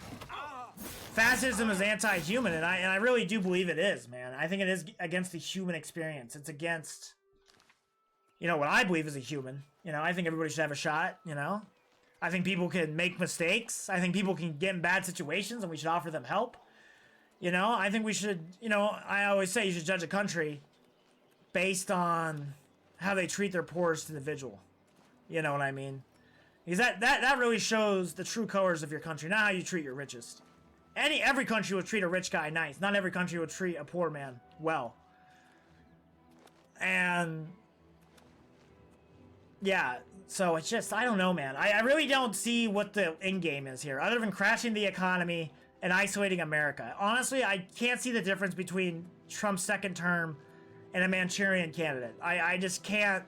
fascism as anti-human, and I really do believe it is, man. I think it is against the human experience. It's against, you know, what I believe is a human. You know, I think everybody should have a shot, you know? I think people can make mistakes. I think people can get in bad situations, and we should offer them help. You know, I think we should, you know, I always say you should judge a country based on how they treat their poorest individual. You know what I mean? Because that really shows the true colors of your country, not how you treat your richest. Every country would treat a rich guy nice. Not every country would treat a poor man well. And yeah, so it's just, I don't know, man. I really don't see what the end game is here, other than crashing the economy and isolating America. Honestly, I can't see the difference between Trump's second term and a Manchurian candidate. I just can't.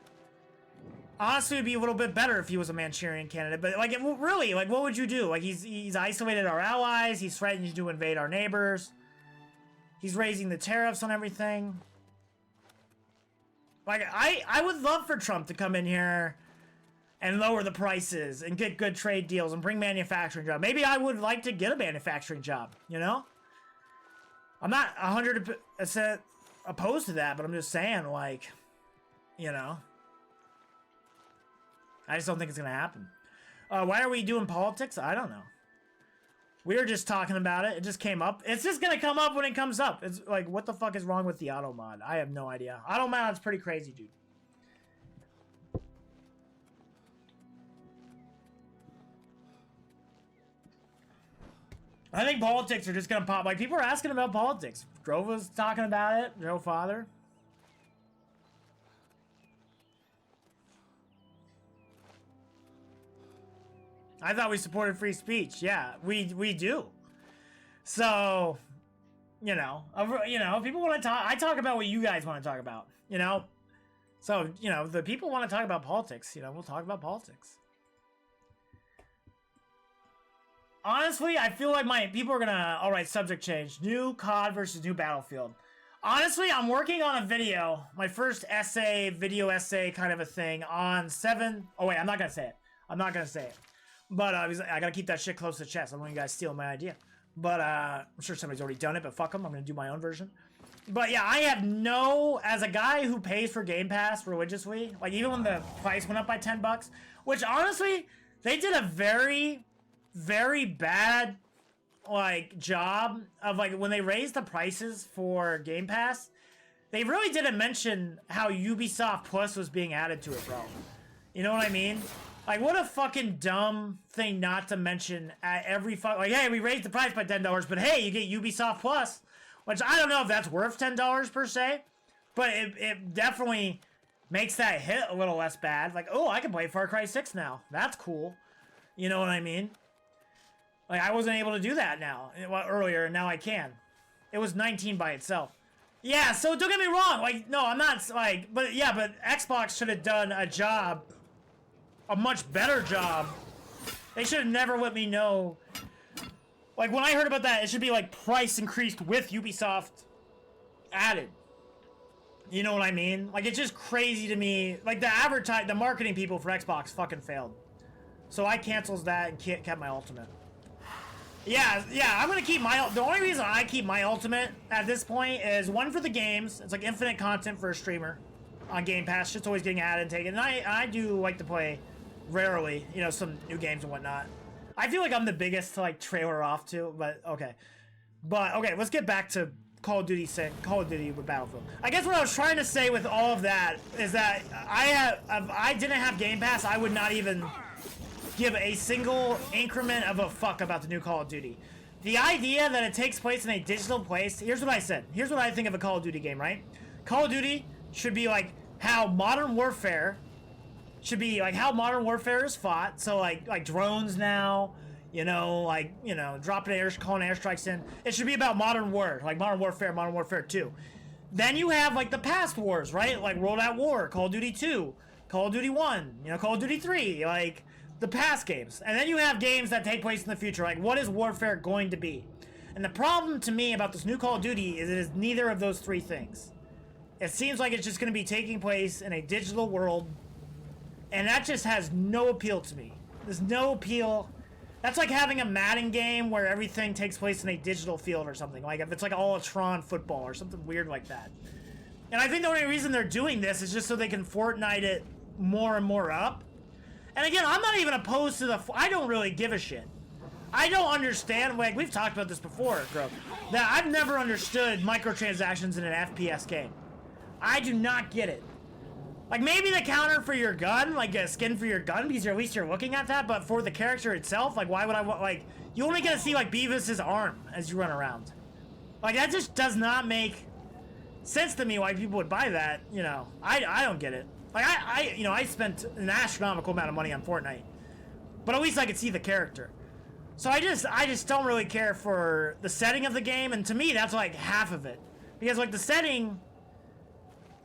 Honestly, it'd be a little bit better if he was a Manchurian candidate. But like, really, like, what would you do? Like, he's isolated our allies. He's threatening to invade our neighbors. He's raising the tariffs on everything. Like, I would love for Trump to come in here and lower the prices and get good trade deals and bring manufacturing jobs. Maybe I would like to get a manufacturing job, you know? I'm not 100% opposed to that, but I'm just saying, like, you know? I just don't think it's going to happen. Why are we doing politics? I don't know. We were just talking about it. It just came up. It's just going to come up when it comes up. It's like, what the fuck is wrong with the auto mod? I have no idea. Auto mod's pretty crazy, dude. I think politics are just going to pop. Like, people are asking about politics. Grove was talking about it. Joe Father. I thought we supported free speech. Yeah, we do. So, you know, people want to talk. I talk about what you guys want to talk about, you know? So, you know, the people want to talk about politics, you know, we'll talk about politics. Honestly, I feel like people are gonna, alright, subject change. New COD versus new Battlefield. Honestly, I'm working on a video, my first essay, video essay kind of a thing on 7. Oh wait, I'm not gonna say it. I'm not gonna say it. But I gotta keep that shit close to the chest. I don't want you guys stealing my idea. But I'm sure somebody's already done it, but fuck them. I'm gonna do my own version. But yeah, I have as a guy who pays for Game Pass religiously, like even when the price went up by $10, which honestly, they did a very, very bad like job of like when they raised the prices for Game Pass, they really didn't mention how Ubisoft Plus was being added to it, bro. You know what I mean? Like, what a fucking dumb thing not to mention at every like, hey, we raised the price by $10, but hey, you get Ubisoft Plus, which I don't know if that's worth $10 per se, but it definitely makes that hit a little less bad. Like, oh, I can play Far Cry 6 now. That's cool. You know what I mean? Like, I wasn't able to do that earlier, and now I can. It was 19 by itself. Yeah, so don't get me wrong. Like, no, I'm not, like, but yeah, but Xbox should have done a much better job. They should have never let me know. Like, when I heard about that, it should be like price increased with Ubisoft added. You know what I mean? Like, it's just crazy to me. Like, the marketing people for Xbox fucking failed. So I cancels that and kept my ultimate. Yeah, I'm gonna keep the only reason I keep my ultimate at this point is one for the games. It's like infinite content for a streamer on Game Pass. Shit's always getting added and taken. And I do like to play rarely, you know, some new games and whatnot. I feel like I'm the biggest to like trailer off to, but okay. But okay, let's get back to Call of Duty with Battlefield. I guess what I was trying to say with all of that is that if I didn't have Game Pass, I would not even give a single increment of a fuck about the new Call of Duty. The idea that it takes place in a digital place, here's what I said. Here's what I think of a Call of Duty game, right? Call of Duty should be like how Modern Warfare is fought. So like drones now, you know, like, you know, calling airstrikes in. It should be about Modern War, like Modern Warfare 2. Then you have like the past wars, right? Like World at War, Call of Duty 2, Call of Duty 1, you know, Call of Duty 3, like the past games. And then you have games that take place in the future, like what is warfare going to be? And the problem to me about this new Call of Duty is it is neither of those three things. It seems like it's just going to be taking place in a digital world, and that just has no appeal to me. There's no appeal. That's like having a Madden game where everything takes place in a digital field or something. Like if it's like all a Tron football or something weird like that. And I think the only reason they're doing this is just so they can Fortnite it more and more up. And again, I'm not even opposed to I don't really give a shit. I don't understand, like we've talked about this before, bro, that I've never understood microtransactions in an FPS game. I do not get it. Like maybe the counter for your gun, like a skin for your gun, because at least you're looking at that, but for the character itself, like why would I want, like, you only get to see like Beavis's arm as you run around. Like that just does not make sense to me why people would buy that, you know. I don't get it. Like I spent an astronomical amount of money on Fortnite, but at least I could see the character. So I just don't really care for the setting of the game, and to me that's like half of it, because like the setting,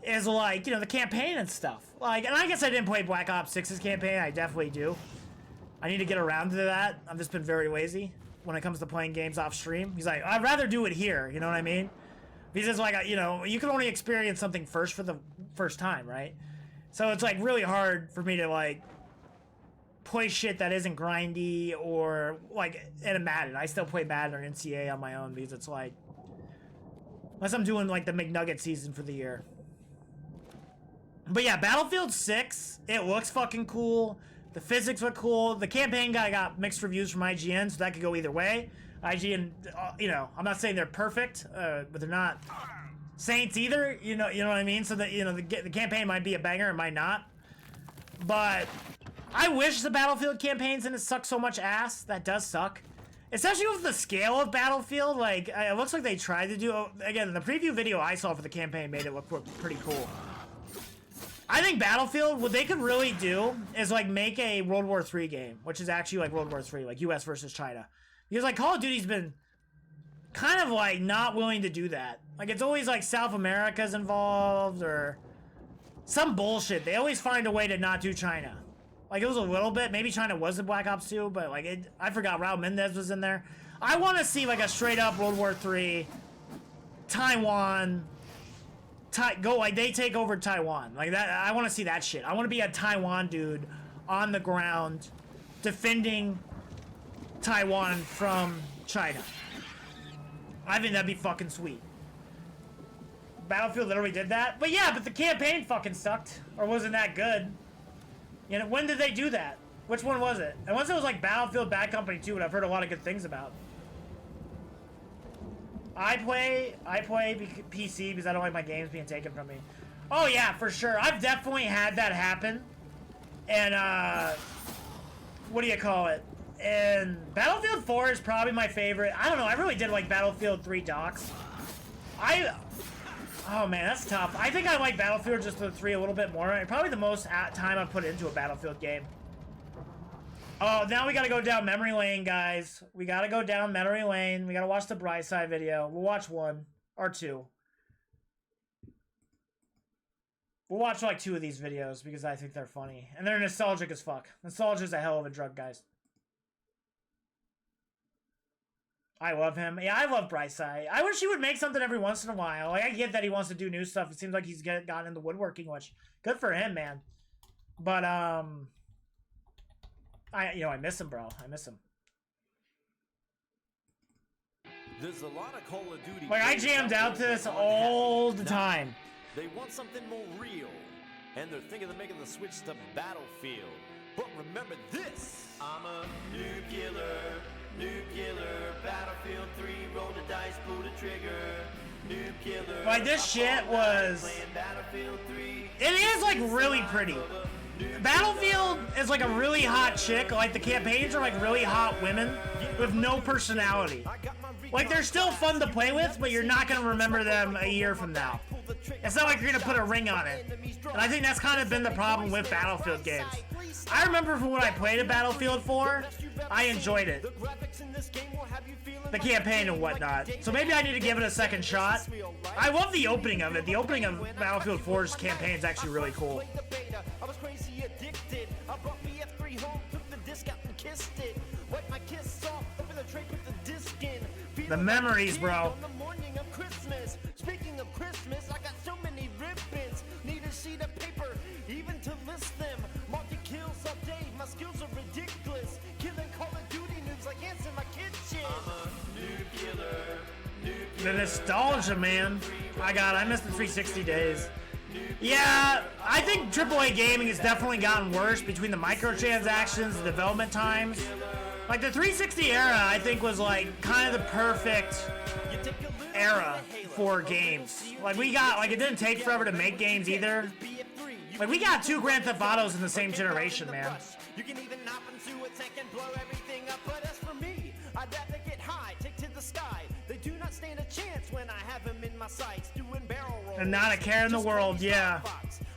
is like, you know, the campaign and stuff. Like, and I guess I didn't play Black Ops 6's campaign. I definitely do. I need to get around to that. I've just been very lazy when it comes to playing games off stream. He's like, I'd rather do it here. You know what I mean? Because like, you know, you can only experience something first for the first time, right? So it's like really hard for me to like play shit that isn't grindy or like in a Madden. I still play Madden or NCAA on my own because it's like, unless I'm doing like the McNugget season for the year. But yeah, Battlefield 6, it looks fucking cool. The physics look cool. The campaign guy got mixed reviews from IGN, so that could go either way. IGN, you know, I'm not saying they're perfect, but they're not saints either. You know what I mean. So that, you know, the campaign might be a banger, it might not. But I wish the Battlefield campaigns didn't suck so much ass. That does suck, especially with the scale of Battlefield. Like, it looks like they tried to do. Again, the preview video I saw for the campaign made it look pretty cool. I think Battlefield, what they could really do is like make a World War III game, which is actually like World War III, like US versus China. Because like Call of Duty's been kind of like not willing to do that. Like it's always like South America's involved or some bullshit. They always find a way to not do China. Like it was a little bit, maybe China was in Black Ops 2, but like I forgot Raul Mendez was in there. I want to see like a straight up World War III, Taiwan, like they take over Taiwan like that. I want to see that shit. I want to be a Taiwan dude on the ground defending Taiwan from China. I think that'd be fucking sweet. Battlefield literally did that, but yeah, but the campaign fucking sucked or wasn't that good. You know, when did they do that? Which one was it? And once it was like Battlefield Bad Company 2, and I've heard a lot of good things about. I play PC because I don't like my games being taken from me. Oh yeah, for sure. I've definitely had that happen. And what do you call it? And Battlefield 4 is probably my favorite. I don't know. I really did like Battlefield 3 Docs. Oh man, that's tough. I think I like Battlefield just the 3 a little bit more. Probably the most time I've put into a Battlefield game. Oh, now we gotta go down memory lane, guys. We gotta go down memory lane. We gotta watch the Brightside video. We'll watch 1 or 2. We'll watch like 2 of these videos because I think they're funny. And they're nostalgic as fuck. Nostalgia is a hell of a drug, guys. I love him. Yeah, I love Brightside. I wish he would make something every once in a while. Like, I get that he wants to do new stuff. It seems like he's gotten into woodworking, which good for him, man. But I miss him, bro. I miss him. There's a lot of Call of Duty. Like, I jammed out to this all the time. They want something more real, and they're thinking of making the switch to Battlefield. But remember this: I'm a nuclear, Battlefield 3, roll the dice, pull the trigger. Nuclear. Like, this shit was. It is like really pretty. Battlefield is like a really hot chick. Like the campaigns are like really hot women with no personality. Like they're still fun to play with, but you're not gonna remember them a year from now. It's not like you're gonna put a ring on it. And I think that's kind of been the problem with Battlefield games. I remember from when I played a Battlefield 4, I enjoyed it. The campaign and whatnot. So maybe I need to give it a second shot. I love the opening of it. The opening of Battlefield 4's campaign is actually really cool. I was crazy addicted. I brought BF3 home, took the disc out and kissed it. Wiped my kiss off, open the tray, put the disc in. The memories, bro. On the morning of Christmas. Speaking of Christmas, I got so many ribbons. Need a sheet of paper, even to list them. Marking kills all day, my skills are ridiculous. Killing Call of Duty noobs like ants in my kitchen. I'm a nuclear. The nostalgia, man. I miss the 360 days. Yeah, I think AAA gaming has definitely gotten worse between the microtransactions, the development times. Like the 360 era, I think was like kind of the perfect era for games. Like we got, like it didn't take forever to make games either. Like we got 2 Grand Theft Autos in the same generation, man. You can even knock into a tank and blow everything up, but as for me, I'd rather get high, take to the sky. They do not stand a chance when I have them in my sights, doing barrel rolls. And not a care in the world, yeah.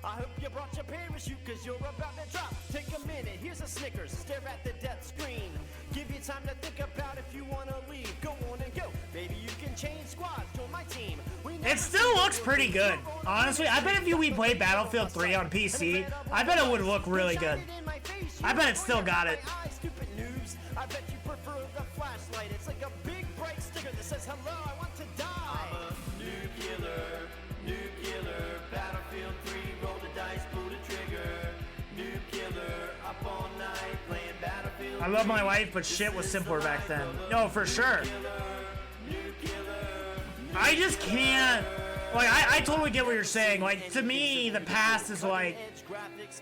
I hope you brought your parachute, cause you're about to drop. Take a minute, here's a Snickers, stare at the death screen. Give you time to think about if you wanna leave. Go on and go, baby, you can change squads, join my team. We It still looks pretty good. Honestly, I bet if we play Battlefield 3 on PC, I bet it would look really good. I bet it still got it. Stupid noobs. I bet you prefer the flashlight. It's like a big bright sticker that says hello, I want to die. I'm a noob killer, Battlefield 3, roll the dice, pull the trigger. Noob killer, up all night, playing Battlefield. I love my life, but shit was simpler back then. No, for sure. I just can't. Like, I totally get what you're saying. Like, to me, the past is like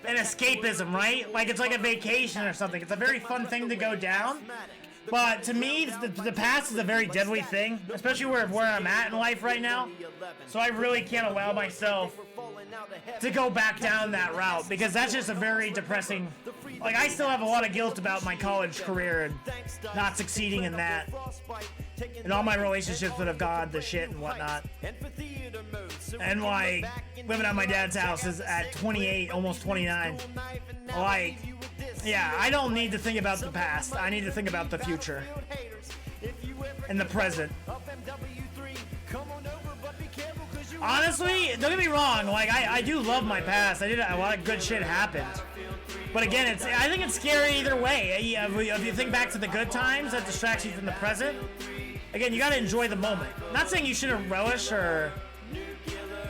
an escapism, right? Like, it's like a vacation or something. It's a very fun thing to go down. But to me, the past is a very deadly thing, especially where I'm at in life right now. So I really can't allow myself to go back down that route, because that's just a very depressing. Like, I still have a lot of guilt about my college career and not succeeding in that, and all my relationships that have gone to shit and whatnot. And like, living at my dad's house is at 28, almost 29. Like, yeah, I don't need to think about the past. I need to think about the future and the present. Honestly, don't get me wrong. Like, I do love my past. I did a lot of good shit happened. But again, I think it's scary either way. If you think back to the good times, that distracts you from the present. Again, you gotta enjoy the moment. Not saying you shouldn't relish or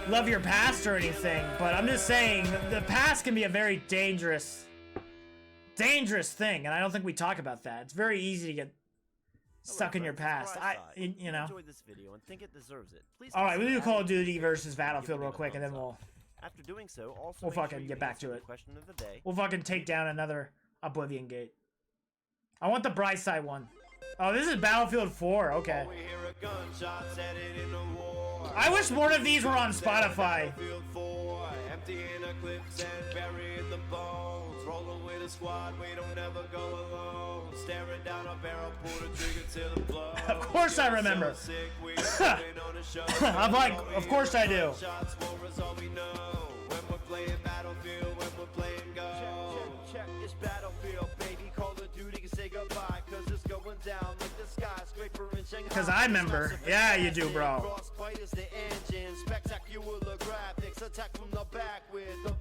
love your past or anything, but I'm just saying the past can be a very dangerous thing, and I don't think we talk about that. It's very easy to get stuck in your past. You know. All right, we'll do Call of Duty versus Battlefield real quick, and then we'll fucking get back to it. We'll fucking take down another Oblivion Gate. I want the bright side one. Oh, this is Battlefield 4. Okay. I wish more of these were on Spotify. Of course I remember. I'm like, of course I do. Check this Battlefield, baby. Call of Duty can say goodbye, cause it's going down like the skyscraper in Shanghai. Cause I remember. Yeah, you do, bro.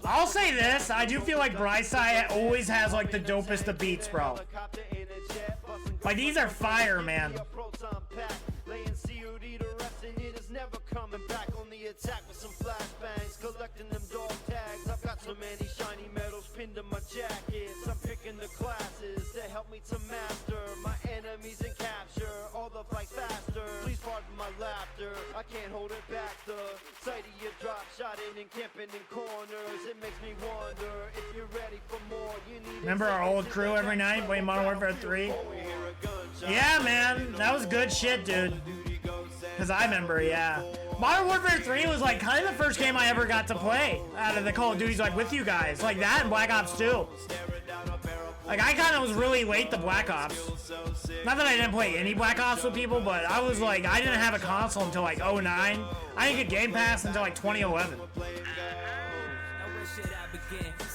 I'll say this, I do feel like Brightside always has like the dopest of beats, bro. Like, these are fire, man. Never coming back on the attack with some flashbangs, collecting them dog tags. I've got so many shiny medals pinned to my jackets. I'm picking the classes that help me to master my enemies and capture all the fights faster. Please pardon my laughter, I can't hold it back. The sight of your drop shot in and camping in corners, it makes me wonder if you're ready for more. You need. Remember our old crew every night playing Modern Warfare 3? Yeah, man, that was good shit, dude. Cause I remember, yeah. Modern Warfare 3 was like kind of the first game I ever got to play out of the Call of Duties, like with you guys, like that and Black Ops 2. Like, I kind of was really late to Black Ops. Not that I didn't play any Black Ops with people, but I was like, I didn't have a console until like 09. I didn't get Game Pass until like 2011.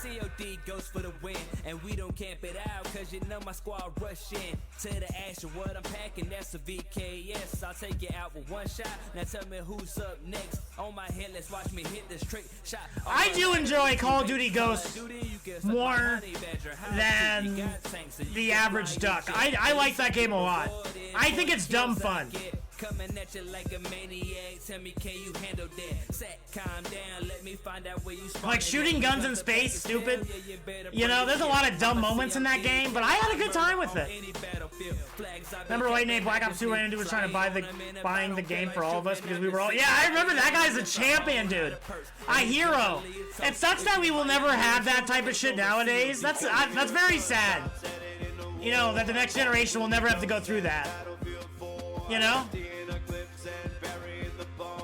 COD goes for the win, and we don't camp it out, cause you know my squad rush in to the action. What I'm packing, that's a VKS. I'll take you out with one shot. Now tell me who's up next. On my head, let's watch me hit the straight shot. I do enjoy Call of Duty Ghosts more than the average duck. I like that game a lot. I think it's dumb fun. Coming at you like a maniac. Tell me, can you handle that? Set, calm down. Let me find out where you spawn. Like shooting guns in space, stupid. You know, there's a lot of dumb moments in that game, but I had a good time with it. Remember late night Black Ops 2 Randy was trying to buying the game for all of us because we were all. Yeah, I remember that guy's a champion, dude. A hero. It sucks that we will never have that type of shit nowadays. That's very sad. You know, that the next generation will never have to go through that. You know?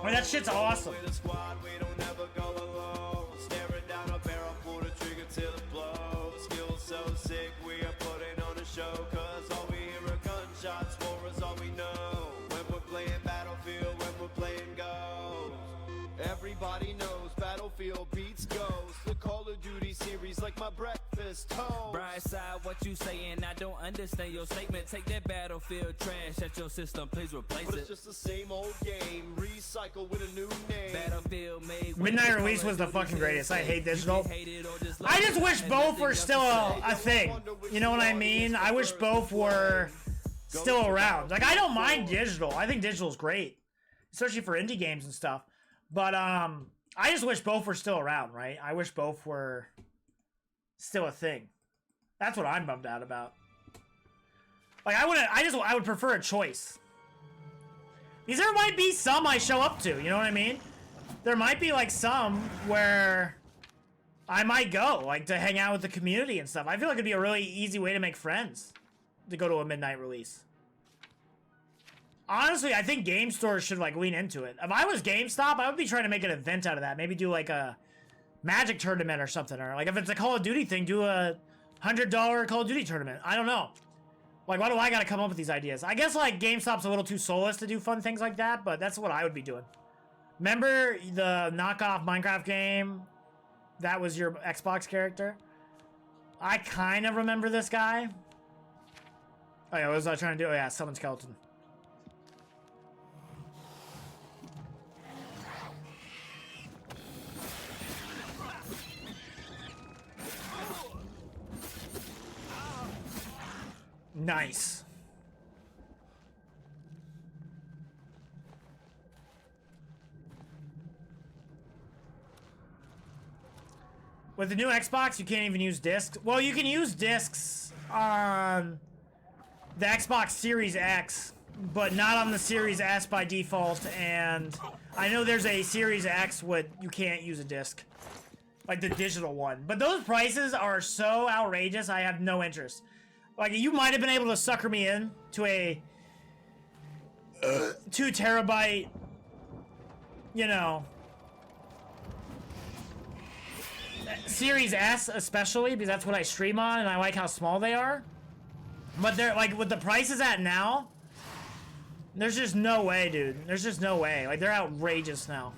I mean, that shit's awesome. Everybody knows Battlefield beats Ghost. The Call of Duty series like my breakfast. his toes. Bright side, what you saying? I don't understand your statement. Take that battlefield trash at your system, please replace But it. it's just the same old game, recycle with a new name. Battlefield made. Midnight release was the fucking greatest. I hate digital. I just wish both were still a thing. You know what I mean? I wish both were still around. Like, I don't mind digital. I think digital's great, especially for indie games and stuff. But I just wish both were still around, right? I wish both were still a thing. That's what I'm bummed out about. Like, I would prefer a choice. Because there might be some I show up to, you know what I mean? There might be like some where I might go, like, to hang out with the community and stuff. I feel like it'd be a really easy way to make friends, to go to a midnight release. Honestly, I think game stores should, like, lean into it. If I was GameStop, I would be trying to make an event out of that. Maybe do, like, a Magic tournament or something. Or, like, if it's a Call of Duty thing, do a $100 Call of Duty tournament. I don't know. Like, why do I gotta come up with these ideas? I guess, like, GameStop's a little too soulless to do fun things like that, but that's what I would be doing. Remember the knockoff Minecraft game? That was your Xbox character? I kind of remember this guy. Oh, yeah, what was I trying to do? Oh, yeah, summon skeleton. Nice. With the new Xbox, you can't even use discs. Well, you can use discs on the Xbox Series X, but not on the Series S by default. And I know there's a Series X where you can't use a disc, like the digital one. But those prices are so outrageous, I have no interest. Like, you might have been able to sucker me in to a 2 terabyte, you know, Series S especially, because that's what I stream on and I like how small they are. But they're, like, with the prices at now, there's just no way, dude. There's just no way. Like, they're outrageous now.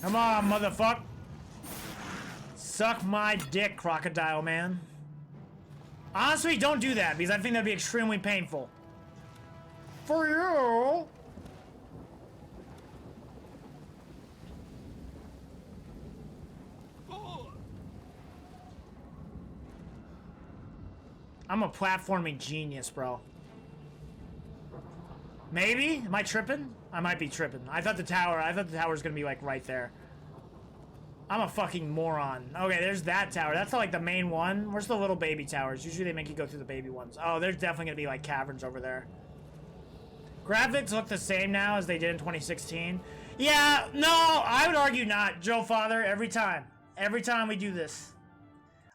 Come on, motherfucker. Suck my dick, crocodile man. Honestly, don't do that, because I think that'd be extremely painful. For you. I'm a platforming genius, bro. Maybe? Am I tripping? I might be tripping. I thought the tower's gonna be, like, right there. I'm a fucking moron. Okay, there's that tower. That's, like, the main one. Where's the little baby towers? Usually they make you go through the baby ones. Oh, there's definitely gonna be, like, caverns over there. Graphics look the same now as they did in 2016. Yeah, no, I would argue not. Joe Father, every time. Every time we do this.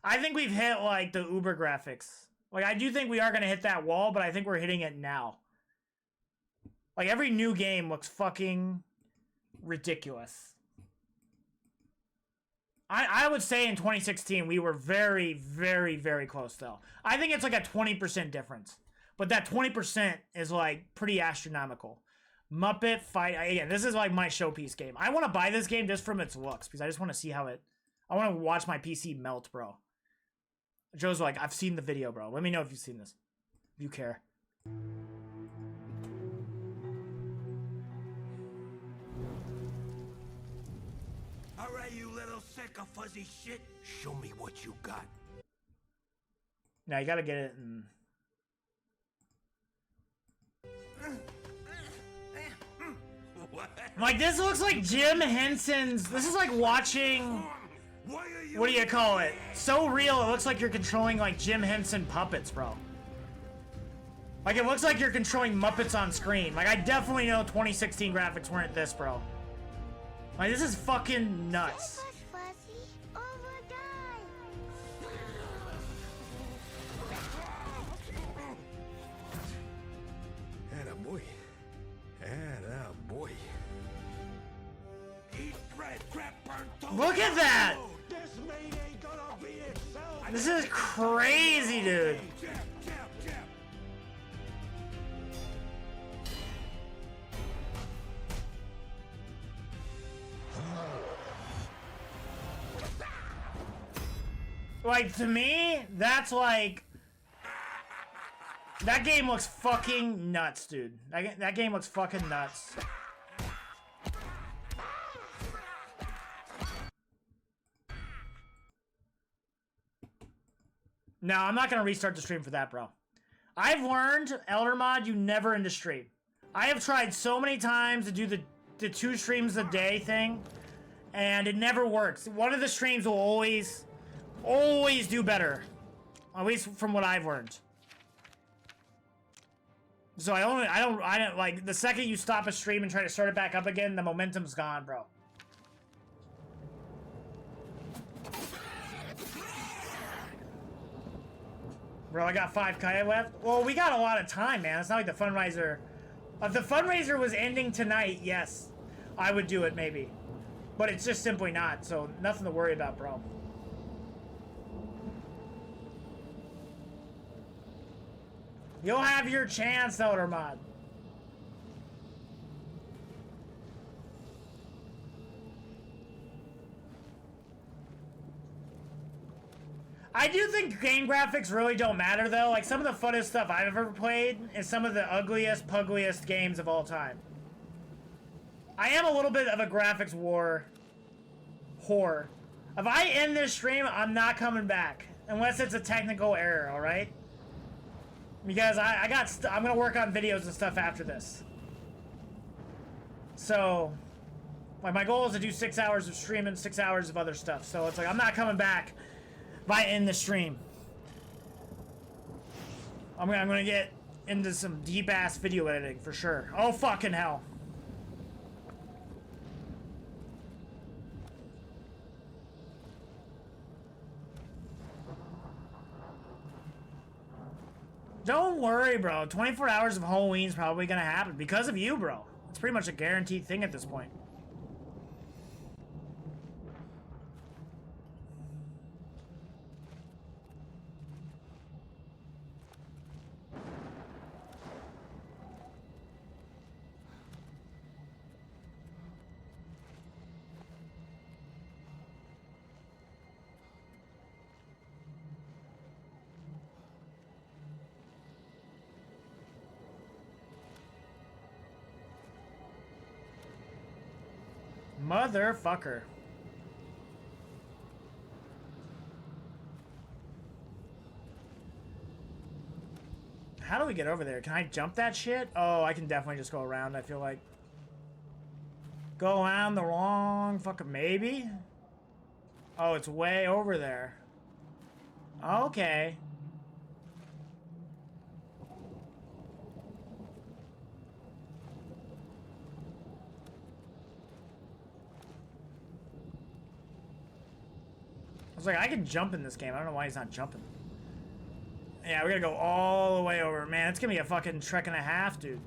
I think we've hit, like, the Uber graphics. Like, I do think we are gonna hit that wall, but I think we're hitting it now. Like, every new game looks fucking ridiculous. I would say in 2016, we were very, very, very close, though. I think it's like a 20% difference. But that 20% is, like, pretty astronomical. Muppet Fight... Again, this is, like, my showpiece game. I want to buy this game just from its looks, because I just want to see how it... I want to watch my PC melt, bro. Joe's like, I've seen the video, bro. Let me know if you've seen this. If you care. All right, you little sick of fuzzy shit. Show me what you got. Now you gotta get it in... Like, this looks like Jim Henson's... This is like watching... What do you call it? So real, it looks like you're controlling, like, Jim Henson puppets, bro. Like, it looks like you're controlling Muppets on screen. Like, I definitely know 2016 graphics weren't this, bro. Like, this is fucking nuts. Attaboy. Yeah, Look at that! This is crazy, dude. Like, to me, that's like... That game looks fucking nuts, dude. That game looks fucking nuts. No, I'm not gonna restart the stream for that, bro. I've learned, Elder Mod, you never end the stream. I have tried so many times to do the 2 streams a day thing, and it never works. One of the streams will always do better. At least from what I've learned. So I don't like, the second you stop a stream and try to start it back up again, the momentum's gone, bro. Bro, I got 5 Kaya left. Well, we got a lot of time, man. It's not like the fundraiser. If the fundraiser was ending tonight, yes, I would do it maybe. But it's just simply not, so nothing to worry about, bro. You'll have your chance, Elder Mod. I do think game graphics really don't matter, though. Like, some of the funnest stuff I've ever played is some of the ugliest, puggliest games of all time. I am a little bit of a graphics war whore. If I end this stream, I'm not coming back. Unless it's a technical error, alright? Because I'm gonna work on videos and stuff after this. So, like, my goal is to do 6 hours of streaming, 6 hours of other stuff. So it's like, I'm not coming back if I end the stream. I'm gonna get into some deep-ass video editing for sure. Oh, fucking hell. Don't worry, bro. 24 hours of Halloween's probably gonna happen because of you, bro. It's pretty much a guaranteed thing at this point. Motherfucker. How do we get over there? Can I jump that shit? Oh, I can definitely just go around, I feel like. Go around the wrong fucking... Maybe? Oh, it's way over there. Okay. I was like, I can jump in this game. I don't know why he's not jumping. Yeah, we gotta go all the way over. Man, it's gonna be a fucking trek and a half, dude.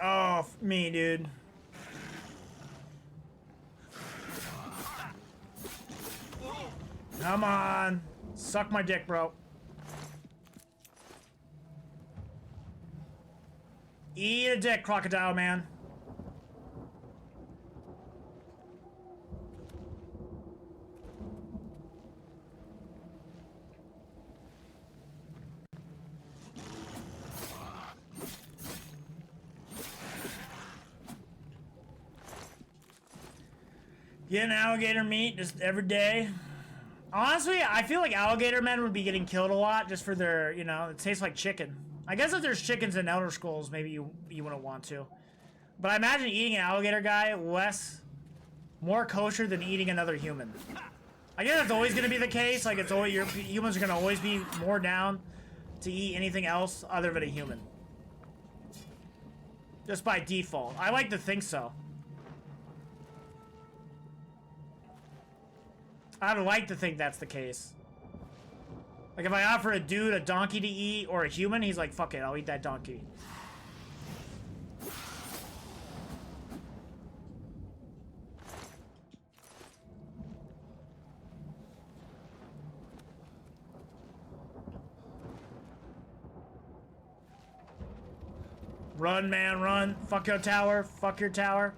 Oh, me, dude. Come on. Suck my dick, bro. Eat a dick, crocodile man. Getting alligator meat just every day. Honestly, I feel like alligator men would be getting killed a lot just for their, you know, it tastes like chicken. I guess if there's chickens in Elder Scrolls, maybe you wouldn't want to. But I imagine eating an alligator guy more kosher than eating another human. I guess that's always going to be the case. Like, it's always, humans are going to always be more down to eat anything else other than a human. Just by default. I like to think so. I'd like to think that's the case. Like if I offer a dude a donkey to eat or a human, he's like, fuck it, I'll eat that donkey. Run, man, run. Fuck your tower. Fuck your tower.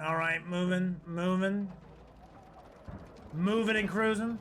All right, moving, moving. Moving and cruising.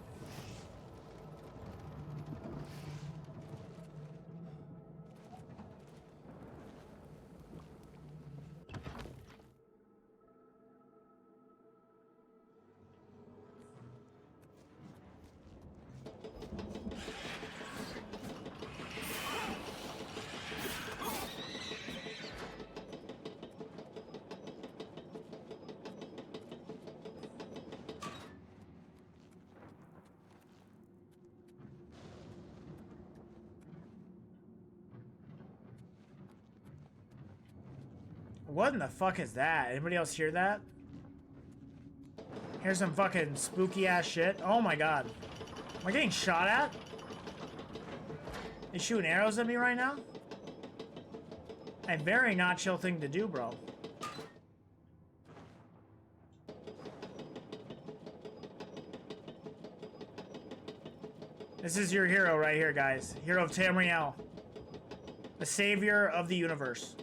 What in the fuck is that? Anybody else hear that? Here's some fucking spooky ass shit. Oh my god. Am I getting shot at? They shooting arrows at me right now? A very not chill thing to do, bro. This is your hero right here, guys. Hero of Tamriel. The savior of the universe.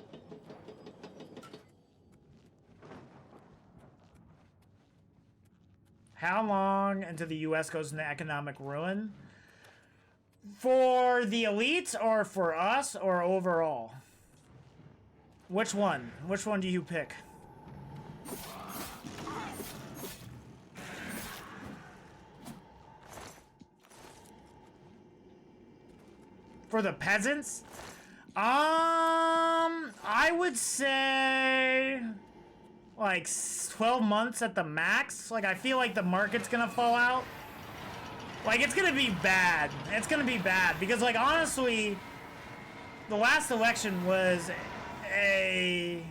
How long until the U.S. goes into economic ruin? For the elites or for us or overall? Which one? Which one do you pick? For the peasants? I would say like 12 months at the max. Like, I feel like the market's gonna fall out. Like, it's gonna be bad. It's gonna be bad. Because, like, honestly, the last election was it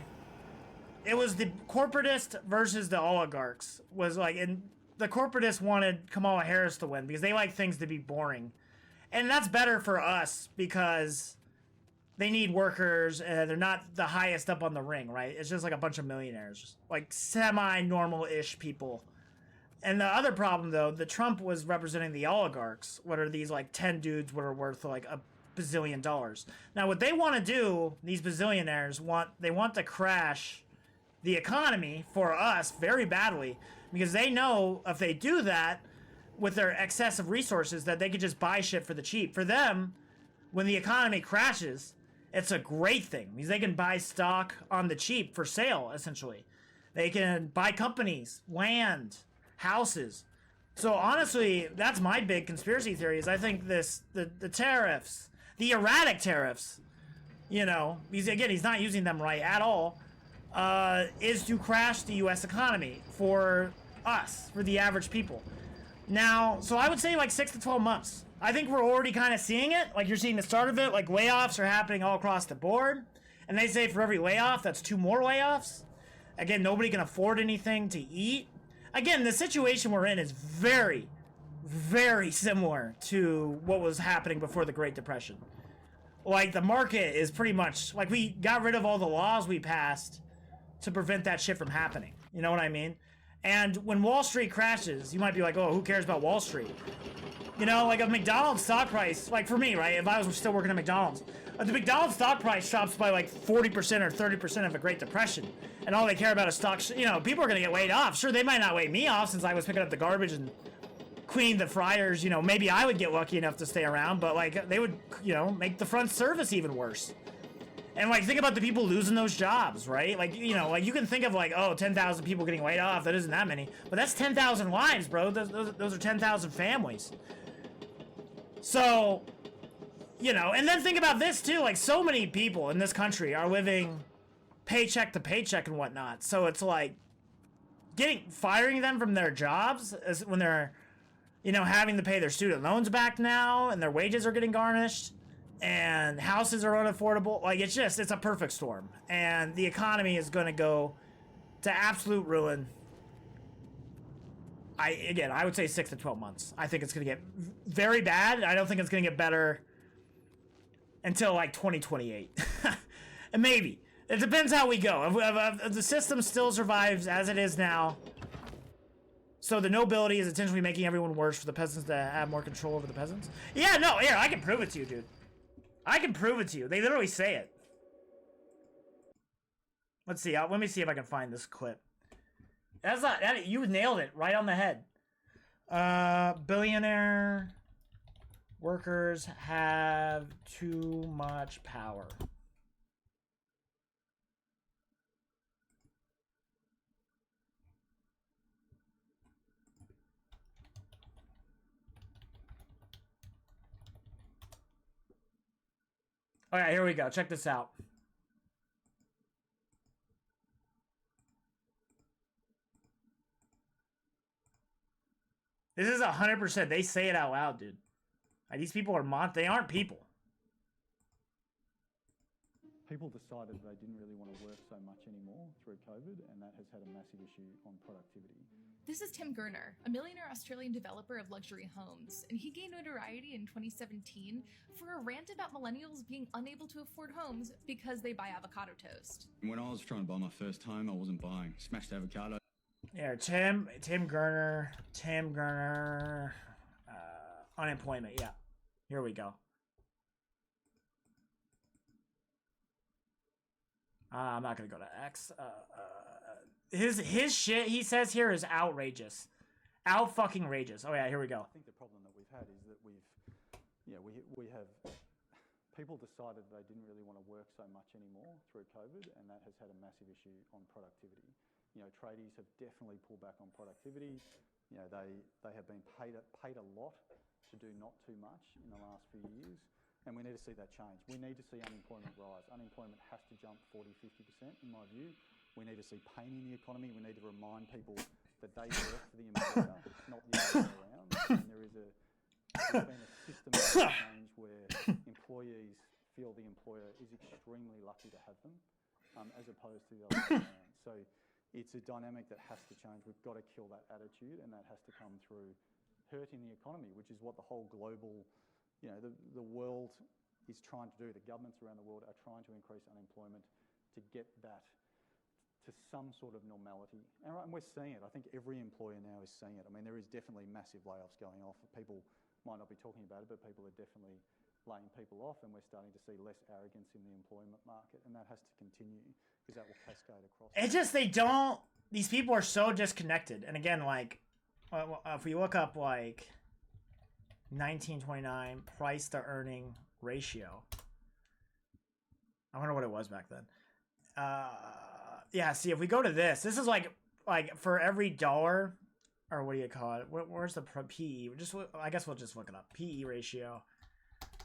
was the corporatist versus the oligarchs. Was like, and the corporatists wanted Kamala Harris to win because they like things to be boring. And that's better for us because they need workers, and they're not the highest up on the ring, right? It's just like a bunch of millionaires, like semi-normal-ish people. And the other problem, though, that Trump was representing the oligarchs. What are these, like, 10 dudes what are worth, like, $1 bazillion? Now, what they want to do, these bazillionaires, they want to crash the economy for us very badly, because they know if they do that with their excessive resources that they could just buy shit for the cheap. For them, when the economy crashes, it's a great thing because they can buy stock on the cheap for sale, essentially. They can buy companies, land, houses. So honestly, that's my big conspiracy theory is I think the tariffs, the erratic tariffs, you know, he's not using them right at all, is to crash the U.S. economy for us, for the average people. Now, so I would say like 6 to 12 months. I think we're already kind of seeing it. Like, you're seeing the start of it. Like, layoffs are happening all across the board. And they say for every layoff, that's 2 more layoffs. Again, nobody can afford anything to eat. Again, the situation we're in is very, very similar to what was happening before the Great Depression. Like, the market is pretty much... Like, we got rid of all the laws we passed to prevent that shit from happening. You know what I mean? And when Wall Street crashes, you might be like, oh, who cares about Wall Street? You know, like a McDonald's stock price, like for me, right? If I was still working at McDonald's, the McDonald's stock price drops by like 40% or 30% of a Great Depression. And all they care about is stocks. You know, people are going to get laid off. Sure, they might not lay me off since I was picking up the garbage and cleaning the fryers. You know, maybe I would get lucky enough to stay around, but like they would, you know, make the front service even worse. And like, think about the people losing those jobs, right? Like, you know, like you can think of like, oh, 10,000 people getting laid off. That isn't that many, but that's 10,000 lives, bro. Those are 10,000 families. So, you know, and then think about this too, like so many people in this country are living paycheck to paycheck and whatnot. So it's like, firing them from their jobs when they're, you know, having to pay their student loans back now, and their wages are getting garnished, and houses are unaffordable. Like, it's a perfect storm, and the economy is going to go to absolute ruin. I would say 6 to 12 months. I think it's going to get very bad. I don't think it's going to get better until like 2028. And maybe. It depends how we go. If the system still survives as it is now, so the nobility is essentially making everyone worse for the peasants to have more control over the peasants. Yeah, no, here, I can prove it to you, dude. I can prove it to you. They literally say it. Let's see. Let me see if I can find this clip. That's not that. You nailed it right on the head. Billionaire workers have too much power. All right, here we go. Check this out. This is 100%. They say it out loud, dude. Like, these people are they aren't people. People decided they didn't really want to work so much anymore through COVID, and that has had a massive issue on productivity. This is Tim Gurner, a millionaire Australian developer of luxury homes, and he gained notoriety in 2017 for a rant about millennials being unable to afford homes because they buy avocado toast. When I was trying to buy my first home, I wasn't buying. Smashed avocado. Yeah, Tim Gurner, unemployment. Yeah, here we go. I'm not gonna go to X. His shit he says here is outrageous, out fucking rageous. Oh yeah, here we go. I think the problem that we've had is that we have people decided they didn't really want to work so much anymore through COVID, and that has had a massive issue on productivity. You know, tradies have definitely pulled back on productivity. You know, they have been paid a lot to do not too much in the last few years, and we need to see that change. We need to see unemployment rise. Unemployment has to jump 40-50% in my view. We need to see pain in the economy. We need to remind people that they work for the employer, not the other way around. And there's been a systematic change where employees feel the employer is extremely lucky to have them, as opposed to the other way around. So it's a dynamic that has to change. We've got to kill that attitude, and that has to come through hurting the economy, which is what the whole global, you know, the world is trying to do. The governments around the world are trying to increase unemployment to get that to some sort of normality. And we're seeing it. I think every employer now is seeing it. I mean, there is definitely massive layoffs going off. People might not be talking about it, but people are definitely laying people off, and we're starting to see less arrogance in the employment market, and that has to continue because that will cascade across. It's just these people are so disconnected. And again, like, if we look up like 1929 price to earning ratio, I wonder what it was back then. Yeah, see, if we go to this is like for every dollar, or what do you call it? Where's the PE? I guess we'll just look it up. PE ratio.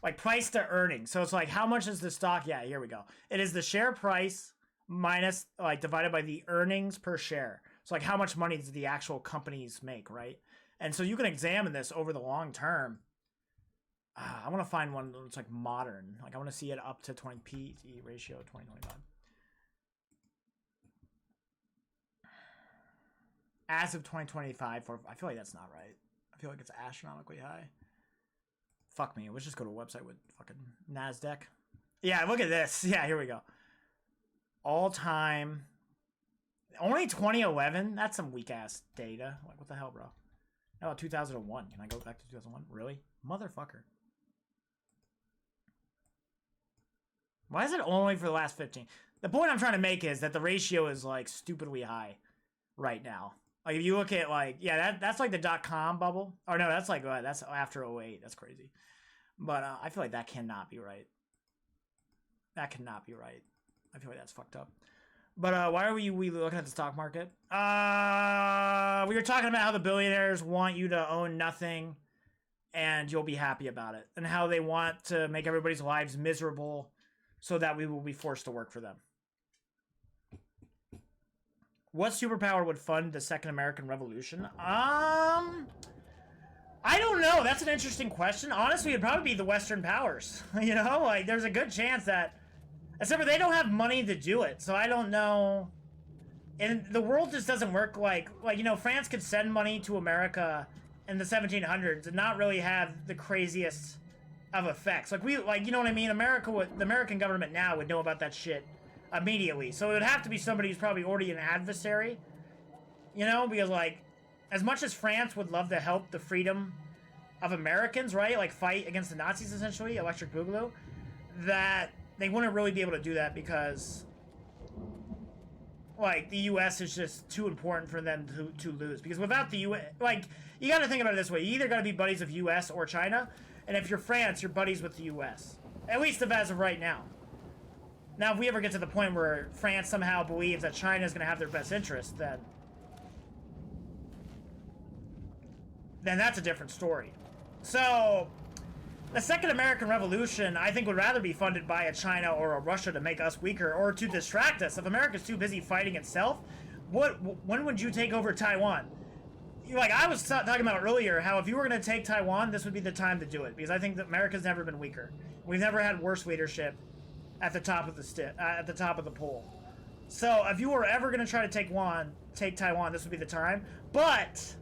Like price to earnings. So it's like, how much is the stock? Yeah, here we go. It is the share price minus, like, divided by the earnings per share. So like, how much money does the actual companies make, right? And so you can examine this over the long term. I want to find one that's like modern. Like, I want to see it up to 20 PE ratio 2025. As of 2025, I feel like that's not right. I feel like it's astronomically high. Fuck me. Let's just go to a website with fucking NASDAQ. Yeah, look at this. Yeah, here we go. All time. Only 2011? That's some weak ass data. Like, what the hell, bro? How about 2001? Can I go back to 2001? Really? Motherfucker. Why is it only for the last 15? The point I'm trying to make is that the ratio is like stupidly high right now. Like, if you look at, like, yeah, that's like the .com bubble. Or no, that's like, that's after 08. That's crazy. But I feel like that cannot be right. That cannot be right. I feel like that's fucked up. But why are we looking at the stock market? We were talking about how the billionaires want you to own nothing and you'll be happy about it. And how they want to make everybody's lives miserable so that we will be forced to work for them. What superpower would fund the Second American Revolution? I don't know. That's an interesting question. Honestly, it'd probably be the Western powers. You know, like there's a good chance that, except for they don't have money to do it. So I don't know. And the world just doesn't work like you know, France could send money to America in the 1700s and not really have the craziest of effects. Like you know what I mean? The American government now would know about that shit immediately. So it would have to be somebody who's probably already an adversary, you know, because like as much as France would love to help the freedom of Americans, right, like fight against the Nazis essentially, Electric Boogaloo, that they wouldn't really be able to do that because like the US is just too important for them to lose. Because without the US, like you got to think about it this way, you either got to be buddies of US or China, and if you're France, you're buddies with the US, at least as of right now. Now, if we ever get to the point where France somehow believes that China is going to have their best interest, then that's a different story. So, the Second American Revolution, I think, would rather be funded by a China or a Russia to make us weaker or to distract us. If America's too busy fighting itself, when would you take over Taiwan? Like, I was talking about earlier, how if you were going to take Taiwan, this would be the time to do it. Because I think that America's never been weaker. We've never had worse leadership at the top of the pole. So if you were ever going to try to take Taiwan, this would be the time. But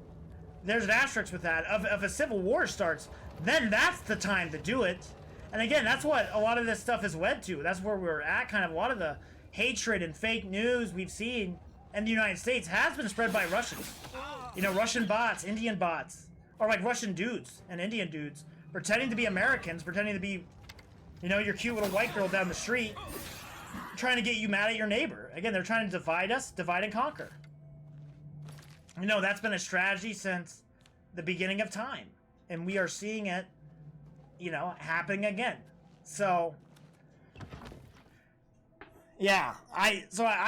there's an asterisk with that. If a civil war starts, then that's the time to do it. And again, that's what a lot of this stuff has led to. That's where we're at. Kind of a lot of the hatred and fake news we've seen in the United States has been spread by Russians. You know, Russian bots, Indian bots, or like Russian dudes and Indian dudes pretending to be Americans, pretending to be, you know, your cute little white girl down the street, trying to get you mad at your neighbor. Again, they're trying to divide us, divide and conquer. You know, that's been a strategy since the beginning of time. And we are seeing it, you know, happening again. So, yeah, I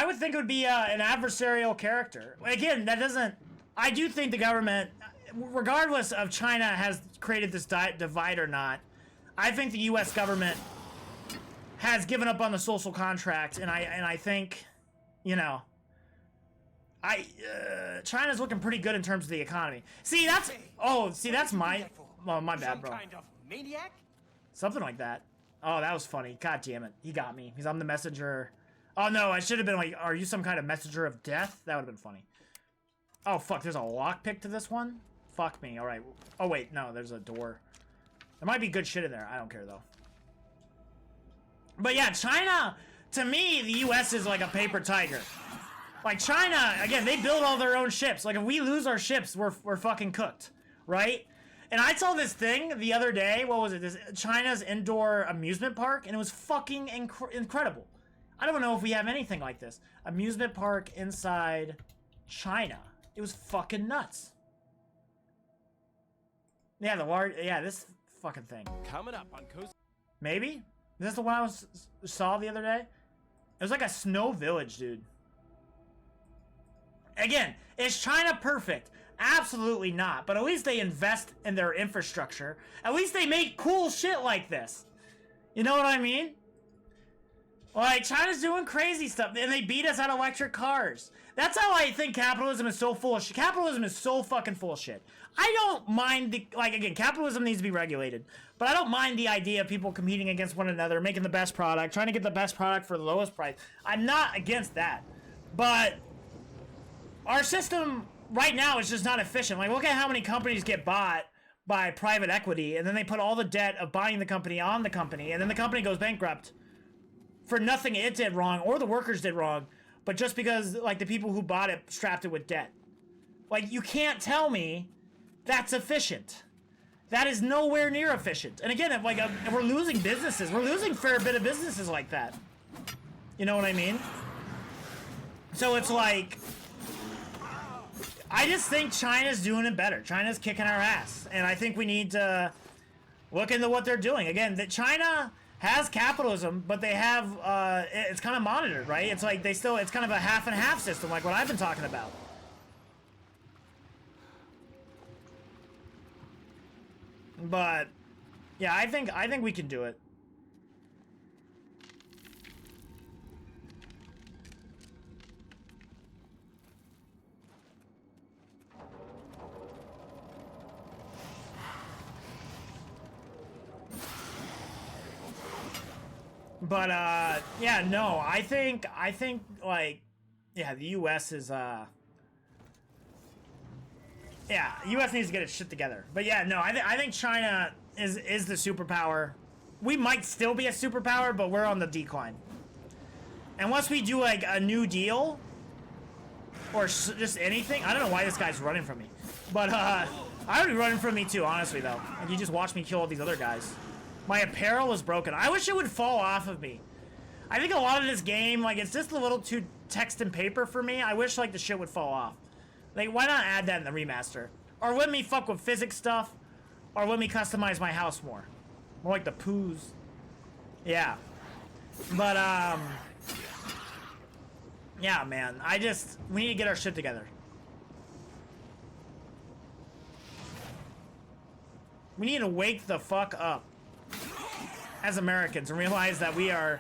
would think it would be an adversarial character. Again, that doesn't, I do think the government, regardless of China has created this divide or not, I think the U.S. government has given up on the social contract, and I think, you know, China's looking pretty good in terms of the economy. See, that's my bad, bro. Some kind of maniac? Something like that. Oh, that was funny. God damn it, he got me. Because I'm the messenger. Oh no, I should have been like, are you some kind of messenger of death? That would have been funny. Oh fuck, there's a lockpick to this one? Fuck me. All right. Oh wait, no, there's a door. There might be good shit in there. I don't care, though. But yeah, China, to me, the U.S. is like a paper tiger. Like, China, again, they build all their own ships. Like, if we lose our ships, we're fucking cooked, right? And I saw this thing the other day. What was it? This China's indoor amusement park, and it was fucking incredible. I don't know if we have anything like this. Amusement park inside China. It was fucking nuts. Yeah, this fucking thing. Coming up on Coast. Maybe? Is this the one I saw the other day? It was like a snow village, dude. Again, is China perfect? Absolutely not. But at least they invest in their infrastructure. At least they make cool shit like this. You know what I mean? Like, China's doing crazy stuff, and they beat us at electric cars. That's how I think capitalism is so full of shit. Capitalism is so fucking full of shit. I don't mind the, like, again, capitalism needs to be regulated, but I don't mind the idea of people competing against one another, making the best product, trying to get the best product for the lowest price. I'm not against that, but our system right now is just not efficient. Like, look at how many companies get bought by private equity, and then they put all the debt of buying the company on the company, and then the company goes bankrupt for nothing it did wrong or the workers did wrong, but just because, like, the people who bought it strapped it with debt. Like, you can't tell me that's efficient. That is nowhere near efficient. And again, if we're losing businesses, we're losing a fair bit of businesses like that. You know what I mean? So it's like, I just think China's doing it better. China's kicking our ass. And I think we need to look into what they're doing. Again, that China has capitalism, but they have, it's kind of monitored, right? It's like it's kind of a half and half system, like what I've been talking about. But yeah, I think we can do it. But yeah, no, I think like, yeah, the U.S. is yeah, U.S. needs to get its shit together. But yeah, no, I think China is the superpower. We might still be a superpower, but we're on the decline. Unless we do like a new deal or just anything. I don't know why this guy's running from me, but I would be running from me too, honestly though. Like, you just watch me kill all these other guys. My apparel is broken. I wish it would fall off of me. I think a lot of this game, like, it's just a little too text and paper for me. I wish like the shit would fall off. Like, why not add that in the remaster? Or let me fuck with physics stuff, or let me customize my house more. More like the poos. Yeah. But, yeah, man. We need to get our shit together. We need to wake the fuck up as Americans and realize that we are,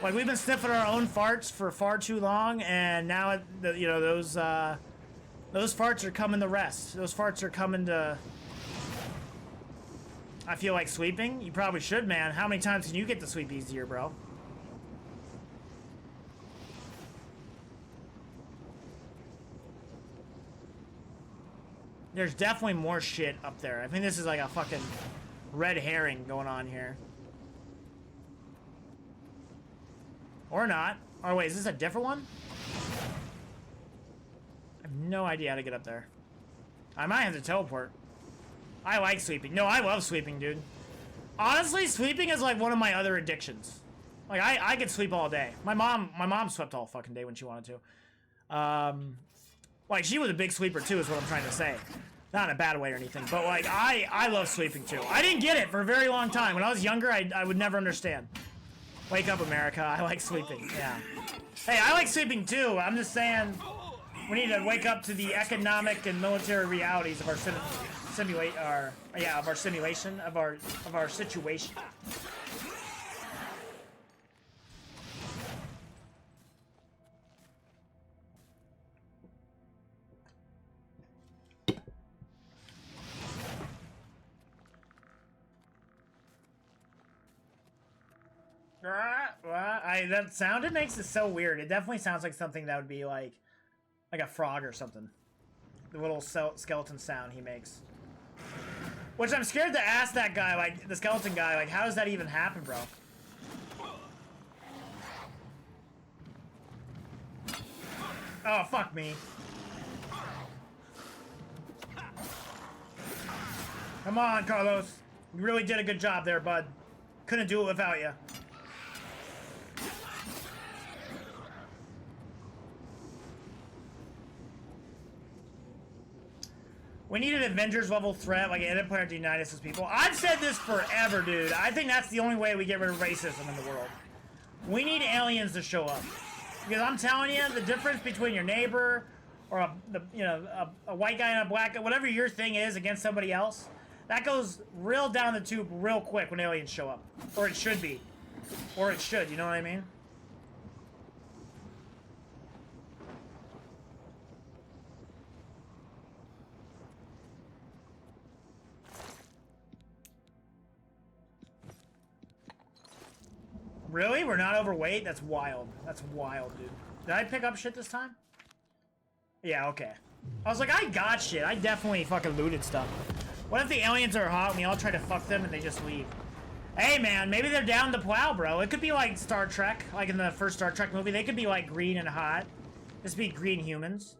like, we've been sniffing our own farts for far too long, and now, you know, those farts are coming to rest. Those farts are coming to... I feel like sleeping. You probably should, man. How many times can you get to sleep easier, bro? There's definitely more shit up there. I think this is like a fucking red herring going on here. Or not. Oh, wait, is this a different one? I have no idea how to get up there. I might have to teleport. I like sleeping. No, I love sleeping, dude. Honestly, sleeping is like one of my other addictions. Like, I could sleep all day. My mom slept all fucking day when she wanted to. Like, she was a big sleeper too, is what I'm trying to say. Not in a bad way or anything, but like, I love sleeping too. I didn't get it for a very long time. When I was younger, I would never understand. Wake up, America. I like sleeping. Yeah. Hey, I like sleeping too. I'm just saying, we need to wake up to the economic and military realities of our simulation, of our situation. That sound it makes is so weird. It definitely sounds like something that would be like a frog or something. The little skeleton sound he makes. Which I'm scared to ask that guy, like, the skeleton guy, like, how does that even happen, bro? Oh, fuck me. Come on, Carlos. You really did a good job there, bud. Couldn't do it without you. We need an Avengers level threat, like an end player to unite us as people. I've said this forever, dude. I think that's the only way we get rid of racism in the world. We need aliens to show up. Because I'm telling you, the difference between your neighbor or a white guy and a black guy, whatever your thing is against somebody else, that goes real down the tube real quick when aliens show up. Or it should be. Or it should, you know what I mean? Really? We're not overweight? That's wild. That's wild, dude. Did I pick up shit this time? Yeah, okay. I was like, I got shit. I definitely fucking looted stuff. What if the aliens are hot and we all try to fuck them and they just leave? Hey, man, maybe they're down to plow, bro. It could be like Star Trek, like in the first Star Trek movie. They could be like green and hot. Just be green humans.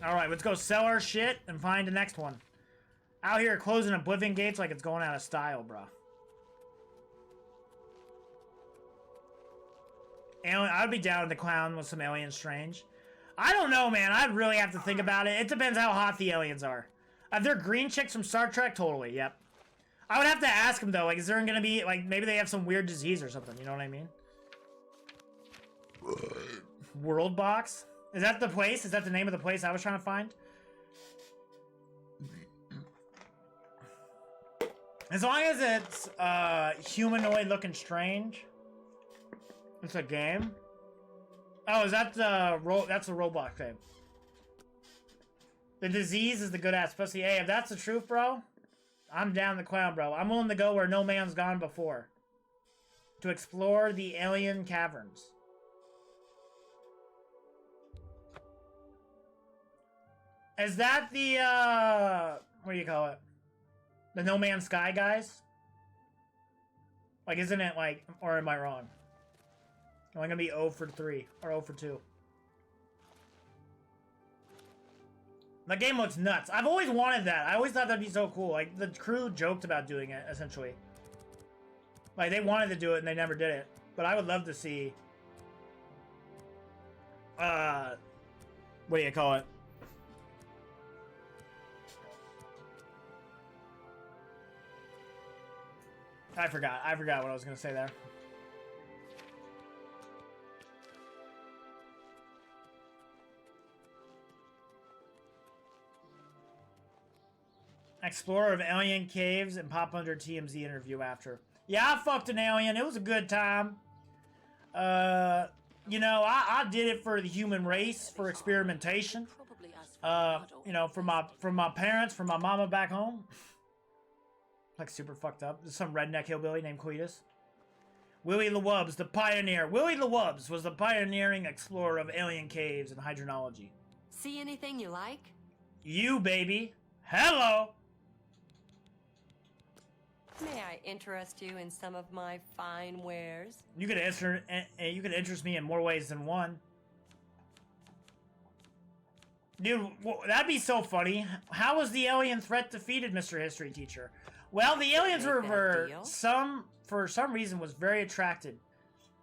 Alright, let's go sell our shit and find the next one. Out here closing Oblivion gates like it's going out of style, bro. I'd be down to clown with some Alien Strange. I don't know, man. I'd really have to think about it. It depends how hot the aliens are. If they're green chicks from Star Trek, totally, yep. I would have to ask them, though. Like, is there going to be, like, maybe they have some weird disease or something. You know what I mean? World Box? Is that the place? Is that the name of the place I was trying to find? As long as it's humanoid looking strange. It's a game? Oh, is that the that's the Roblox game. The disease is the good ass pussy. Hey, if that's the truth, bro, I'm down the clown, bro. I'm willing to go where no man's gone before. To explore the alien caverns. Is that the, what do you call it? The No Man's Sky guys? Like, isn't it like, or am I wrong? Am I gonna be 0 for 3 or 0 for 2? That game looks nuts. I've always wanted that. I always thought that'd be so cool. Like, the crew joked about doing it, essentially. Like, they wanted to do it and they never did it. But I would love to see, what do you call it? I forgot what I was gonna say there. Explorer of alien caves and pop under TMZ interview after. Yeah, I fucked an alien. It was a good time. You know, I did it for the human race, for experimentation. You know, from my parents, from my mama back home. Like super fucked up. There's some redneck hillbilly named Cletus. Willie the Wubz, the pioneer. Willie the Wubz was the pioneering explorer of alien caves and hydronology. See anything you like? You, baby. Hello! May I interest you in some of my fine wares? You could interest me in more ways than one. Dude, that'd be so funny. How was the alien threat defeated, Mr. History Teacher? Well, the aliens were for some reason was very attracted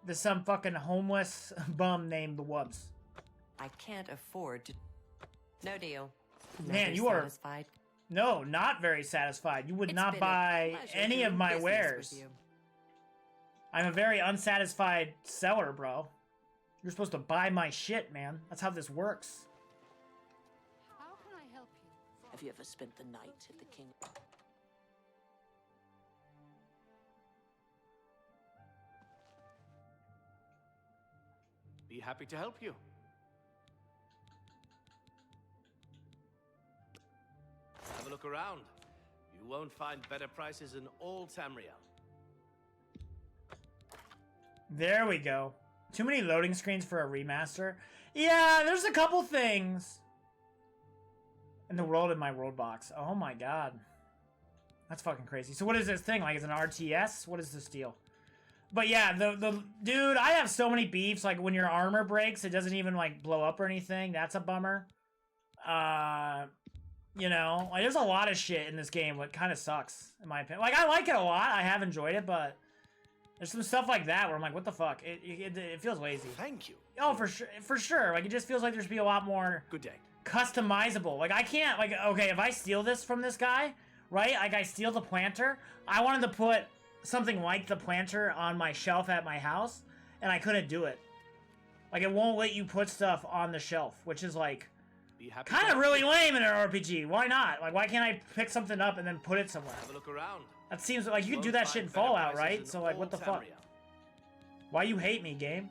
to some fucking homeless bum named the Wubz. I can't afford to. No deal. Man, you satisfied? No, not very satisfied. You would not buy any of my wares. I'm a very unsatisfied seller, bro. You're supposed to buy my shit, man. That's how this works. How can I help you? Have you ever spent the night at the King? Be happy to help you. Have a look around. You won't find better prices in all Tamriel. There we go. Too many loading screens for a remaster. Yeah, there's a couple things. In the world in my world box. Oh my god. That's fucking crazy. So what is this thing? Like, is it an RTS? What is this deal? But yeah, the dude, I have so many beefs. Like, when your armor breaks, it doesn't even, like, blow up or anything. That's a bummer. You know, like, there's a lot of shit in this game what kind of sucks, in my opinion. Like, I like it a lot. I have enjoyed it, but there's some stuff like that where I'm like, what the fuck? It feels lazy. Thank you. Oh, for sure. Like, it just feels like there should be a lot more... Good day. Customizable. Like, I can't, like, okay, if I steal this from this guy, right? Like, I steal the planter. I wanted to put something like the planter on my shelf at my house, and I couldn't do it. Like, it won't let you put stuff on the shelf, which is, like, kind of really lame in an RPG. Why not? Like, why can't I pick something up and then put it somewhere? Have a look around. That seems like you can do that shit in Fallout, right? So, like, what the fuck? Why you hate me, game?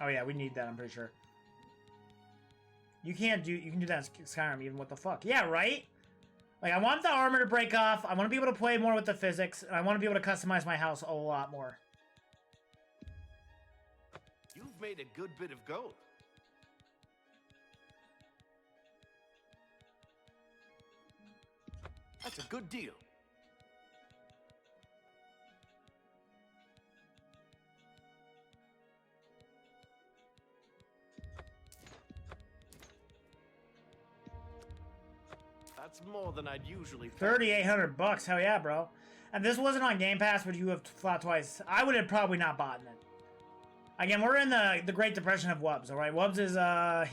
Oh yeah, we need that, I'm pretty sure. You can do that in Skyrim even, what the fuck? Yeah, right? Like, I want the armor to break off, I want to be able to play more with the physics, and I want to be able to customize my house a lot more. You've made a good bit of gold. That's a good deal. That's more than I'd usually pay. $3,800, hell yeah, bro. And this wasn't on Game Pass, would you have thought twice? I would have probably not bought it. Again, we're in the Great Depression of Wubz, alright? Wubz is,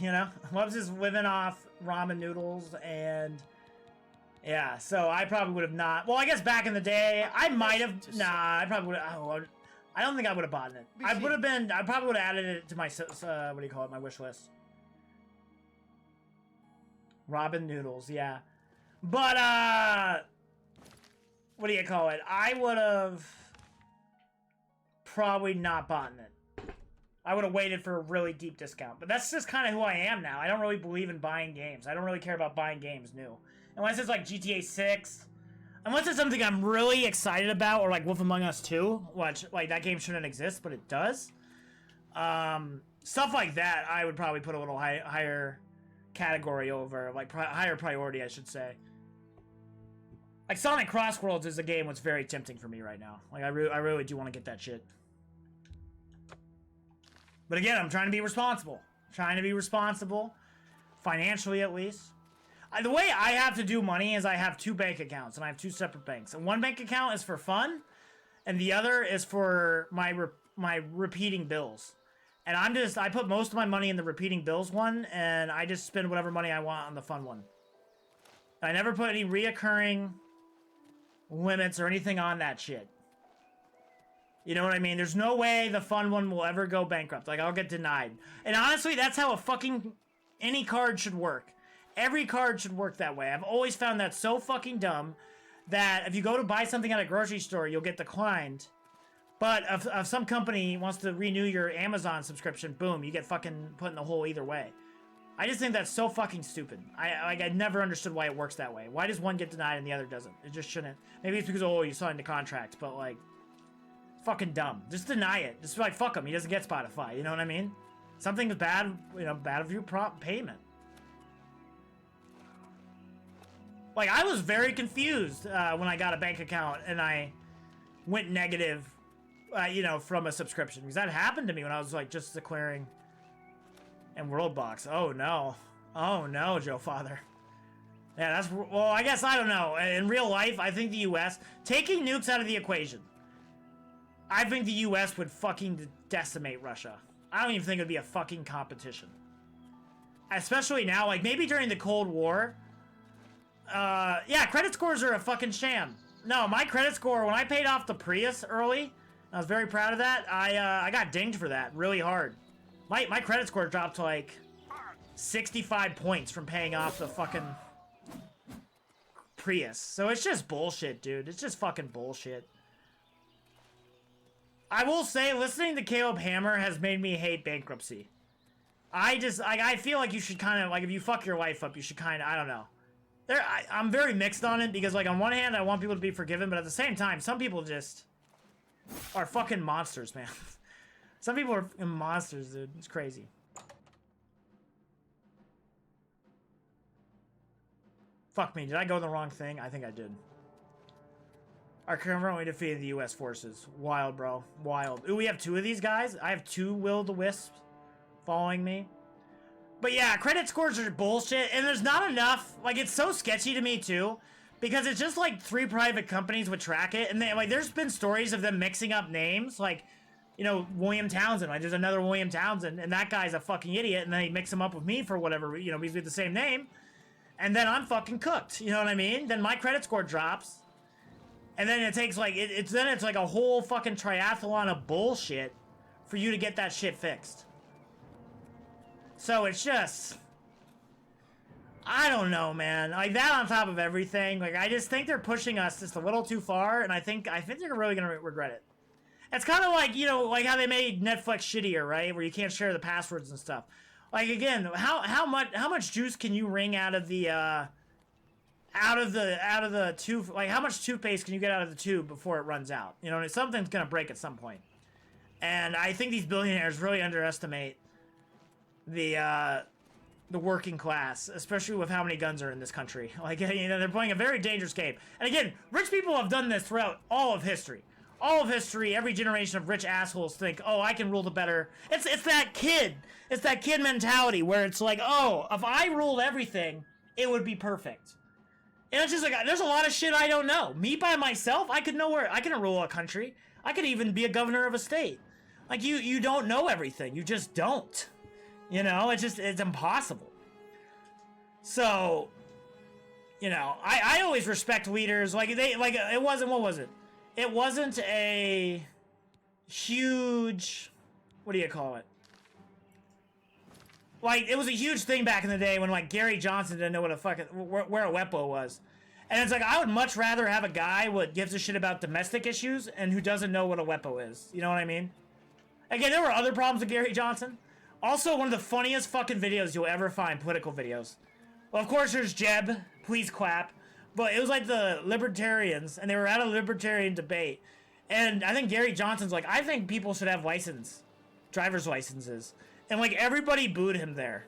you know, Wubz is living off ramen noodles, and yeah, so I probably would have not. Well, I guess back in the day, I might have. Nah, I probably would have. I don't think I would have bought it. I probably would have added it to my, what do you call it, my wish list. Ramen noodles, yeah. But, what do you call it? I would have probably not bought it. I would have waited for a really deep discount. But that's just kind of who I am now. I don't really believe in buying games. I don't really care about buying games new. Unless it's like GTA 6. Unless it's something I'm really excited about, or like Wolf Among Us 2, which, like, that game shouldn't exist, but it does. Stuff like that, I would probably put a little higher category over, like, higher priority, I should say. Like, Sonic Crossworlds is a game that's very tempting for me right now. Like, I really do want to get that shit. But again, I'm trying to be responsible. Financially, at least. The way I have to do money is I have 2 bank accounts, and I have 2 separate banks. And one bank account is for fun, and the other is for my repeating bills. And I put most of my money in the repeating bills one, and I just spend whatever money I want on the fun one. I never put any reoccurring limits or anything on that shit. You know what I mean? There's no way the fun one will ever go bankrupt. Like, I'll get denied. And honestly, that's how any card should work. Every card should work that way. I've always found that so fucking dumb that if you go to buy something at a grocery store, you'll get declined. But if some company wants to renew your Amazon subscription, boom, you get fucking put in the hole either way. I just think that's so fucking stupid. I never understood why it works that way. Why does one get denied and the other doesn't? It just shouldn't. Maybe it's because, oh, you signed a contract, but like, fucking dumb. Just deny it. Just be like, fuck him. He doesn't get Spotify. You know what I mean? Something's bad, bad of your payment. Like, I was very confused when I got a bank account and I went negative, from a subscription. Because that happened to me when I was, like, just declaring in Worldbox. Oh, no. Oh, no, Joe Father. Yeah, well, I guess, I don't know. In real life, I think the U.S., taking nukes out of the equation, I think the U.S. would fucking decimate Russia. I don't even think it would be a fucking competition. Especially now, like, maybe during the Cold War. Yeah, credit scores are a fucking sham. No, my credit score, when I paid off the Prius early, I was very proud of that. I got dinged for that really hard. My credit score dropped to like 65 points from paying off the fucking Prius. So it's just bullshit, dude. It's just fucking bullshit. I will say, listening to Caleb Hammer has made me hate bankruptcy. I feel like you should kind of, like, if you fuck your life up, you should kind of, I don't know. I'm very mixed on it because, like, on one hand, I want people to be forgiven, but at the same time, some people just are fucking monsters, man. Some people are monsters, dude. It's crazy. Fuck me. Did I go the wrong thing? I think I did. Are currently defeated the U.S. forces. Wild, bro. Wild. Ooh, we have 2 of these guys. I have 2 Will-o-the-Wisps following me. But yeah, credit scores are bullshit, and there's not enough. Like, it's so sketchy to me, too, because it's just, like, 3 private companies would track it, and there's been stories of them mixing up names, like, William Townsend. Like, there's another William Townsend, and that guy's a fucking idiot, and then they mix him up with me for whatever, because we have the same name, and then I'm fucking cooked, you know what I mean? Then my credit score drops, and then it takes, like, it's like a whole fucking triathlon of bullshit for you to get that shit fixed. So it's just, I don't know, man. Like, that on top of everything, like, I just think they're pushing us just a little too far, and I think they're really gonna regret it. It's kind of like, like how they made Netflix shittier, right? Where you can't share the passwords and stuff. Like, again, how much juice can you wring out of the tube? Like, how much toothpaste can you get out of the tube before it runs out? Something's gonna break at some point. And I think these billionaires really underestimate the working class, especially with how many guns are in this country. Like, they're playing a very dangerous game. And again, rich people have done this throughout all of history. All of history, every generation of rich assholes think, oh, I can rule the better. It's that kid. It's that kid mentality where it's like, oh, if I ruled everything, it would be perfect. And it's just like, there's a lot of shit I don't know. Me by myself, I couldn't rule a country. I could even be a governor of a state. Like, you don't know everything. You just don't. It's impossible. So, I always respect leaders. It wasn't, what was it? It wasn't a huge, what do you call it? Like, it was a huge thing back in the day when, like, Gary Johnson didn't know what where a Wepo was. And it's like, I would much rather have a guy who gives a shit about domestic issues and who doesn't know what a WEPO is. You know what I mean? Again, there were other problems with Gary Johnson. Also, one of the funniest fucking videos you'll ever find, political videos. Well, of course, there's Jeb, please clap. But it was like the libertarians, and they were at a libertarian debate. And I think Gary Johnson's like, I think people should have driver's licenses. And like, everybody booed him there.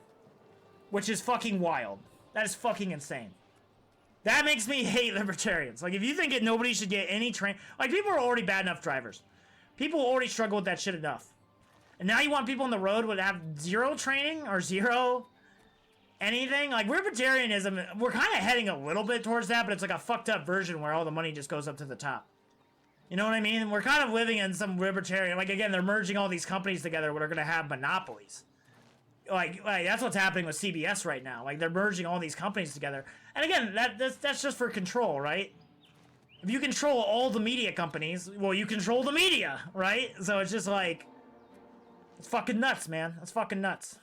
Which is fucking wild. That is fucking insane. That makes me hate libertarians. Like, if you think nobody should get any like, people are already bad enough drivers. People already struggle with that shit enough. And now you want people on the road who have zero training or zero anything? Like, libertarianism, we're kind of heading a little bit towards that, but it's like a fucked up version where all the money just goes up to the top. You know what I mean? We're kind of living in some libertarian, like, again, they're merging all these companies together that are going to have monopolies. Like that's what's happening with CBS right now. Like, they're merging all these companies together. And again, that's just for control, right? If you control all the media companies, well, you control the media, right? So it's just like, it's fucking nuts, man. It's fucking nuts.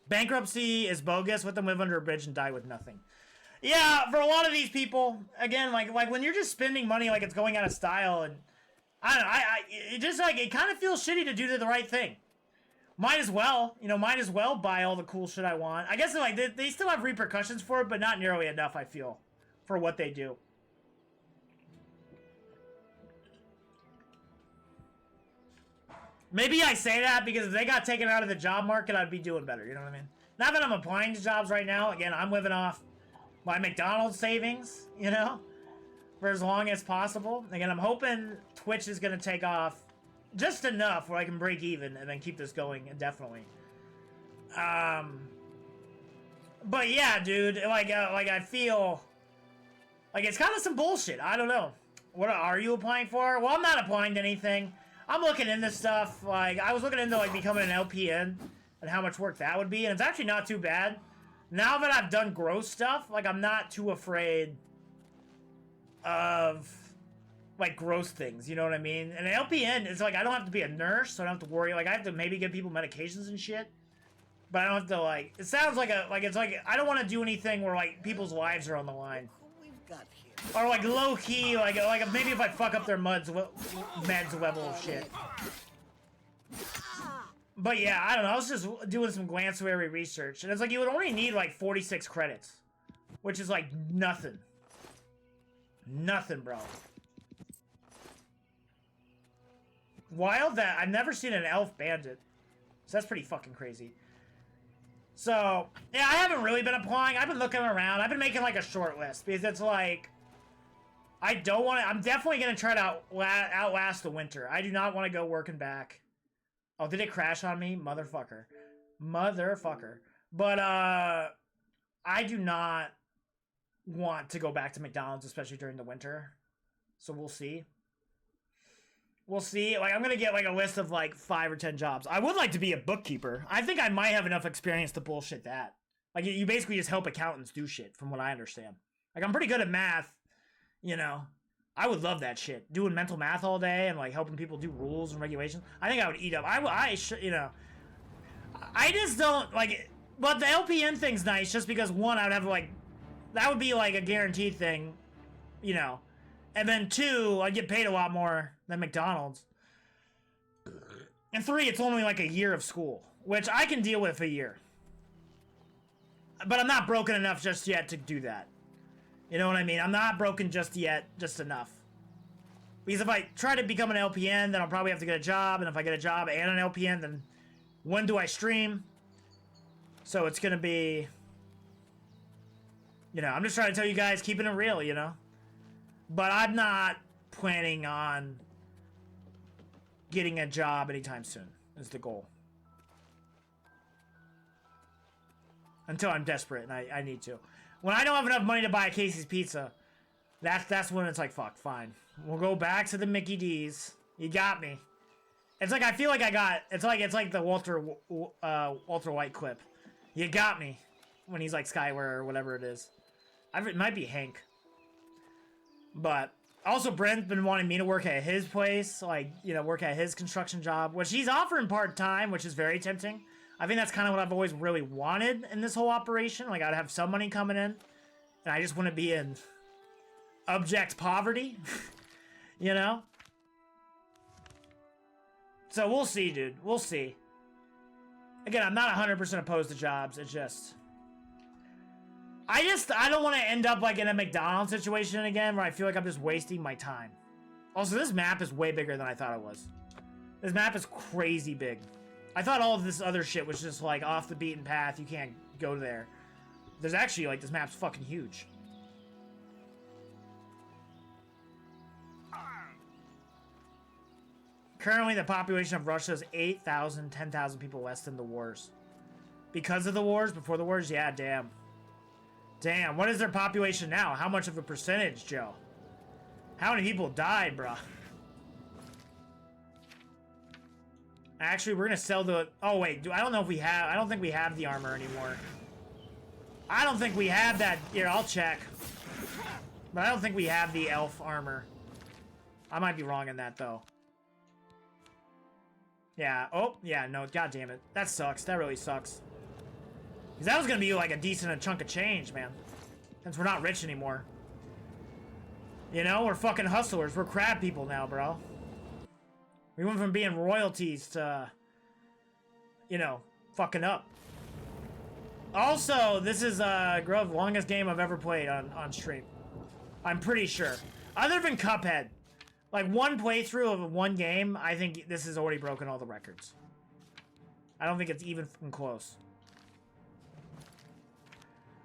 Bankruptcy is bogus. Let them live under a bridge and die with nothing. Yeah, for a lot of these people, again, like when you're just spending money like it's going out of style, and I don't know, it just like, it kind of feels shitty to do the right thing. Might as well, might as well buy all the cool shit I want. I guess like they still have repercussions for it, but not nearly enough, I feel, for what they do. Maybe I say that because if they got taken out of the job market, I'd be doing better, you know what I mean? Not that I'm applying to jobs right now. Again, I'm living off my McDonald's savings, for as long as possible. Again, I'm hoping Twitch is going to take off just enough where I can break even and then keep this going indefinitely. But yeah, dude, like I feel like it's kind of some bullshit. I don't know. What are you applying for? Well, I'm not applying to anything. I'm looking into stuff. Like, I was looking into like becoming an LPN and how much work that would be, and it's actually not too bad. Now that I've done gross stuff, like, I'm not too afraid of like gross things, you know what I mean? And an LPN, it's like I don't have to be a nurse, so I don't have to worry. Like, I have to maybe give people medications and shit, but I don't have to, like, it sounds like it's like I don't want to do anything where like people's lives are on the line, or like low key, like maybe if I fuck up their meds level of shit. But yeah, I don't know. I was just doing some glanceberry research, and it's like you would only need like 46 credits, which is like nothing. Nothing, bro. Wild that I've never seen an elf bandit, so that's pretty fucking crazy. So yeah, I haven't really been applying. I've been looking around. I've been making like a short list because it's like I don't want to. I'm definitely gonna try to outlast the winter. I do not want to go working back. Oh, did it crash on me, motherfucker? Motherfucker. But I do not want to go back to McDonald's, especially during the winter. So we'll see. We'll see. Like, I'm going to get, like, a list of, like, 5 or 10 jobs. I would like to be a bookkeeper. I think I might have enough experience to bullshit that. Like, you basically just help accountants do shit, from what I understand. Like, I'm pretty good at math, I would love that shit. Doing mental math all day and, like, helping people do rules and regulations. I think I would eat up. I just don't, like, but the LPN thing's nice just because, one, I would have, like, that would be, like, a guaranteed thing, And then 2, I'd get paid a lot more than McDonald's. And 3, it's only like a year of school, which I can deal with a year. But I'm not broken enough just yet to do that. You know what I mean? I'm not broken just yet, just enough. Because if I try to become an LPN, then I'll probably have to get a job. And if I get a job and an LPN, then when do I stream? So it's going to be, I'm just trying to tell you guys, keeping it real, But I'm not planning on getting a job anytime soon, is the goal. Until I'm desperate and I need to. When I don't have enough money to buy a Casey's Pizza, that's when it's like, fuck, fine. We'll go back to the Mickey D's. You got me. It's like, I feel like it's like the Walter White clip. You got me. When he's like Skyward or whatever it is. It might be Hank. But also Brent's been wanting me to work at his place, like, work at his construction job, which he's offering part-time, which is very tempting. I think that's kind of what I've always really wanted in this whole operation. Like, I'd have some money coming in and I just want to be in abject poverty, you know? So we'll see, dude. We'll see. Again, I'm not 100% opposed to jobs. It's just... I don't want to end up like in a McDonald's situation again where I feel like I'm just wasting my time. Also, this map is way bigger than I thought it was. This map is crazy big. I thought all of this other shit was just like off the beaten path. You can't go there. There's actually like, this map's fucking huge. Currently, the population of Russia is 8,000, 10,000 people less than the wars. Because of the wars? Before the wars? Yeah, damn. Damn, what is their population now? How much of a percentage, Joe? How many people died, bruh? Actually, we're gonna sell the... Oh, wait. I don't know if we have... I don't think we have the armor anymore. I don't think we have that... Here, I'll check. But I don't think we have the elf armor. I might be wrong in that, though. Yeah. Oh, yeah, no. God damn it. That sucks. That really sucks. Because that was going to be like a decent chunk of change, man. Since we're not rich anymore. You know, we're fucking hustlers. We're crab people now, bro. We went from being royalties to, you know, fucking up. Also, this is Grove, longest game I've ever played on stream. I'm pretty sure. Other than Cuphead. Like, one playthrough of one game, I think this has already broken all the records. I don't think it's even close.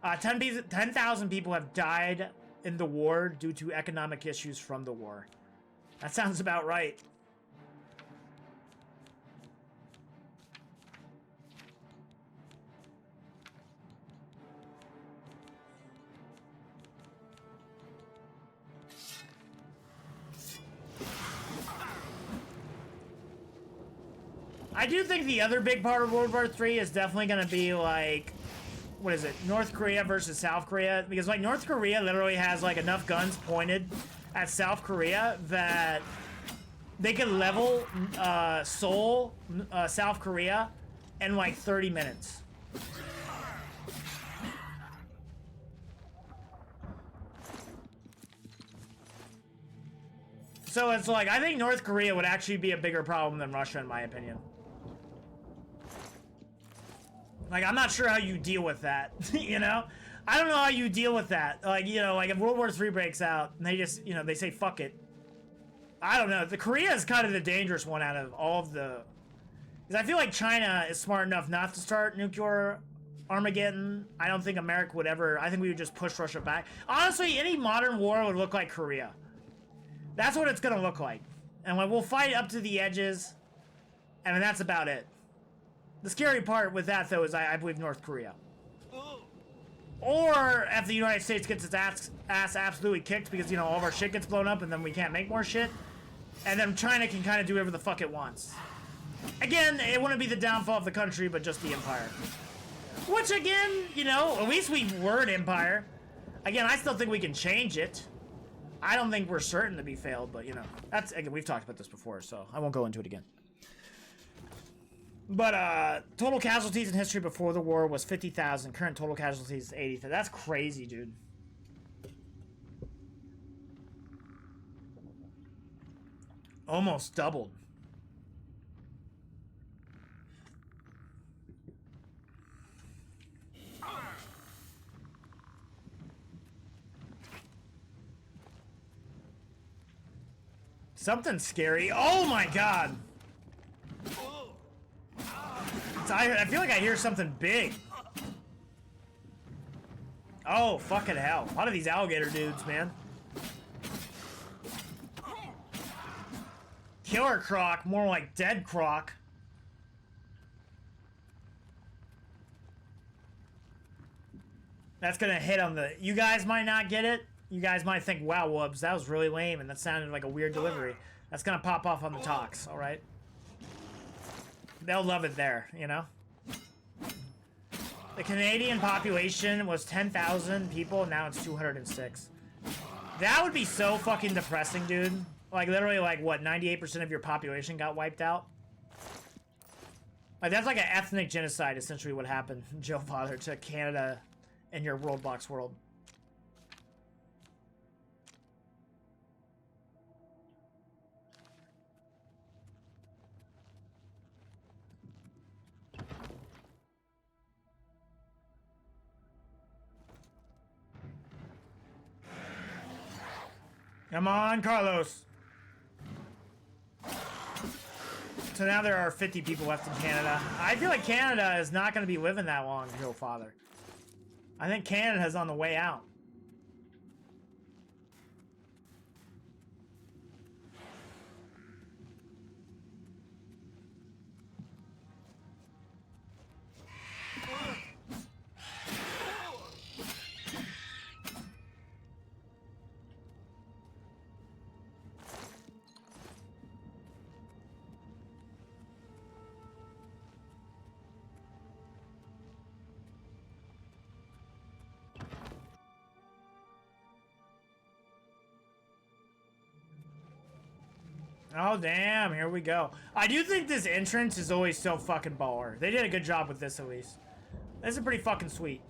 10,000 people have died in the war due to economic issues from the war. That sounds about right. I do think the other big part of World War III is definitely going to be, like, what is it? North Korea versus South Korea? Because, like, North Korea literally has, like, enough guns pointed at South Korea that they can level Seoul, South Korea, in, like, 30 minutes. So it's like, I think North Korea would actually be a bigger problem than Russia, in my opinion. Like, I'm not sure how you deal with that, you know? I don't know how you deal with that. Like, you know, like if World War III breaks out and they just, you know, they say, fuck it. I don't know. The Korea is kind of the dangerous one out of all of the... Because I feel like China is smart enough not to start nuclear Armageddon. I don't think America would ever... I think we would just push Russia back. Honestly, any modern war would look like Korea. That's what it's going to look like. And like, we'll fight up to the edges. And then that's about it. The scary part with that, though, is I believe North Korea. Or if the United States gets its ass absolutely kicked because, you know, all of our shit gets blown up and then we can't make more shit. And then China can kind of do whatever the fuck it wants. Again, it wouldn't be the downfall of the country, but just the empire. Which, again, you know, at least we were an empire. Again, I still think we can change it. I don't think we're certain to be failed, but, you know, that's, again, we've talked about this before, so I won't go into it again. But, total casualties in history before the war was 50,000. Current total casualties is 80,000. That's crazy, dude. Almost doubled. Something scary. Oh my god! I feel like I hear something big. Oh, fucking hell. A lot of these alligator dudes, man. Killer croc, more like dead croc. That's gonna hit on the... You guys might not get it. You guys might think, wow, Wubz, that was really lame, and that sounded like a weird delivery. That's gonna pop off on the talks, alright? They'll love it there, you know? The Canadian population was 10,000 people, now it's 206. That would be so fucking depressing, dude. Like, literally, like, what, 98% of your population got wiped out? Like, that's like an ethnic genocide, essentially, what happened, Joe Father, to Canada and your World Box world. Come on, Carlos. So now there are 50 people left in Canada. I feel like Canada is not going to be living that long, Joe Father. I think Canada's on the way out. Oh, damn. Here we go. I do think this entrance is always so fucking baller. They did a good job with this, at least. This is pretty fucking sweet.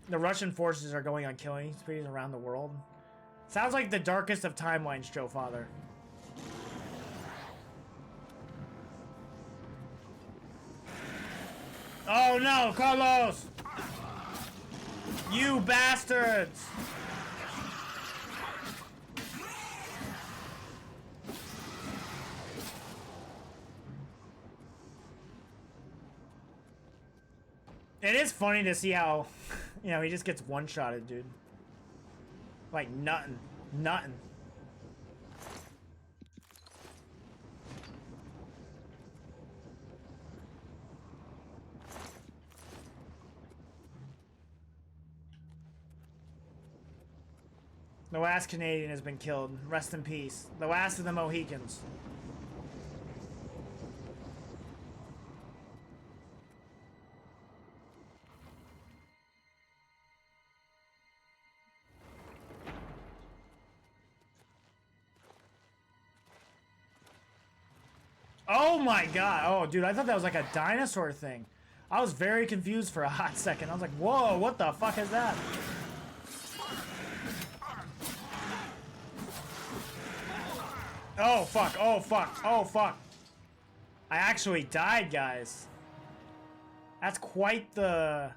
The Russian forces are going on killing sprees around the world. Sounds like the darkest of timelines, Joe Father. Oh, no, Carlos! You bastards! It is funny to see how, you know, he just gets one-shotted, dude. Like, nothing. Nothing. The last Canadian has been killed. Rest in peace. The last of the Mohicans. Oh my god. Oh, dude, I thought that was like a dinosaur thing. I was very confused for a hot second. I was like, whoa, what the fuck is that? Oh, fuck. Oh, fuck. Oh, fuck. I actually died, guys. That's quite the...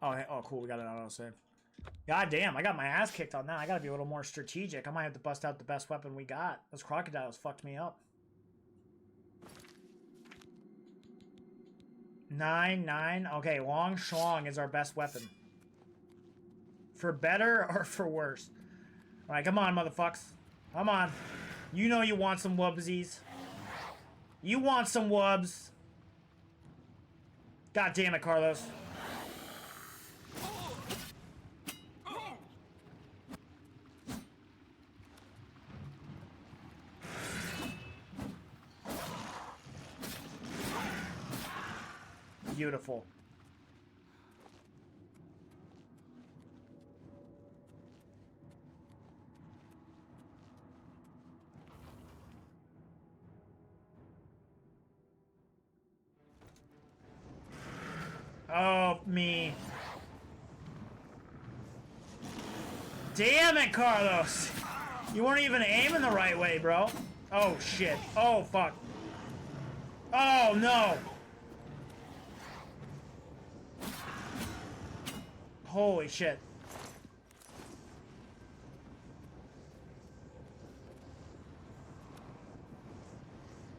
Oh, cool. We got an autosave. God damn, I got my ass kicked on that. I gotta be a little more strategic. I might have to bust out the best weapon we got. Those crocodiles fucked me up. 9. Okay, long schlong is our best weapon. For better or for worse? Alright, come on, motherfucks. Come on. You know you want some wubsies. You want some wubs. God damn it, Carlos. Beautiful. Oh, me. Damn it, Carlos. You weren't even aiming the right way, bro. Oh, shit. Oh, fuck. Oh, no. Holy shit.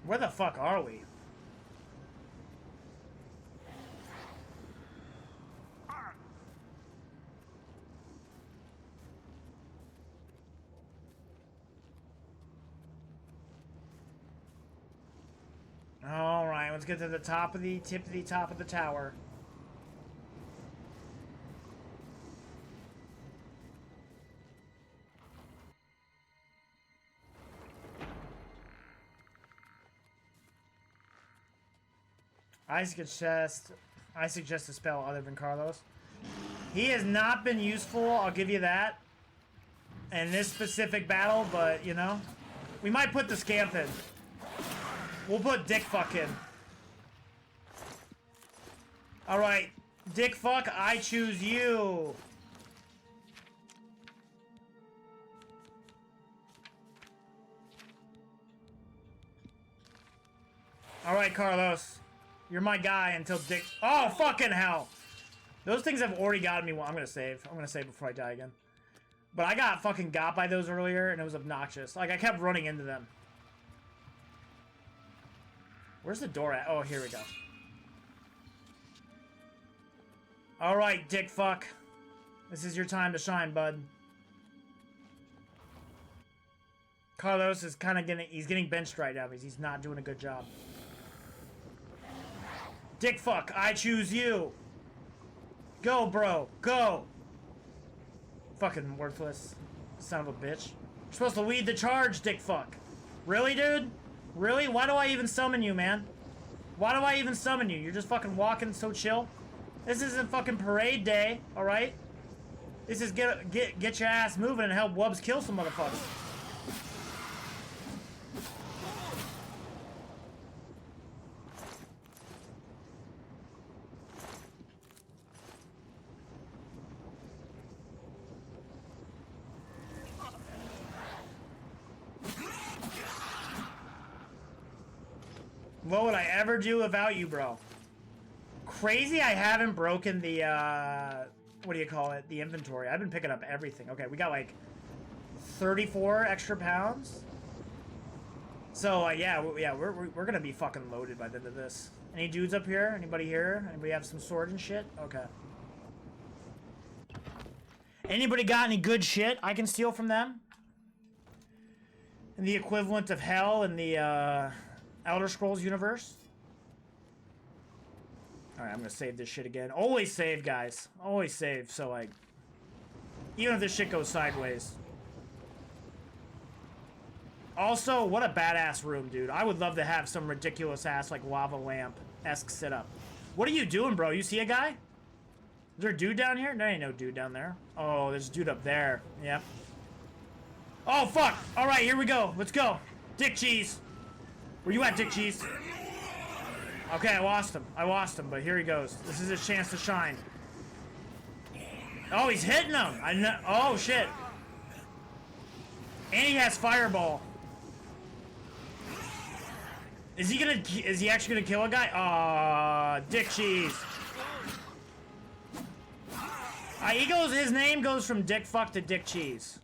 Where the fuck are we? All right, let's get to the top of the tippity top of the tower. I suggest a spell other than Carlos. He has not been useful, I'll give you that, in this specific battle, but, you know, we might put the Scamp in. We'll put Dick Fuck in. Alright, Dick Fuck, I choose you. Alright, Carlos. You're my guy until Dick... Oh, fucking hell! Those things have already gotten me. Well, I'm gonna save. I'm gonna save before I die again. But I got fucking got by those earlier, and it was obnoxious. Like, I kept running into them. Where's the door at? Oh, here we go. Alright, dick fuck. This is your time to shine, bud. Carlos is kind of getting... He's getting benched right now because he's not doing a good job. Dick fuck, I choose you. Go, bro. Go. Fucking worthless. Son of a bitch. You're supposed to lead the charge, dick fuck. Really, dude? Really? Why do I even summon you, man? Why do I even summon you? You're just fucking walking so chill? This isn't fucking parade day, alright? This is get your ass moving and help Wubz kill some motherfuckers. What would I ever do without you, bro? Crazy I haven't broken the, what do you call it? The inventory. I've been picking up everything. Okay, we got like 34 extra pounds. So, yeah, we're gonna be fucking loaded by the end of this. Any dudes up here? Anybody here? Anybody have some sword and shit? Okay. Anybody got any good shit I can steal from them? And the equivalent of hell in the, Elder Scrolls universe. Alright, I'm gonna save this shit again. Always save, guys. Always save, so like... Even if this shit goes sideways. Also, what a badass room, dude. I would love to have some ridiculous ass, like, lava lamp-esque setup. What are you doing, bro? You see a guy? Is there a dude down here? There ain't no dude down there. Oh, there's a dude up there. Yep. Oh, fuck! Alright, here we go. Let's go. Dick cheese. Where you at, Dick Cheese? Okay, I lost him, but here he goes. This is his chance to shine. Oh, he's hitting him! I know. Oh, shit. And he has Fireball. Is he actually gonna kill a guy? Aw, Dick Cheese. His name goes from Dick Fuck to Dick Cheese.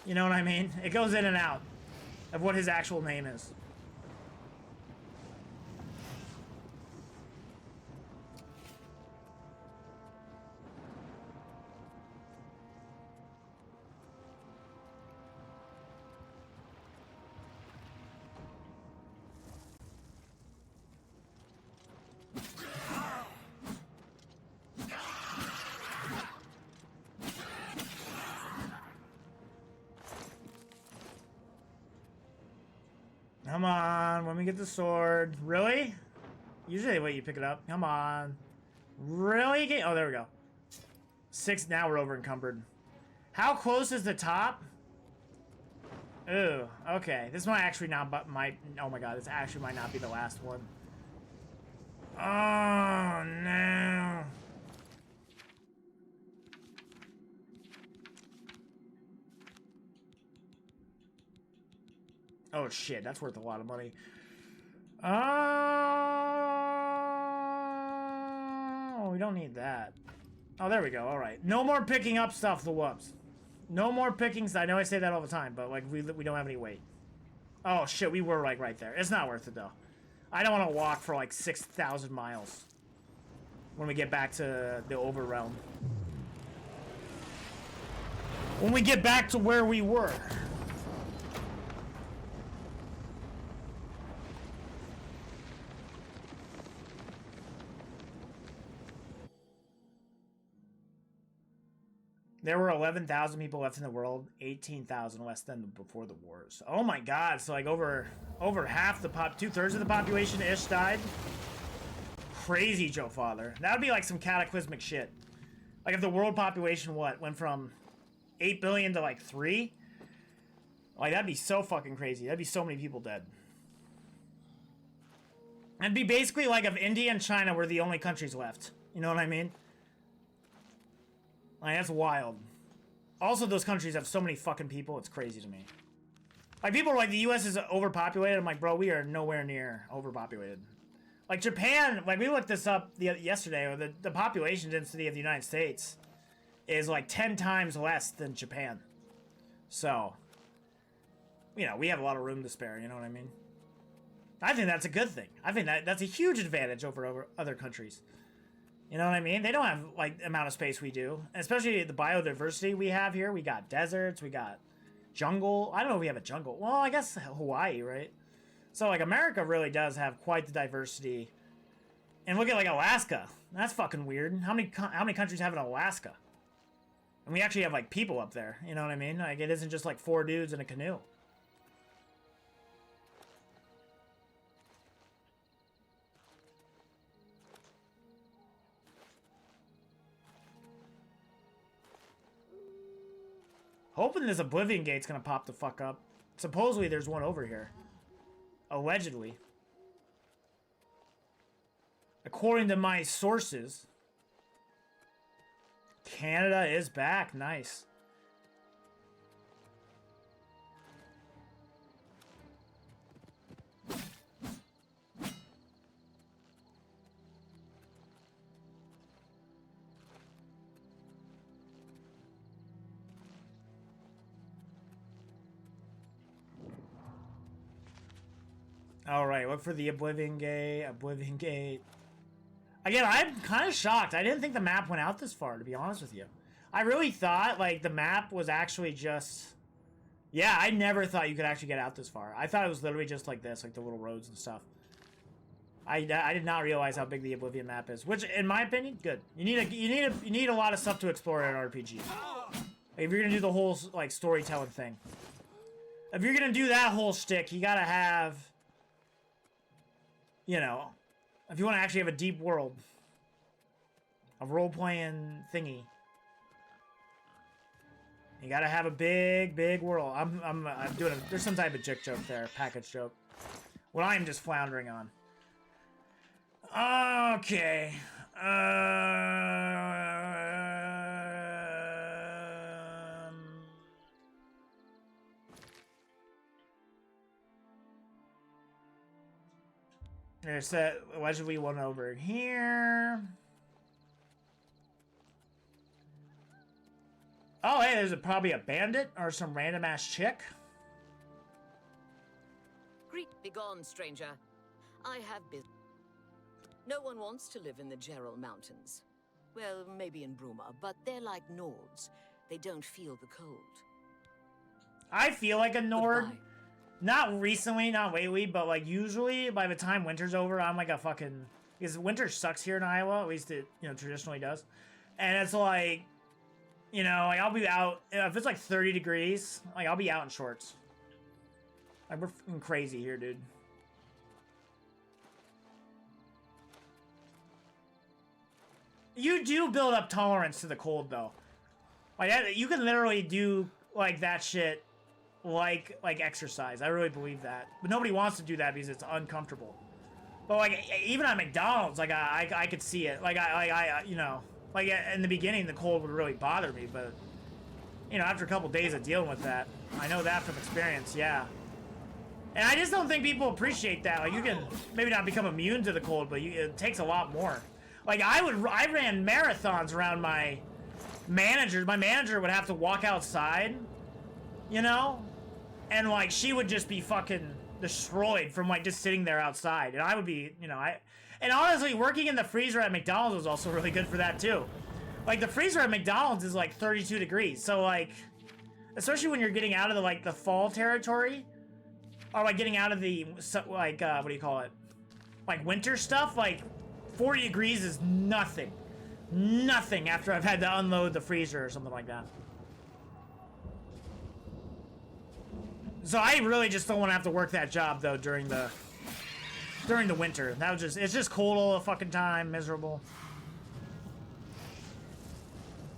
You know what I mean? It goes in and out of what his actual name is. Come on, when we get the sword. Really? Usually the way you pick it up. Come on. Really? Oh, there we go. 6, now we're over encumbered. How close is the top? Ooh, okay. This might actually not, but oh my god, this actually might not be the last one. Oh, no. Oh shit, that's worth a lot of money. Oh, we don't need that. Oh, there we go. All right. No more picking up stuff, the Wubz. No more pickings. I know I say that all the time, but like we don't have any weight. Oh shit, we were like right there. It's not worth it though. I don't want to walk for like 6,000 miles when we get back to the Overrealm. When we get back to where we were. There were 11,000 people left in the world, 18,000 less than before the wars. Oh my god, so like over half the 2/3 of the population ish died. Crazy, Joe Father. That would be like some cataclysmic shit. Like if the world population went from 8 billion to like 3? Like that'd be so fucking crazy. That'd be so many people dead. It'd be basically like if India and China were the only countries left. You know what I mean? Like, that's wild. Also, those countries have so many fucking people, it's crazy to me. Like, people are like, the U.S. is overpopulated. I'm like, bro, we are nowhere near overpopulated. Like Japan, like we looked this up yesterday, or the population density of the United States is like 10 times less than Japan. So, you know, we have a lot of room to spare, you know what I mean? I think that's a good thing. I think that's a huge advantage over other countries. You know what I mean? They don't have, like, the amount of space we do. And especially the biodiversity we have here. We got deserts, we got jungle. I don't know if we have a jungle. Well, I guess Hawaii, right? So, like, America really does have quite the diversity. And look at, like, Alaska. That's fucking weird. How many countries have an Alaska? And we actually have, like, people up there. You know what I mean? Like, it isn't just, like, 4 dudes in a canoe. Hoping this Oblivion Gate's gonna pop the fuck up. Supposedly there's one over here. Allegedly. According to my sources. Canada is back. Nice. Alright, look for the Oblivion Gate. Oblivion Gate. Again, I'm kind of shocked. I didn't think the map went out this far, to be honest with you. I really thought, like, the map was actually just... Yeah, I never thought you could actually get out this far. I thought it was literally just like this, like the little roads and stuff. I did not realize how big the Oblivion map is, which, in my opinion, good. You need a lot of stuff to explore in an RPG. Like, if you're gonna do the whole, like, storytelling thing. If you're gonna do that whole shtick, you gotta have... You know, if you want to actually have a deep world, a role-playing thingy, you gotta have a big world. I'm doing there's some type of jick joke there, package joke. What I am just floundering on. Okay. There's allegedly one over here. Oh, hey, there's probably a bandit or some random ass chick. Greet, begone, stranger. I have business. No one wants to live in the Gerald Mountains. Well, maybe in Bruma, but they're like Nords. They don't feel the cold. I feel like a Nord. Goodbye. Not recently, not lately, but like usually by the time winter's over, I'm like a fucking... Because winter sucks here in Iowa, at least it, you know, traditionally does. And it's like, you know, like I'll be out, if it's like 30 degrees, like I'll be out in shorts. Like we're fucking crazy here, dude. You do build up tolerance to the cold, though. Like you can literally do like that shit like exercise. I really believe that. But nobody wants to do that because it's uncomfortable. But like even at McDonald's, like I could see it. Like I you know, like in the beginning the cold would really bother me, but you know, after a couple days of dealing with that, I know that from experience, yeah. And I just don't think people appreciate that. Like you can maybe not become immune to the cold, but it takes a lot more. Like I ran marathons around my managers. My manager would have to walk outside, you know? And like she would just be fucking destroyed from like just sitting there outside. And I would be, you know, and honestly, working in the freezer at McDonald's was also really good for that too. Like the freezer at McDonald's is like 32 degrees. So like, especially when you're getting out of the fall territory, or like getting out of the like what do you call it? Like winter stuff, like 40 degrees is nothing. Nothing after I've had to unload the freezer or something like that. So I really just don't want to have to work that job though during the winter. That was just, it's just cold all the fucking time, miserable.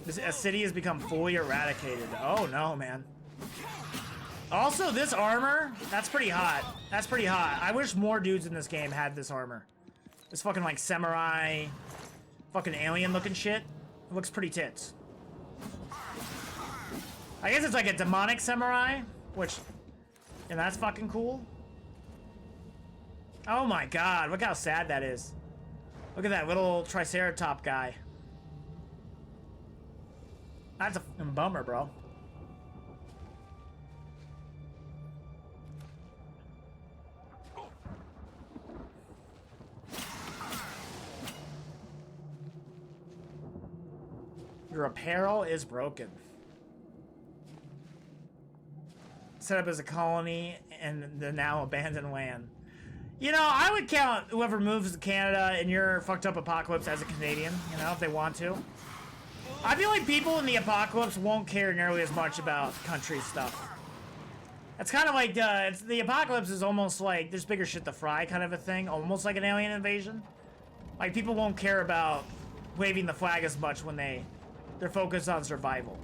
A city has become fully eradicated. Oh no, man. Also, this armor, that's pretty hot. That's pretty hot. I wish more dudes in this game had this armor. This fucking like samurai, fucking alien looking shit. It looks pretty tits. I guess it's like a demonic samurai, which, and that's fucking cool. Oh my god, look how sad that is. Look at that little Triceratop guy. That's a fucking bummer, bro. Your apparel is broken. Set up as a colony in the now abandoned land. You know, I would count whoever moves to Canada in your fucked up apocalypse as a Canadian, you know, if they want to. I feel like people in the apocalypse won't care nearly as much about country stuff. It's kind of like, the apocalypse is almost like there's bigger shit to fry kind of a thing, almost like an alien invasion. Like, people won't care about waving the flag as much when they're focused on survival.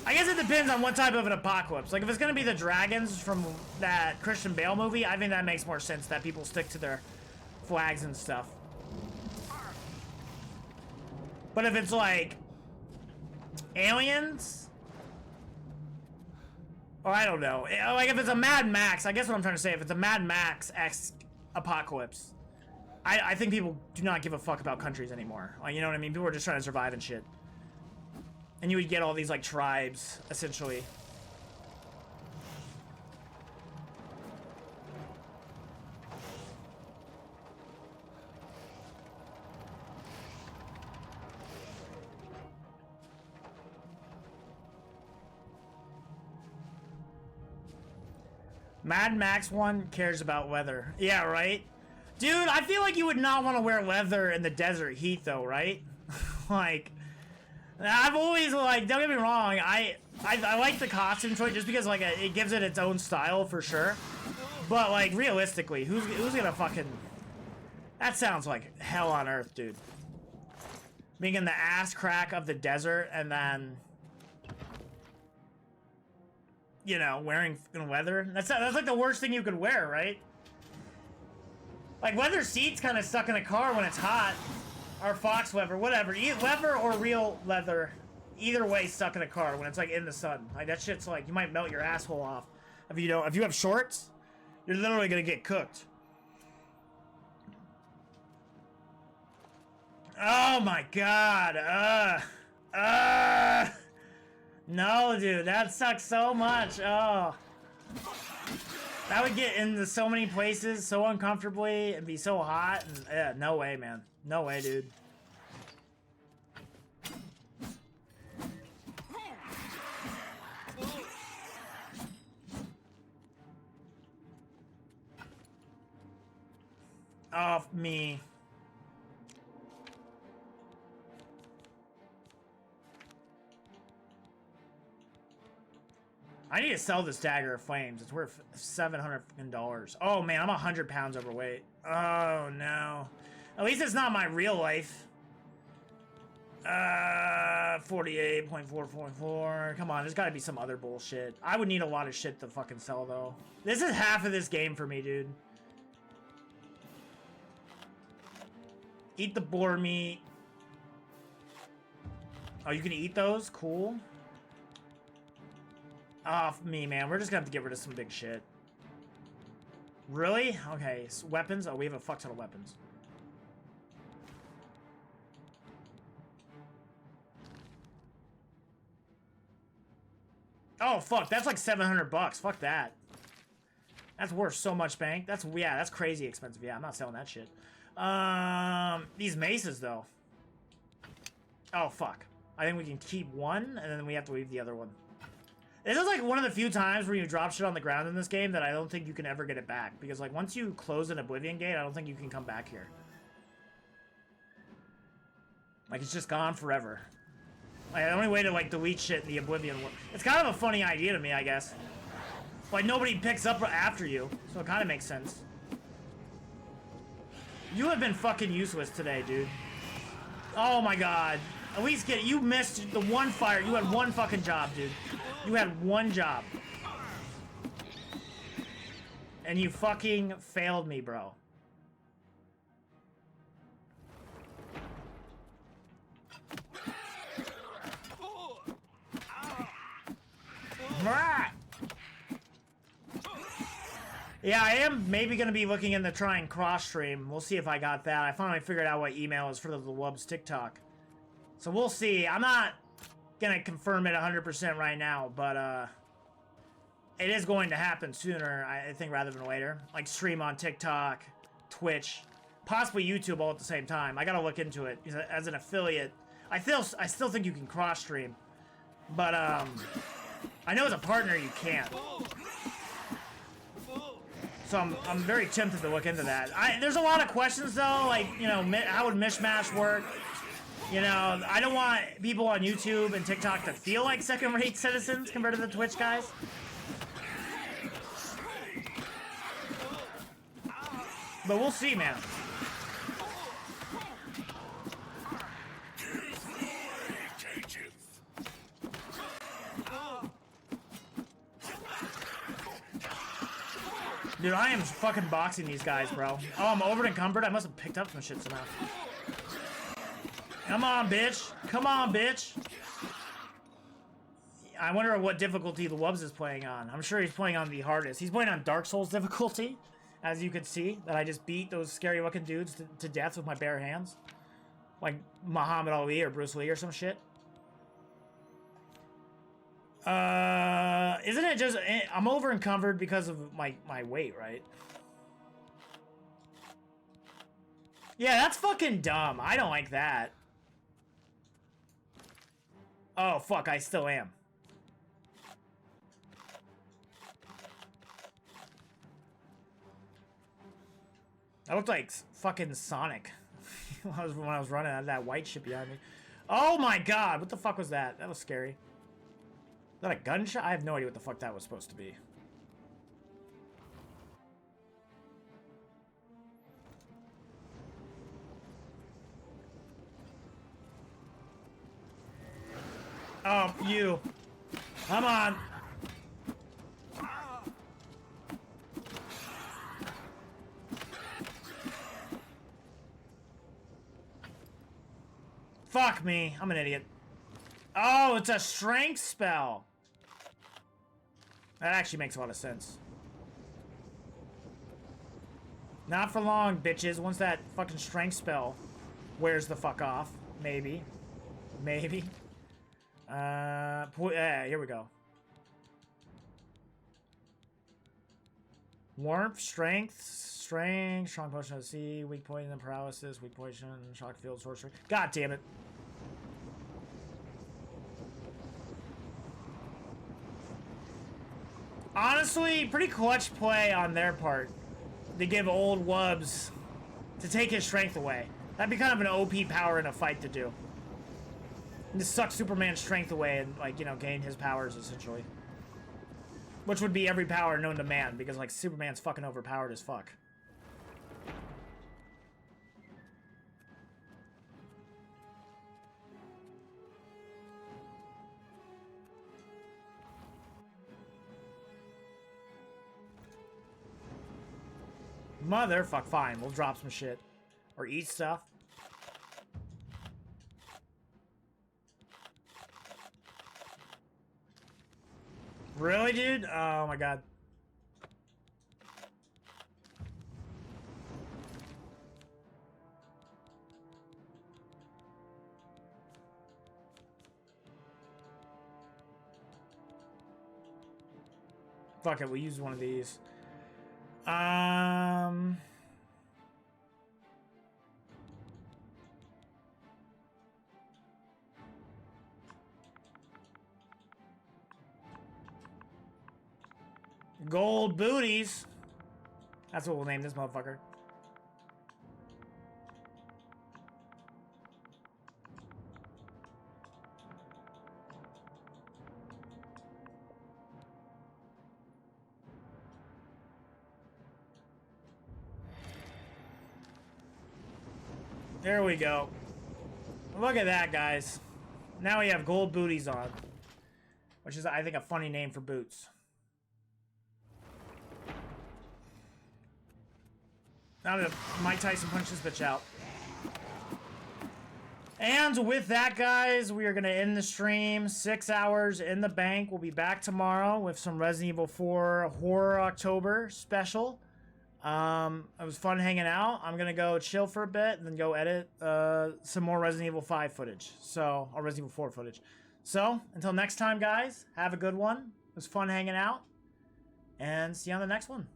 I guess it depends on what type of an apocalypse. Like, if it's gonna be the dragons from that Christian Bale movie, I think that makes more sense that people stick to their flags and stuff. But if it's like aliens, or I don't know, like if it's a Mad Max, I guess what I'm trying to say, if it's a Mad Max-esque apocalypse, I think people do not give a fuck about countries anymore. Like, you know what I mean? People are just trying to survive and shit. And you would get all these, like, tribes, essentially. Mad Max 1 cares about weather. Yeah, right? Dude, I feel like you would not want to wear leather in the desert heat, though, right? Like... I've always, like, don't get me wrong, I like the costume choice just because, like, it gives it its own style for sure. But, like, realistically, who's gonna fucking... That sounds like hell on earth, dude. Being in the ass crack of the desert and then... You know, wearing fucking leather. That's like the worst thing you could wear, right? Like, leather seats kind of stuck in a car when it's hot. Or fox leather, whatever. Leather or real leather, either way stuck in a car when it's like in the sun. Like that shit's like, you might melt your asshole off. If you have shorts, you're literally gonna get cooked. Oh my god, no dude, that sucks so much, oh. That would get into so many places so uncomfortably and be so hot and no way, man. No way, dude. Off me. I need to sell this dagger of flames. It's worth $700. Oh man, I'm 100 pounds overweight. Oh no. At least it's not my real life. 48.444. Come on, there's gotta be some other bullshit. I would need a lot of shit to fucking sell though. This is half of this game for me, dude. Eat the boar meat. Oh, you can eat those? Cool. Off me, man. We're just gonna have to get rid of some big shit. Really? Okay, so weapons? Oh, we have a fuck ton of weapons. Oh, fuck. That's like $700. Fuck that. That's worth so much bank. That's crazy expensive. Yeah, I'm not selling that shit. These maces, though. Oh, fuck. I think we can keep one, and then we have to leave the other one. This is like one of the few times where you drop shit on the ground in this game that I don't think you can ever get it back. Because, like, once you close an Oblivion gate, I don't think you can come back here. Like, it's just gone forever. Like, the only way to, like, delete shit in the Oblivion... It's kind of a funny idea to me, I guess. Like, nobody picks up after you, so it kind of makes sense. You have been fucking useless today, dude. Oh my god. At least you missed the one fire. You had one fucking job, dude. You had one job. And you fucking failed me, bro. Yeah, I am maybe going to be looking into trying cross-stream. We'll see if I got that. I finally figured out what email is for the Wubz TikTok. So we'll see. I'm not going to confirm it 100% right now, but it is going to happen sooner, I think, rather than later. Like stream on TikTok, Twitch, possibly YouTube all at the same time. I got to look into it. As an affiliate, I still think you can cross-stream. But I know as a partner you can't. So I'm very tempted to look into that. There's a lot of questions though, like, you know, how would Mishmash work? You know, I don't want people on YouTube and TikTok to feel like second-rate citizens compared to the Twitch guys. But we'll see, man. Dude, I am fucking boxing these guys, bro. Oh, I'm over-encumbered? I must have picked up some shit somehow. Come on, bitch. Come on, bitch. I wonder what difficulty the Wubz is playing on. I'm sure he's playing on the hardest. He's playing on Dark Souls difficulty, as you can see, that I just beat those scary-looking dudes to death with my bare hands. Like Muhammad Ali or Bruce Lee or some shit. Isn't it just... I'm over-encumbered because of my weight, right? Yeah, that's fucking dumb. I don't like that. Oh, fuck, I still am. I looked like fucking Sonic when I was running out of that white shit behind me. Oh my god, what the fuck was that? That was scary. Is that a gunshot? I have no idea what the fuck that was supposed to be. Oh, you. Come on. Fuck me. I'm an idiot. Oh, it's a strength spell. That actually makes a lot of sense. Not for long, bitches. Once that fucking strength spell wears the fuck off. Maybe. Maybe. Yeah, here we go. Warmth, strength, strong potion of the sea, weak poison and paralysis, weak poison, shock field, sorcery. God damn it. Honestly, pretty clutch play on their part to give old Wubz to take his strength away. That'd be kind of an OP power in a fight to do. And just suck Superman's strength away and, like, you know, gain his powers, essentially. Which would be every power known to man, because, like, Superman's fucking overpowered as fuck. Motherfuck, fine. We'll drop some shit. Or eat stuff. Really, dude? Oh my god. Fuck it, we'll use one of these. Gold booties. That's what we'll name this motherfucker. There we go. Look at that, guys. Now we have gold booties on. Which is, I think, a funny name for boots. Now that Mike Tyson punched this bitch out. And with that, guys, we are going to end the stream. 6 hours in the bank. We'll be back tomorrow with some Resident Evil 4 Horror October special. It was fun hanging out. I'm going to go chill for a bit and then go edit some more Resident Evil 5 footage. So, or Resident Evil 4 footage. So, until next time, guys, have a good one. It was fun hanging out. And see you on the next one.